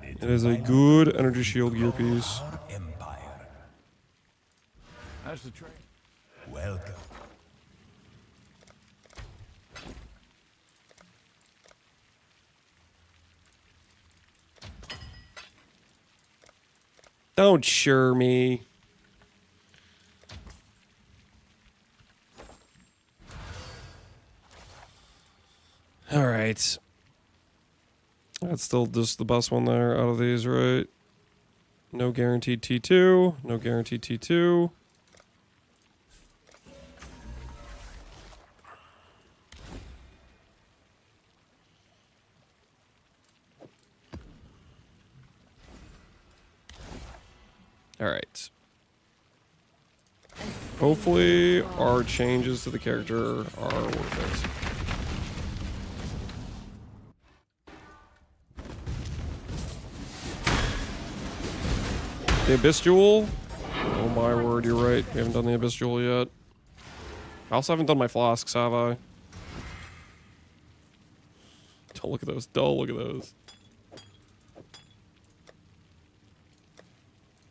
It is a good energy shield gear piece. Empire. How's the train? Welcome. Don't sure me. All right. That's still just the best one there out of these, right? No guaranteed T2. No guaranteed T2. All right. Hopefully our changes to the character are worth it. The Abyss Jewel? Oh my word, you're right. We haven't done the Abyss Jewel yet. I also haven't done my flasks, have I? Don't look at those. Don't look at those.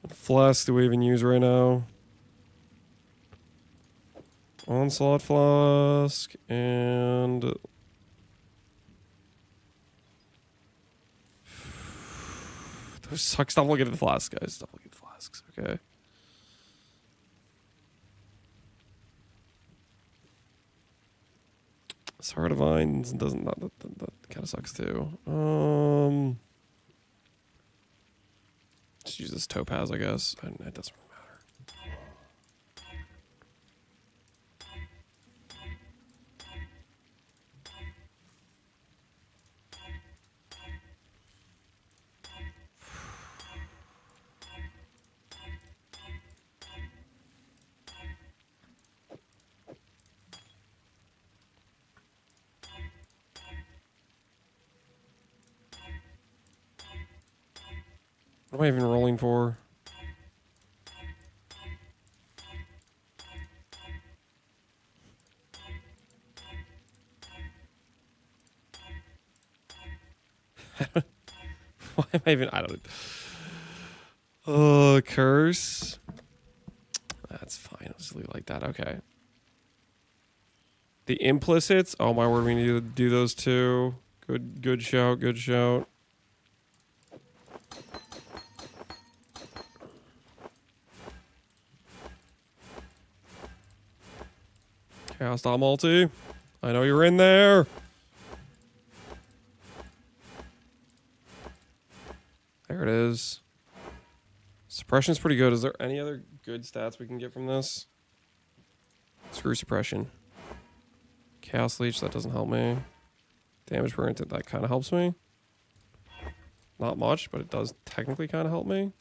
What flask do we even use right now? Onslaught flask and... Those suck. Stop looking at the flasks, guys. Stop looking at the flasks, okay? Star Divines doesn't... That kind of sucks, too. Just use this Topaz, I guess. And it doesn't really matter. What am I even rolling for? Why am I even... I don't... Oh, curse. That's fine. I'll just leave it like that. Okay. The implicits. Oh my word, we need to do those too. Good shout. Good shout. Chaos Dot multi. I know you're in there. There it is. Suppression's pretty good. Is there any other good stats we can get from this? Screw suppression. Chaos Leech, that doesn't help me. Damage per instant, that kind of helps me. Not much, but it does technically kind of help me.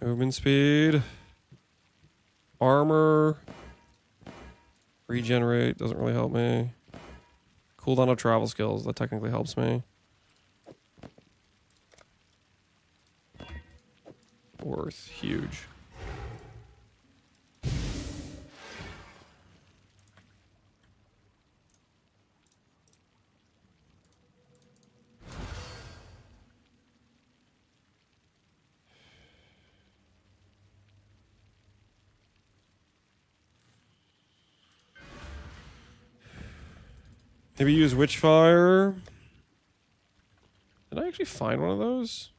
Movement speed. Armor. Regenerate doesn't really help me. Cooldown of travel skills, that technically helps me. Worth, huge. Maybe use Witchfire. Did I actually find one of those?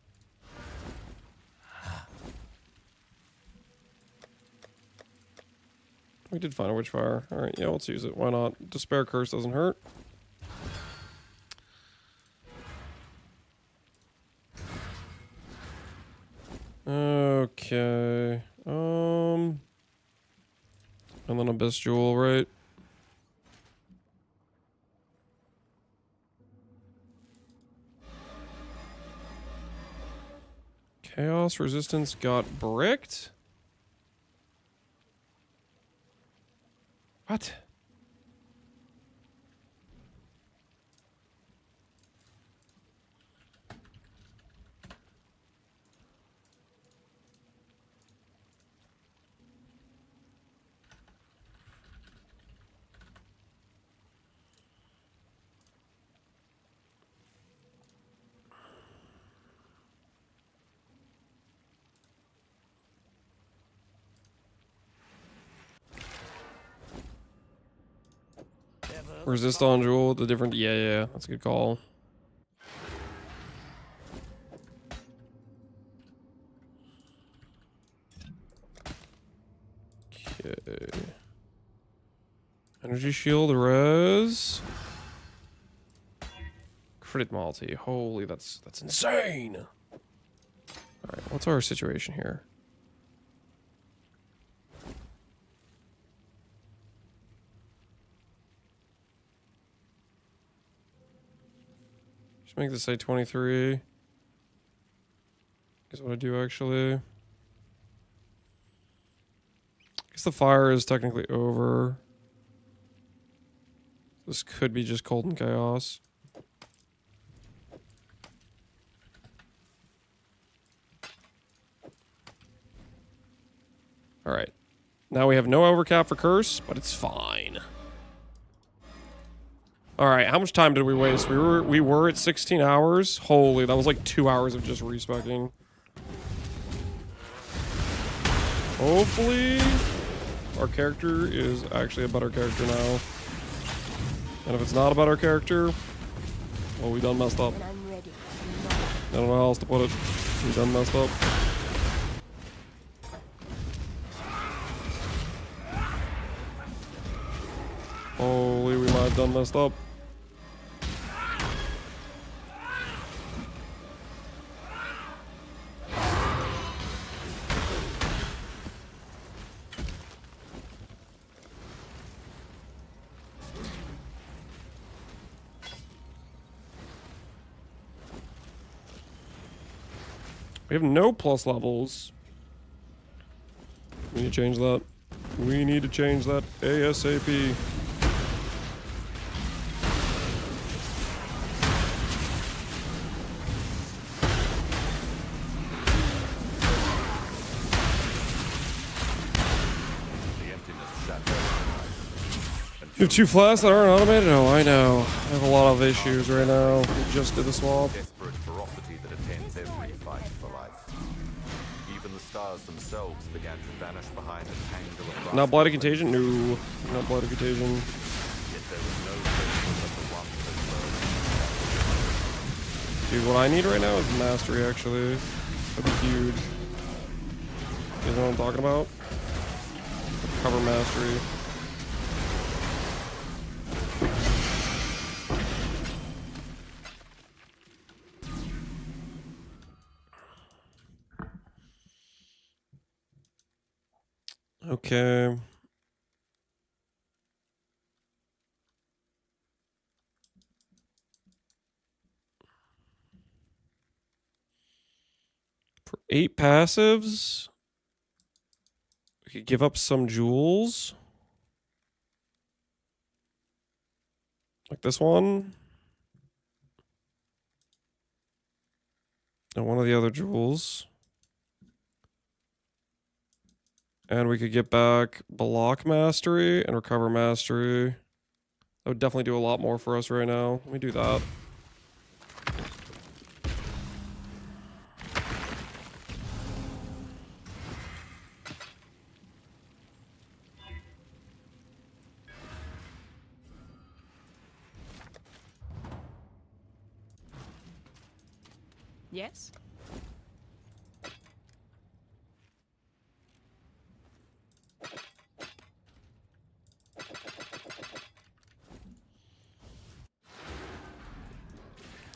We did find a Witchfire. Alright, yeah, let's use it. Why not? Despair Curse doesn't hurt. Okay. And then Abyss Jewel, right? Chaos Resistance got bricked? What? Resist on Jewel, the different... Yeah, that's a good call. Okay. Energy Shield, res. Crit multi. Holy, that's insane! Alright, what's our situation here? Make this say 23. Is what I do actually. I guess the fire is technically over. This could be just cold and chaos. Alright. Now we have no overcap for curse, but it's fine. All right, how much time did we waste? We were at 16 hours. Holy, that was like 2 hours of just respecking. Hopefully, our character is actually a better character now. And if it's not a better character, well, we done messed up. I don't know how else to put it. We done messed up. Holy, we might have done messed up. We have no plus levels. We need to change that. We need to change that ASAP. You have 2 flasks that aren't automated? Oh, I know. I have a lot of issues right now. We just did the swap. Desperate ferocity that attends every fight for life. Even the stars themselves began to vanish behind a tangle of... Not Blight of Contagion? No. Not Blight of Contagion. Yet there was no trace of the one that Dude, what I need right now is Mastery, actually. That'd be huge. You know what I'm talking about? Cover Mastery. Okay. For 8 passives, we could give up some jewels. Like this one. And one of the other jewels. And we could get back block mastery and recover mastery. That would definitely do a lot more for us right now. Let me do that. Yes?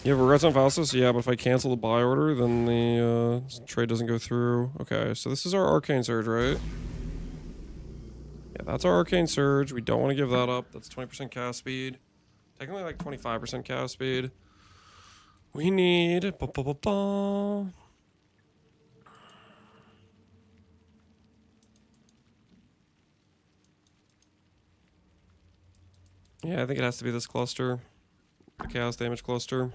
You have a Resident Faustus? Yeah, but if I cancel the buy order, then the trade doesn't go through. Okay, so this is our Arcane Surge, right? Yeah, that's our Arcane Surge. We don't want to give that up. That's 20% cast speed. Technically like 25% cast speed. We need... Yeah, I think it has to be this cluster. The chaos damage cluster.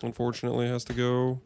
Unfortunately, it has to go.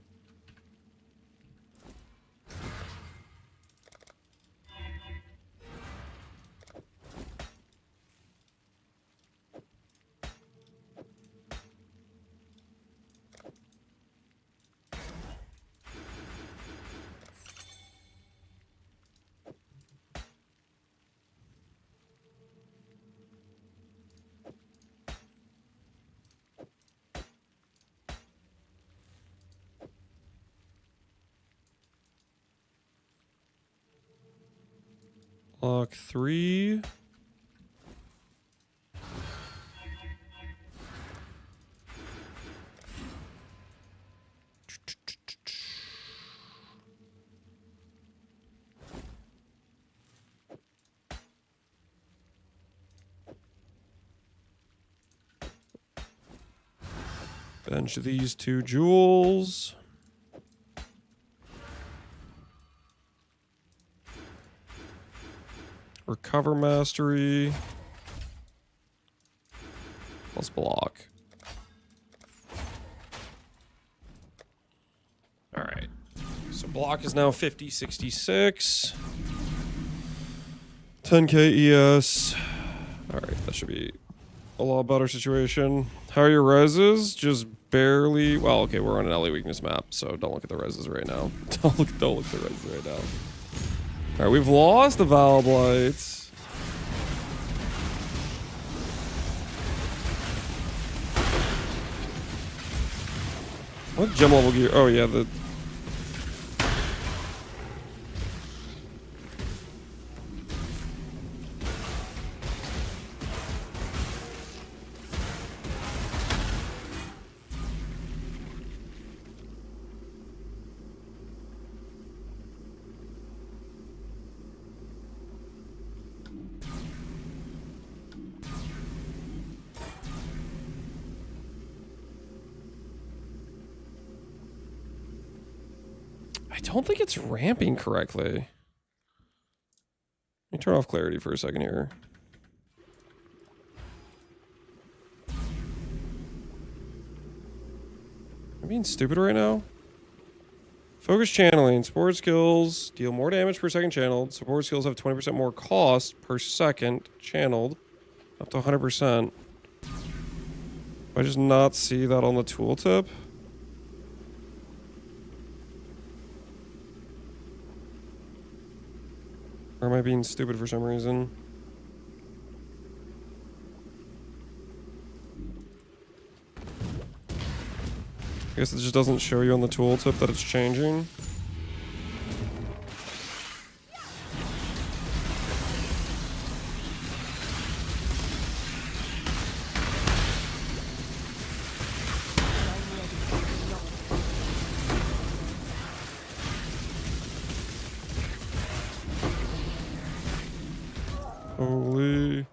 Lock 3. Bench these 2 jewels. Recover mastery. Plus block. Alright. So block is now 50, 66. 10k ES. Alright, that should be a lot better situation. How are your reses? Just barely. Well, okay, we're on an LA weakness map, so don't look at the reses right now. Don't look at the reses right now. Alright, we've lost the Val Blights. What gem level gear? Oh yeah, the... I don't think it's ramping correctly. Let me turn off clarity for a second here. I'm being stupid right now. Focus channeling. Support skills deal more damage per second channeled. Support skills have 20% more cost per second channeled. Up to 100%. I just not see that on the tooltip. Or am I being stupid for some reason? I guess it just doesn't show you on the tooltip that it's changing. Holy.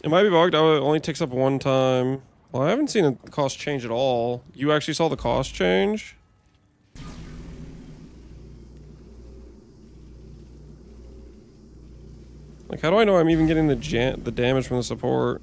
It might be bugged. Oh, it only ticks up one time. Well, I haven't seen the cost change at all. You actually saw the cost change? Like, how do I know I'm even getting the damage from the support?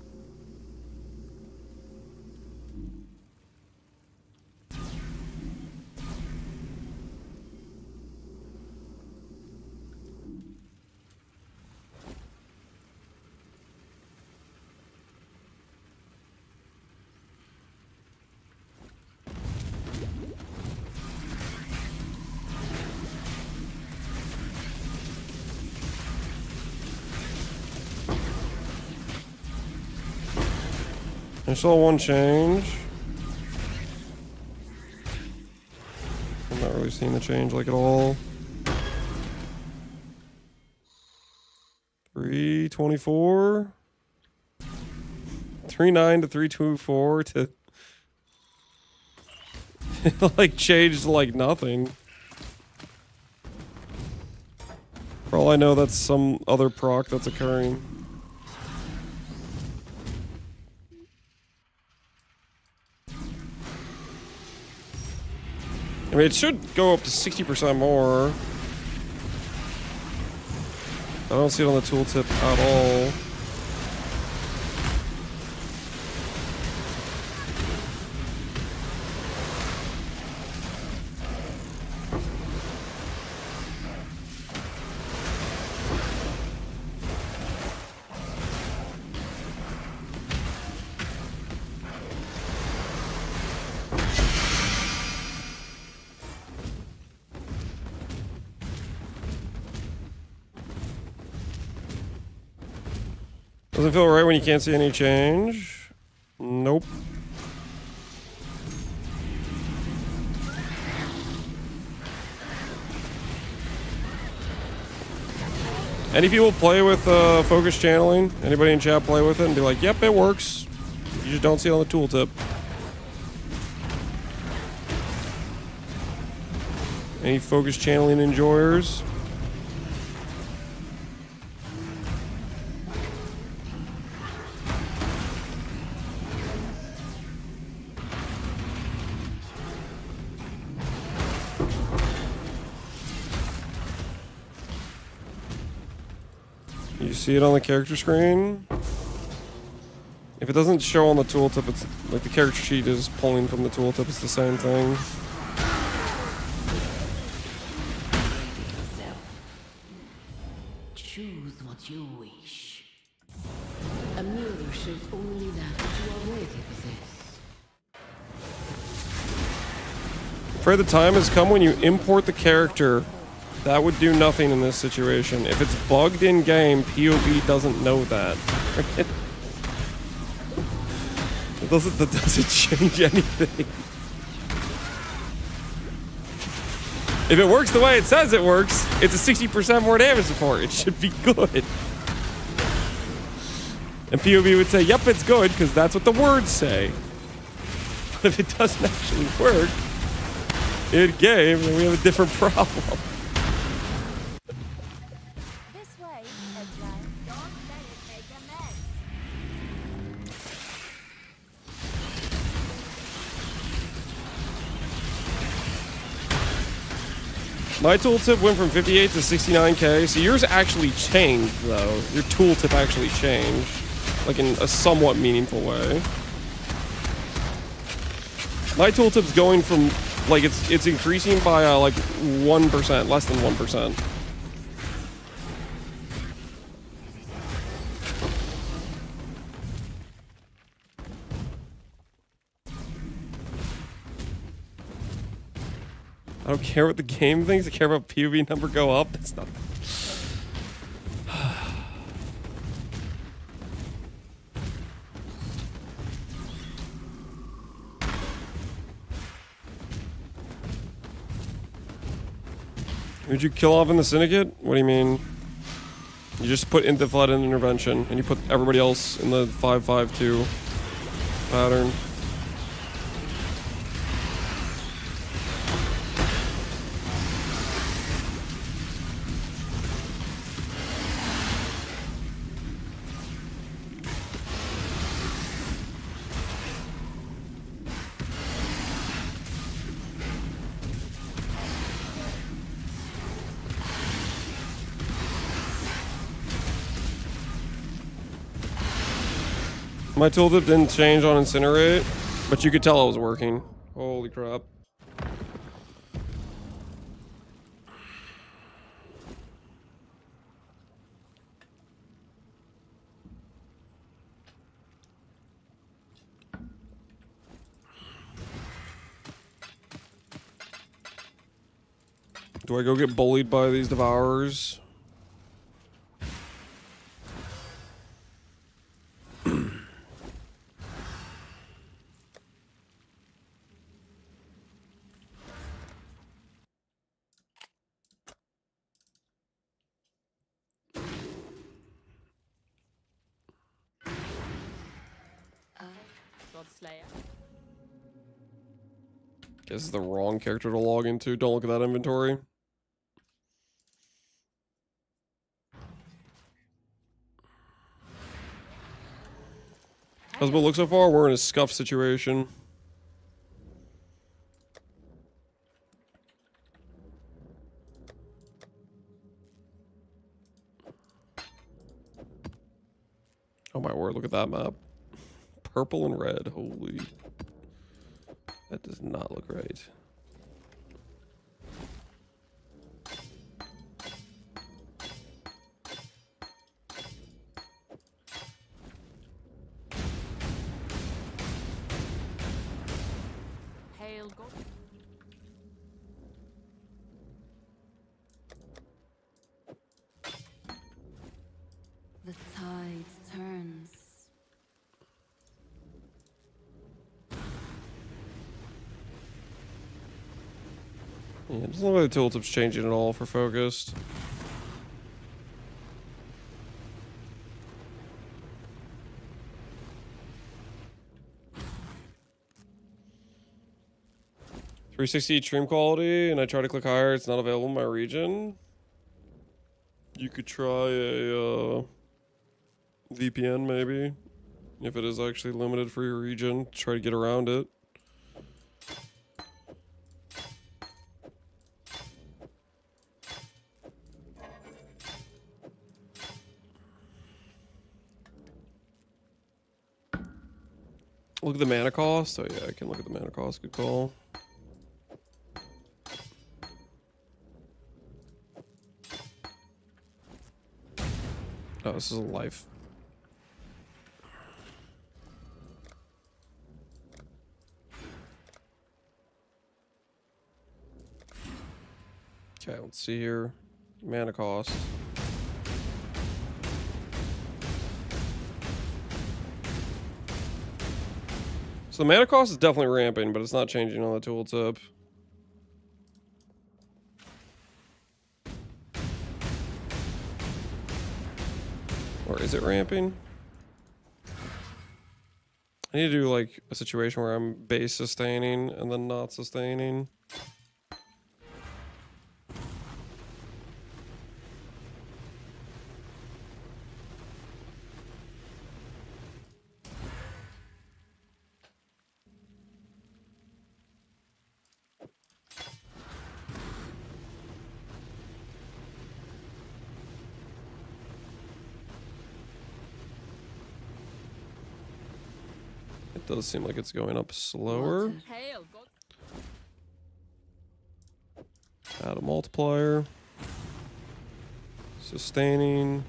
I saw one change. I'm not really seeing the change like at all. 324. 3.9 to 324 to it like changed to like nothing. For all I know, that's some other proc that's occurring. I mean, it should go up to 60% more. I don't see it on the tooltip at all. Doesn't feel right when you can't see any change. Nope. Any people play with focus channeling? Anybody in chat play with it and be like, yep, it works. You just don't see it on the tooltip. Any focus channeling enjoyers? You see it on the character screen? If it doesn't show on the tooltip, it's like the character sheet is pulling from the tooltip, it's the same thing. Choose what you wish. A mirror shows only that which you are ready to possess. Afraid the time has come when you import the character. That would do nothing in this situation. If it's bugged in game, POV doesn't know that. That doesn't change anything. If it works the way it says it works, it's a 60% more damage support. It should be good. And POV would say, yep, it's good, because that's what the words say. But if it doesn't actually work in game, then we have a different problem. This way, Exile. Don't let it make a mess. My tooltip went from 58 to 69k, so yours actually changed, though. Your tooltip actually changed, like in a somewhat meaningful way. My tooltip's going from, like, it's increasing by, like, 1%, less than 1%. I don't care what the game thinks. I care about POV number go up. That's not. Who'd you kill off in the Syndicate? What do you mean? You just put into flood and intervention, and you put everybody else in the 5-5-2 pattern. My tooltip didn't change on Incinerate, but you could tell it was working. Holy crap. Do I go get bullied by these devourers? Guess it's the wrong character to log into. Don't look at that inventory. How's it look so far? We're in a scuff situation. Oh my word, look at that map. Purple and red, holy. That does not look right. Hail God. The tide turns. Yeah, it doesn't look like the tooltip's changing at all for focused. .360 stream quality, and I try to click higher. It's not available in my region. You could try a VPN maybe, if it is actually limited for your region. Try to get around it. Look at the mana cost. Oh yeah, I can look at the mana cost. Good call. Oh, this is a life. Okay, let's see here. Mana cost. So the mana cost is definitely ramping, but it's not changing on the tooltip. Or is it ramping? I need to do like a situation where I'm base sustaining and then not sustaining. It does seem like it's going up slower. Hail God. Add a multiplier. Sustaining.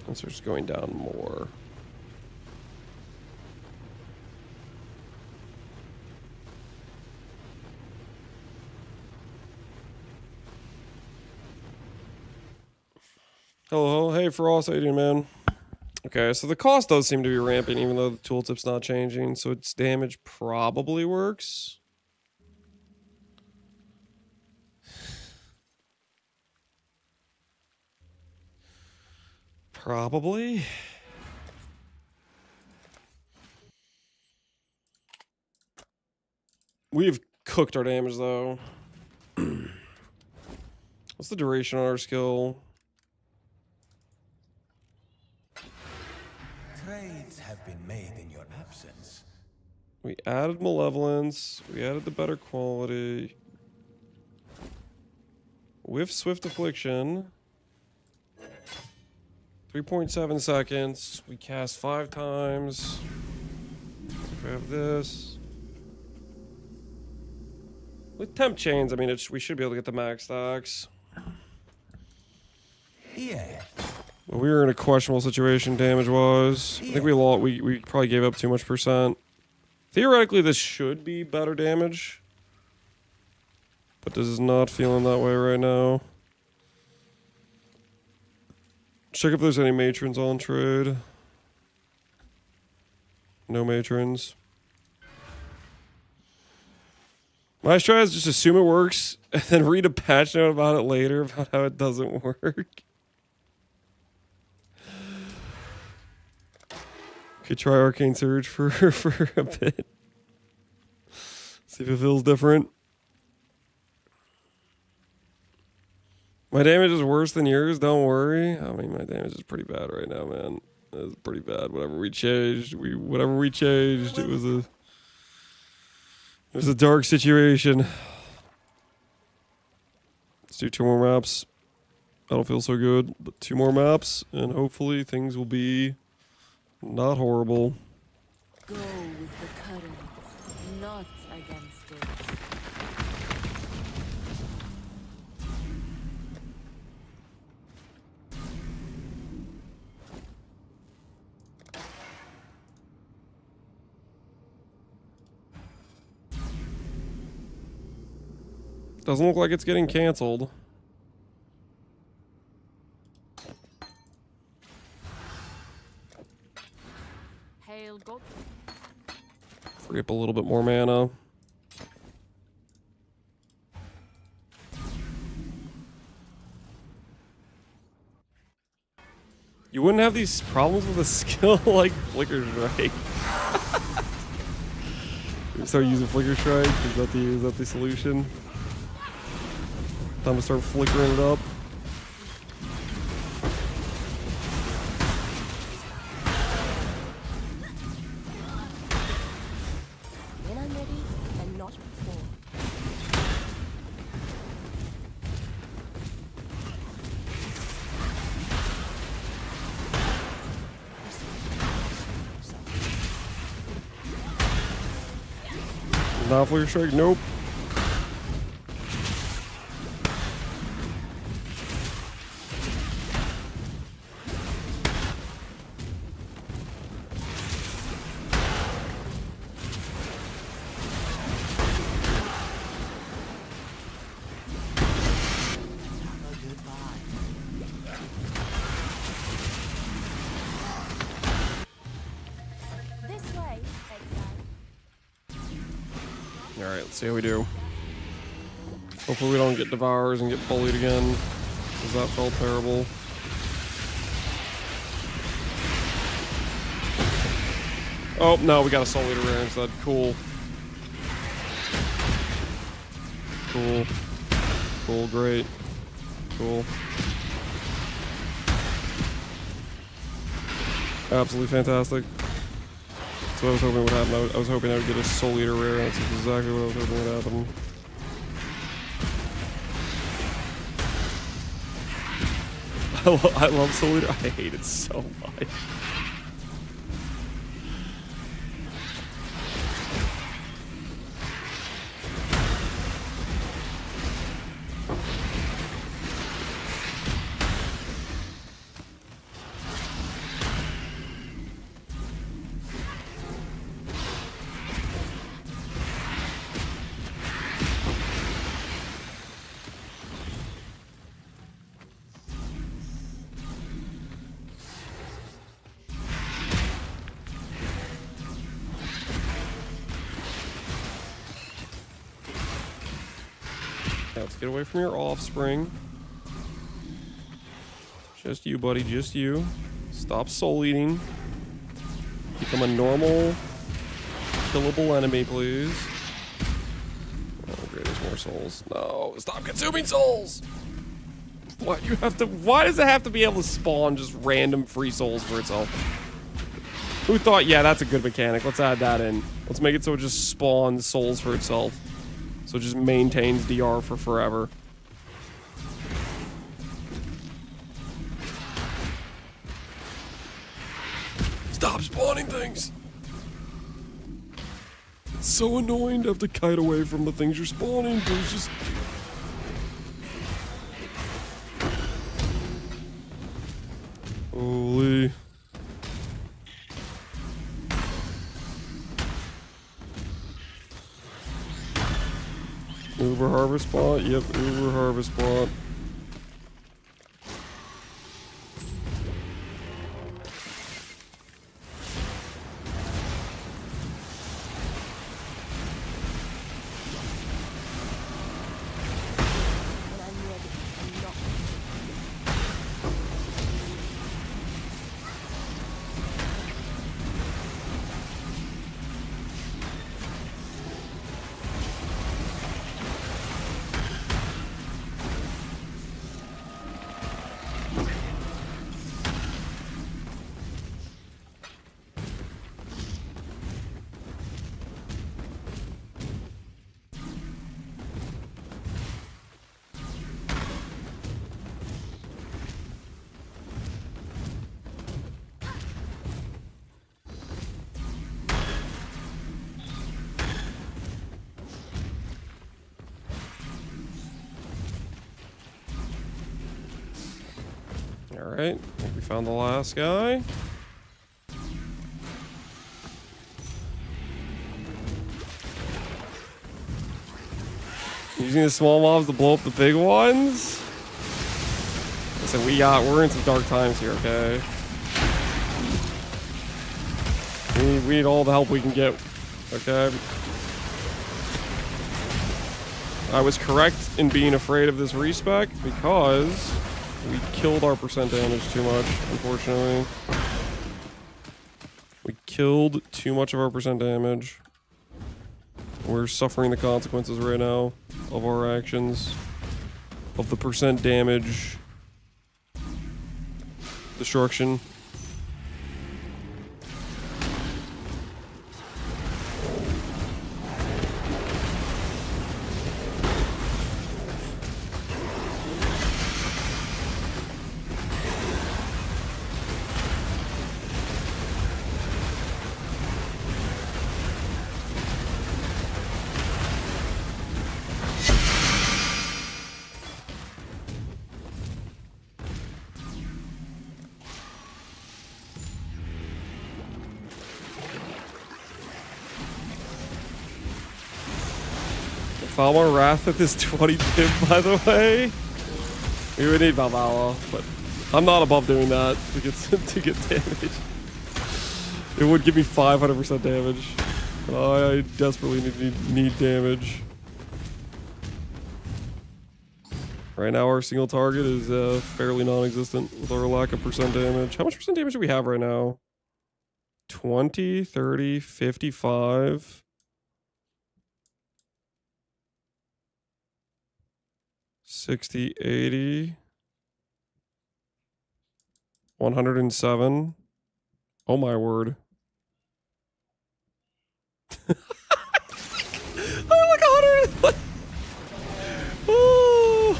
And so it's going down more. Hello, hey Frost, how you doing, man? Okay, so the cost does seem to be ramping even though the tooltip's not changing, so its damage probably works. Probably. We've cooked our damage though. What's the duration on our skill? Trades have been made in your absence. We added malevolence. We added the better quality. With swift affliction. 3.7 seconds. We cast 5 times. We have this. With temp chains, I mean, we should be able to get the max stacks. Yeah. But we were in a questionable situation damage-wise. I think we lost. We probably gave up too much percent. Theoretically, this should be better damage. But this is not feeling that way right now. Check if there's any matrons on trade. No matrons. My strat is just assume it works and then read a patch note about it later about how it doesn't work. Could try Arcane Surge for a bit. See if it feels different. My damage is worse than yours, don't worry. I mean, my damage is pretty bad right now, man. It's pretty bad. Whatever we changed, it was a dark situation. Let's do 2 more maps. I don't feel so good, but 2 more maps, and hopefully things will be not horrible. Go with the current, not against it. Doesn't look like it's getting canceled. Hail God. Free up a little bit more mana. You wouldn't have these problems with a skill like Flicker Strike. Start using Flicker Strike? Is that the solution? Time to start flickering it up. When I'm ready, and not before. Not Flicker Strike? Nope. This way, Exile. Alright, let's see how we do. Hopefully we don't get devours and get bullied again, because that felt terrible. Oh, no, we got a Soul Eater rare instead. Cool. Cool. Cool, great. Cool. Absolutely fantastic. That's what I was hoping would happen. I was hoping I would get a Soul Eater rare, and that's exactly what I was hoping would happen. I love Soul Eater. I hate it so much. Let's get away from your offspring. Just you, buddy, just you. Stop soul eating. Become a normal, killable enemy, please. Oh, great, there's more souls. No, stop consuming souls! Why does it have to be able to spawn just random free souls for itself? Who thought, yeah, that's a good mechanic. Let's add that in. Let's make it so it just spawns souls for itself. So it just maintains DR for forever. stop spawning things. It's so annoying to have to kite away from the things you're spawning. Please just... Holy. Uber harvest spot? Yep, Uber harvest spot. Alright, I think we found the last guy. Using the small mobs to blow up the big ones? Listen, we're in some dark times here, okay? We need all the help we can get, okay? I was correct in being afraid of this respec because we killed our percent damage too much, unfortunately. We killed too much of our percent damage. We're suffering the consequences right now of our actions. Of the percent damage destruction. Valor Wrath at this 20 pip, by the way. We would need Valhalla, but I'm not above doing that to get damage. It would give me 500% damage. I desperately need damage. Right now, our single target is fairly non-existent with our lack of percent damage. How much percent damage do we have right now? 20, 30, 55. 60, 80, 107. Oh my word. I like 100. Oh.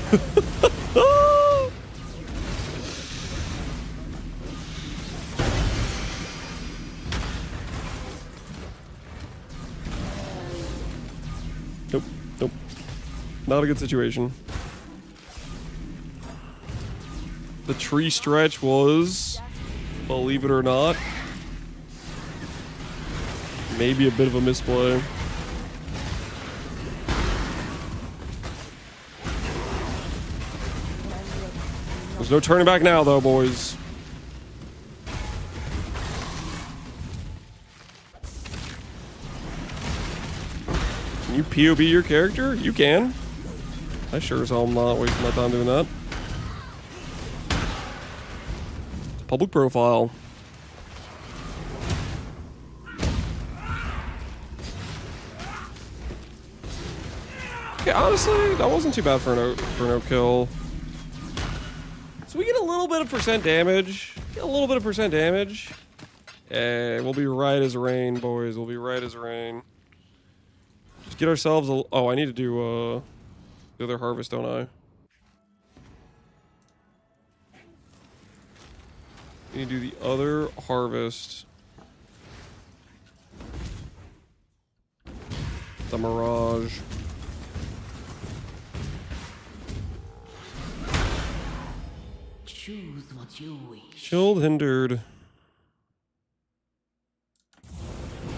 Nope, nope. Not a good situation. The tree stretch was, believe it or not, maybe a bit of a misplay. There's no turning back now, though, boys. Can you POV your character? You can. I sure as hell am not wasting my time doing that. Public profile. Okay, honestly, that wasn't too bad for no kill. So we get a little bit of percent damage. Get a little bit of percent damage. Hey, we'll be right as rain, boys. We'll be right as rain. Just get ourselves a... Oh, I need to do the other harvest, don't I? We need to do the other harvest. the Mirage. Choose what you wish. Chilled, hindered.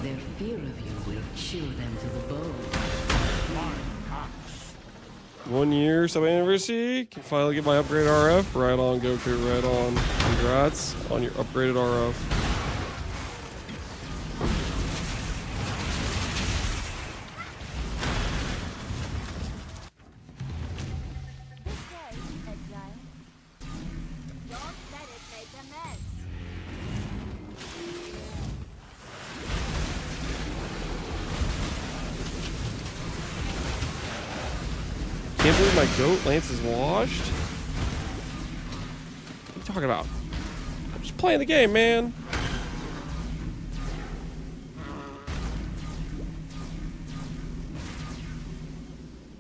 Their fear of you will chill them to the bone. 1 year sub anniversary. Can finally get my upgrade RF. Right on, Goku. Right on. Congrats on your upgraded RF. This way, Exile. Don't let it make a mess. Can't believe my goat Lance is washed. What are you talking about? I'm just playing the game, man.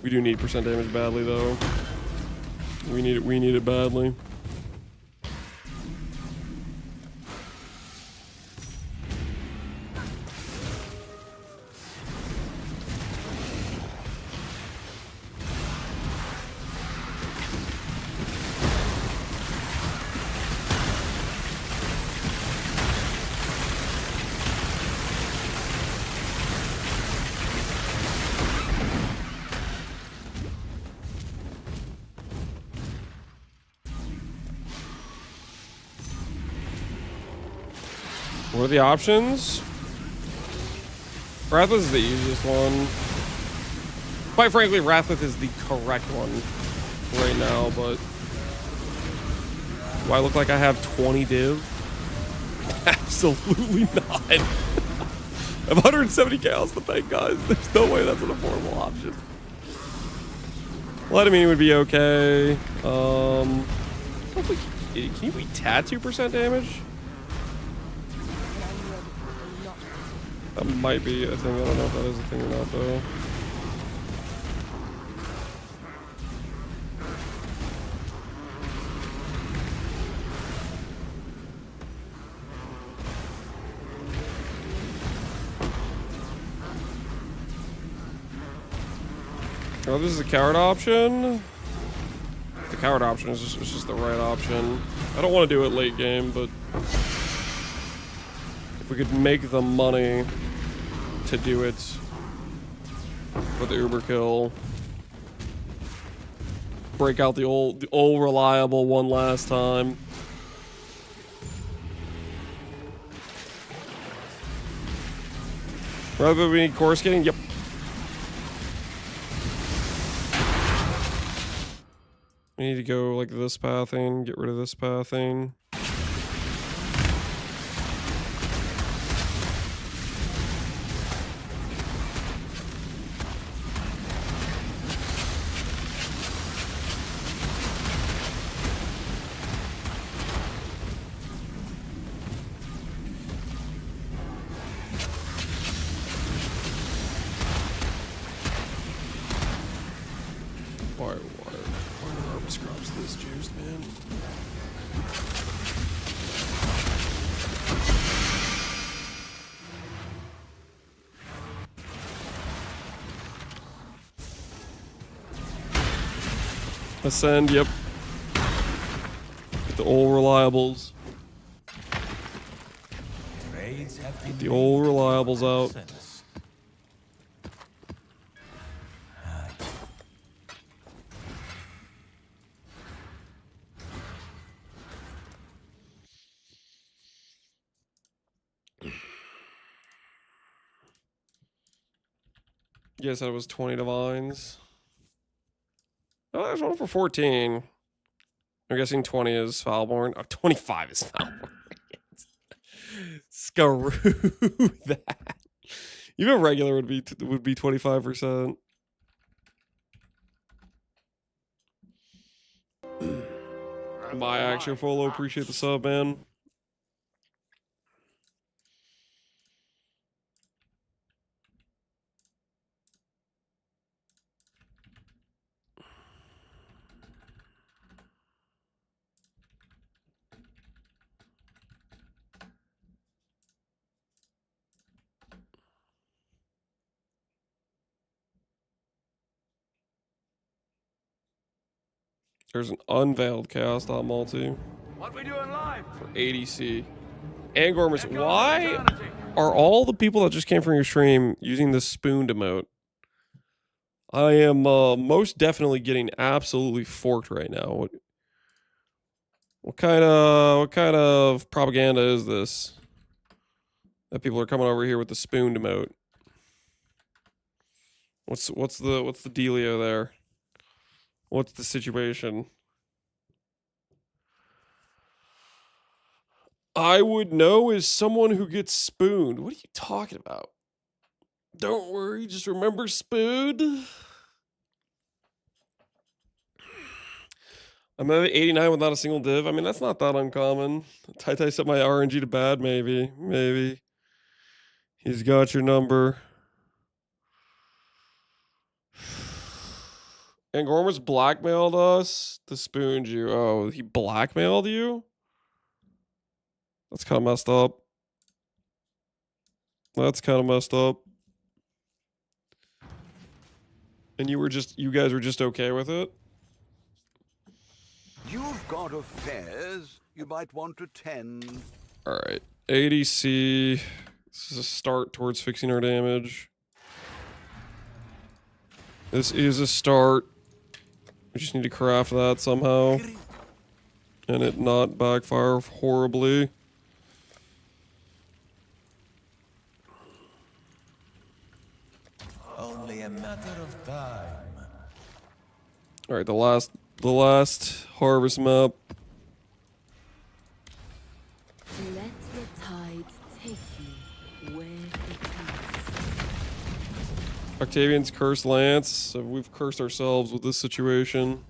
We do need percent damage badly, though. We need it. We need it badly. What are the options? Wrathlith is the easiest one. Quite frankly, Wrathlith is the correct one right now, but do I look like I have 20 div? Absolutely not. I have 170 chaos to thank, guys. There's no way that's an affordable option. Vladimir would be okay. Hopefully, can we tattoo percent damage? That might be a thing. I don't know if that is a thing or not, though. Oh, this is a coward option. The coward option is just the right option. I don't want to do it late game, but if we could make the money to do it for the Uber kill, break out the old reliable one last time. Rather we need core skating. Yep. We need to go like this pathing, get rid of this pathing. Why are scrubs this juiced, man? Ascend, yep. Get the old reliables. Get the old reliables out. You guys said it was 20 divines. Oh, there's one for 14. I'm guessing 20 is Foulborn. Oh, 25 is Foulborn. Screw that. Even regular would be 25%. My action follow, appreciate the sub, man. There's an unveiled chaos dot multi What we doing live? for ADC. Angormus, why are all the people that just came from your stream using this spooned emote? I am most definitely getting absolutely forked right now. What kind of propaganda is this? That people are coming over here with the spooned emote. What's the dealio there? What's the situation? I would know as someone who gets spooned. What are you talking about? Don't worry, just remember spooned. I'm at 89 without a single div. I mean, that's not that uncommon. Tai set my RNG to bad, maybe. Maybe. He's got your number. And Gormus blackmailed us to spoon you. Oh, he blackmailed you? That's kind of messed up. That's kind of messed up. And you guys were just okay with it? You've got affairs you might want to tend. Alright. ADC. This is a start towards fixing our damage. This is a start. We just need to craft that somehow. And it not backfire horribly. Only a matter of time. Alright, the last harvest map. Let the tide take you where it is. Octavian's cursed Lance. So we've cursed ourselves with this situation.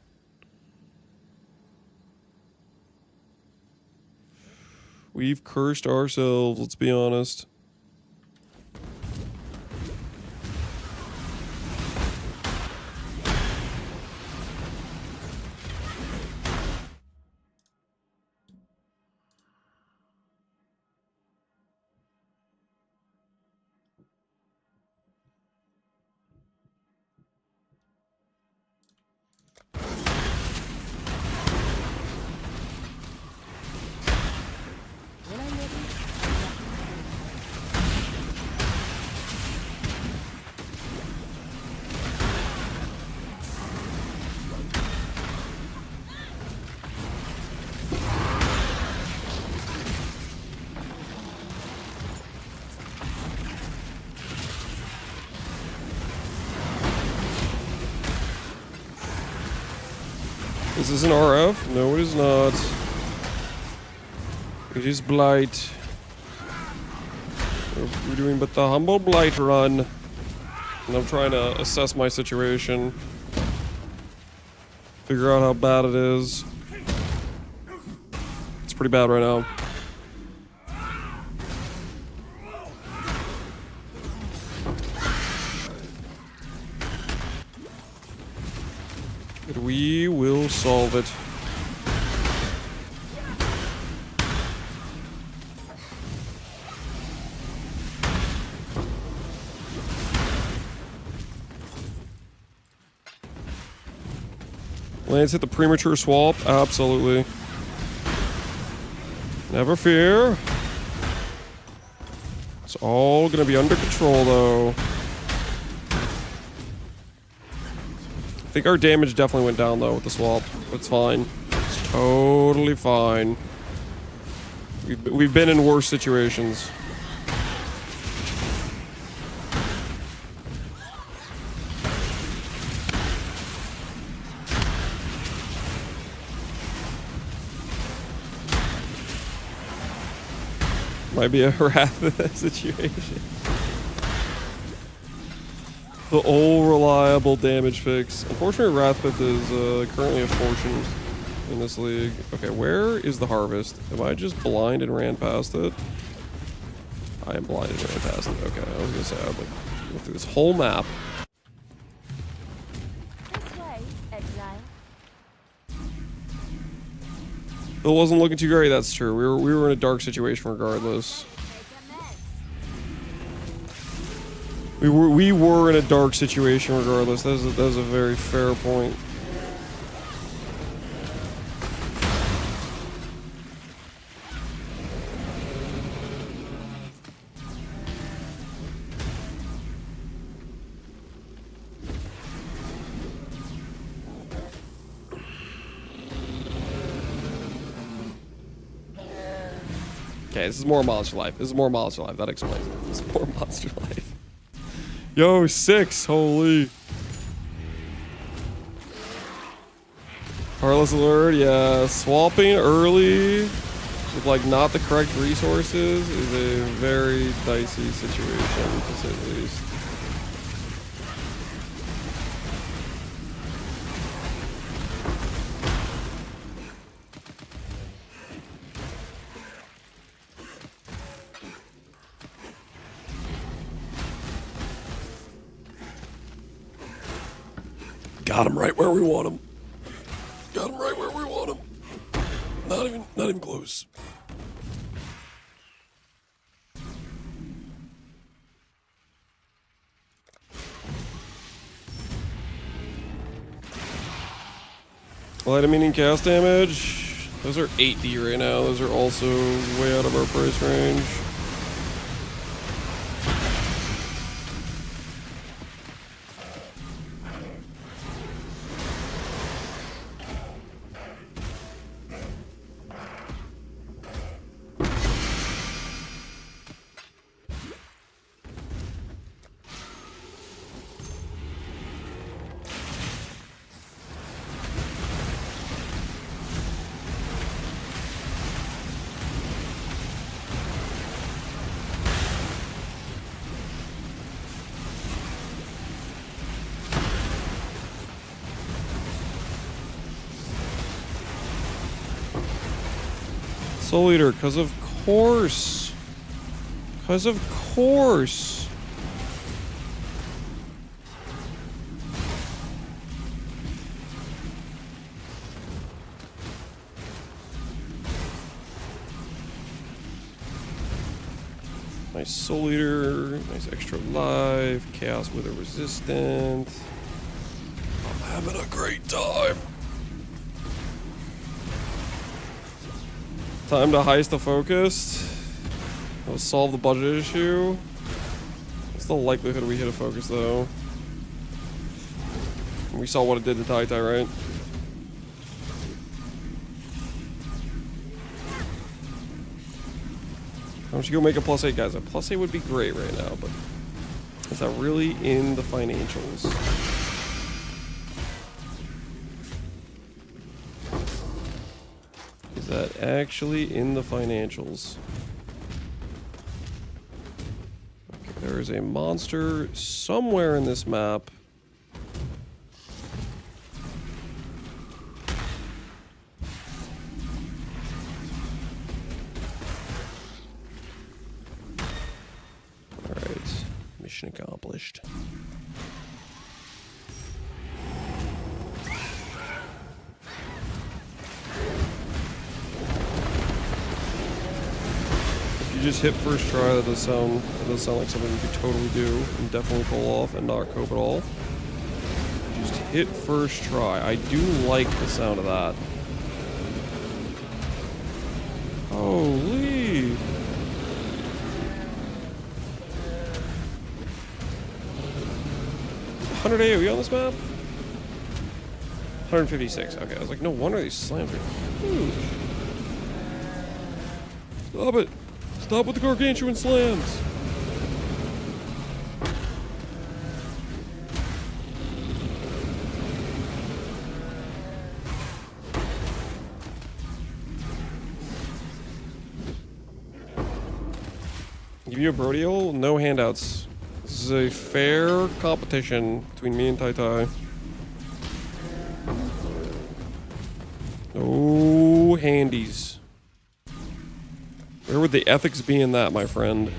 We've cursed ourselves, let's be honest. Is this an RF? No, it is not. It is Blight. We're doing but the humble Blight run. And I'm trying to assess my situation. Figure out how bad it is. It's pretty bad right now. But we will solve it. Lance hit the premature swap? Absolutely. Never fear. It's all gonna be under control though. I think our damage definitely went down though with the swap. It's fine. It's totally fine. We've been in worse situations. Might be a Wrath situation. The old reliable damage fix. Unfortunately, Wrathbith is currently a fortune in this league. Okay, where is the harvest? Am I just blind and ran past it? I am blind and ran past it. Okay, I was gonna say I'd like go through this whole map. This way, Exile. It wasn't looking too great. That's true. We were in a dark situation regardless. We were in a dark situation regardless. That was a very fair point. Okay, this is more Monster Life. This is more Monster Life. That explains it. This is more Monster Life. Yo, 6. Holy. Heartless Alert, yeah. Swapping early with, like, not the correct resources is a very dicey situation, to say the least. Got him right where we want him. Got him right where we want him. Not even close. Lightning cast damage. Those are 8D right now. Those are also way out of our price range. Soul Eater, because of course. Because of course. Nice Soul Eater, nice extra life, Chaos Wither resistant. I'm having a great time. Time to heist the focus. Let's solve the budget issue. What's the likelihood we hit a focus though? We saw what it did to Tai Tai, right? Why don't you go make a +8, guys? A +8 would be great right now, but is that really in the financials? Is that actually in the financials? Okay, there is a monster somewhere in this map. Alright, mission accomplished. Just hit first try. That does sound like something you could totally do and definitely pull off and not cope at all. Just hit first try. I do like the sound of that. Holy. $100 AoE on this map? 156. Okay, I was like, no wonder these slams are huge. Stop it. Stop with the gargantuan slams! Give you a Brodial? No handouts. This is a fair competition between me and Tai Tai. No handies. Where would the ethics be in that, my friend?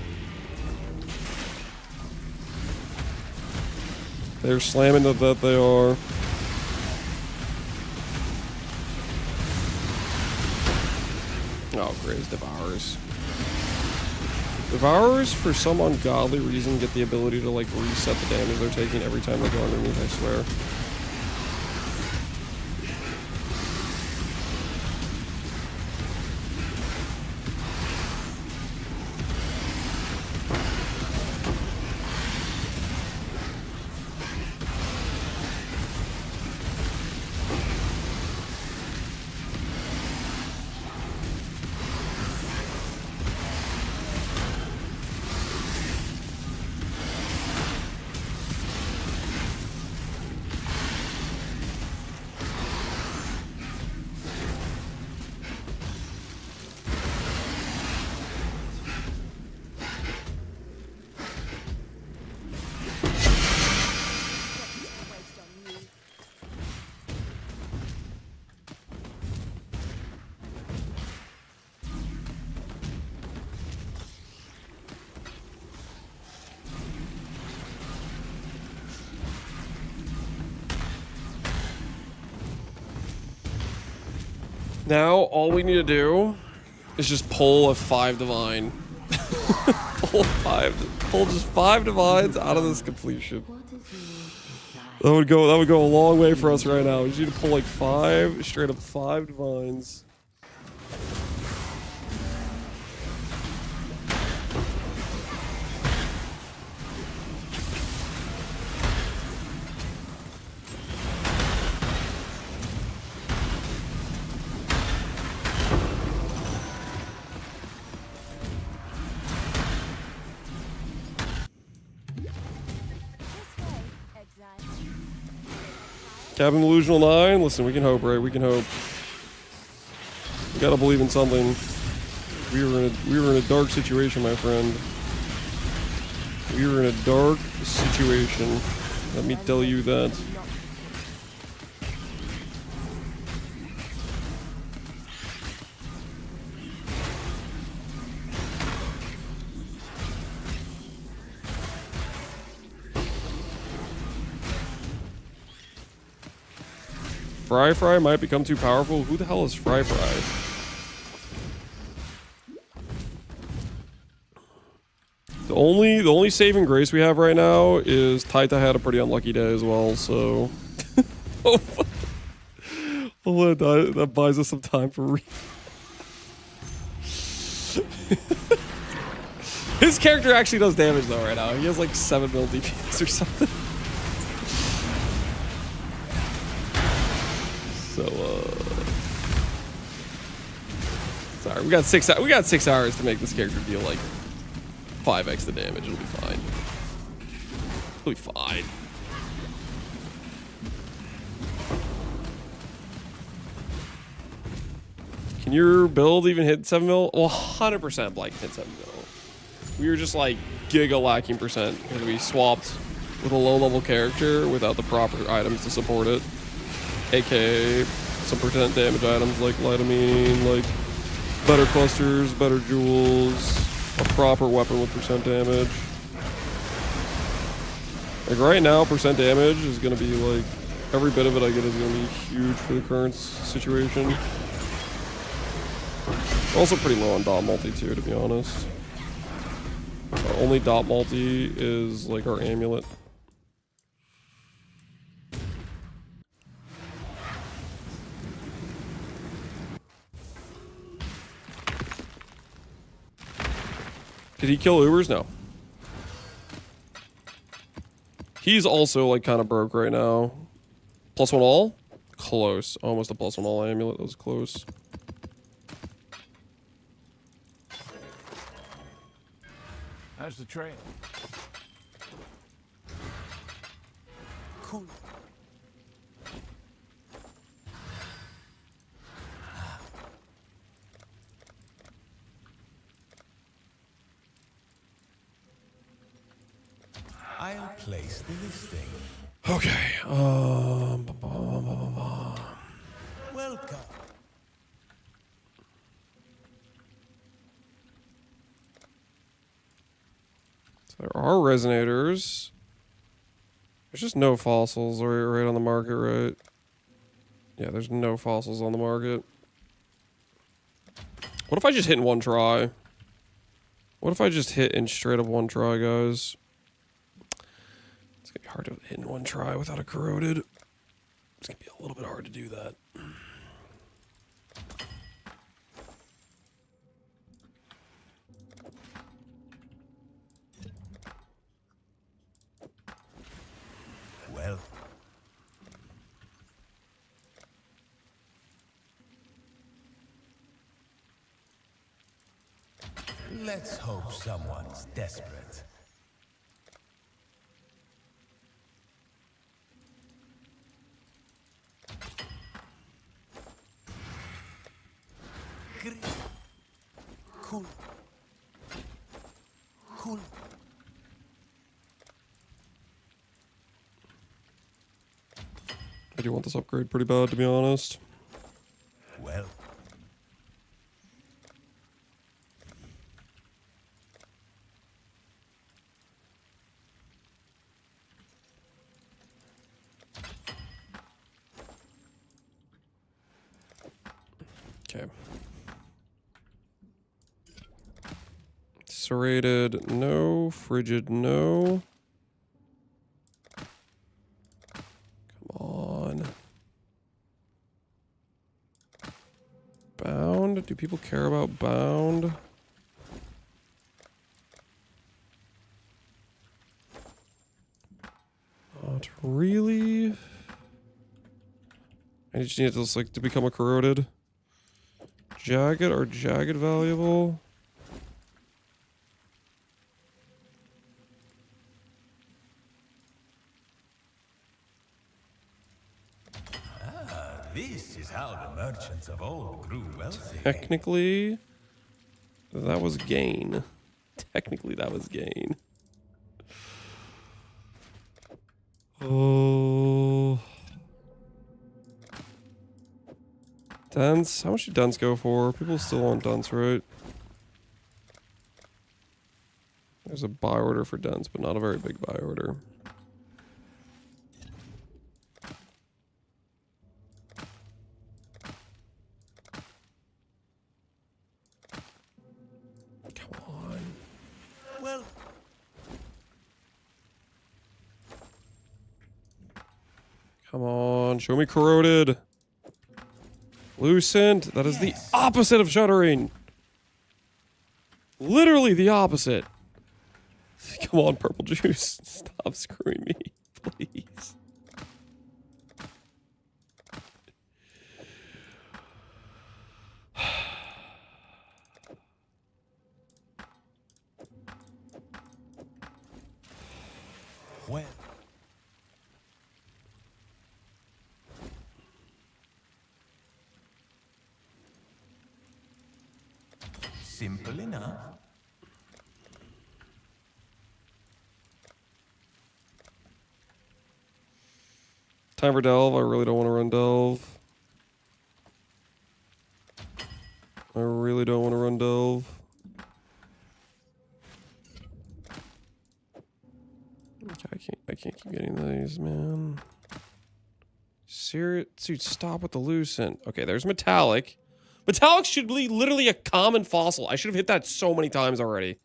They're slamming that they are. Oh, great, it's Devourers. Devourers, for some ungodly reason, get the ability to, like, reset the damage they're taking every time they go underneath, I swear. Now, all we need to do is just pull a 5 divine. Pull just 5 divines out of this completion. That would go a long way for us right now. We just need to pull like 5, straight up 5 divines. Cabin Illusional 9, listen, we can hope, right? We can hope. We gotta believe in something. We were in a dark situation, my friend. We were in a dark situation. Let me tell you that. Fry might become too powerful. Who the hell is Fry? The only saving grace we have right now is Taita had a pretty unlucky day as well, so oh, that buys us some time for his character actually does damage though right now. He has like 7 mil DPS or something. So sorry, we got 6 hours to make this character deal like 5x the damage. It'll be fine. It'll be fine. Can your build even hit 7 mil? Well, 100% Blight can hit 7 mil. We were just like giga lacking percent because we swapped with a low level character without the proper items to support it. AKA some percent damage items like litamine, like better clusters, better jewels, a proper weapon with percent damage. Like right now, percent damage is gonna be like, every bit of it I get is gonna be huge for the current situation. Also pretty low on dot multi too, to be honest. Our only dot multi is like our amulet. Did he kill Ubers? No. He's also like kind of broke right now. +1 all? Close. Almost a +1 all amulet. That was close. How's the trail? Cool. I'll place the listing. Okay. Welcome. So there are resonators. There's just no fossils right on the market, right? Yeah, there's no fossils on the market. What if I just hit in one try? What if I just hit in straight up one try, guys? It's gonna be hard to hit in one try without a corroded. It's gonna be a little bit hard to do that. Well. Let's hope someone's desperate. Cool. Cool. I do want this upgrade pretty bad, to be honest. Well. Okay. Serrated, no. Frigid, no. Come on. Bound? Do people care about bound? Not really. I just need this like to become a corroded. Jagged or jagged valuable? This is how the merchants of old grew wealthy. Technically, that was gain. Technically, that was gain. Oh. Dents? How much did dents go for? People still want dents, right? There's a buy order for dents, but not a very big buy order. Come on. Well, come on, show me corroded. Lucent, that is the opposite of shuddering. Literally the opposite. Come on, purple juice. Stop screwing me, please. well. Simple enough. Time for delve. I really don't want to run delve. I really don't want to run delve. Okay, I can't keep getting these, man. Sirus, dude, stop with the lucent. Okay, there's metallic. Metallic should be literally a common fossil. I should have hit that so many times already.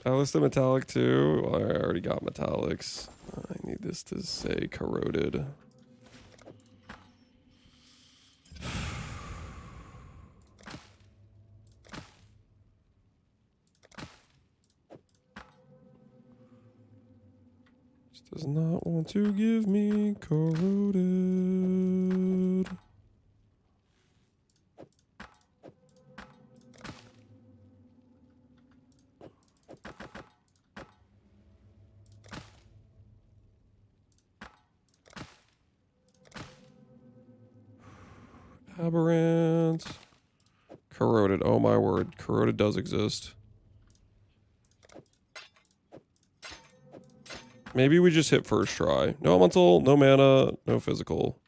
I listed metallic too. I already got metallics. I need this to say corroded. This does not want to give me corroded. Aberrant. Corroded. Oh my word. Corroded does exist. Maybe we just hit first try. No elemental, no mana, no physical.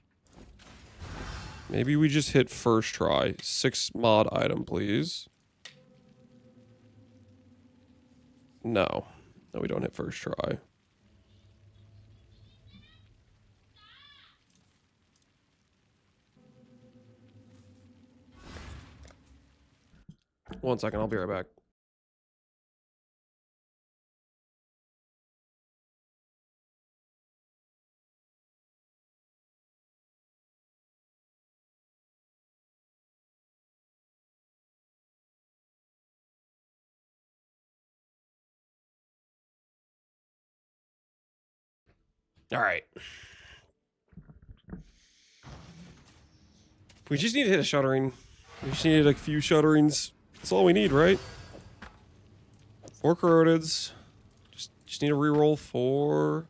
Maybe we just hit first try. 6 mod item, please. No. No, we don't hit first try. One second, I'll be right back. All right. We just need to hit a shuddering. We just needed a few shudderings. That's all we need, right? 4 corrodeds. Just need to reroll 4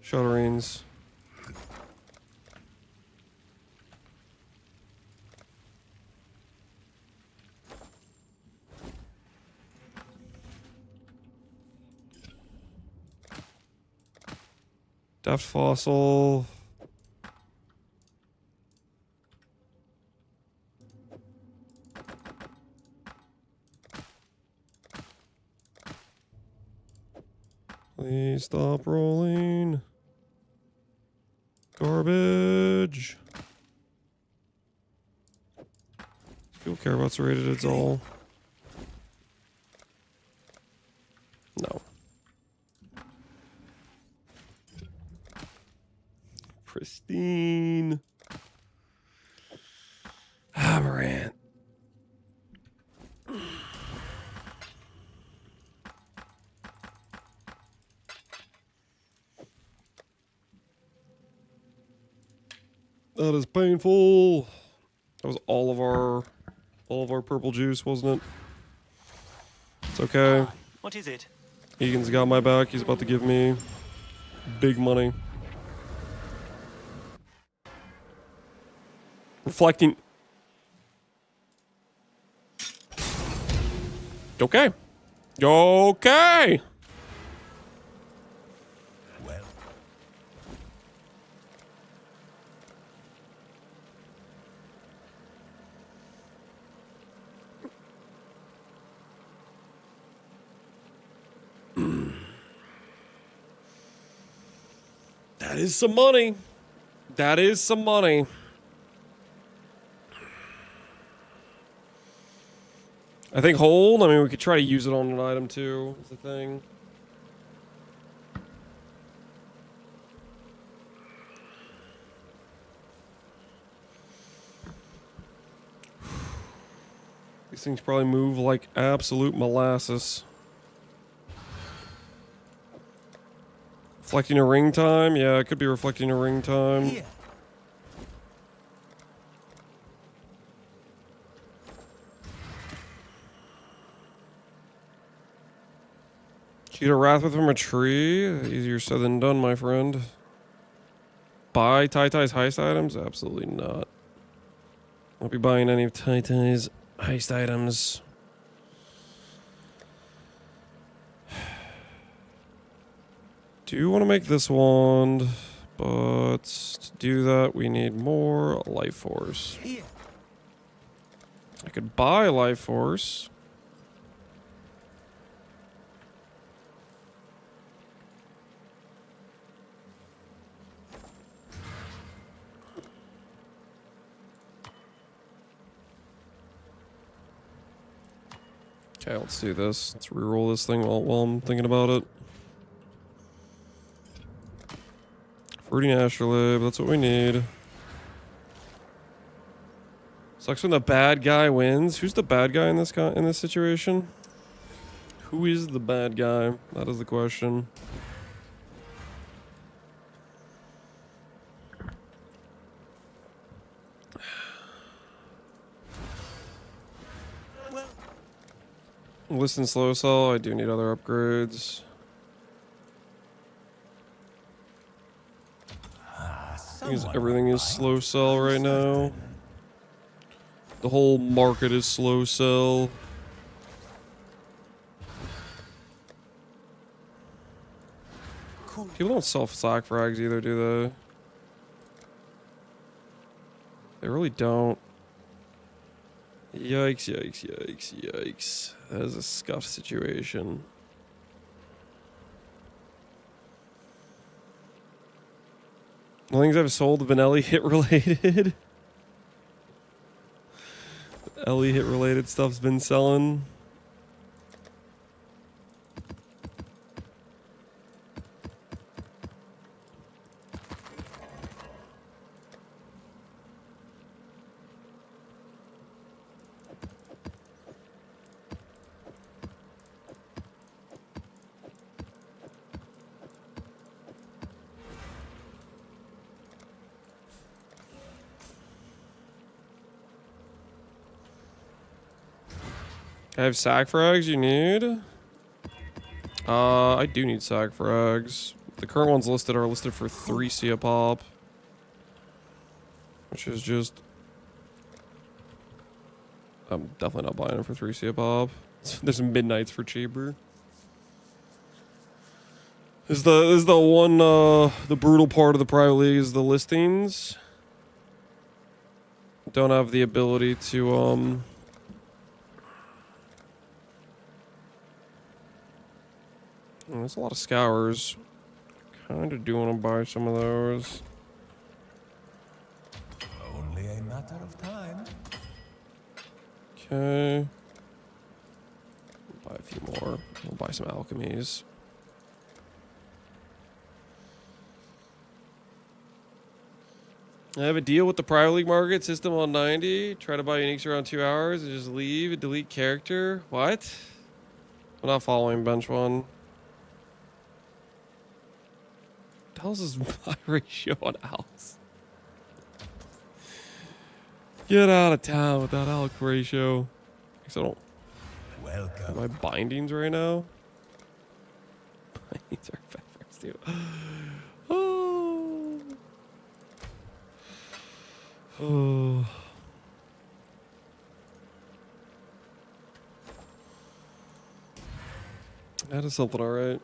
shudderings. Deft Fossil. Please stop rolling. Garbage. People care about serrated, it's all. No. Pristine. Aberrant. That is painful. That was all of our purple juice, wasn't it? It's okay. What is it? Egan's got my back. He's about to give me big money. Reflecting. Okay. Okay. Well. That is some money. That is some money. I think hold. I mean, we could try to use it on an item too. Is the thing. These things probably move like absolute molasses. Reflecting a ring time? Yeah, it could be reflecting a ring time. Here. Shoot a Wrathwith from a tree? Easier said than done, my friend. Buy Tai-Tai's heist items? Absolutely not. Won't be buying any of Tai-Tai's heist items. Do want to make this wand, but to do that we need more life force. Here. I could buy life force. Okay, let's do this. Let's reroll this thing while I'm thinking about it. Fruiting Astrolabe, that's what we need. Sucks when the bad guy wins. Who's the bad guy in this situation? Who is the bad guy? That is the question. Listen, slow sell. I do need other upgrades. Because everything is slow sell right now. The whole market is slow sell. People don't sell sack frags either, do they? They really don't. Yikes, yikes, yikes, yikes. That is a scuffed situation. The things I've sold have been Ellie hit related. Ellie hit related stuff's been selling. I have sack frags you need? I do need sack frags. The current ones listed are listed for 3 Sia pop. Which is just... I'm definitely not buying them for 3 Sia pop. There's midnights for cheaper. Is the one the brutal part of the private league is the listings. Don't have the ability to there's a lot of scours. Kinda do want to buy some of those. Only a matter of time. Okay. Buy a few more. We'll buy some alchemies. I have a deal with the private league market system on 90. Try to buy uniques around 2 hours and just leave and delete character. What? I'm not following bench one. What the hell is this buy ratio on Alex? Get out of town with that Alex ratio. I don't. Welcome. Am I bindings right now? Bindings are peppers too. Oh. Oh. That is something, alright.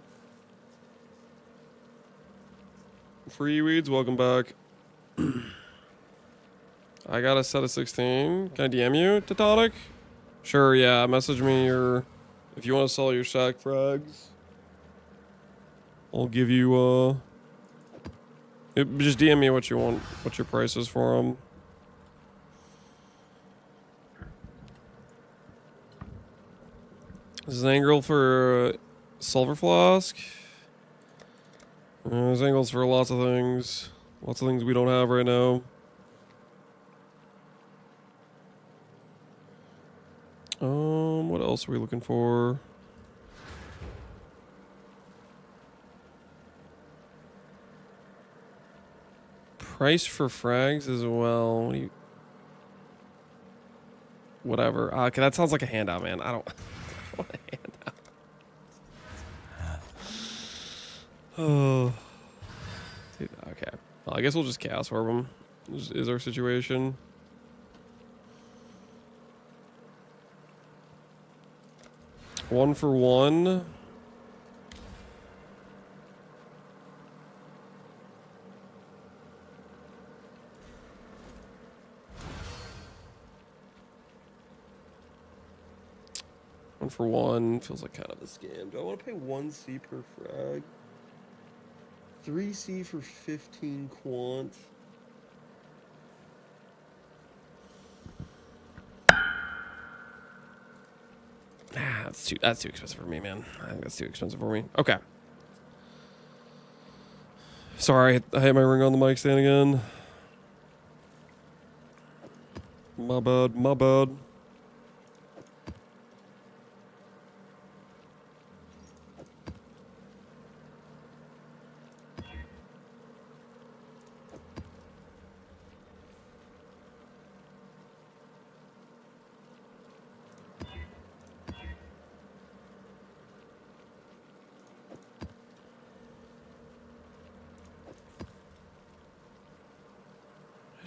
Free weeds, welcome back. I got a set of 16. Can I DM you, Tectonic? Sure, yeah. Message me your... If you want to sell your sack frags. I'll give you, just DM me what you want. What your price is for them. Zangrel for Silver Flask. Zangrels for lots of things. Lots of things we don't have right now. What else are we looking for? Price for frags as well. What do you... Whatever. Okay, that sounds like a handout, man. I don't want a handout. Oh. Dude, okay. Well, I guess we'll just chaos orb them. Is our situation. One for one. One for one feels like kind of a scam. Do I want to pay 1C per frag? 3C for 15 quant. That's too expensive for me, man. I think that's too expensive for me. Okay. Sorry, I hit my ring on the mic stand again. My bad, my bad.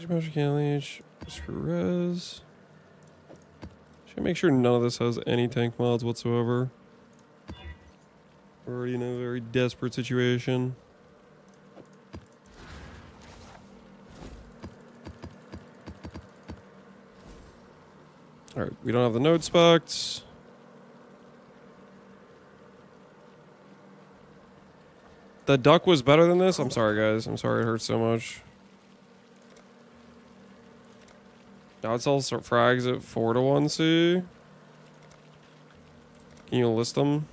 Magic Unleash, for res. Should make sure none of this has any tank mods whatsoever. We're already in a very desperate situation. Alright, we don't have the node specs. The duck was better than this? I'm sorry, guys. I'm sorry it hurts so much. Now it's all frags at 4 to 1C. Can you list them?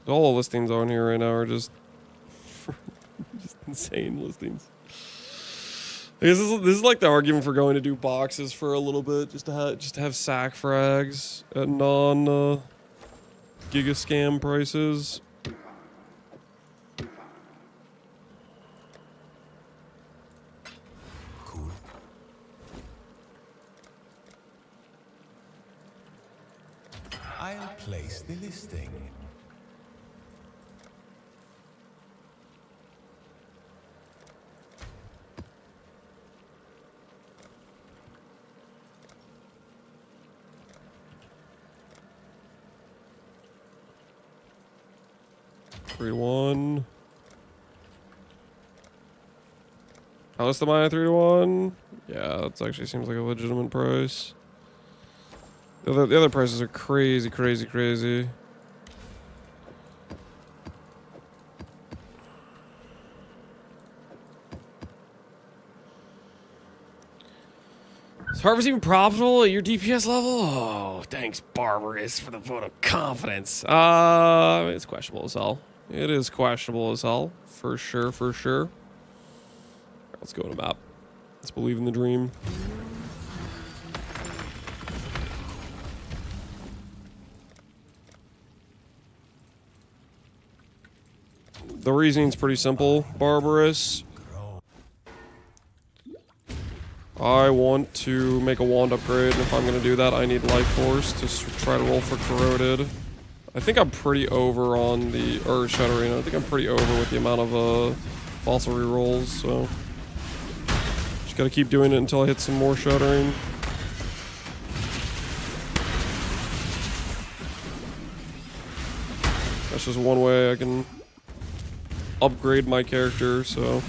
All the listings on here right now are just insane listings. I guess this is like the argument for going to do boxes for a little bit, just to have sack frags at non giga scam prices. I'll place the listing. 3-1. Palestine Maya 3-1. Yeah, that actually seems like a legitimate price. The other prices are crazy, crazy, crazy. Is Harvest even profitable at your DPS level? Oh, thanks, Barbarous, for the vote of confidence. It's questionable as hell. It is questionable as hell. For sure, for sure. Right, let's go to map. Let's believe in the dream. The reasoning's pretty simple, Barbarous. I want to make a wand upgrade, and if I'm going to do that, I need Life Force to try to roll for Corroded. I think I'm pretty over on the... or Shuddering. I think I'm pretty over with the amount of fossil rerolls, so... just gotta keep doing it until I hit some more Shuddering. That's just one way I can upgrade my character, so...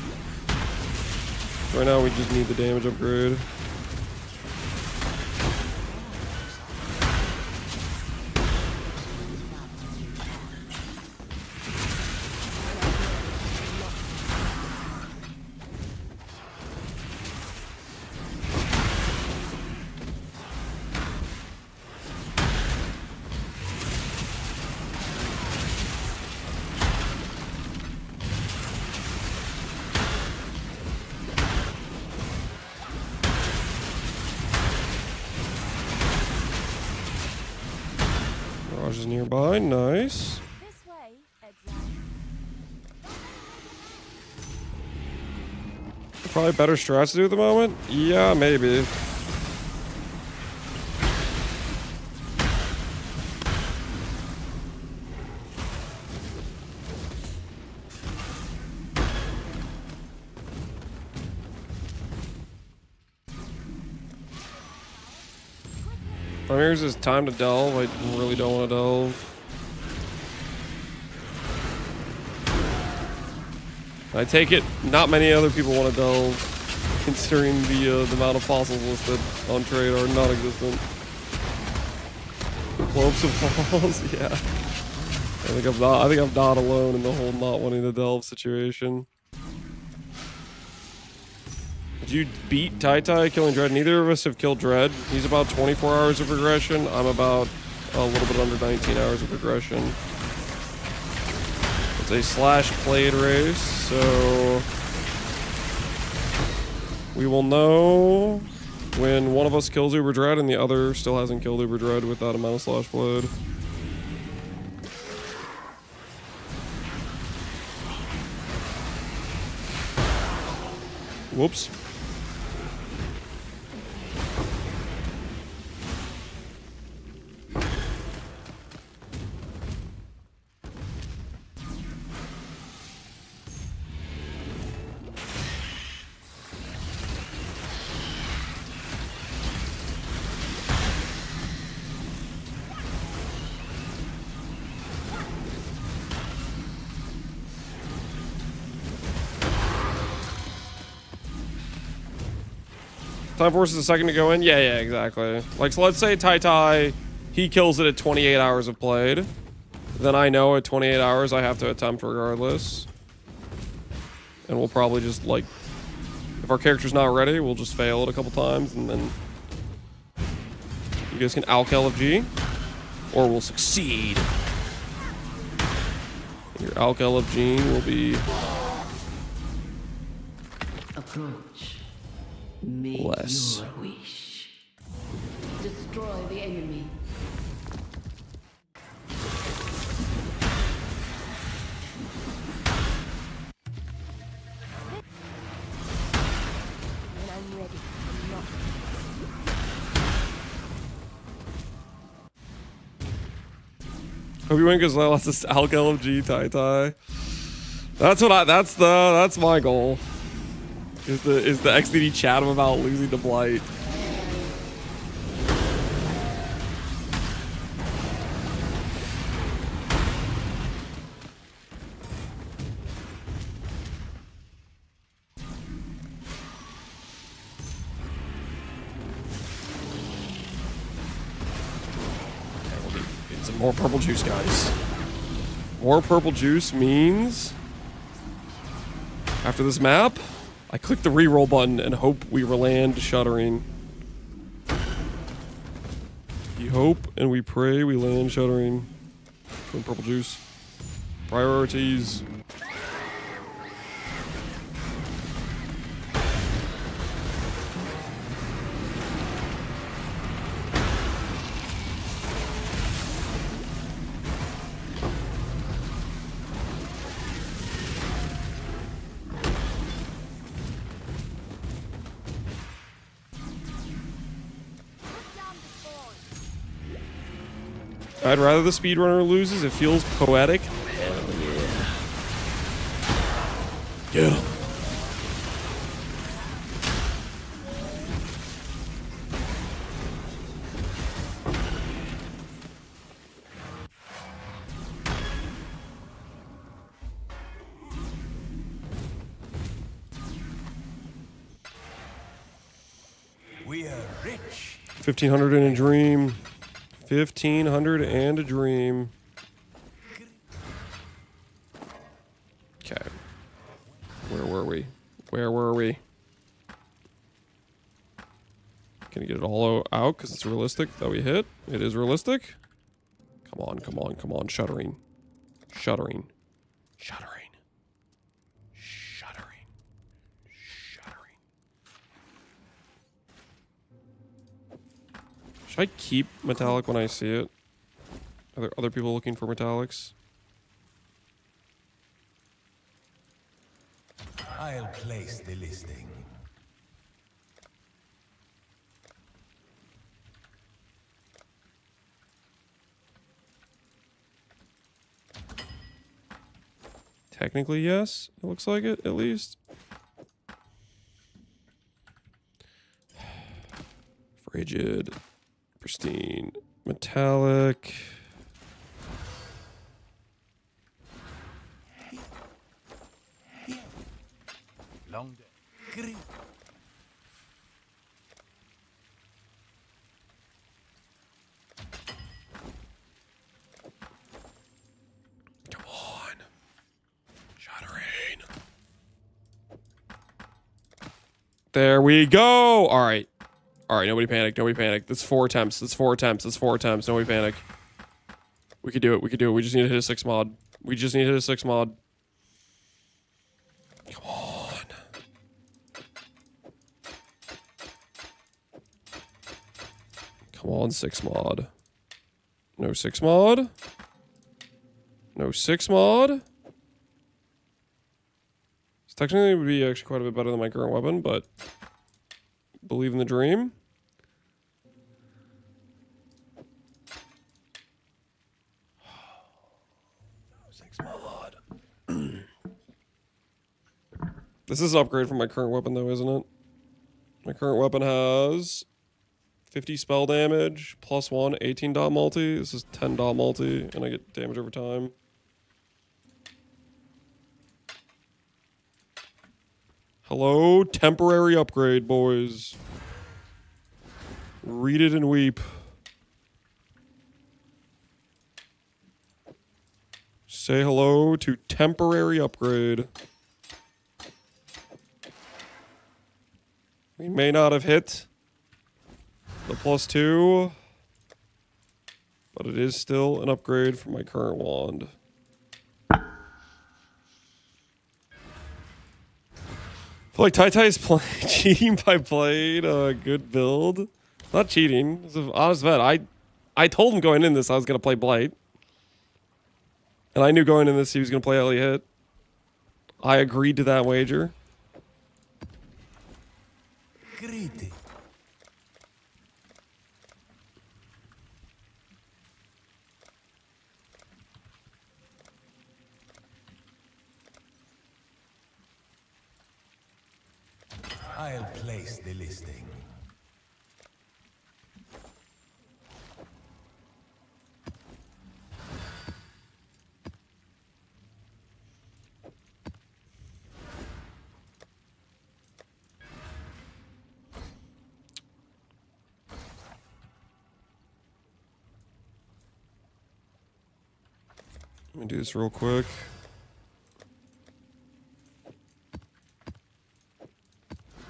right now we just need the damage upgrade. Mirage is nearby, nice. This way, Exile. Probably better strats to do at the moment? Yeah, maybe. Here's his time to delve. I really don't want to delve. I take it not many other people want to delve, considering the amount of fossils listed on trade are non-existent. Globes of falls, yeah. I think I'm not alone in the whole not wanting to delve situation. Did you beat Tai killing Dread? Neither of us have killed Dread. He's about 24 hours of regression. I'm about a little bit under 19 hours of regression. It's a slash played race, so we will know when one of us kills Uber Dread and the other still hasn't killed Uber Dread with that amount of slash played. Whoops. Time Force is the second to go in? Yeah, exactly. Like, so let's say Tai, he kills it at 28 hours of played. Then I know at 28 hours I have to attempt regardless. And we'll probably just, like, if our character's not ready, we'll just fail it a couple times, and then you guys can Alk LFG, or we'll succeed. Your Alk LFG will be... Approach. Make less. your wish. Destroy the enemy. When I'm ready, I'm not. Hope you win because I lost this Alk LFG Tai. That's my goal. Is the XDD chat about losing to Blight. More purple juice, guys. More purple juice means after this map, I click the reroll button and hope we land Shuddering. We hope and we pray we land Shuddering. From purple juice. Priorities. I'd rather the speedrunner loses. It feels poetic. Hell yeah. Get him. We are rich. 1,500 in a dream. 1,500 and a dream. Okay. Where were we? Where were we? Can you get it all out because it's realistic that we hit? It is realistic. Come on, come on, come on. Shuddering. Shuddering. Shuddering. Shuddering. Shuddering. Should I keep metallic when I see it? Are there other people looking for metallics? I'll place the listing. Technically, yes. It looks like it, at least. Frigid. Pristine. Metallic. Long day. Come on. Shuddering. There we go. All right. All right. Nobody panic. Nobody panic. That's 4 attempts. That's 4 attempts. That's 4 attempts. Nobody panic. We could do it. We could do it. We just need to hit a 6 mod. We just need to hit a 6 mod. Come on. Come on, 6 mod. No 6 mod. No 6 mod. This technically would be actually quite a bit better than my current weapon, but believe in the dream. No 6 mod. This is an upgrade from my current weapon, though, isn't it? My current weapon has 50 spell damage, +1, 18 dot multi. This is 10 dot multi, and I get damage over time. Hello, temporary upgrade, boys. Read it and weep. Say hello to temporary upgrade. We may not have hit the +2, but it is still an upgrade from my current wand. I feel like Tai is cheating by playing a good build. It's not cheating. It's an honest bet. I told him going in this I was going to play Blight. And I knew going in this he was going to play Ellie Hit. I agreed to that wager. Greedy. I'll place the listing. Let me do this real quick.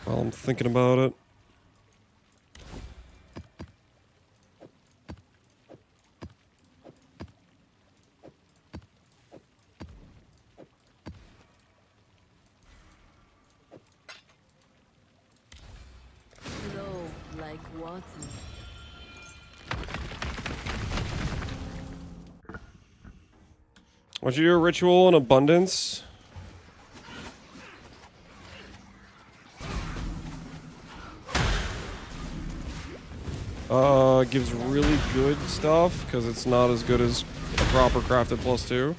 While I'm thinking about it. Flow like water. Why don't you do a ritual in abundance? Gives really good stuff because it's not as good as a proper crafted +2.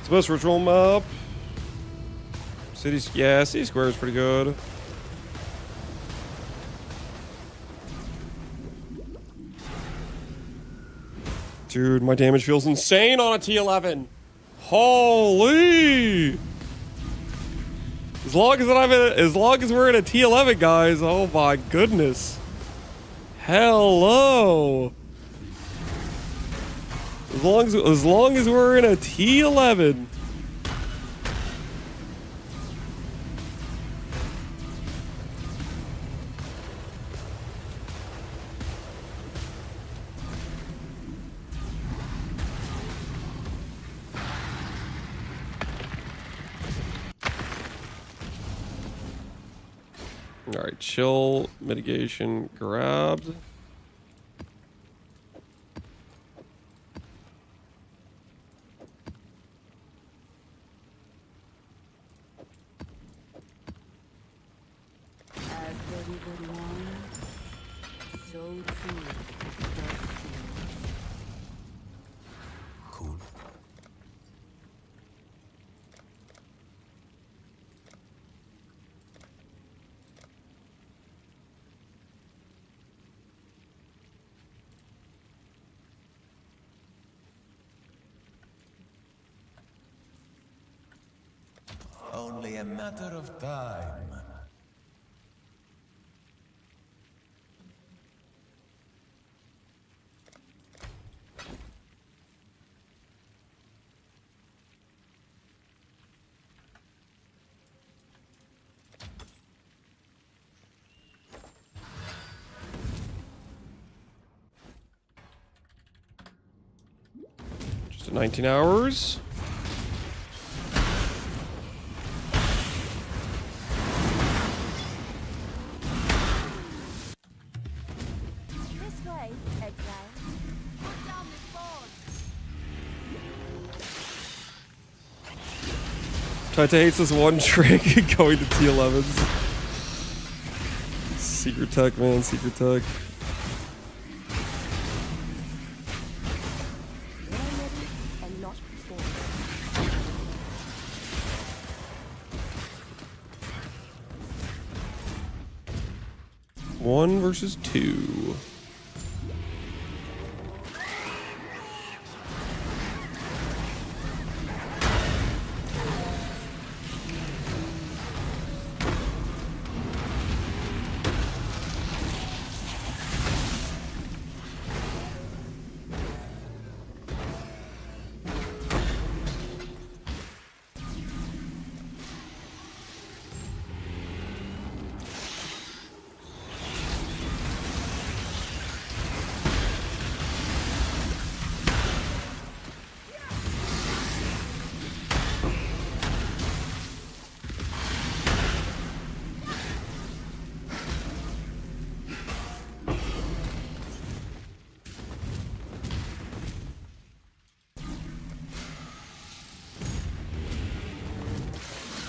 It's the best ritual map. Yeah, City Square is pretty good. Dude, my damage feels insane on a T11. Holy! As long as we're in a T11, guys. Oh my goodness. Hello. As long as we're in a T11. All right, chill, mitigation grabbed. As the river winds, so too does Cool. Only a matter of time. Just 19 hours. This way, Exile. Put down this board. Tita hates this one trick going to T11s. Secret tech, man, secret tech. And not before. 1 versus 2.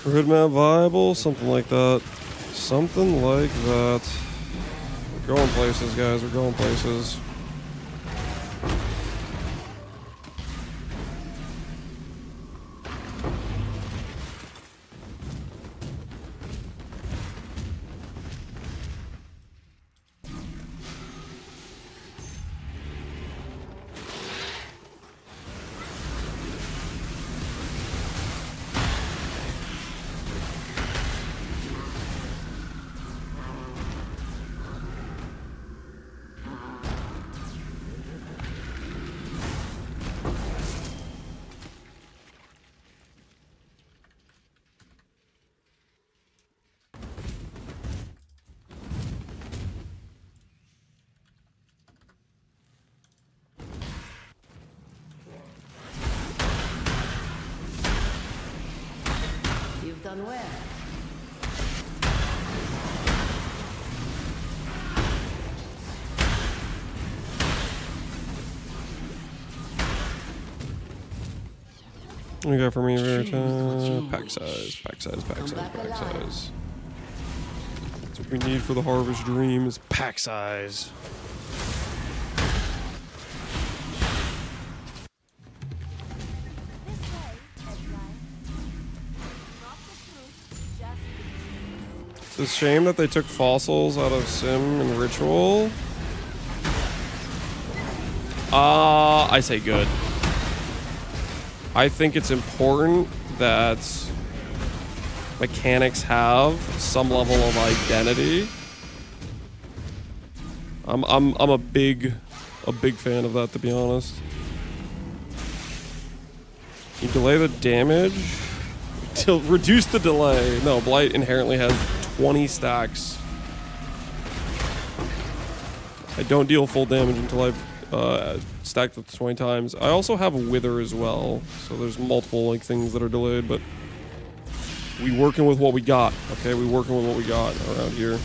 Grid map viable? Something like that. Something like that. We're going places, guys. We're going places. unaware. What do you got for me, Verita? Pack size, pack size, pack size, pack size. That's what we need for the Harvest Dream is pack size. It's a shame that they took fossils out of Sim and Ritual. I say good. I think it's important that mechanics have some level of identity. I'm a big fan of that, to be honest. You delay the damage to reduce the delay. No, Blight inherently has 20 stacks. I don't deal full damage until I've stacked it 20 times. I also have Wither as well, so there's multiple like things that are delayed, but we working with what we got, okay? We working with what we got around here.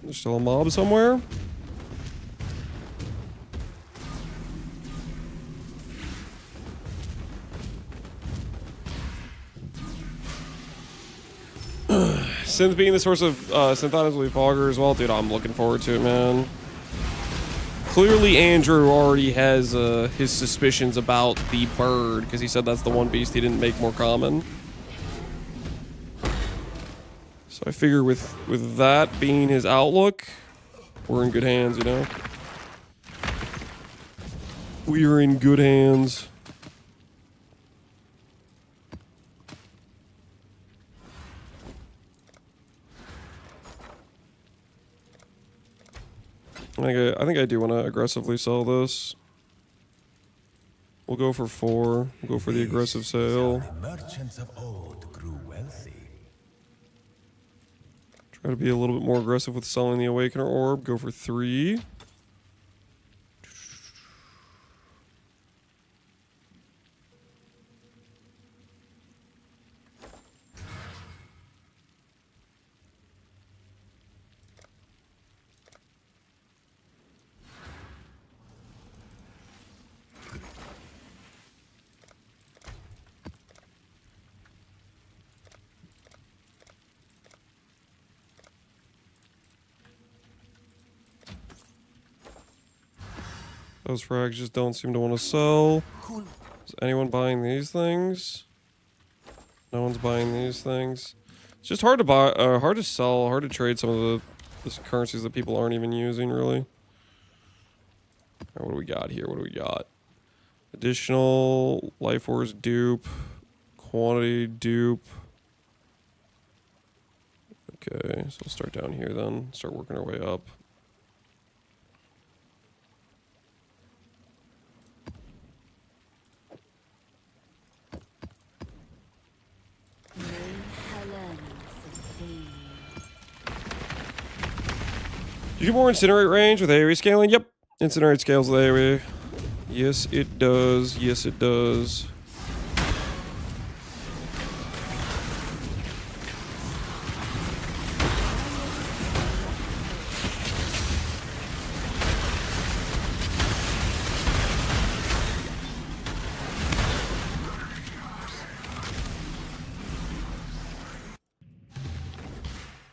There's still a mob somewhere. Synth being the source of synth items will be Fogger as well. Dude, I'm looking forward to it, man. Clearly Andrew already has his suspicions about the bird, because he said that's the one beast he didn't make more common. So I figure with that being his outlook, we're in good hands, you know? We are in good hands. I think I do want to aggressively sell this. We'll go for 4. We'll go for the aggressive sale. Merchants of old grew wealthy. Try to be a little bit more aggressive with selling the Awakener Orb. Go for 3. Those frags just don't seem to want to sell. Is anyone buying these things? No one's buying these things. It's just hard to buy, hard to sell, hard to trade some of the currencies that people aren't even using, really. All right, what do we got here? What do we got? Additional Life Force dupe, quantity dupe. Okay, so we'll start down here then. Start working our way up. You get more incinerate range with AoE scaling? Yep. Incinerate scales with AoE. Yes, it does. Yes, it does.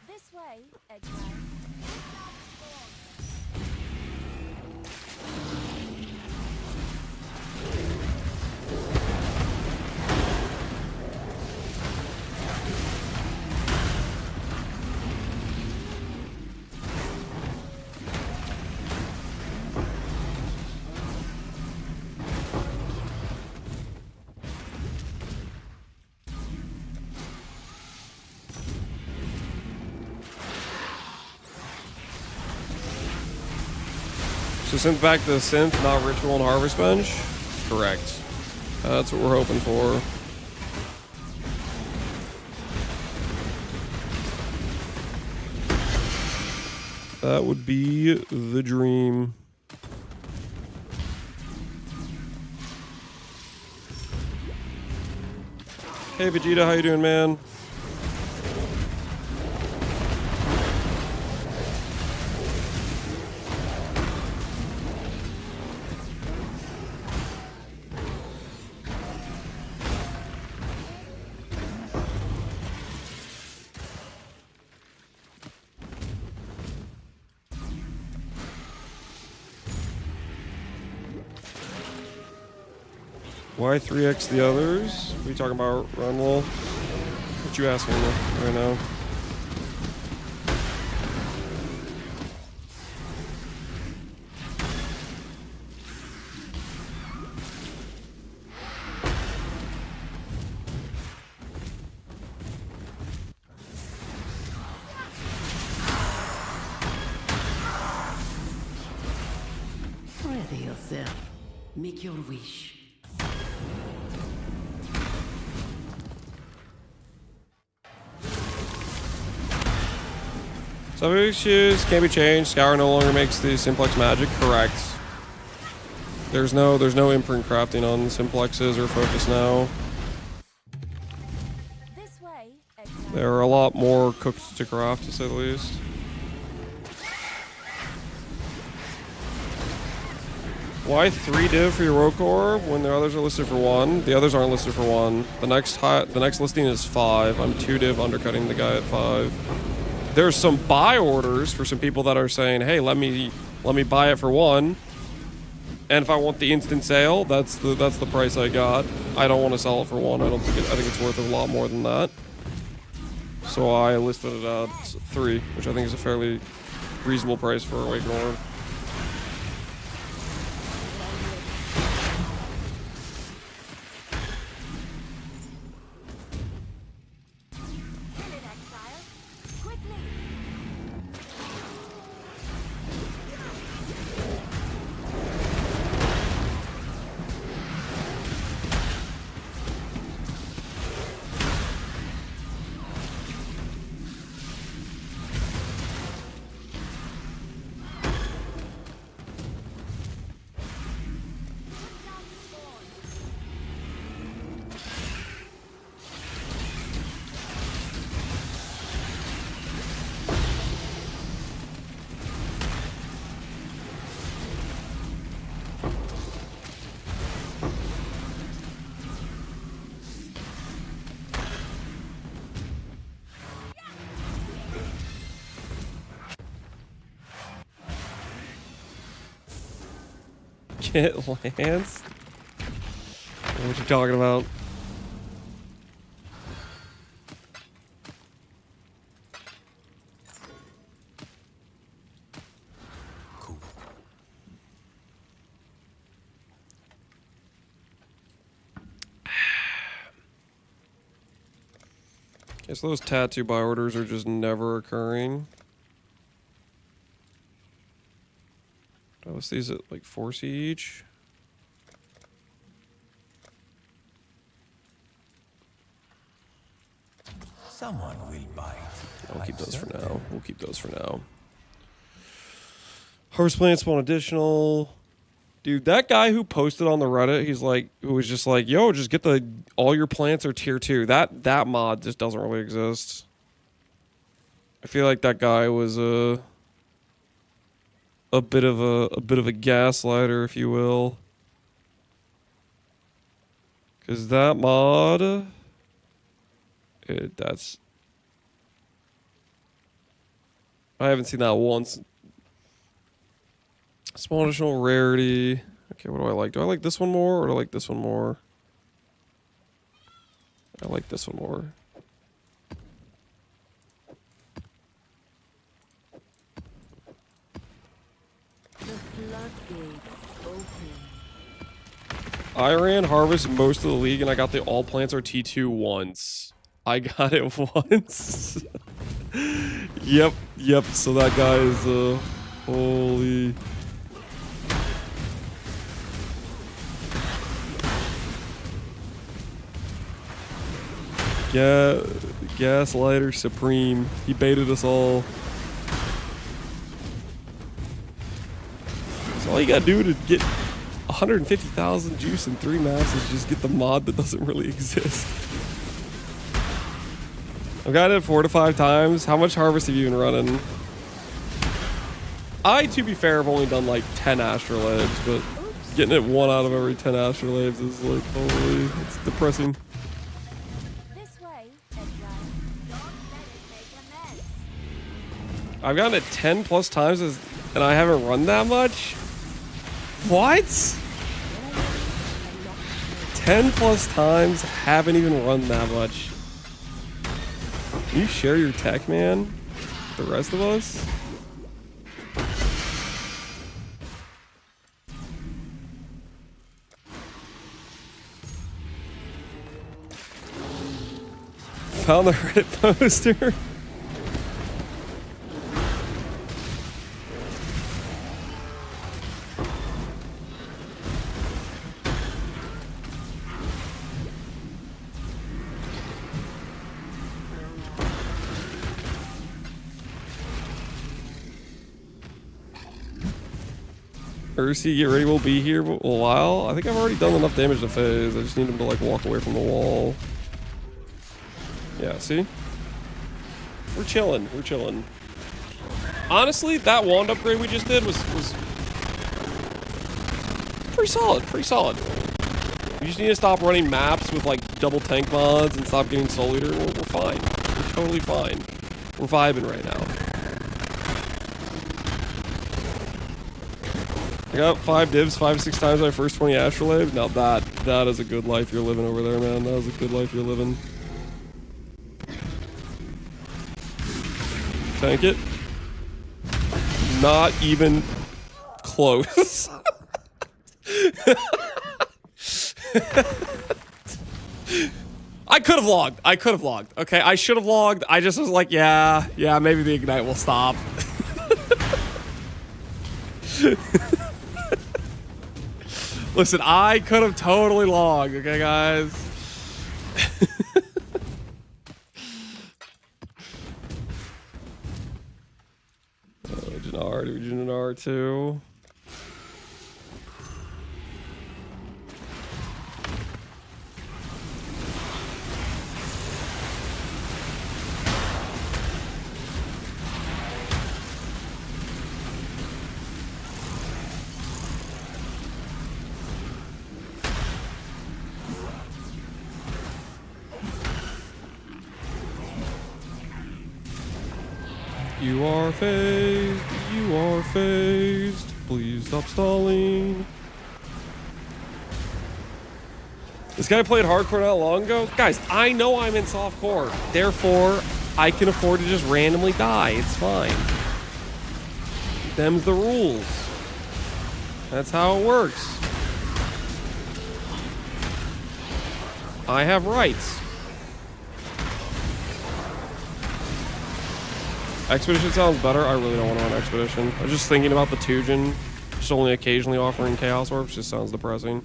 This way, Exile. So synth back to synth, not ritual and harvest bench? Correct. That's what we're hoping for. That would be the dream. Hey Vegeta, how you doing, man? Why 3x the others? What are you talking about, Runwell? What you asking me right now? Ready yourself. Make your wish. Some issues can't be changed. Scour no longer makes the simplex magic. Correct. There's no imprint crafting on simplexes or focus now. This way, They're a lot more cooked to craft, to say the least. Why 3 div for your rogue core when the others are listed for 1? The others aren't listed for 1. The next listing is 5. I'm 2 div undercutting the guy at 5. There's some buy orders for some people that are saying, "Hey, let me buy it for 1." And if I want the instant sale, that's the price I got. I don't want to sell it for 1. I think it's worth a lot more than that. So I listed it at 3, which I think is a fairly reasonable price for Awakened Orb. Get lanced? What you talking about? Cool. Okay, so those tattoo buy orders are just never occurring. I list these at like 4C each. Someone will bite. I'll keep those for now. We'll keep those for now. Harvest plants, spawn additional. Dude, that guy who posted on the Reddit, who was just like, yo, just get all your plants are tier 2. That mod just doesn't really exist. I feel like that guy was a bit of a gaslighter, if you will. Cause that mod, I haven't seen that once. Small additional rarity. Okay, what do I like? Do I like this one more or do I like this one more? I like this one more. The floodgates open. I ran Harvest most of the league and I got the all plants are T2 once. I got it once. Yep. So that guy is holy. Gaslighter Supreme. He baited us all. So all you gotta do to get 150,000 juice in 3 maps is just get the mod that doesn't really exist. I've got it 4 to 5 times. How much harvest have you been running? To be fair, have only done like 10 astrolabes, but getting it 1 out of every 10 astrolabes is like, holy, it's depressing. This way, Exile. Don't let it make a mess. I've gotten it 10 plus times and I haven't run that much? What? 10 plus times, haven't even run that much. Can you share your tech, man? With the rest of us? Found the Reddit poster. Ursi, get ready, we'll be here a while. I think I've already done enough damage to phase. I just need him to like walk away from the wall. Yeah, see? We're chilling, we're chilling. Honestly, that wand upgrade we just did was pretty solid, pretty solid. We just need to stop running maps with like double tank mods and stop getting soul eater. We're fine. We're totally fine. We're vibing right now. I got 5 divs 5 to 6 times my first 20 astrolabe. Now that is a good life you're living over there, man. That is a good life you're living. Tank it. Not even close. I could have logged. I could have logged. Okay, I should have logged. I just was like, yeah, maybe the ignite will stop. Listen, I could have totally logged, okay, guys? Jannar, do we do Jannar too? You are phased, you are phased. Please stop stalling. This guy played hardcore not long ago. Guys, I know I'm in softcore. Therefore, I can afford to just randomly die. It's fine. Them's the rules. That's how it works. I have rights. Expedition sounds better. I really don't want to run Expedition. I was just thinking about the Tujin. Just only occasionally offering Chaos Orbs just sounds depressing.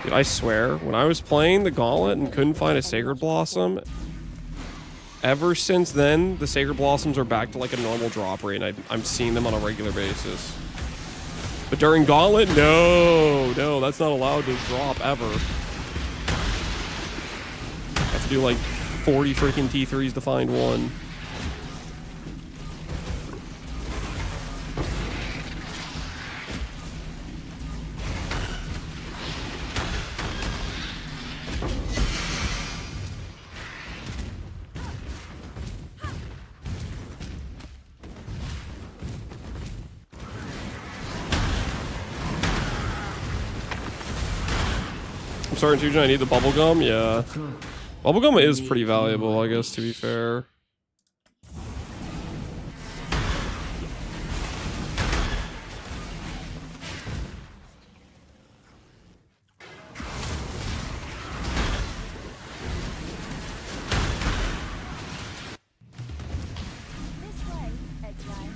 Dude, I swear, when I was playing the Gauntlet and couldn't find a Sacred Blossom, ever since then, the Sacred Blossoms are back to like a normal drop rate, and I'm seeing them on a regular basis. But during Gauntlet, no, that's not allowed to drop ever. Have to do like 40 freaking T3s to find one. I'm sorry, Tujin, I need the bubblegum. Yeah. Bubblegum is pretty valuable, I guess, to be fair. This way, Exile.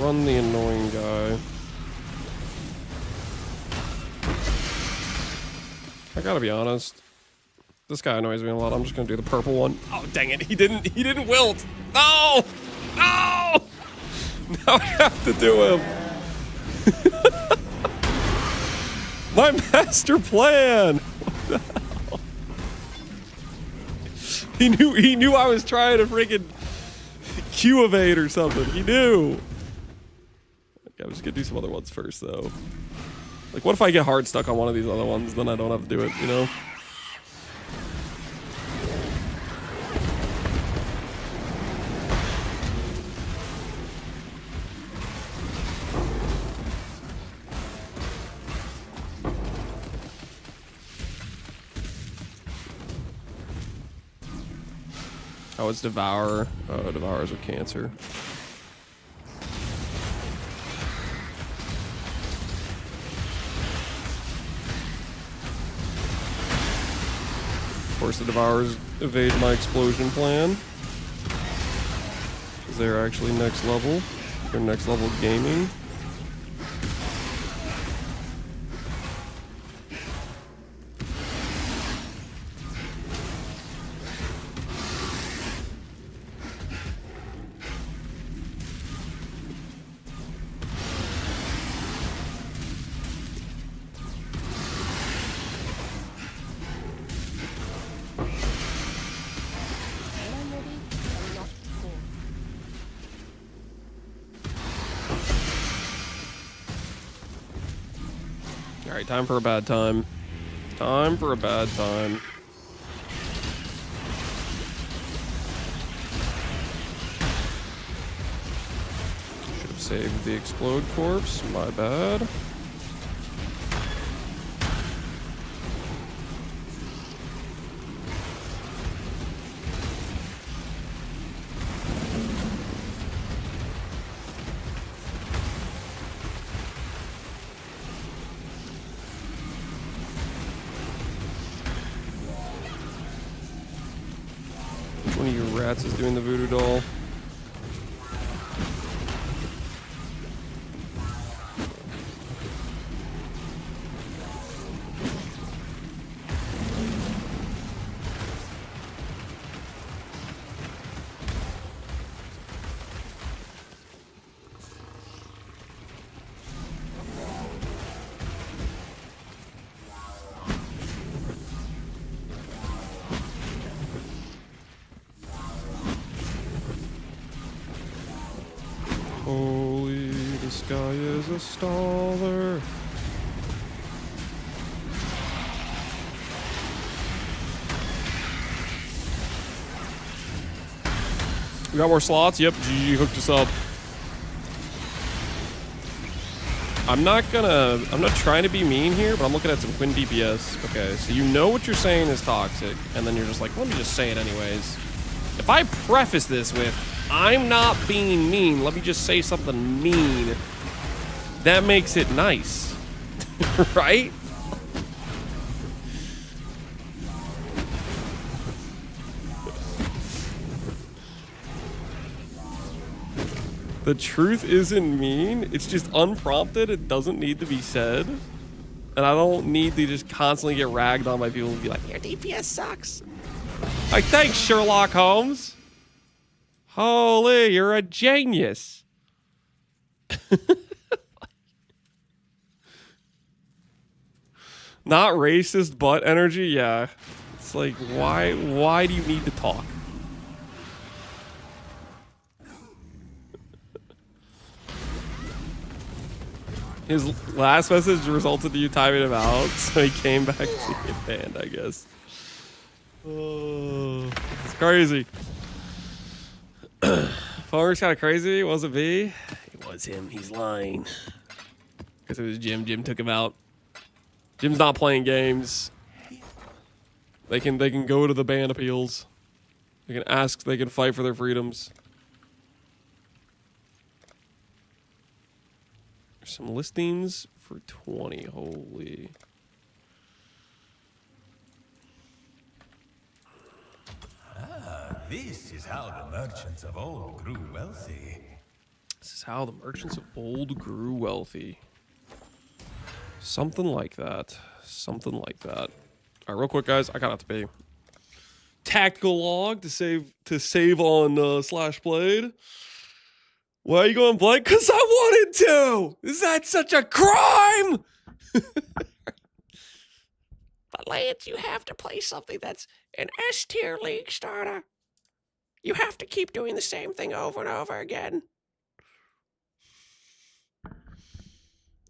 run the annoying guy. I gotta be honest. This guy annoys me a lot. I'm just gonna do the purple one. Oh dang it! He didn't wilt. No! No! Now I have to do him. My master plan. What the hell? He knew I was trying to freaking Q evade or something. He knew. Okay, I'm just gonna do some other ones first though. Like, what if I get hard stuck on one of these other ones? Then I don't have to do it, you know? Oh, it's Devourer. Oh, Devourers with cancer. Of course, the Devourers evade my explosion plan. Because they're actually next level. They're next level gaming. Alright, time for a bad time. Time for a bad time. Should have saved the explode corpse. My bad. One of you rats is doing the voodoo doll. Holy, this guy is a staller. We got more slots? Yep, GG hooked us up. I'm not trying to be mean here, but I'm looking at some Quinn DPS. Okay, so you know what you're saying is toxic, and then you're just like, let me just say it anyways. If I preface this with, I'm not being mean, let me just say something mean, that makes it nice. Right? The truth isn't mean, it's just unprompted, it doesn't need to be said. And I don't need to just constantly get ragged on by people and be like, your DPS sucks. Like, thanks, Sherlock Holmes. Holy, you're a genius. Not racist, but energy, yeah. It's like, why do you need to talk? His last message resulted in you timing him out, so he came back to get banned, I guess. Oh, it's crazy. Farmer's kind of crazy. Was it V? It was him. He's lying. Because it was Jim. Jim took him out. Jim's not playing games. They can go to the ban appeals. They can ask. They can fight for their freedoms. There's some listings for 20. Holy. Ah, this is how the merchants of old grew wealthy. This is how the merchants of old grew wealthy. Something like that. Something like that. All right, real quick, guys. I gotta have to pay. Tactical log to save on slash blade. Why are you going Blight? Because I wanted to. Is that such a crime? But Lance, you have to play something that's an S tier league starter. You have to keep doing the same thing over and over again.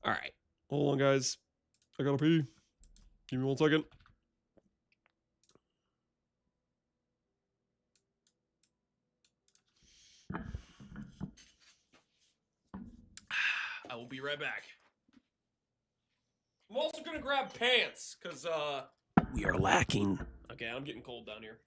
All right. Hold on, guys. I gotta pee. Give me 1 second. I will be right back. I'm also gonna grab pants, because, we are lacking. Okay, I'm getting cold down here.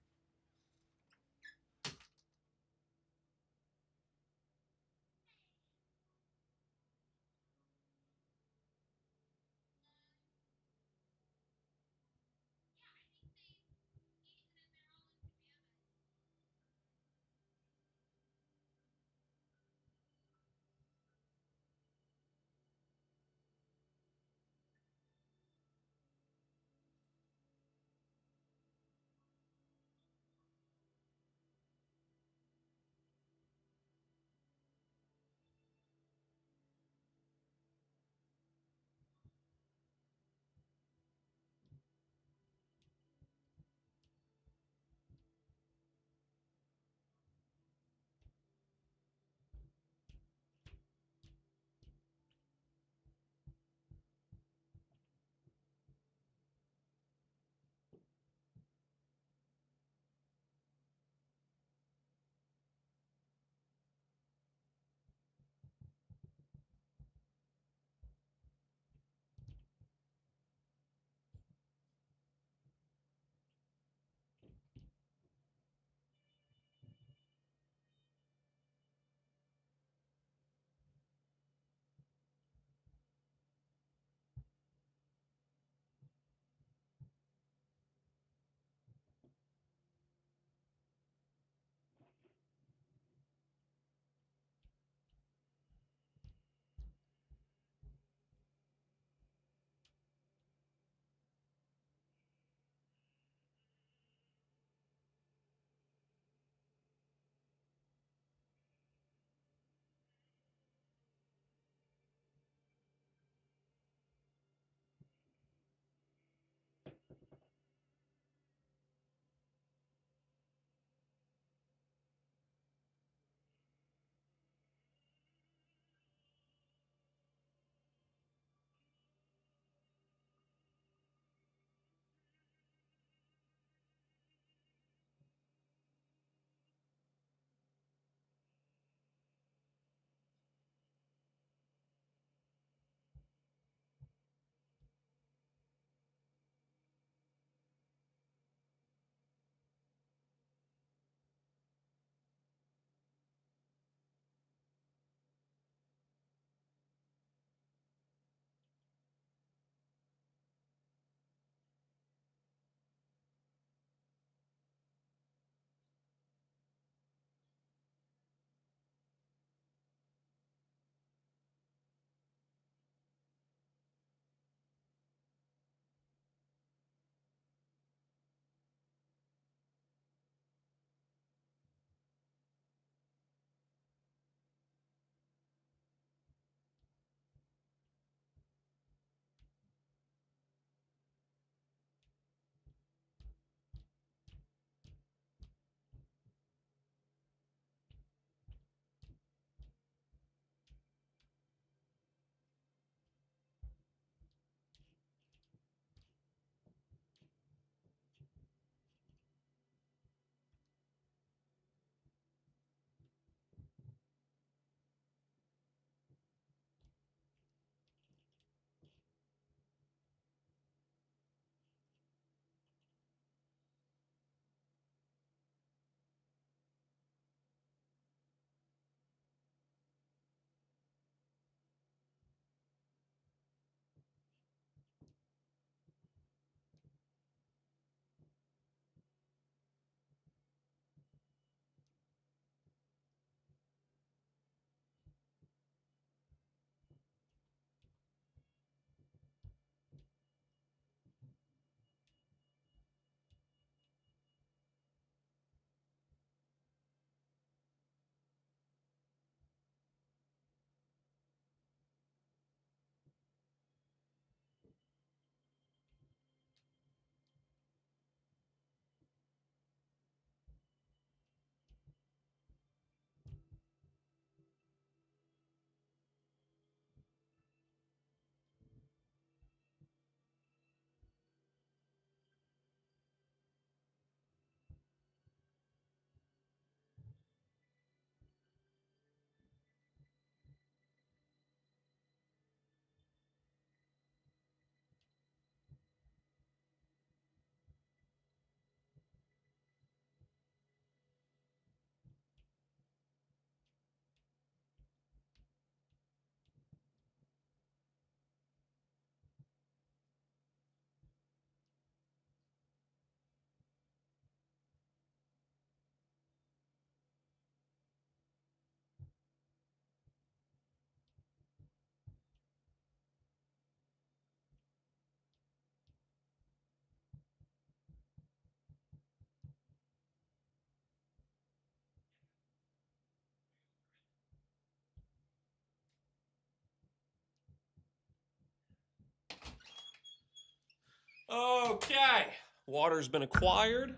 Okay, water's been acquired.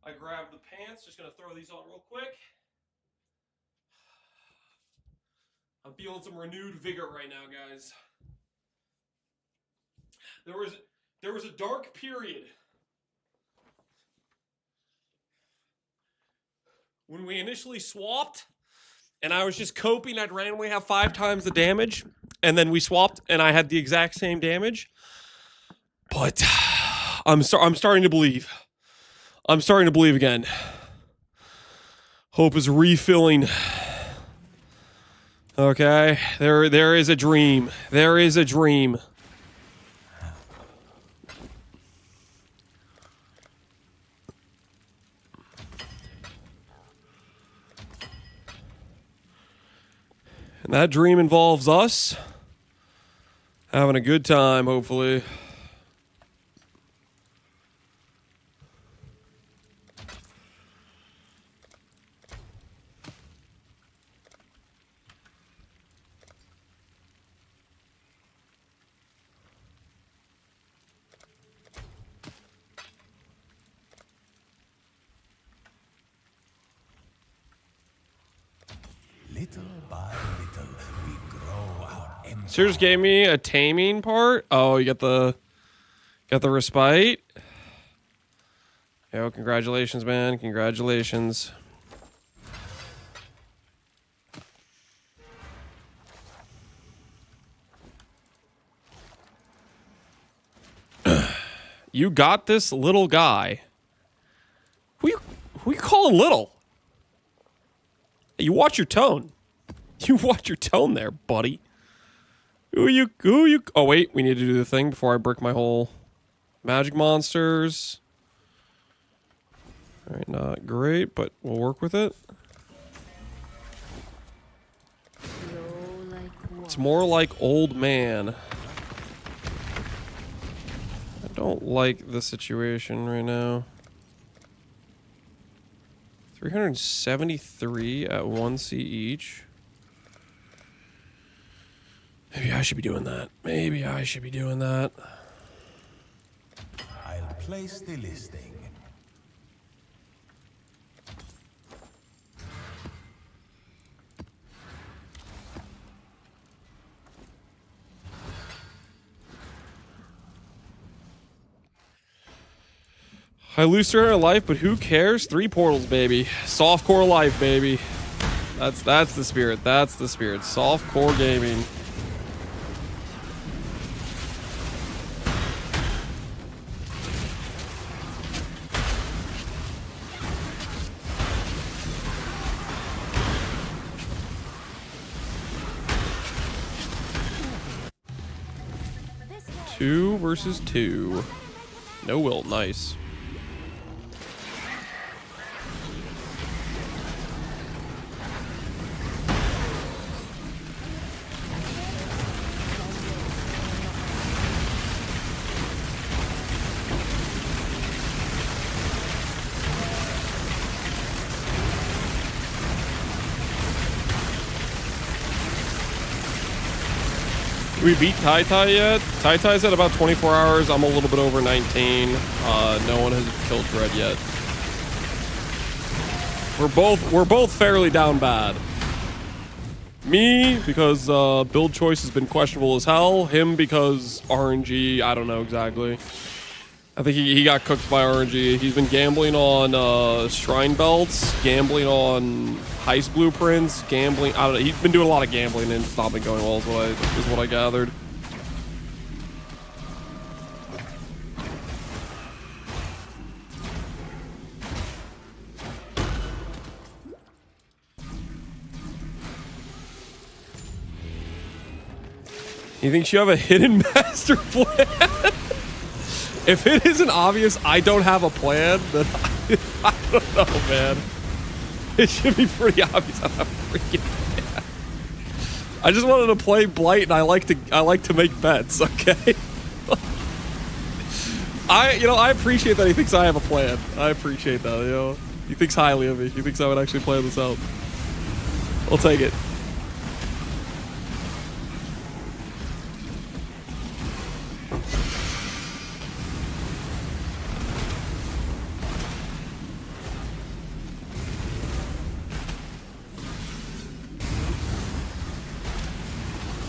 I grabbed the pants, just gonna throw these on real quick. I'm feeling some renewed vigor right now, guys. There was a dark period when we initially swapped, and I was just coping. I'd randomly have 5 times the damage, and then we swapped, and I had the exact same damage. But I'm starting to believe. I'm starting to believe again. Hope is refilling. Okay, there is a dream. There is a dream. And that dream involves us having a good time, hopefully. Little by little, we grow our empire. Sirus gave me a taming part. Oh, you got the respite. Yo, congratulations, man. Congratulations. You got this, little guy. Who you calling little? Hey, you watch your tone. You watch your tone there, buddy. Who you? Oh, wait. We need to do the thing before I break my whole magic monsters. All right, not great, but we'll work with it. It's more like old man. I don't like the situation right now. 373 at 1C each. Maybe I should be doing that. Maybe I should be doing that. I'll place the listing. I lose her life, but who cares? 3 portals, baby. Softcore life, baby. That's the spirit. That's the spirit. Softcore gaming. Two versus 2. No will. Nice. We beat Tai Tai yet? Tai Tai's at about 24 hours. I'm a little bit over 19. No one has killed Dread yet. We're both fairly down bad. Me because build choice has been questionable as hell. Him because RNG. I don't know exactly. I think he got cooked by RNG. He's been gambling on shrine belts, gambling on heist blueprints, gambling. I don't know. He's been doing a lot of gambling and it's not been going well. Is what I gathered. You think you have a hidden master plan? If it isn't obvious I don't have a plan, then I don't know, man. It should be pretty obvious I have a freaking plan. I just wanted to play Blight and I like to make bets, okay? I appreciate that he thinks I have a plan. I appreciate that, you know. He thinks highly of me. He thinks I would actually plan this out. I'll take it.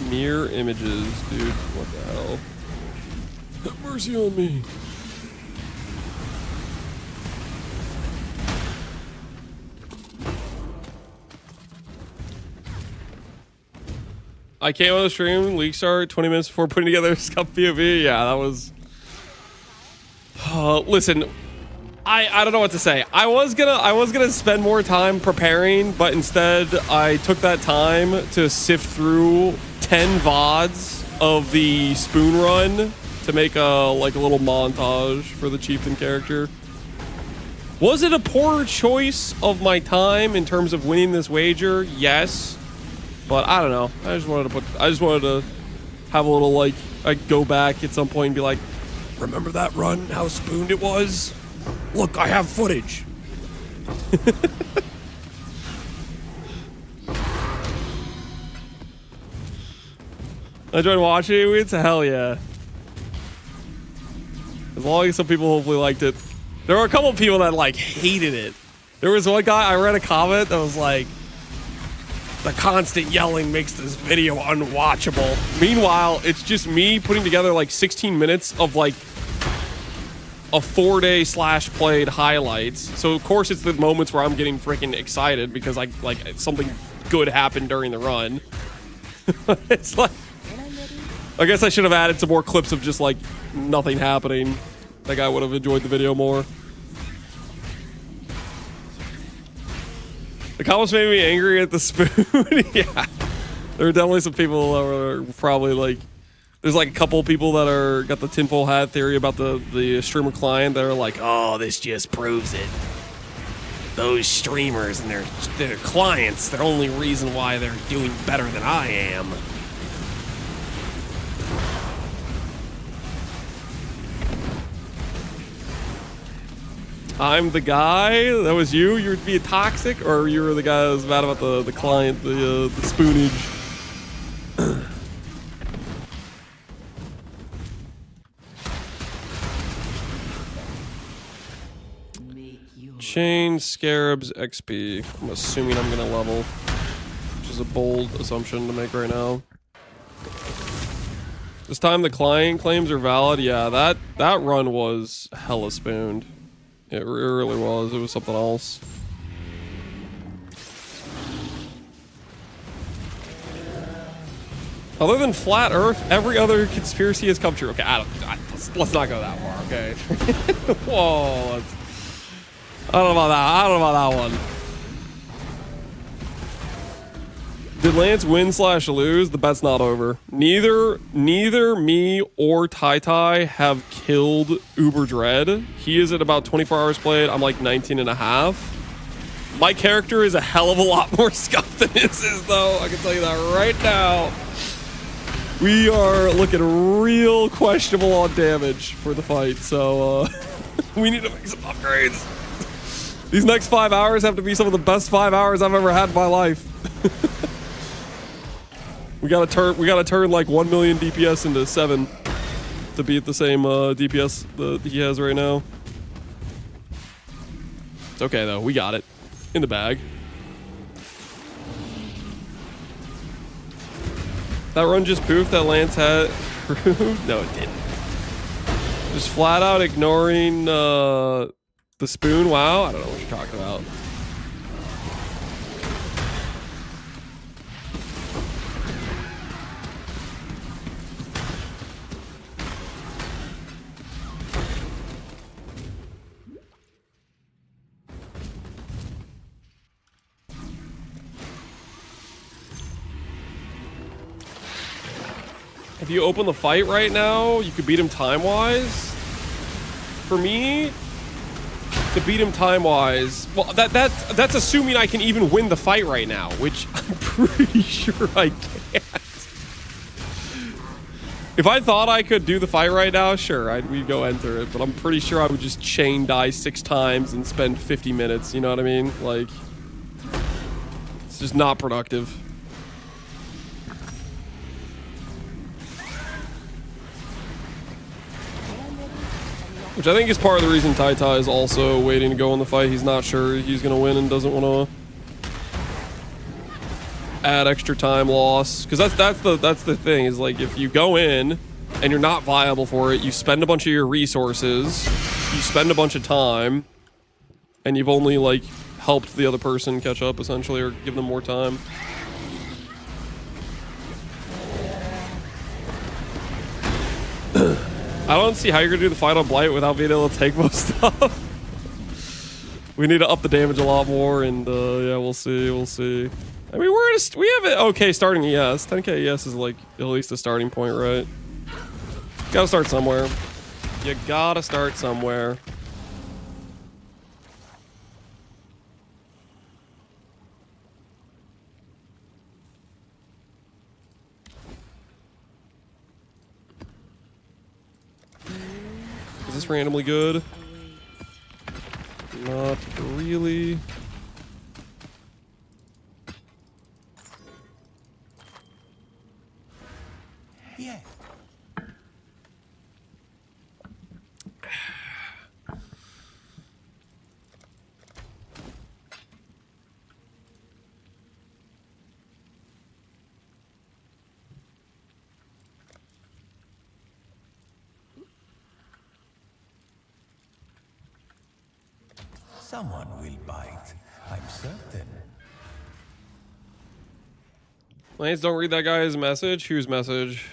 Mirror images, dude. What the hell? Have mercy on me. I came on the stream, leak start, 20 minutes before putting together a scuff POV. Yeah, that was... listen, I don't know what to say. I was gonna spend more time preparing, but instead I took that time to sift through 10 VODs of the spoon run to make a little montage for the chieftain character. Was it a poor choice of my time in terms of winning this wager? Yes. But I don't know. I just wanted to have a little, like, I'd go back at some point and be like, remember that run? How spooned it was? Look, I have footage. I enjoyed watching it. It's a hell yeah. As long as some people hopefully liked it. There were a couple of people that, like, hated it. There was one guy, I read a comment that was like, the constant yelling makes this video unwatchable. Meanwhile, it's just me putting together like 16 minutes of like a 4-day / played highlights. So of course it's the moments where I'm getting freaking excited because something good happened during the run. It's like, I guess I should have added some more clips of just like nothing happening. That guy would have enjoyed the video more. The comments made me angry at the spoon. Yeah. There are definitely some people that were probably like, there's like a couple of people that are got the tinfoil hat theory about the streamer client that are like, oh, this just proves it. Those streamers and their clients, the only reason why they're doing better than I am. I'm the guy. That was you? You were being toxic? Or you were the guy that was mad about the client, the spoonage? Chain Scarabs XP. I'm assuming I'm gonna level. Which is a bold assumption to make right now. This time the client claims are valid. Yeah, that run was hella spooned. It really was. It was something else. Other than Flat Earth, every other conspiracy has come true. Okay, let's not go that far, okay? Whoa. I don't know about that one. Did Lance win / lose? The bet's not over. Neither me or Tai have killed Uber Dread. He is at about 24 hours played. I'm like 19 and a half. My character is a hell of a lot more scuffed than his is, though. I can tell you that right now. We are looking real questionable on damage for the fight, so we need to make some upgrades. These next 5 hours have to be some of the best 5 hours I've ever had in my life. We gotta turn like 1 million DPS into 7 to be at the same DPS that he has right now. It's okay though, we got it in the bag. That run just poofed that Lance had. No, it didn't. Just flat out ignoring the spoon. Wow, I don't know what you're talking about. If you open the fight right now, you could beat him time-wise. For me, to beat him time-wise, well, that's assuming I can even win the fight right now, which I'm pretty sure I can't. If I thought I could do the fight right now, sure, we'd go enter it, but I'm pretty sure I would just chain die 6 times and spend 50 minutes, you know what I mean? Like, it's just not productive. Which I think is part of the reason Tai is also waiting to go in the fight. He's not sure he's going to win and doesn't want to add extra time loss, because that's the thing, is like if you go in and you're not viable for it, you spend a bunch of your resources, you spend a bunch of time, and you've only like helped the other person catch up essentially, or give them more time. I don't see how you're gonna do the fight on Blight without being able to take most stuff. We need to up the damage a lot more, and yeah, we'll see. I mean, we have it okay starting ES. 10k ES is like at least a starting point, right? Gotta start somewhere. You gotta start somewhere. Is this randomly good? Not really. Yeah. Someone will bite, I'm certain. Lance, don't read that guy's message. Whose message?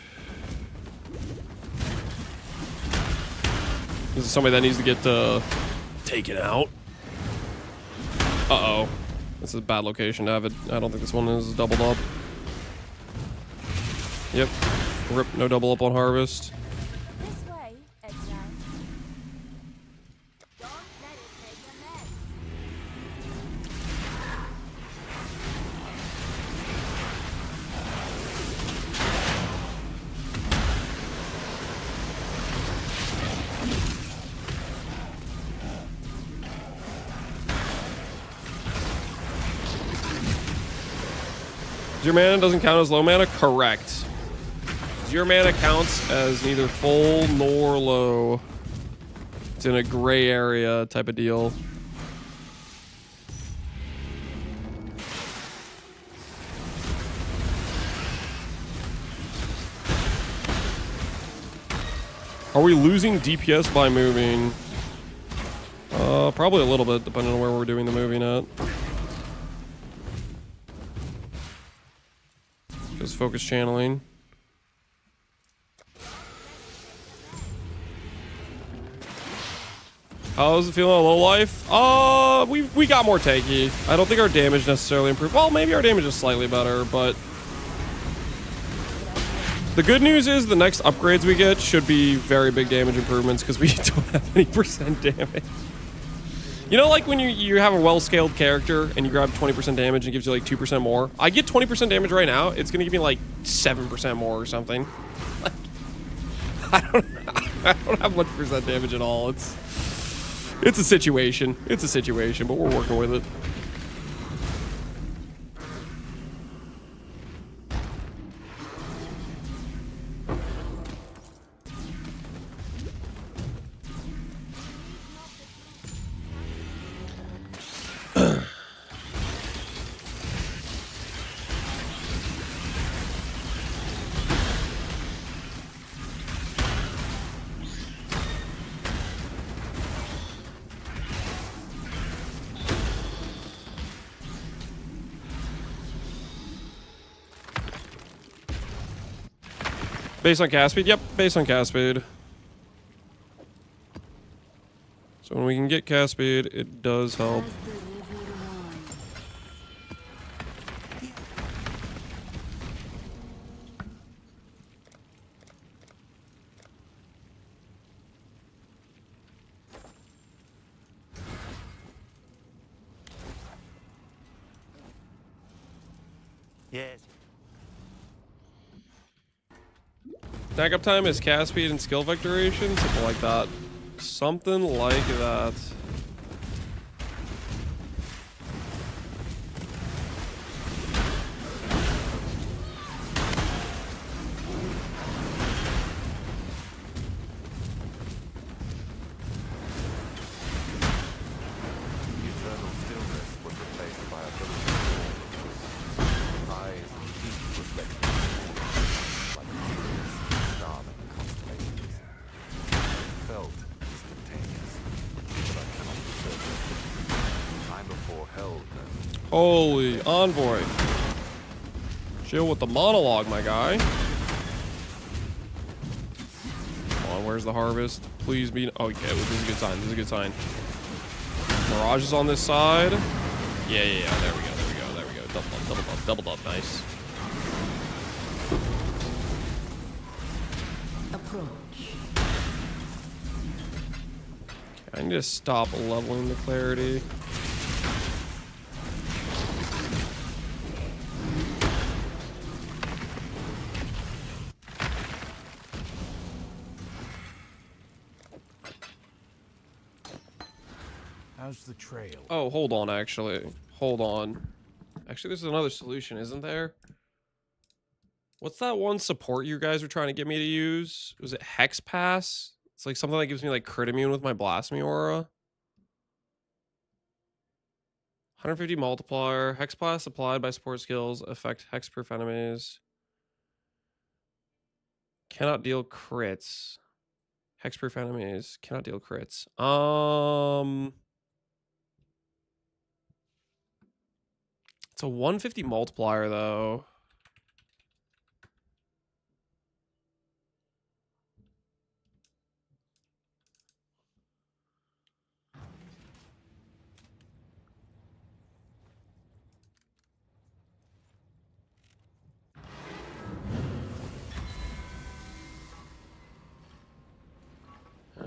This is somebody that needs to get taken out. Uh-oh. This is a bad location to have it. I don't think this one is doubled up. Yep. Rip, no double up on harvest. This way, Exile. Don't let it make a mess. Your mana doesn't count as low mana? Correct. Your mana counts as neither full nor low. It's in a gray area type of deal. Are we losing DPS by moving? Probably a little bit, depending on where we're doing the moving at. Just focus channeling. How's it feeling on low life? We got more tanky. I don't think our damage necessarily improved. Well, maybe our damage is slightly better, but the good news is the next upgrades we get should be very big damage improvements because we don't have any % damage. You know, like when you have a well-scaled character and you grab 20% damage and it gives you like 2% more? I get 20% damage right now. It's going to give me like 7% more or something. Like, I don't have much % damage at all. It's a situation. It's a situation, but we're working with it. Based on cast speed? Yep, based on cast speed. So when we can get cast speed, it does help. Yes. Stack up time is cast speed and skill vectoration, something like that. Something like that. Eternal stillness was replaced by ability. I Holy envoy. Chill with the monologue, my guy. Come on, where's the harvest? Please be. Oh, okay, this is a good sign. This is a good sign. Mirage is on this side. Yeah. There we go. Double up. Nice. Approach. I need to stop leveling the clarity. How's the trail? Oh, hold on, actually. Hold on. Actually, there's another solution, isn't there? What's that one support you guys were trying to get me to use? Was it Hex Pass? It's like something that gives me like crit immune with my Blasphemy Aura. 150 multiplier. Hex Pass applied by support skills. Affect hexproof enemies. Cannot deal crits. Hexproof enemies. Cannot deal crits. It's a 150 multiplier, though.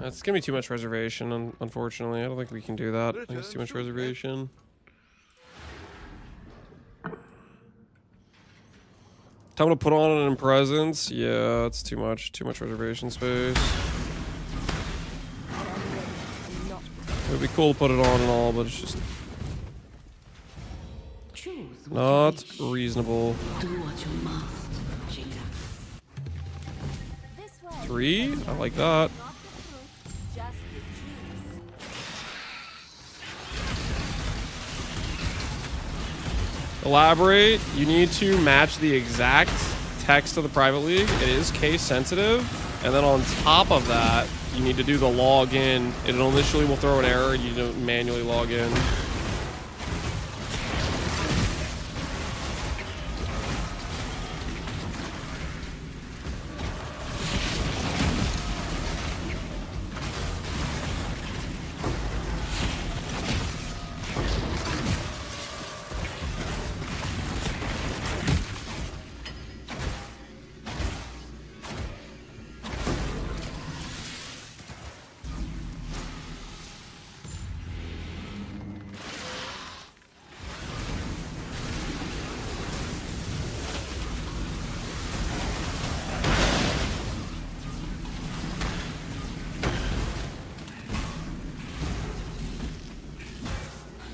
It's gonna be too much reservation, unfortunately. I don't think we can do that. I think it's too much reservation. Time to put on an in presence. Yeah, it's too much. Too much reservation space. It would be cool to put it on and all, but it's just not reasonable. Do what you must, Chica. 3? I like that. Elaborate. You need to match the exact text of the private league. It is case sensitive. And then on top of that, you need to do the login. It initially will throw an error. You need to manually log in.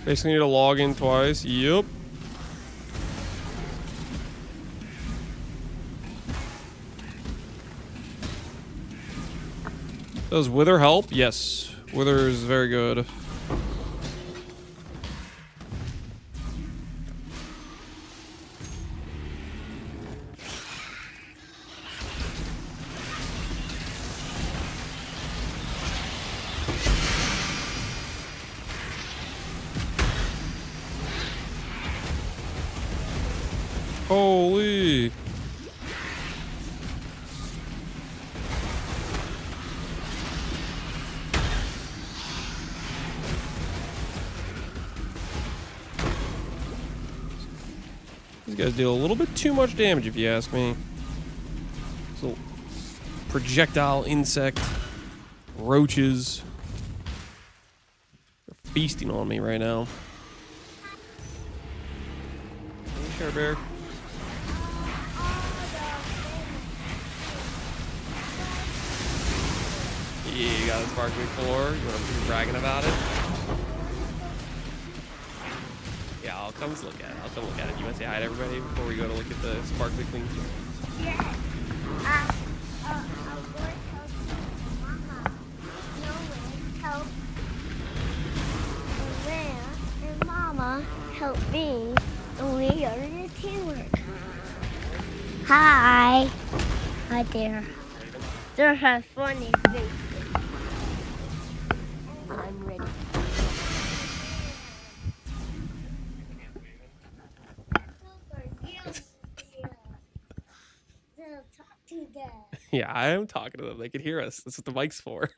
Basically need to log in twice. Yep. Does Wither help? Yes. Wither is very good. Holy. These guys deal a little bit too much damage, if you ask me. So, projectile insect roaches are feasting on me right now. Care Bear. Yeah, you got a sparkly floor. You want to be bragging about it? Yeah, I'll come look at it. I'll come look at it. You want to say hi to everybody before we go to look at the sparkly clean floor? Yeah. I'll go help Mama. No way. Help. And Mama help me. And we are in teamwork. Hi. Hi there. They're her funny faces. I'm ready. Yeah, I am talking to them. They can hear us. That's what the mic's for.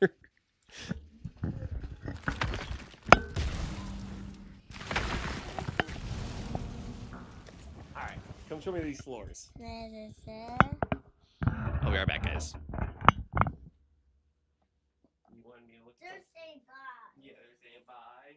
Alright, come show me these floors. I'll be right back, guys. You wanted me to look at say bye. Yeah, they're saying bye.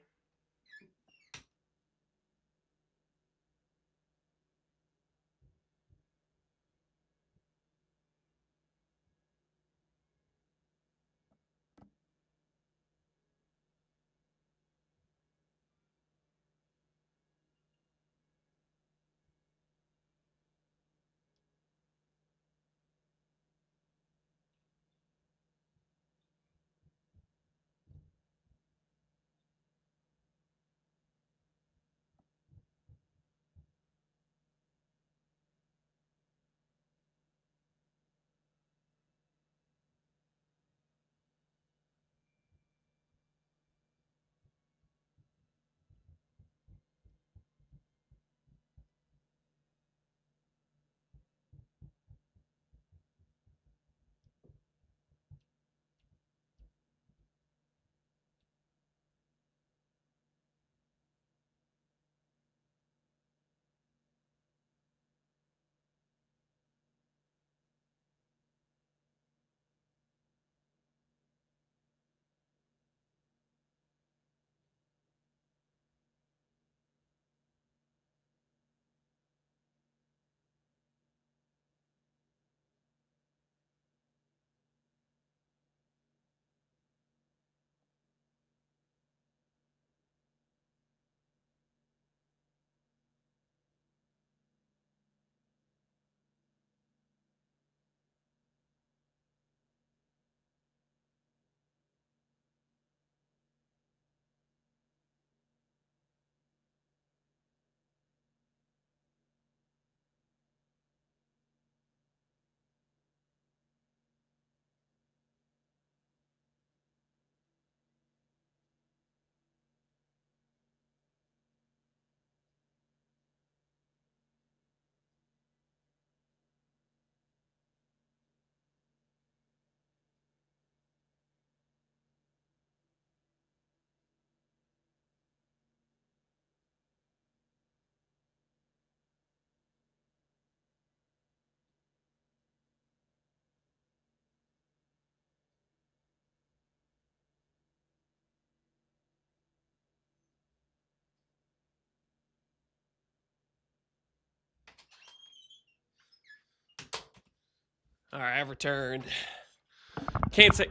All right, I've returned.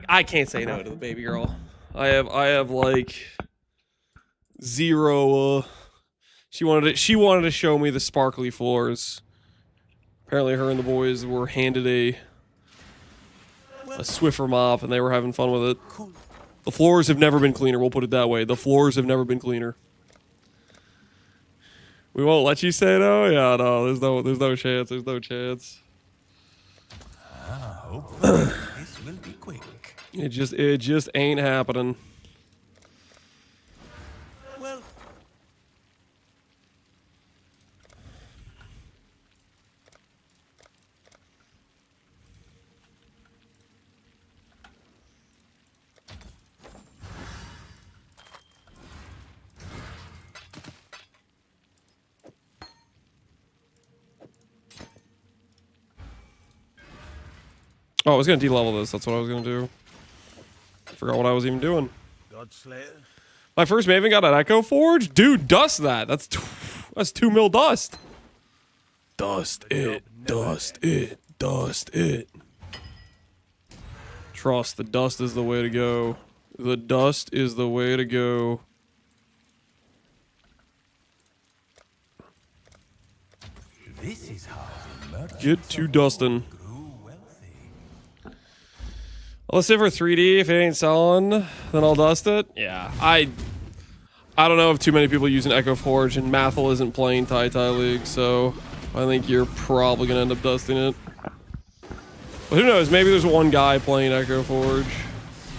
I can't say no to the baby girl. I have like zero. She wanted to show me the sparkly floors. Apparently, her and the boys were handed a Swiffer mop, and they were having fun with it. The floors have never been cleaner. We'll put it that way. The floors have never been cleaner. We won't let you say no. Yeah, no. There's no chance. There's no chance. Hopefully this will be quick. It just ain't happening. Well, Oh, I was gonna de-level this. That's what I was gonna do. Forgot what I was even doing. Godslayer. My first Maven got an Echo Forge? Dude, dust that. That's 2 mil dust. Dust it. Dust it. Dust it. Trust, the dust is the way to go. The dust is the way to go. this is how the merchants Get to of dustin'. old grew wealthy. Let's say for 3D, if it ain't selling, then I'll dust it. Yeah, I don't know if too many people use an Echo Forge, and Mathel isn't playing Tai League, so I think you're probably gonna end up dusting it. But who knows? Maybe there's one guy playing Echo Forge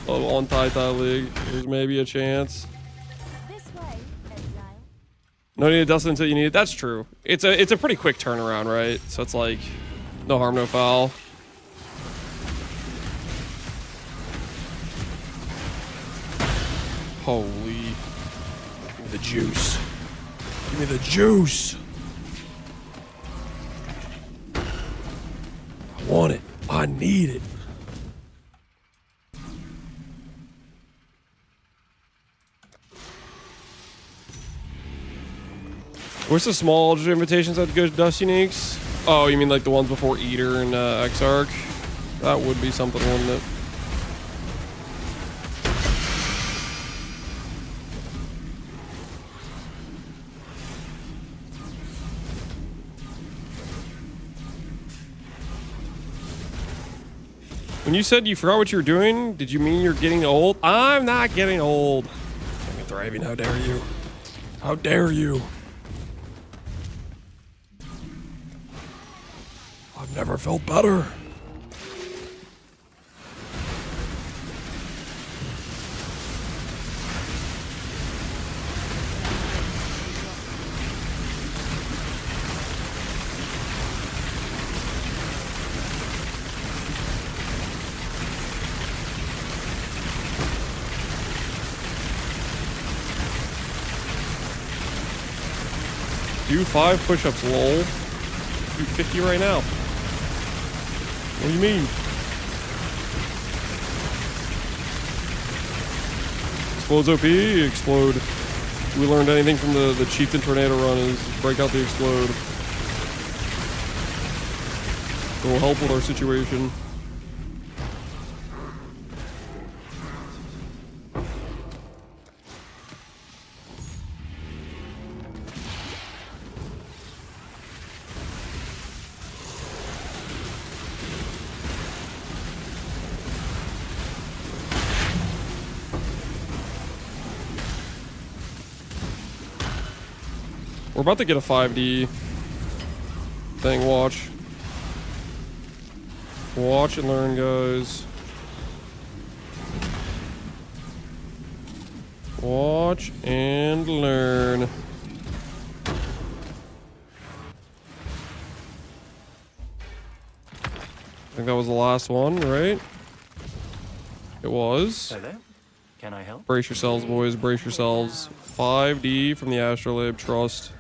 on Tai League. There's maybe a chance. This way, Exile. No need to dust it until you need it. That's true. It's a pretty quick turnaround, right? So it's like no harm, no foul. Holy. Give me the juice. Give me the juice. I want it. I need it. Where's the small invitations at good dust uniques? Oh, you mean like the ones before Eater and Exarch? That would be something, wouldn't it? When you said you forgot what you were doing, did you mean you're getting old? I'm not getting old. I'm thriving. How dare you? How dare you? I've never felt better. Do 5 push-ups, lol. Do 50 right now. What do you mean? Explodes OP, explode. If we learned anything from the Chieftain Tornado run is break out the explode. It will help with our situation. We're about to get a 5D thing, watch. Watch and learn, guys. Watch and learn. I think that was the last one, right? It was. Hello? Can I help? Brace yourselves, boys. Brace yourselves. 5D from the Astrolabe. Trust.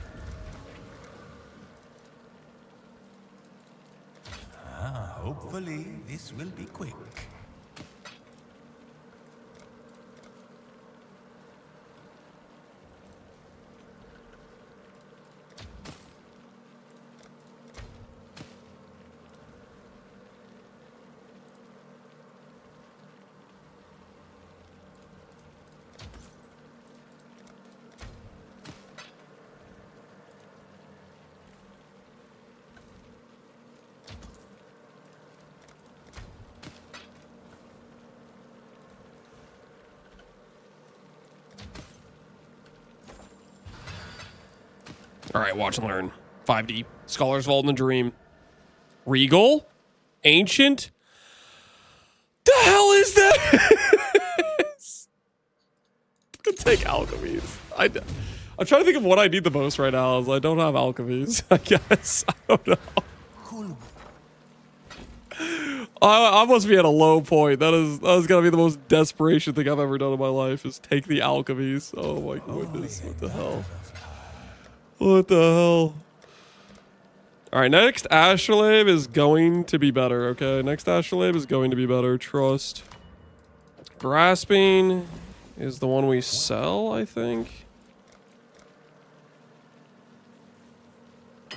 Hopefully, this will be quick. All right, watch and learn. 5D. Scholar's Vault in the Dream. Regal? Ancient? The hell is that? Take alchemies. I'm trying to think of what I need the most right now. I don't have alchemies, I guess. I don't know. I must be at a low point. That is gotta be the most desperation thing I've ever done in my life, is take the alchemies. Oh my goodness. What the hell? What the hell? Alright, next Astrolabe is going to be better, okay? Next Astrolabe is going to be better, trust. Grasping is the one we sell, I think.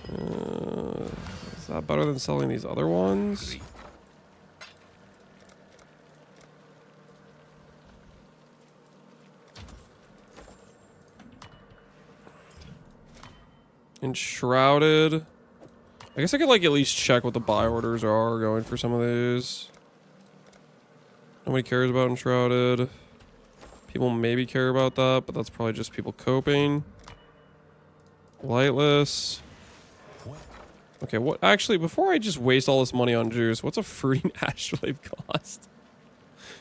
Is that better than selling these other ones? Enshrouded. I guess I could like at least check what the buy orders are going for some of these. Nobody cares about Enshrouded. People maybe care about that, but that's probably just people coping. Lightless. Okay, what actually, before I just waste all this money on juice, what's a fruiting Astrolabe cost?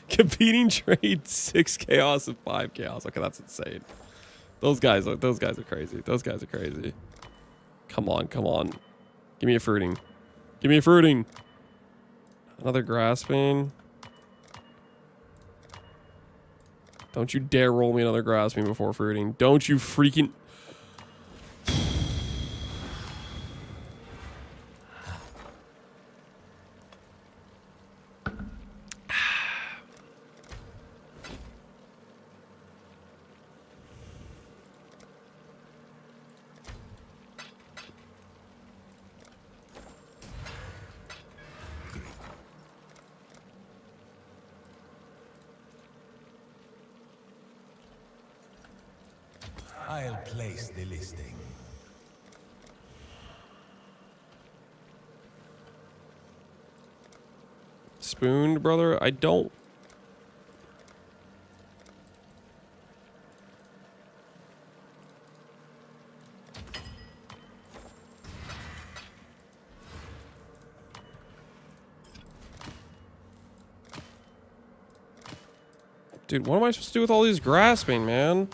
Competing trade 6 chaos and 5 chaos. Okay, that's insane. Those guys are crazy. Those guys are crazy. Come on, come on. Give me a fruiting. Give me a fruiting. Another grasping. Don't you dare roll me another grasping before fruiting. Don't you freaking... I'll place the listing. Spooned, brother? I don't... Dude, what am I supposed to do with all these grasping, man?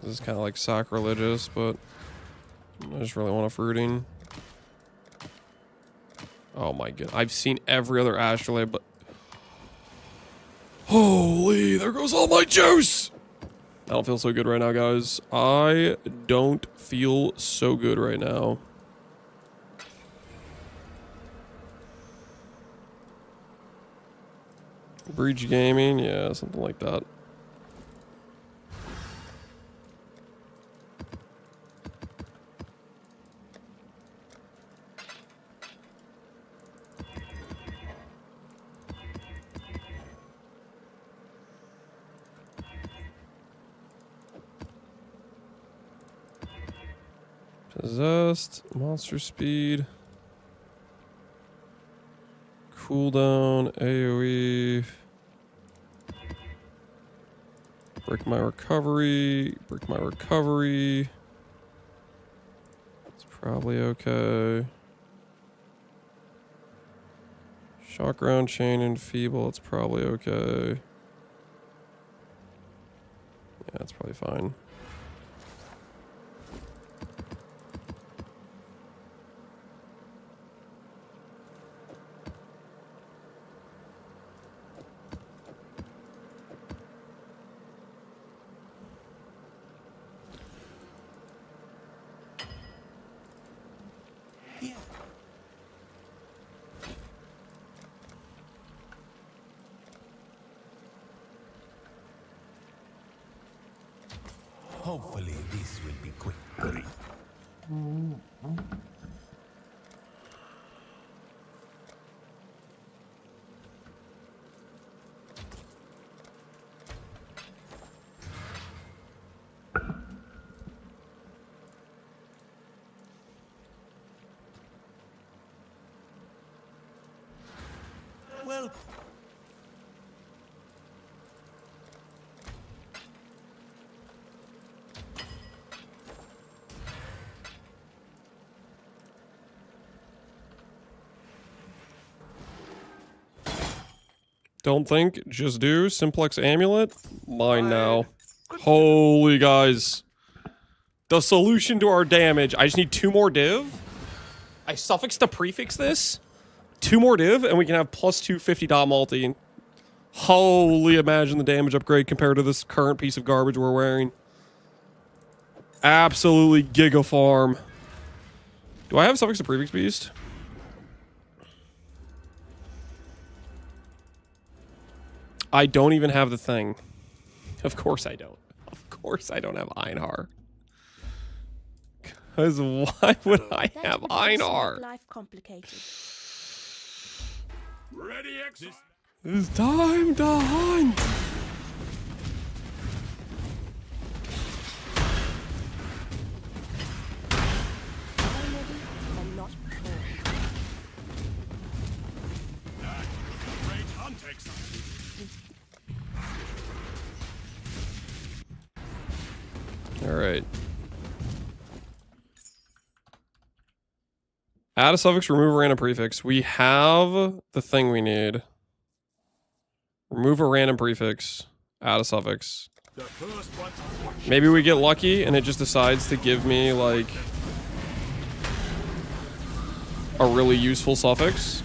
This is kind of like sacrilegious, but I just really want a fruiting. Oh my god. I've seen every other astrolabe, but... Holy, there goes all my juice! I don't feel so good right now, guys. I don't feel so good right now. Breach gaming, yeah, something like that. Possessed, monster speed, cooldown, AoE, break my recovery, It's probably okay. Shock round, chain, and feeble, it's probably okay. Yeah, it's probably fine. Hopefully this will be quick. Well, Don't think, just do. Simplex amulet. Mine now. Holy guys. The solution to our damage. I just need 2 more div. I suffix to prefix this. 2 more div, and we can have plus 250 dot multi. Holy, imagine the damage upgrade compared to this current piece of garbage we're wearing. Absolutely giga farm. Do I have suffix to prefix beast? I don't even have the thing. Of course I don't. Of course I don't have Einhar. Because why would I have Einhar? Life complicated. ready, Exile. It's time to hunt! I'm not before. Great hunt, Exile. Alright. Add a suffix, remove a random prefix. We have the thing we need. Remove a random prefix. Add a suffix. Maybe we get lucky and it just decides to give me like a really useful suffix.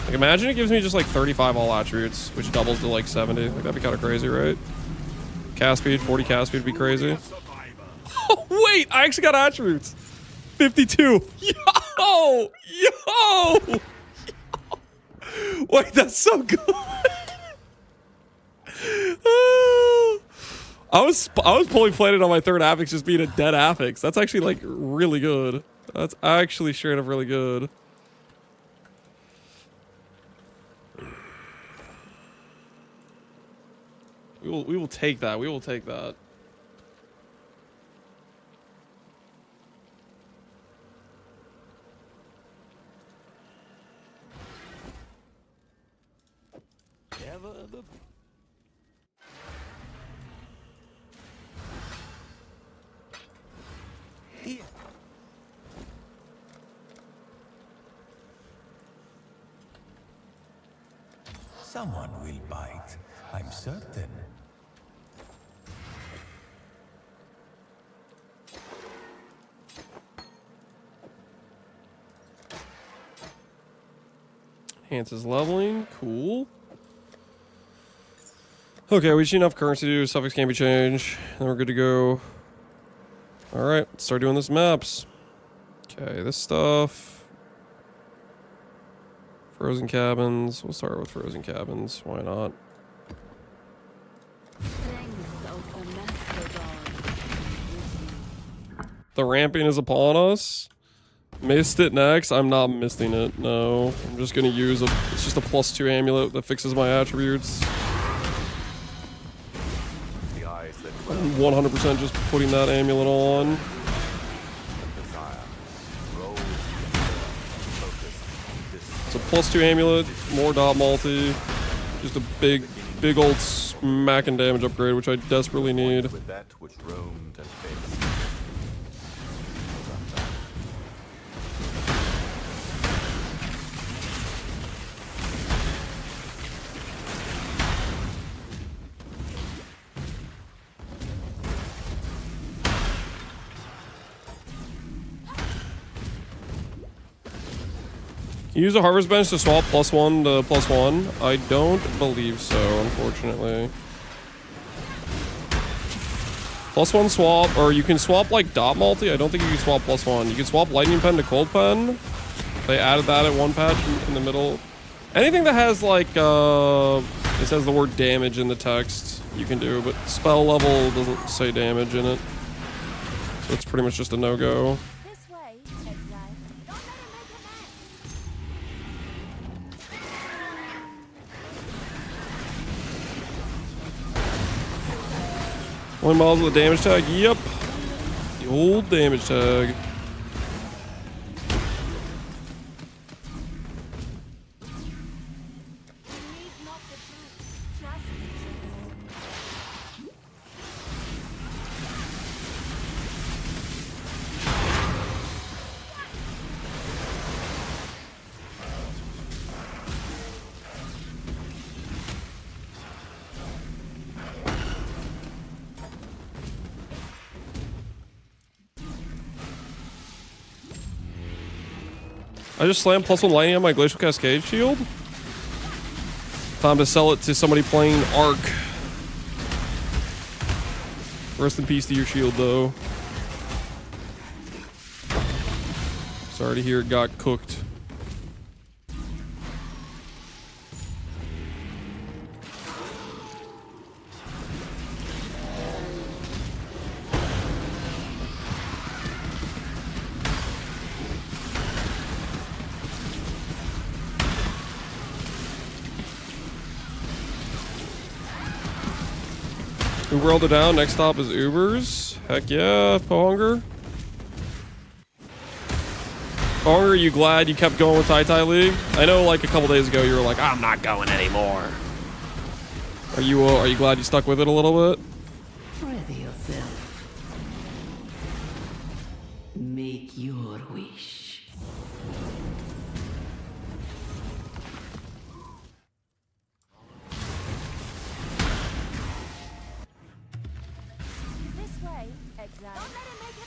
Like imagine it gives me just like 35 all attributes, which doubles to like 70. Like that'd be kind of crazy, right? Cast speed, 40 cast speed would be crazy. Oh wait, I actually got attributes. 52. Yo! Yo! Wait, that's so good. I was pulling plated on my third affix just being a dead affix. That's actually like really good. That's actually straight up really good. We will take that. We will take that. Someone will bite, I'm certain. Enhances leveling. Cool. Okay, we just need enough currency to do suffix can't be changed. Then we're good to go. Alright, let's start doing this maps. Okay, this stuff. Frozen cabins. We'll start with frozen cabins. Why not? The ramping is upon us. Missed it next. I'm not missing it. No. I'm just gonna use it's just a +2 amulet that fixes my attributes. I'm 100% just putting that amulet on. It's a +2 amulet, more dot multi, just a big old smacking damage upgrade, which I desperately need. Can you use a harvest bench to swap +1 to +1? I don't believe so, unfortunately. +1 swap, or you can swap like dot multi. I don't think you can swap +1. You can swap lightning pen to cold pen. They added that at one patch in the middle. Anything that has like it says the word damage in the text, you can do, but spell level doesn't say damage in it. So it's pretty much just a no-go. One miles with the damage tag? Yep. The old damage tag. I just slammed +1 lightning on my Glacial Cascade shield. Time to sell it to somebody playing Arc. Rest in peace to your shield, though. Sorry to hear it got cooked. Uber Elder down. Next stop is Ubers. Heck yeah, Pohunger. Pohunger, are you glad you kept going with Tai League? I know like a couple days ago you were like, I'm not going anymore. Are you glad you stuck with it a little bit? Ready yourself. Make your wish. Exile. Don't let him make a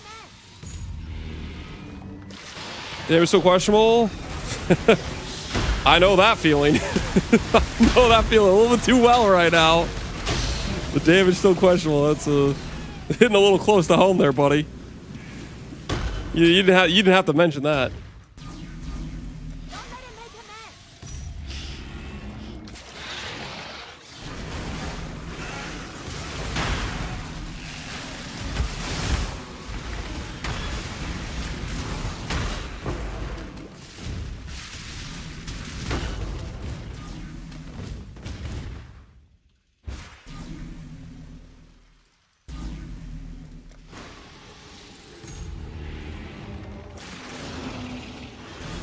mess. Damn, it's so questionable. I know that feeling. I know that feeling a little bit too well right now. The damage still questionable. That's hitting a little close to home there, buddy. You didn't have to mention that.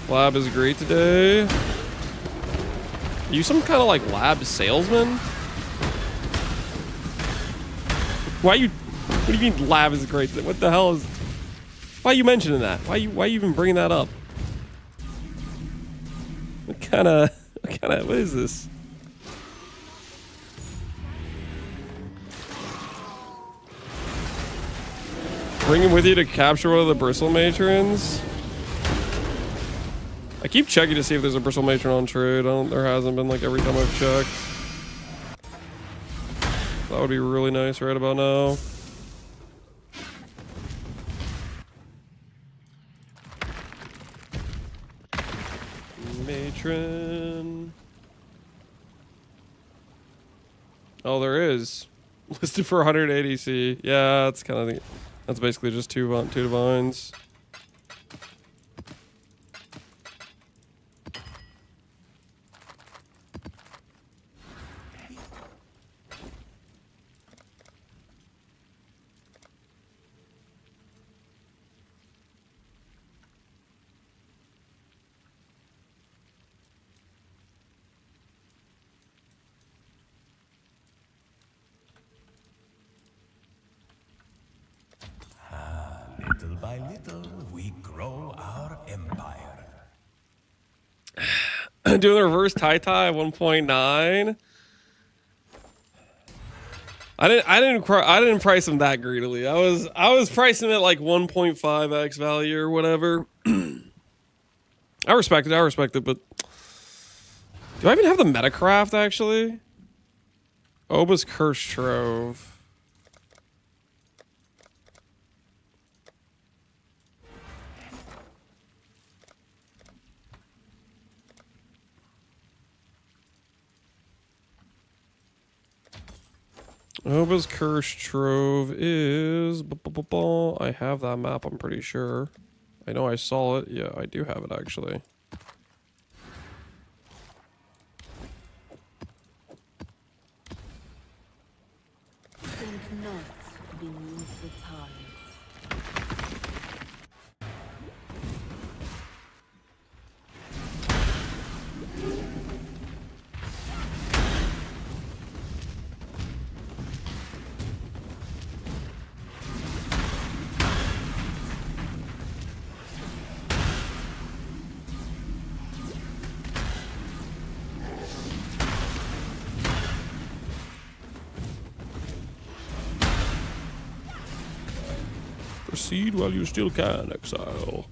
Lab is great today. Are you some kind of like lab salesman? What do you mean lab is great? What the hell is? Why are you mentioning that? Why you even bringing that up? What is this? Bring him with you to capture one of the bristle matrons. I keep checking to see if there's a bristle matron on trade. There hasn't been like every time I've checked. That would be really nice right about now. Matron. Oh, there is. Listed for 180 C. Yeah, that's kind of the, that's basically just two divines. Little by little, we grow our empire. Doing the reverse tie at 1.9. I didn't price him that greedily. I was pricing him at like 1.5x value or whatever. I respect it, but do I even have the Metacraft actually? Oba's Curse Trove. Oba's Curse Trove is... I have that map, I'm pretty sure. I know I saw it. Yeah, I do have it, actually. Think not beneath the tide. Proceed while you still can, Exile.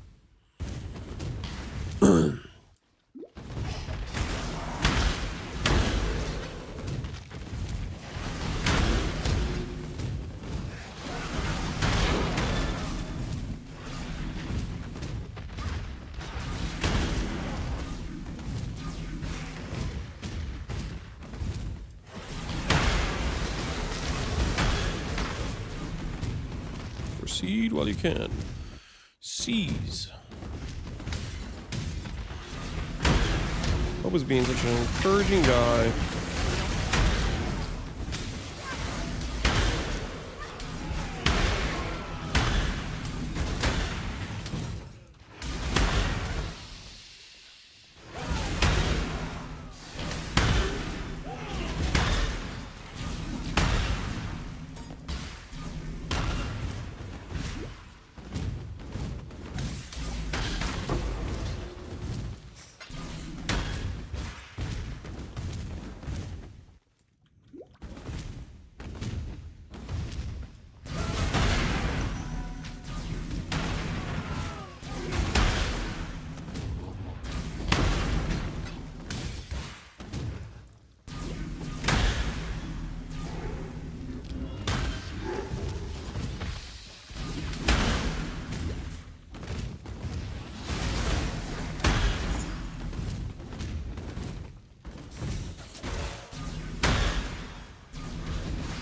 Proceed while you can. Seize. Always being such an encouraging guy.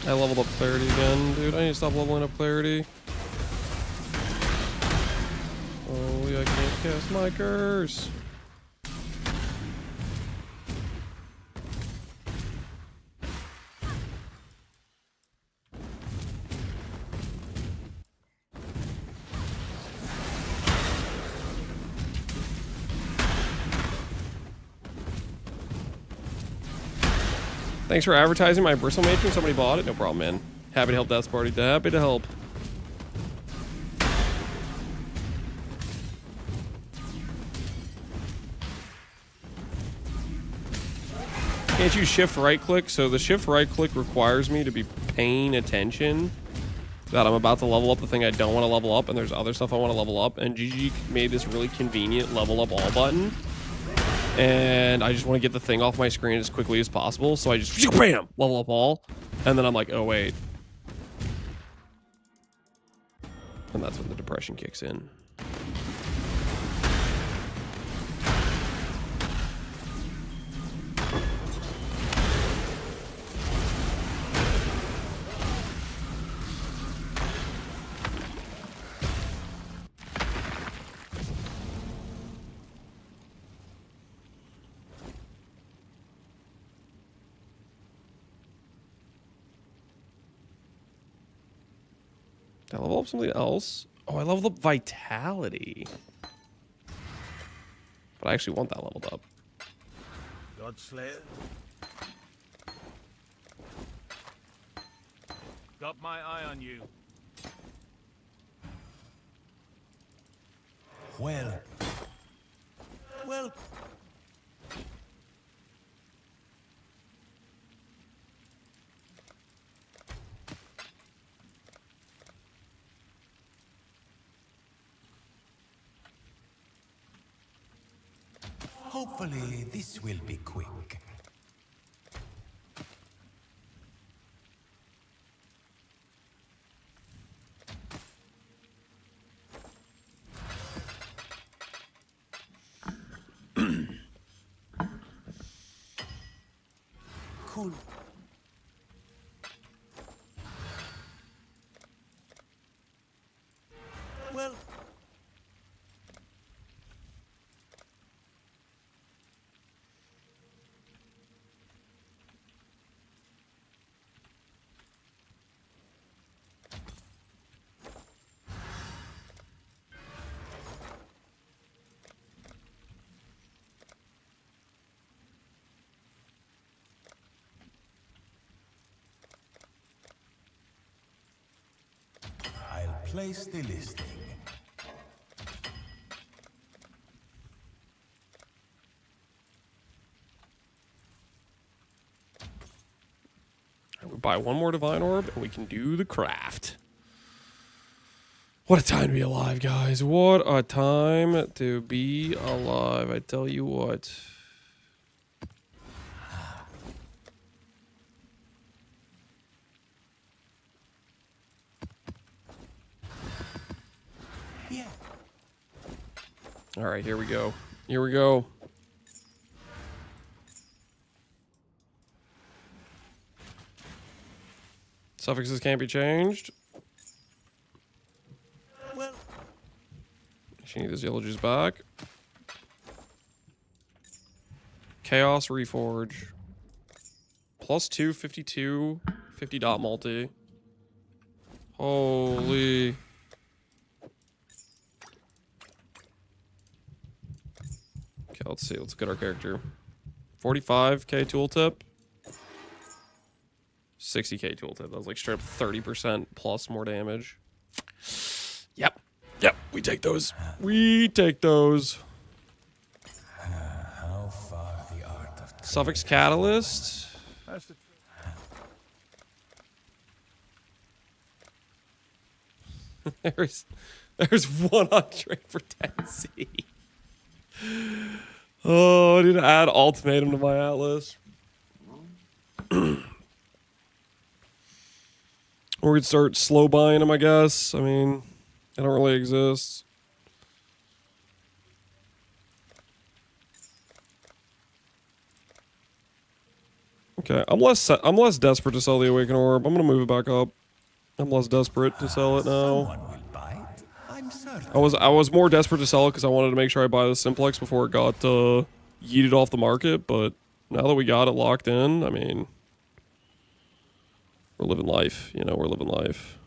I leveled up clarity again, dude. I need to stop leveling up clarity. Holy, I can't cast my curse. Thanks for advertising my bristle matron. Somebody bought it. No problem, man. Happy to help Death Party. Happy to help. Can't you shift right click? So the shift right click requires me to be paying attention that I'm about to level up the thing I don't want to level up, and there's other stuff I want to level up, and GG made this really convenient level up all button. And I just want to get the thing off my screen as quickly as possible, so I just bam, level up all, and then I'm like, oh wait. And that's when the depression kicks in. Did I level up something else? Oh, I leveled up Vitality. But I actually want that leveled up. Godslayer. Got my eye on you. Well. Well. Hopefully, this will be quick. Cool. Well. I'll place the listing. We buy one more Divine Orb, and we can do the craft. What a time to be alive, guys. What a time to be alive. I tell you what. Yeah. All right, here we go. Here we go. Suffixes can't be changed. Well. She needs this yellow juice back. Chaos Reforge. Plus 2, 52, 50 dot multi. Holy. Okay, let's see. Let's get our character. 45k tooltip. 60k tooltip. That was like straight up 30% plus more damage. Yep. Yep. We take those. We take those. How far the art of Suffix Catalyst. That's the There's 100 for 10C. Oh, I need to add ultimatum to my atlas. Or we could start slow buying them, I guess. I mean, they don't really exist. Okay, I'm less desperate to sell the Awakened Orb. I'm gonna move it back up. I'm less desperate to sell it now. I was more desperate to sell it because I wanted to make sure I buy the Simplex before it got yeeted off the market. But now that we got it locked in, I mean, we're living life. You know, we're living life.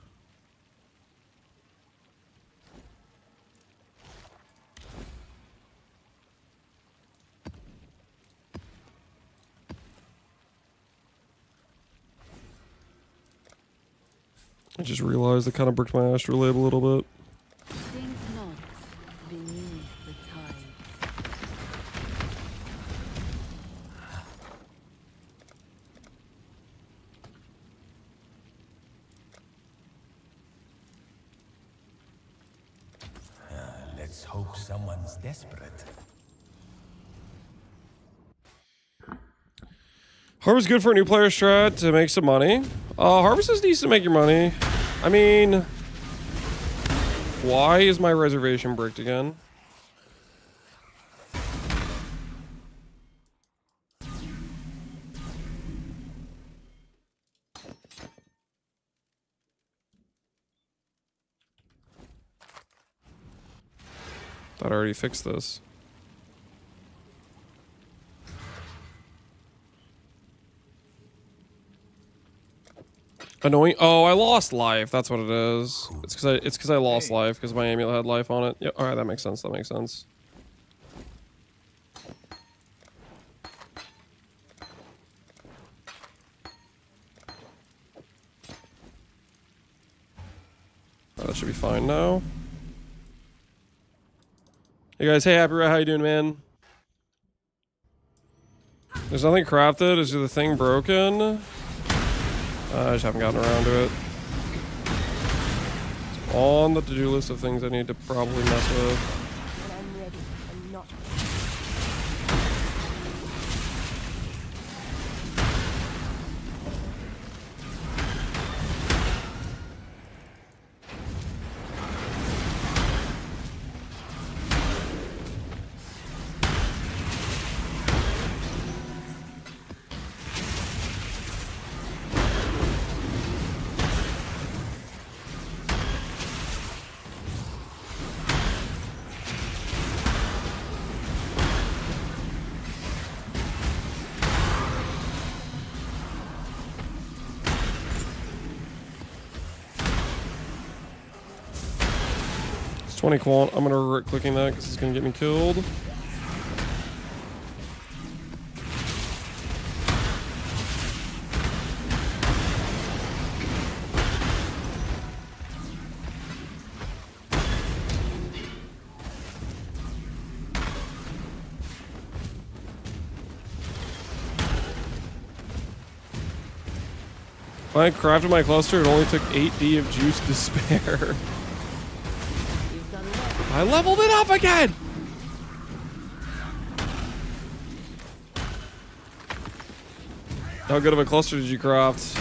I just realized I kind of bricked my astrolabe a little bit. Think not beneath the tide. Let's hope someone's desperate. Harvest good for a new player strat to make some money. Harvest is decent to make your money. I mean, why is my reservation bricked again? Thought I already fixed this. Annoying. Oh, I lost life. That's what it is. It's because I lost life because my amulet had life on it. Yeah. All right, that makes sense. That makes sense. That should be fine now. Hey guys, hey Happy Rat, how you doing, man? There's nothing crafted. Is the thing broken? I just haven't gotten around to it. It's on the to-do list of things I need to probably mess with. It's 20 quant. I'm gonna regret clicking that because it's gonna get me killed. When I crafted my cluster, it only took 8D of juice to spare. I leveled it up again! How good of a cluster did you craft?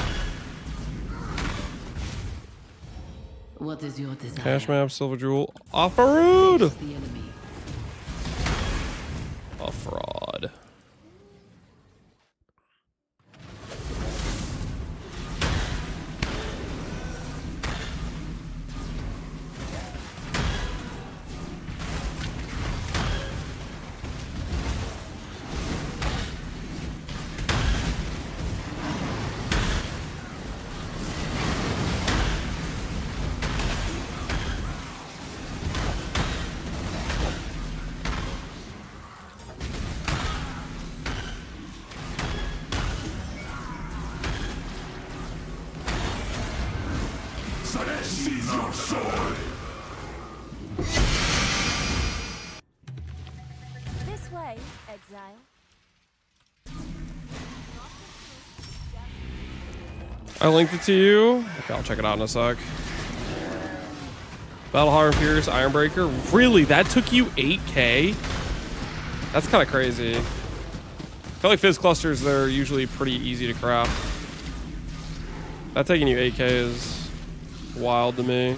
What is your desire? Cash map, silver jewel. Offerood! The enemy. A fraud. This way, Exile. I linked it to you. Okay, I'll check it out in a sec. Battle Harm Furious Ironbreaker. Really? That took you 8K? That's kind of crazy. I feel like Fizz clusters, they're usually pretty easy to craft. That taking you 8K is wild to me.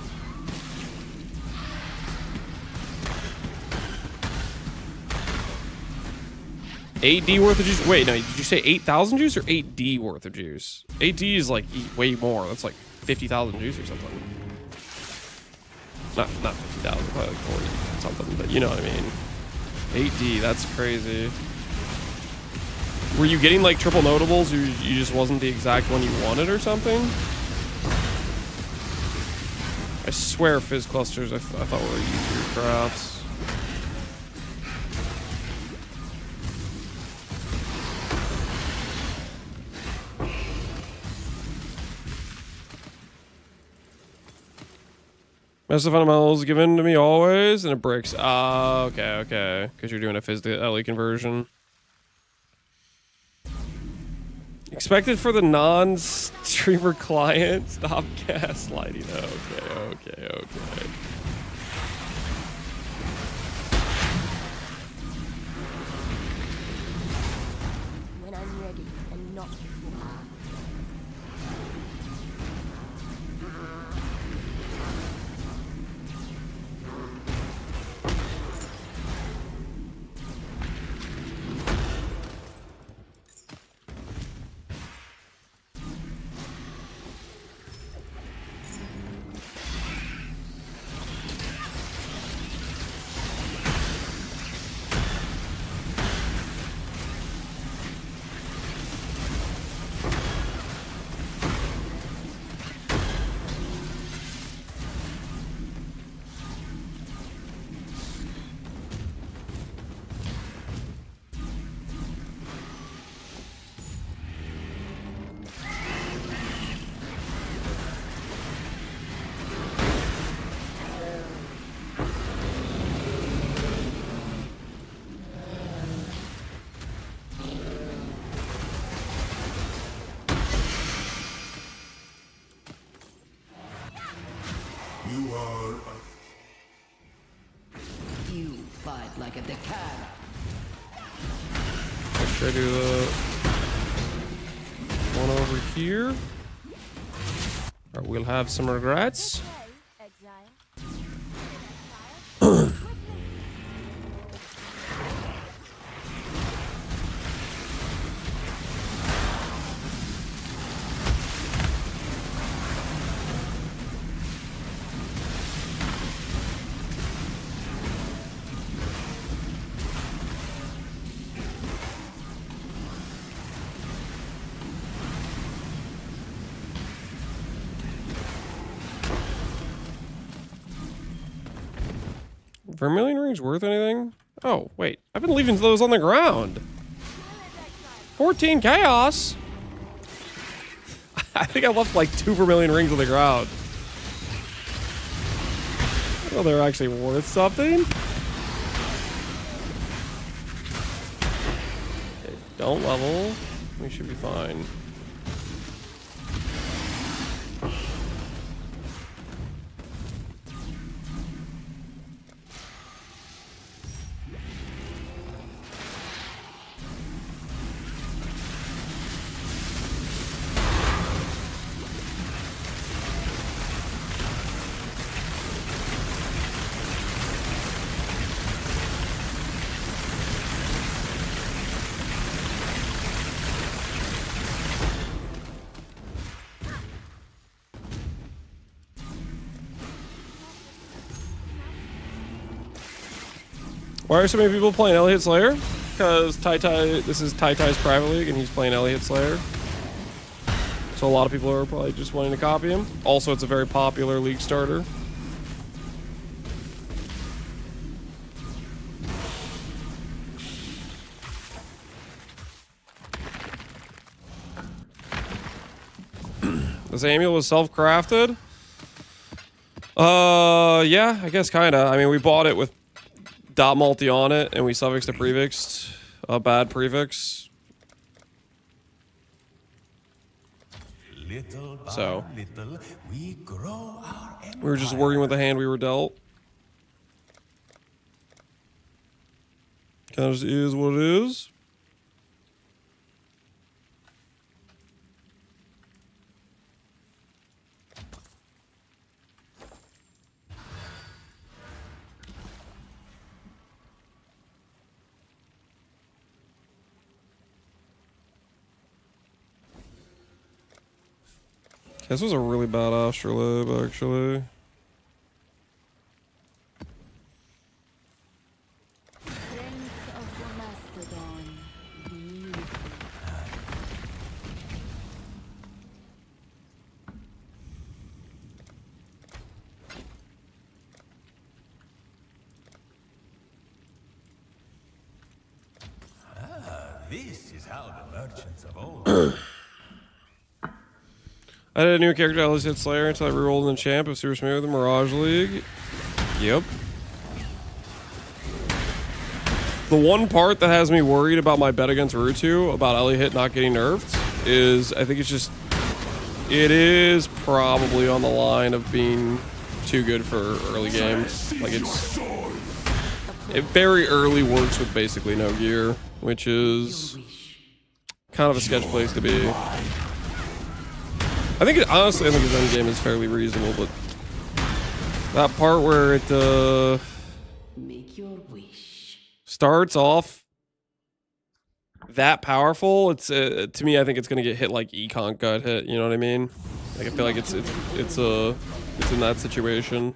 8D worth of juice? Wait, no, did you say 8,000 juice or 8D worth of juice? 8D is like way more. That's like 50,000 juice or something. Not 50,000, probably like 40 something, but you know what I mean. 8D, that's crazy. Were you getting like triple notables? You just wasn't the exact one you wanted or something? I swear fizz clusters I thought were easier crafts. Massive fundamentals given to me always, and it breaks. Ah, okay. Because you're doing a fizz to LE conversion. Expected for the non-streamer client. Stop gaslighting. Okay. When I'm ready and not before. You fight like a decad. Should I do the one over here? Or we'll have some regrets. Vermilion rings worth anything? Oh, wait. I've been leaving those on the ground. 14 chaos? I think I left like 2 vermilion rings on the ground. Well, they're actually worth something. Okay, don't level. We should be fine. Why are so many people playing Elliot Slayer? Because this is Tai's private league and he's playing Elliot Slayer. So a lot of people are probably just wanting to copy him. Also, it's a very popular league starter. This amulet was self-crafted? Yeah, I guess kinda. I mean, we bought it with dot multi on it, and we suffixed a prefix, a bad prefix. Little by So little, we grow our empire. we were just working with the hand we were dealt. Kind of just is what it is. This was a really bad astrolabe, actually. Strength of the mastodon. Beautiful. This is how the merchants of old. I did a new character, I always hit Slayer until I rerolled in the champ of Sirus with the Mirage League. Yep. The one part that has me worried about my bet against Rutu, about Ellie hit not getting nerfed, is I think it's just... It is probably on the line of being too good for early game. Like it's... It very early works with basically no gear, which is kind of a sketch place to be. I think it, honestly, I think his endgame is fairly reasonable, but that part where it Make your wish. starts off that powerful, it's to me, I think it's gonna get hit like Econ got hit. You know what I mean? Like I feel like it's in that situation.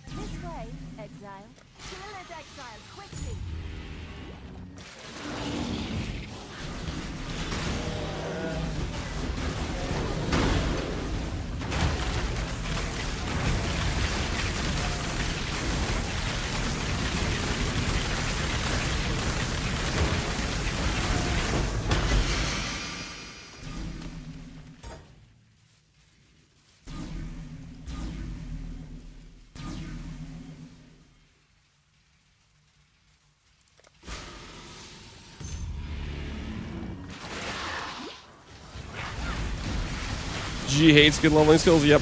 This way, Exile. Kill it, Exile, quickly. G hates good leveling skills. Yep.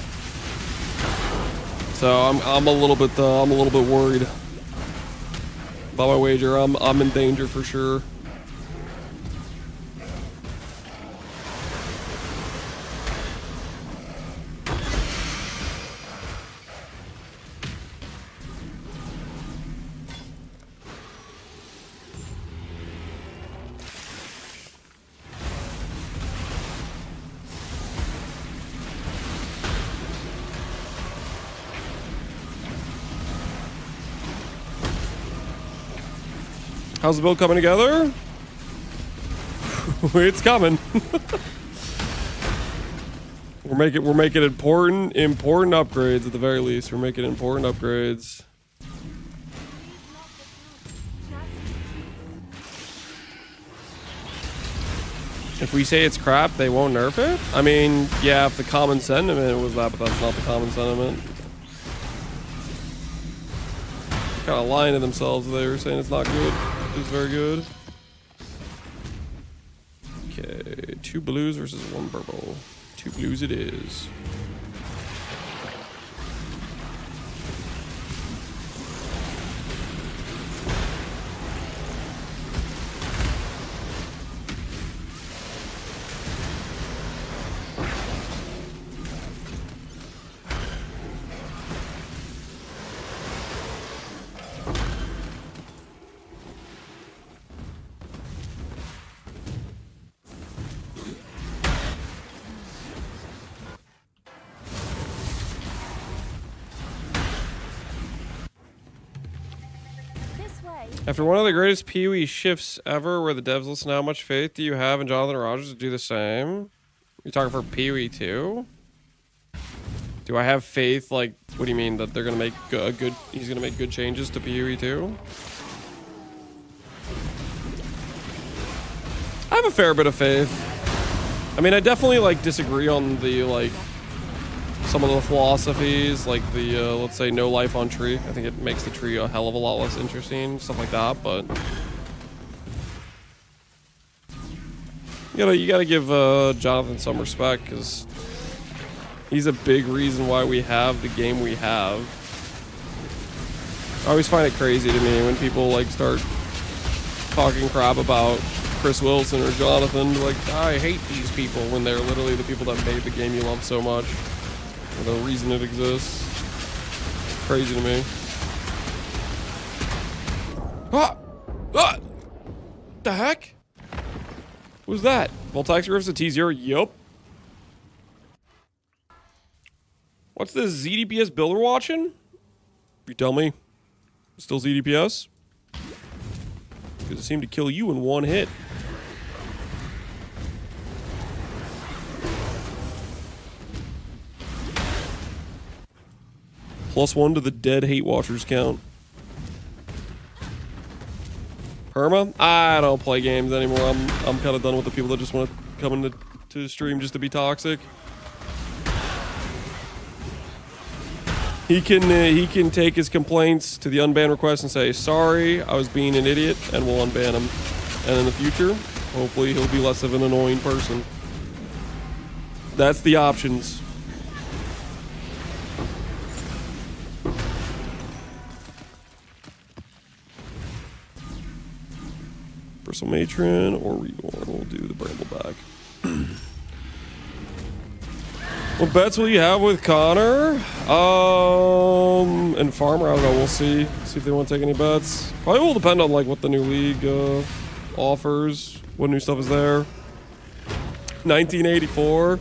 So I'm a little bit worried about my wager. I'm in danger for sure. How's the build coming together? It's coming. We're making important upgrades at the very least. We're making important upgrades. If we say it's crap, they won't nerf it? I mean, yeah, if the common sentiment was that, but that's not the common sentiment. Kind of lying to themselves. They were saying it's not good. It's very good. Okay, 2 blues versus 1 purple. 2 blues it is. After one of the greatest PoE shifts ever, where the devs listen, how much faith do you have in Jonathan Rogers to do the same? You talking for PoE 2? Do I have faith? Like, what do you mean that they're gonna make he's gonna make good changes to PoE 2? I have a fair bit of faith. I mean, I definitely like disagree on the like some of the philosophies, like the let's say no life on tree. I think it makes the tree a hell of a lot less interesting, stuff like that. But you gotta give Jonathan some respect, because he's a big reason why we have the game we have. I always find it crazy to me when people like start talking crap about Chris Wilson or Jonathan, like, I hate these people, when they're literally the people that made the game you love so much. The reason it exists. Crazy to me. Ah! Ah! The heck? Who's that? Voltax Rift's a T0? Yup. What's this ZDPS builder watching? You tell me. Still ZDPS? Because it seemed to kill you in one hit. +1 to the dead hate watchers count. Perma? I don't play games anymore. I'm kind of done with the people that just want to come into the stream just to be toxic. He can take his complaints to the unban request and say, sorry, I was being an idiot, and we'll unban him. And in the future, hopefully he'll be less of an annoying person. That's the options. Bristle Matron or Reborn. We'll do the Brambleback. What bets will you have with Connor? And Farmer, I don't know. We'll see. See if they want to take any bets. Probably will depend on like what the new league offers. What new stuff is there? 1984.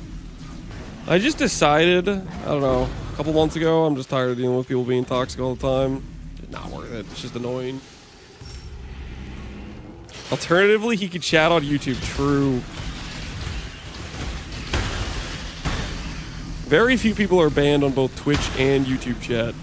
I just decided, I don't know, a couple months ago, I'm just tired of dealing with people being toxic all the time. It's not worth it. It's just annoying. Alternatively, he could chat on YouTube. True. Very few people are banned on both Twitch and YouTube chat.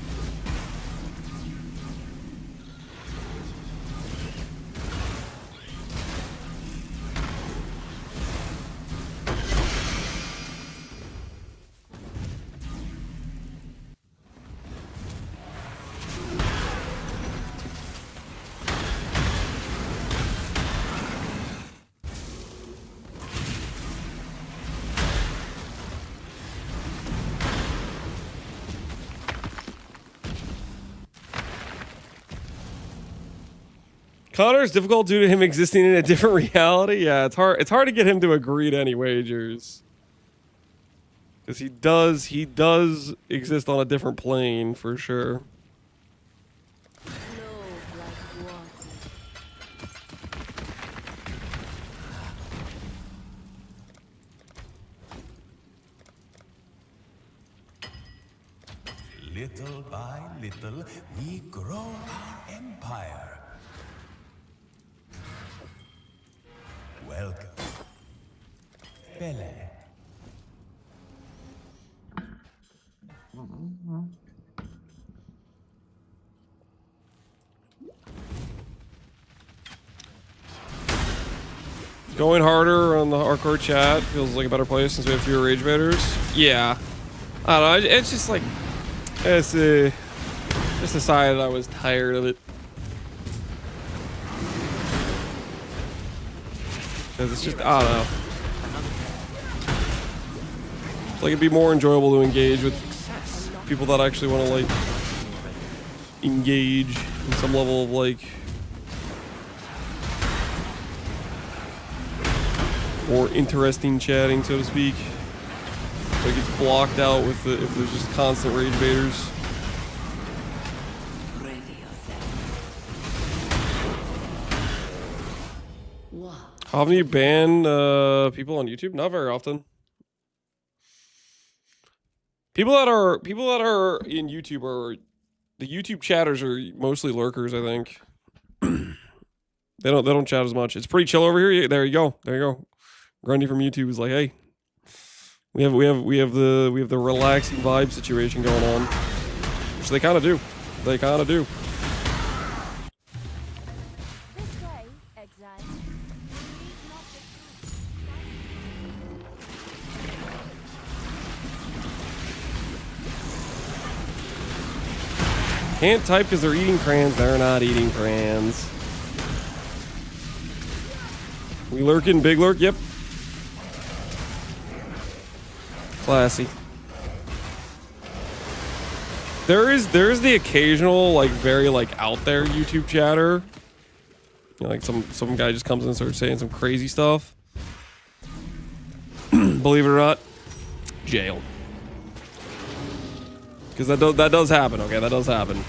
Connor is difficult due to him existing in a different reality. Yeah, it's hard to get him to agree to any wagers. Because he does exist on a different plane for sure. Little by little, we grow our empire. Welcome, Bele. Going harder on the hardcore chat feels like a better place since we have fewer rage baiters. Yeah, I don't know. It's just like just decided I was tired of it. It's just, I don't know. It's like it'd be more enjoyable to engage with people that actually want to like engage in some level of like more interesting chatting, so to speak. Like it's blocked out with if there's just constant rage baiters. How often do you ban people on YouTube? Not very often. People that are in YouTube are the YouTube chatters are mostly lurkers, I think. They don't chat as much. It's pretty chill over here. There you go. Grundy from YouTube is like, hey, we have the relaxing vibe situation going on, which they kind of do. They kind of do. This way, Exile. Can't type because they're eating crayons. They're not eating crayons. We lurking, big lurk. Yep. Classy. There is the occasional like very like out there YouTube chatter. You know, like some guy just comes in and starts saying some crazy stuff. Believe it or not, jail. Because that does happen. Okay, that does happen.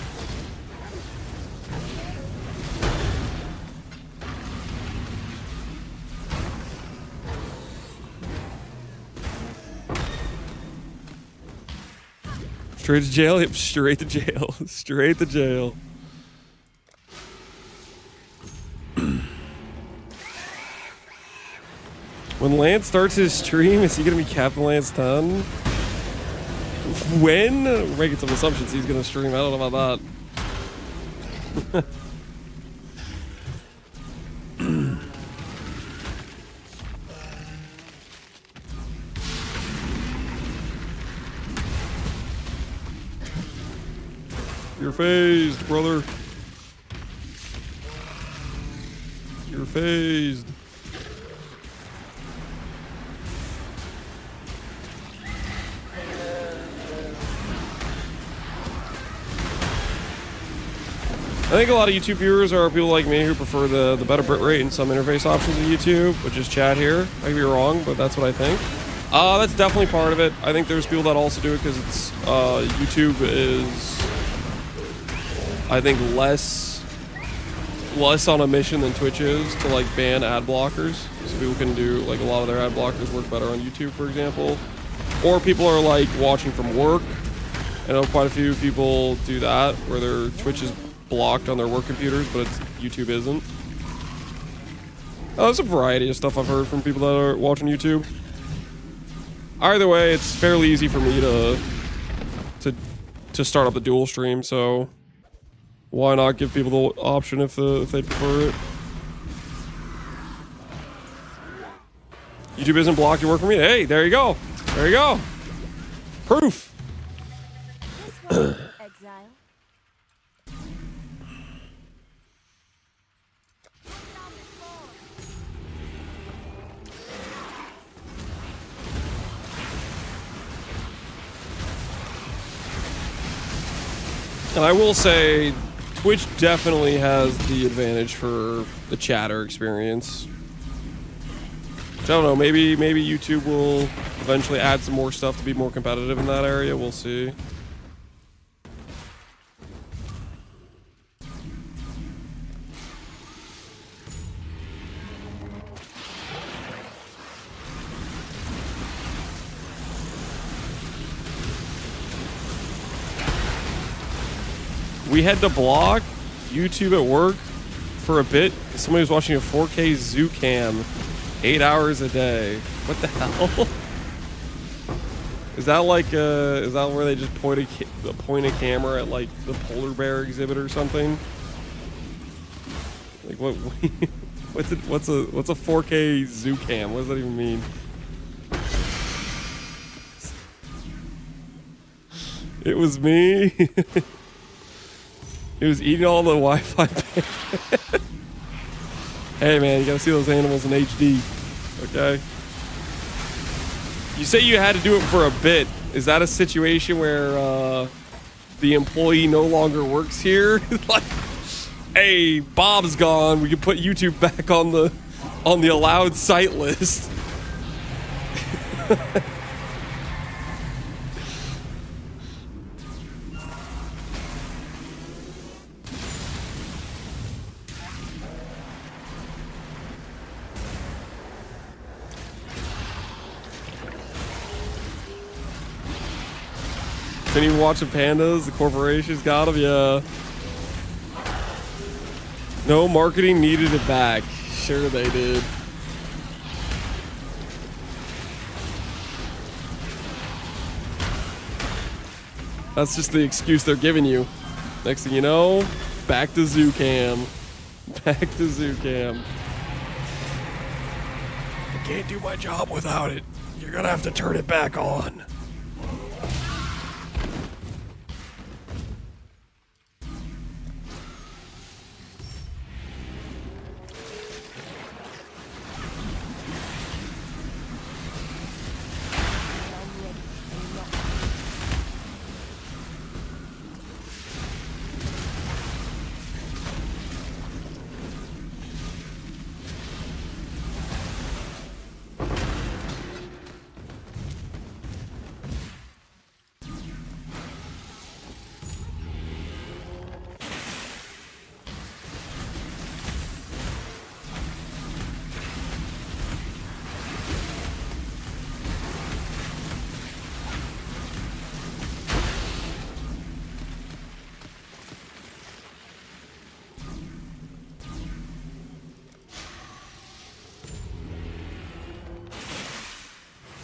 Straight to jail? Yep, straight to jail. Straight to jail. When Lance starts his stream, is he going to be Captain Lance 10? When? We're making some assumptions he's going to stream. I don't know about that. You're phased, brother. You're phased. I think a lot of YouTube viewers are people like me who prefer the better bitrate and some interface options of YouTube, but just chat here. I could be wrong, but that's what I think. That's definitely part of it. I think there's people that also do it because it's YouTube is, I think, less on a mission than Twitch is to like ban ad blockers. So people can do like a lot of their ad blockers work better on YouTube, for example. Or people are like watching from work. I know quite a few people do that where their Twitch is blocked on their work computers, but YouTube isn't. There's a variety of stuff I've heard from people that are watching YouTube. Either way, it's fairly easy for me to start up the dual stream, so why not give people the option if they prefer it? YouTube isn't blocked your work for me. Hey, there you go. There you go. Proof. Exile. And I will say, Twitch definitely has the advantage for the chatter experience. Which I don't know, maybe YouTube will eventually add some more stuff to be more competitive in that area. We'll see. We had to block YouTube at work for a bit. Somebody was watching a 4K zoo cam 8 hours a day. What the hell? Is that like is that where they just point a camera at like the polar bear exhibit or something? Like what? What's a 4K zoo cam? What does that even mean? It was me. It was eating all the Wi-Fi. Hey man, you gotta see those animals in HD, okay? You say you had to do it for a bit. Is that a situation where the employee no longer works here? Like, hey, Bob's gone. We can put YouTube back on the allowed site list. Been even watching pandas? The corporations got them? Yeah. No marketing needed it back. Sure they did. That's just the excuse they're giving you. Next thing you know, back to ZooCam. Back to ZooCam. I can't do my job without it. You're gonna have to turn it back on.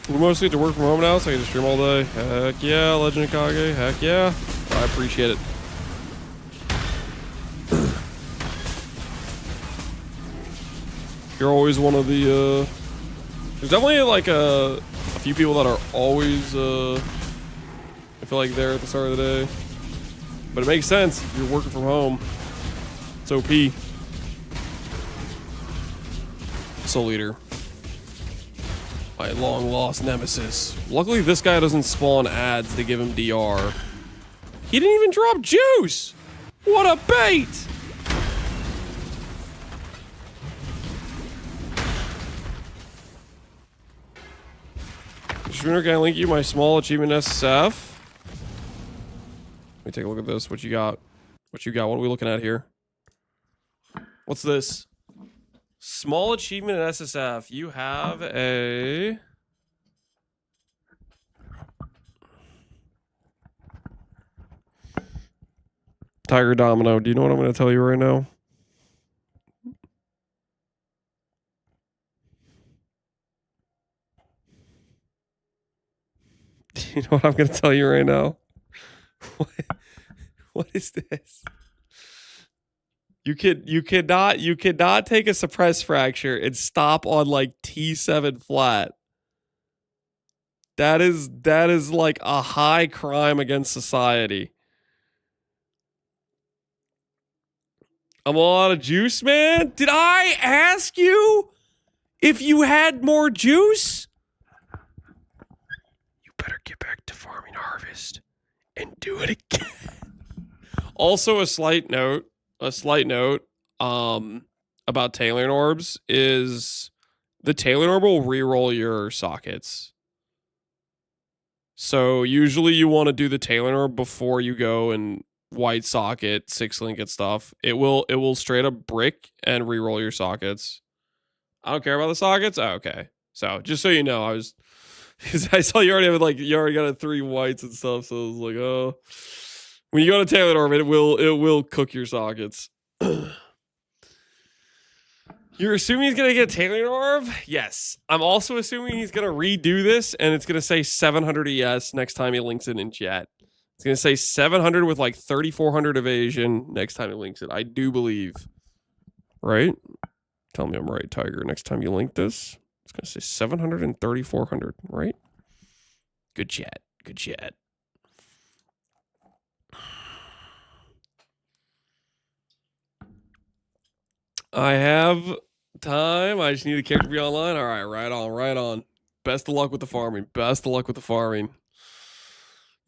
We mostly get to work from home now, so I can just stream all day. Heck yeah, Legend of Kage. Heck yeah. I appreciate it. You're always one of the, there's definitely like a few people that are always, I feel like they're at the start of the day. But it makes sense if you're working from home. It's OP. Soul Leader. My long lost nemesis. Luckily this guy doesn't spawn ads to give him DR. He didn't even drop juice! What a bait! Schooner, can I link you my small achievement SSF? Let me take a look at this. What you got? What you got? What are we looking at here? What's this? Small achievement in SSF. You have a... Tiger Domino. Do you know what I'm going to tell you right now? Do you know what I'm going to tell you right now? What is this? You cannot take a suppressed fracture and stop on like T7 flat. That is like a high crime against society. I'm all out of juice, man. Did I ask you if you had more juice? You better get back to farming harvest and do it again. Also, a slight note about tailoring orbs is the tailoring orb will reroll your sockets. So usually you want to do the tailoring orb before you go and white socket 6-link and stuff. It will straight up brick and reroll your sockets. I don't care about the sockets. Oh, okay. So just so you know, I saw you already have you already got a 3 whites and stuff. So I was like, oh, when you go to tailored orb, it will cook your sockets. You're assuming he's gonna get a tailored orb? Yes. I'm also assuming he's gonna redo this, and it's gonna say 700 ES next time he links it in chat. It's going to say 700 with like 3,400 evasion next time he links it. I do believe. Right? Tell me I'm right, Tiger. Next time you link this, it's going to say 700 and 3,400, right? Good chat. Good chat. I have time. I just need a character to be online. All right, right on, right on. Best of luck with the farming. Best of luck with the farming.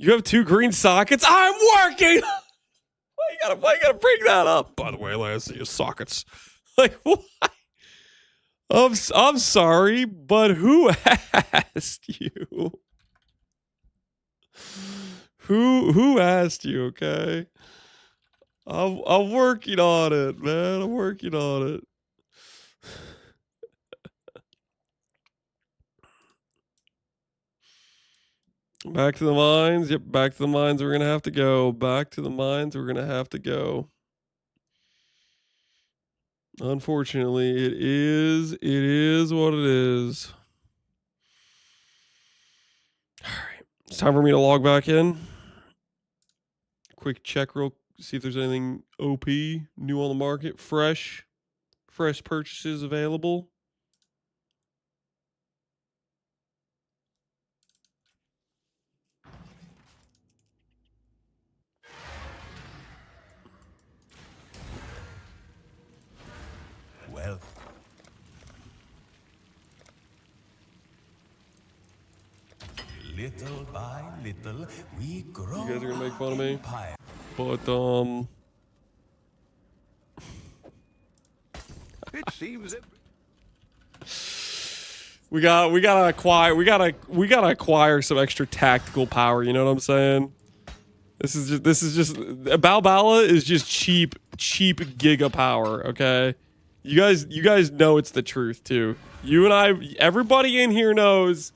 You have 2 green sockets? I'm working! Why you gotta bring that up? By the way, let's see your sockets. Like, what? I'm sorry, but who asked you? Who asked you, okay? I'm working on it, man. I'm working on it. Back to the mines. Yep, back to the mines. We're gonna have to go. Back to the mines. We're gonna have to go. Unfortunately, it is what it is. All right, it's time for me to log back in. Quick check, see if there's anything OP new on the market, fresh purchases available. Well, little by little, we grow. You guys are gonna make fun of me, empire. but It seems that we gotta acquire some extra tactical power. You know what I'm saying? This is just Balbala is just cheap giga power. Okay. You guys know it's the truth too. You and I, everybody in here knows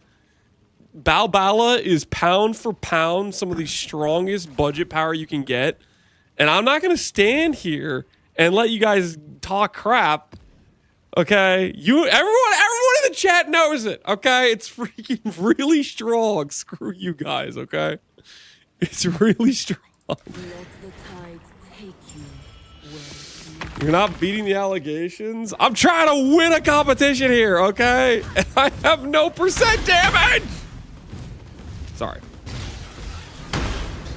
Balbala is pound for pound some of the strongest budget power you can get. And I'm not going to stand here and let you guys talk crap. Okay? Everyone in the chat knows it, okay? It's freaking really strong. Screw you guys, okay? It's really strong. Let the tides take you. You're not beating the allegations? I'm trying to win a competition here, okay? And I have no percent damage! Sorry.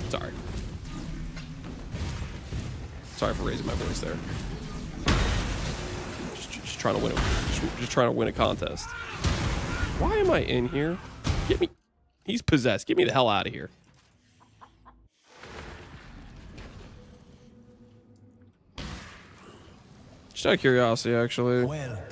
Sorry. Sorry for raising my voice there. Just trying to win just trying to win a contest. Why am I in here? Get me. He's possessed. Get me the hell out of here. Just out of curiosity, actually. Welcome.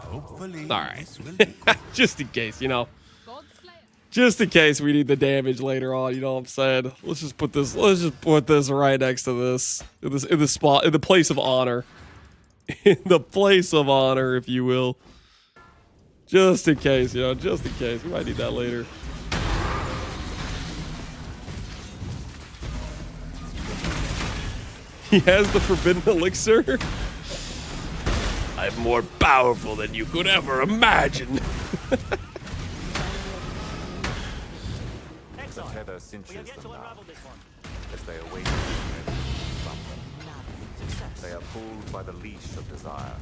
Hopefully. All right. Just in case, you know. Just in case we need the damage later on, you know what I'm saying? Let's just put this right next to this. In the spot, in the place of honor. In the place of honor, if you will. Just in case, you know, just in case. We might need that later. He has the forbidden elixir. I'm more powerful than you could ever imagine. The tether cinches them now, as they await from them. They are pulled by the leash of desire,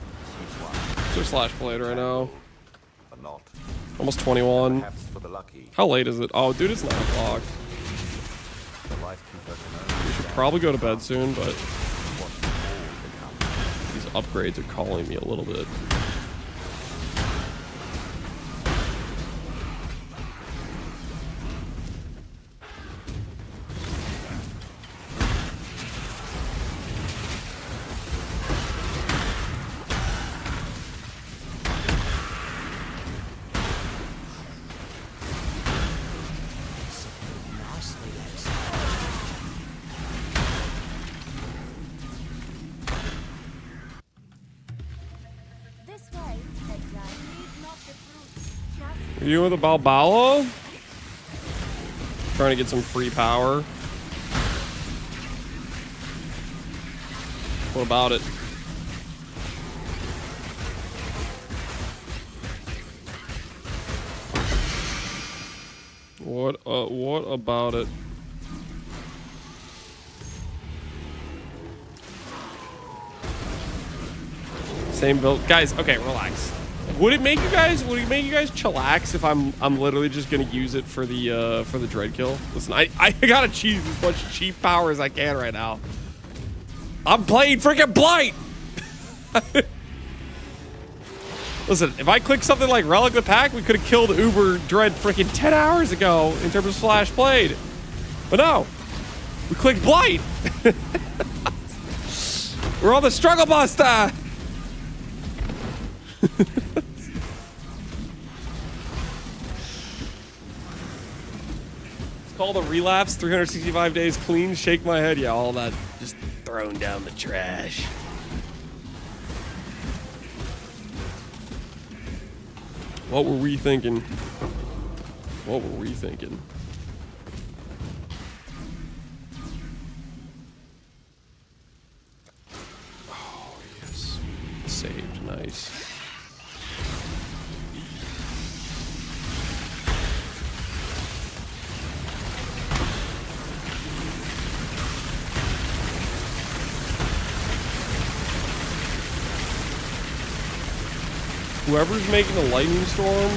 each one. Just slash blade right now. But not. Almost 21. Perhaps for the lucky. How late is it? Oh, dude, it's 9 o'clock. The lifekeeper can only We should probably go to bed soon, but these upgrades are calling me a little bit. Are you with a Balbala? Trying to get some free power. What about it? What about it? Same build. Guys, okay, relax. Would it make you guys chillax if I'm literally just gonna use it for the dread kill? Listen, I gotta choose as much cheap power as I can right now. I'm playing freaking Blight! Listen, if I click something like Relic the Pack, we could have killed Uber Dread freaking 10 hours ago in terms of slash blade. But no. We clicked Blight! We're on the struggle buster! It's called a relapse, 365 days clean, shake my head. Yeah, all that just thrown down the trash. What were we thinking? What were we thinking? Oh, yes. Saved, nice. Whoever's making the lightning storm,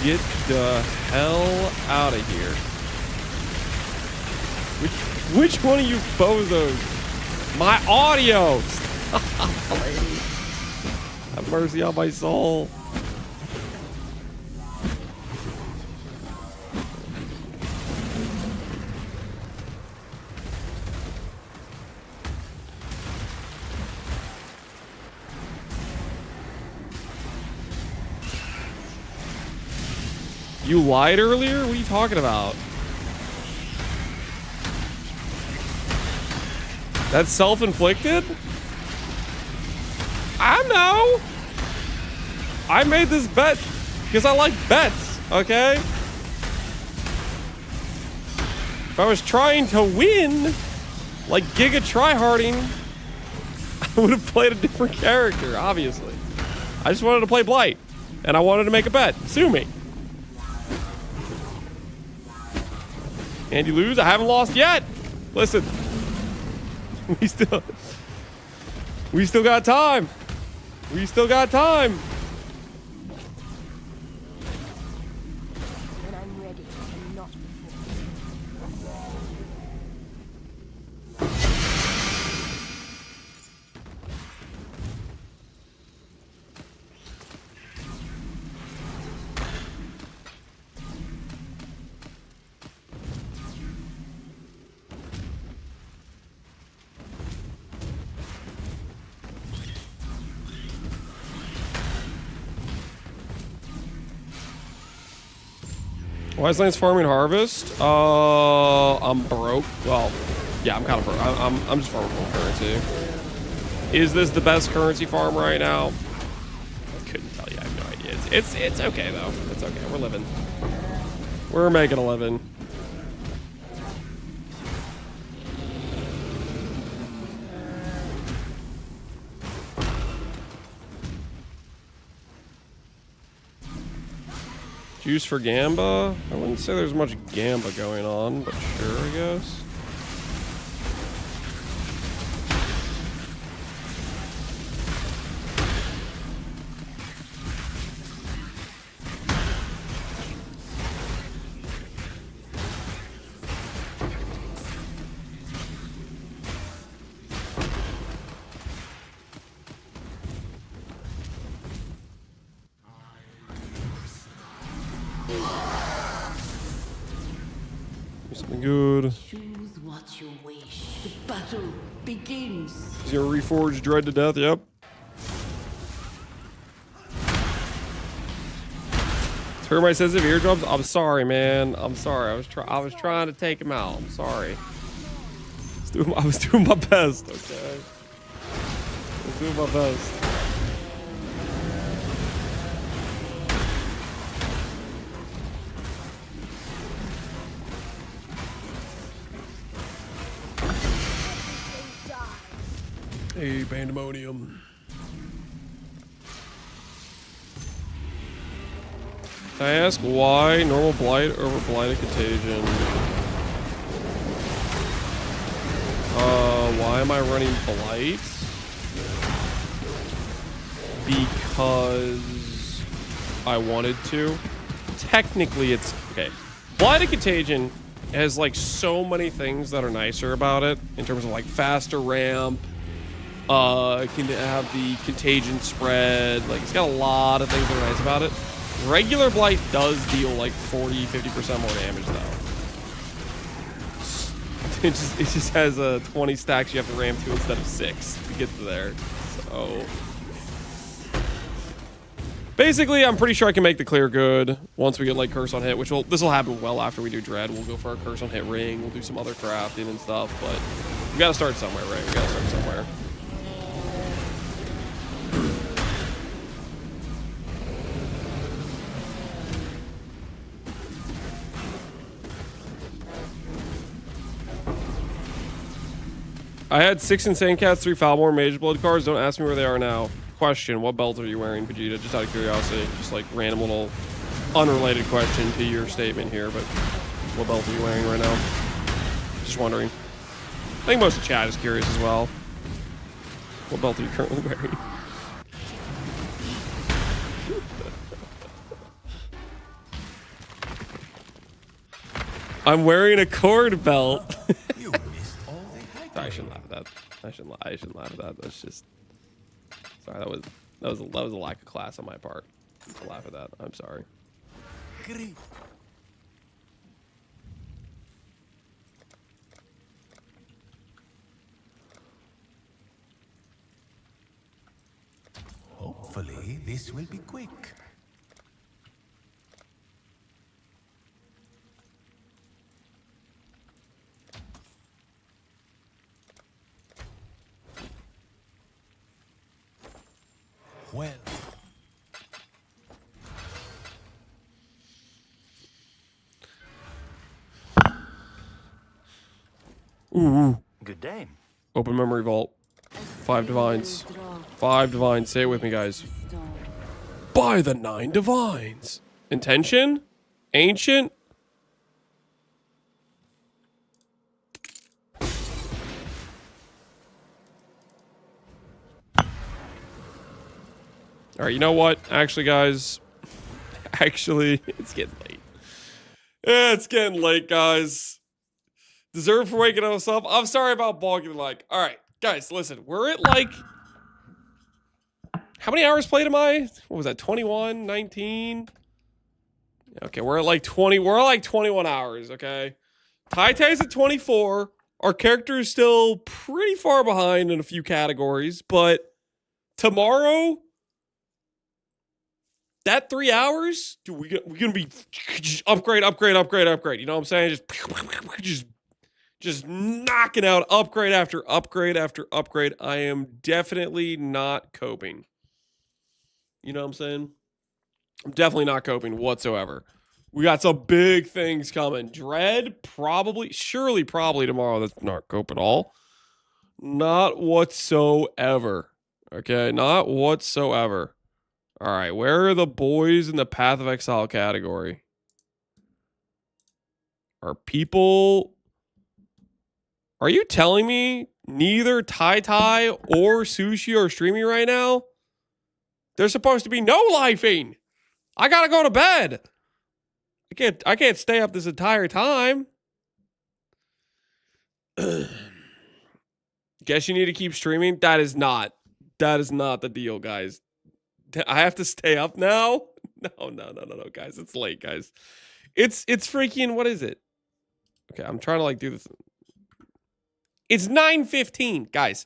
get the hell out of here. Which one of you bozos? My audio! Have mercy on my soul. You lied earlier? What are you talking about? That's self-inflicted? I know! I made this bet because I like bets. Okay? If I was trying to win, like Giga tryharding, I would have played a different character, obviously. I just wanted to play Blight, and I wanted to make a bet. Sue me. And you lose? I haven't lost yet. Listen. We still got time. We still got time. When I'm ready, and not before. Wiseland's farming harvest. I'm broke. Well, yeah, I'm kind of broke. I'm just farming full currency. Is this the best currency farm right now? I couldn't tell you. I have no idea. It's okay though. It's okay. We're living. We're making a living. Juice for Gamba? I wouldn't say there's much Gamba going on, but sure, I guess. Something good. Choose what you wish. The battle begins. He's gonna reforge Dread to death, yep. Termite sensitive eardrums? I'm sorry, man. I'm sorry. I was trying to take him out. I'm sorry. I was doing my best, okay? I was doing my best. Hey, pandemonium. Can I ask why normal Blight over Blighted Contagion? Why am I running Blight? Because I wanted to. Technically, it's okay. Blighted Contagion has like so many things that are nicer about it in terms of like faster ramp. It can have the contagion spread. Like, it's got a lot of things that are nice about it. Regular Blight does deal like 40-50% more damage though. It just has 20 stacks you have to ram to instead of 6 to get to there. So basically, I'm pretty sure I can make the clear good once we get like Curse on Hit, which this will happen well after we do Dread. We'll go for our Curse on Hit ring. We'll do some other crafting and stuff, but we gotta start somewhere, right? We gotta start somewhere. I had 6 Insane Cats, 3 Foulborn Mage Blood cards. Don't ask me where they are now. Question, what belt are you wearing, Vegeta? Just out of curiosity. Just like random little unrelated question to your statement here, but what belt are you wearing right now? Just wondering. I think most of the chat is curious as well. What belt are you currently wearing? I'm wearing a cord belt. I shouldn't laugh at that. I shouldn't laugh at that. That's just. Sorry, that was a lack of class on my part to laugh at that. I'm sorry. Hopefully, this will be quick. Well. Ooh. Good day. Open memory vault. 5 divines. 5 divines. Say it with me, guys. By the 9 divines. Intention? Ancient? Alright, you know what? Actually, guys. Actually, it's getting late. Yeah, it's getting late, guys. Deserve for waking us up. I'm sorry about bogging the like. Alright, guys, listen. We're at like... How many hours played am I? What was that? 21? 19? Okay, we're at like 20. We're at like 21 hours, okay? Tai's at 24. Our character is still pretty far behind in a few categories, but tomorrow, that 3 hours, dude, we're gonna be upgrade. You know what I'm saying? Just knocking out upgrade after upgrade after upgrade. I am definitely not coping. You know what I'm saying? I'm definitely not coping whatsoever. We got some big things coming. Dread, probably, surely, probably tomorrow. That's not cope at all. Not whatsoever. Okay, not whatsoever. All right, where are the boys in the Path of Exile category? Are people... Are you telling me neither Tai or Sushi are streaming right now? There's supposed to be no lifing. I gotta go to bed. I can't stay up this entire time. Guess you need to keep streaming. That is not the deal, guys. I have to stay up now? No, guys. It's late, guys. It's freaking, what is it? Okay, I'm trying to like do this. It's 9:15, guys.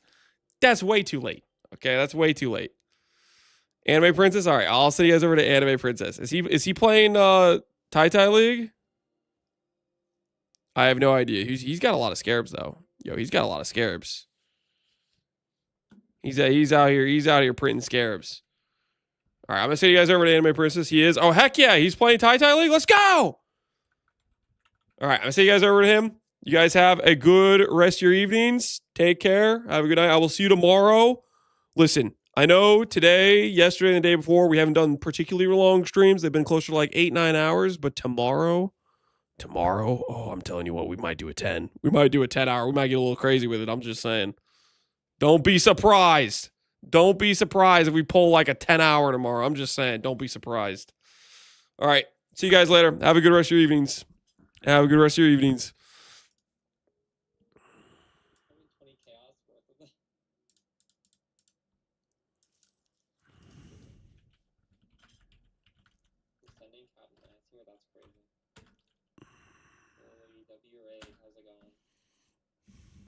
That's way too late. Okay, that's way too late. Anime Princess? All right, I'll send you guys over to Anime Princess. Is he playing Tai League? I have no idea. He's got a lot of scarabs though. Yo, he's got a lot of scarabs. He's out here printing scarabs. All right, I'm gonna send you guys over to Anime Princess. He is. Oh heck yeah, he's playing Tai League. Let's go. All right, I'm gonna send you guys over to him. You guys have a good rest of your evenings. Take care. Have a good night. I will see you tomorrow. Listen, I know today, yesterday, and the day before, we haven't done particularly long streams. They've been closer to like 8-9 hours. But tomorrow, oh, I'm telling you what, we might do a 10. We might do a 10-hour. We might get a little crazy with it. I'm just saying. Don't be surprised. Don't be surprised if we pull like a 10-hour tomorrow. I'm just saying. Don't be surprised. All right. See you guys later. Have a good rest of your evenings. Have a good rest of your evenings. That's crazy. Holy W-Ray, how's it going?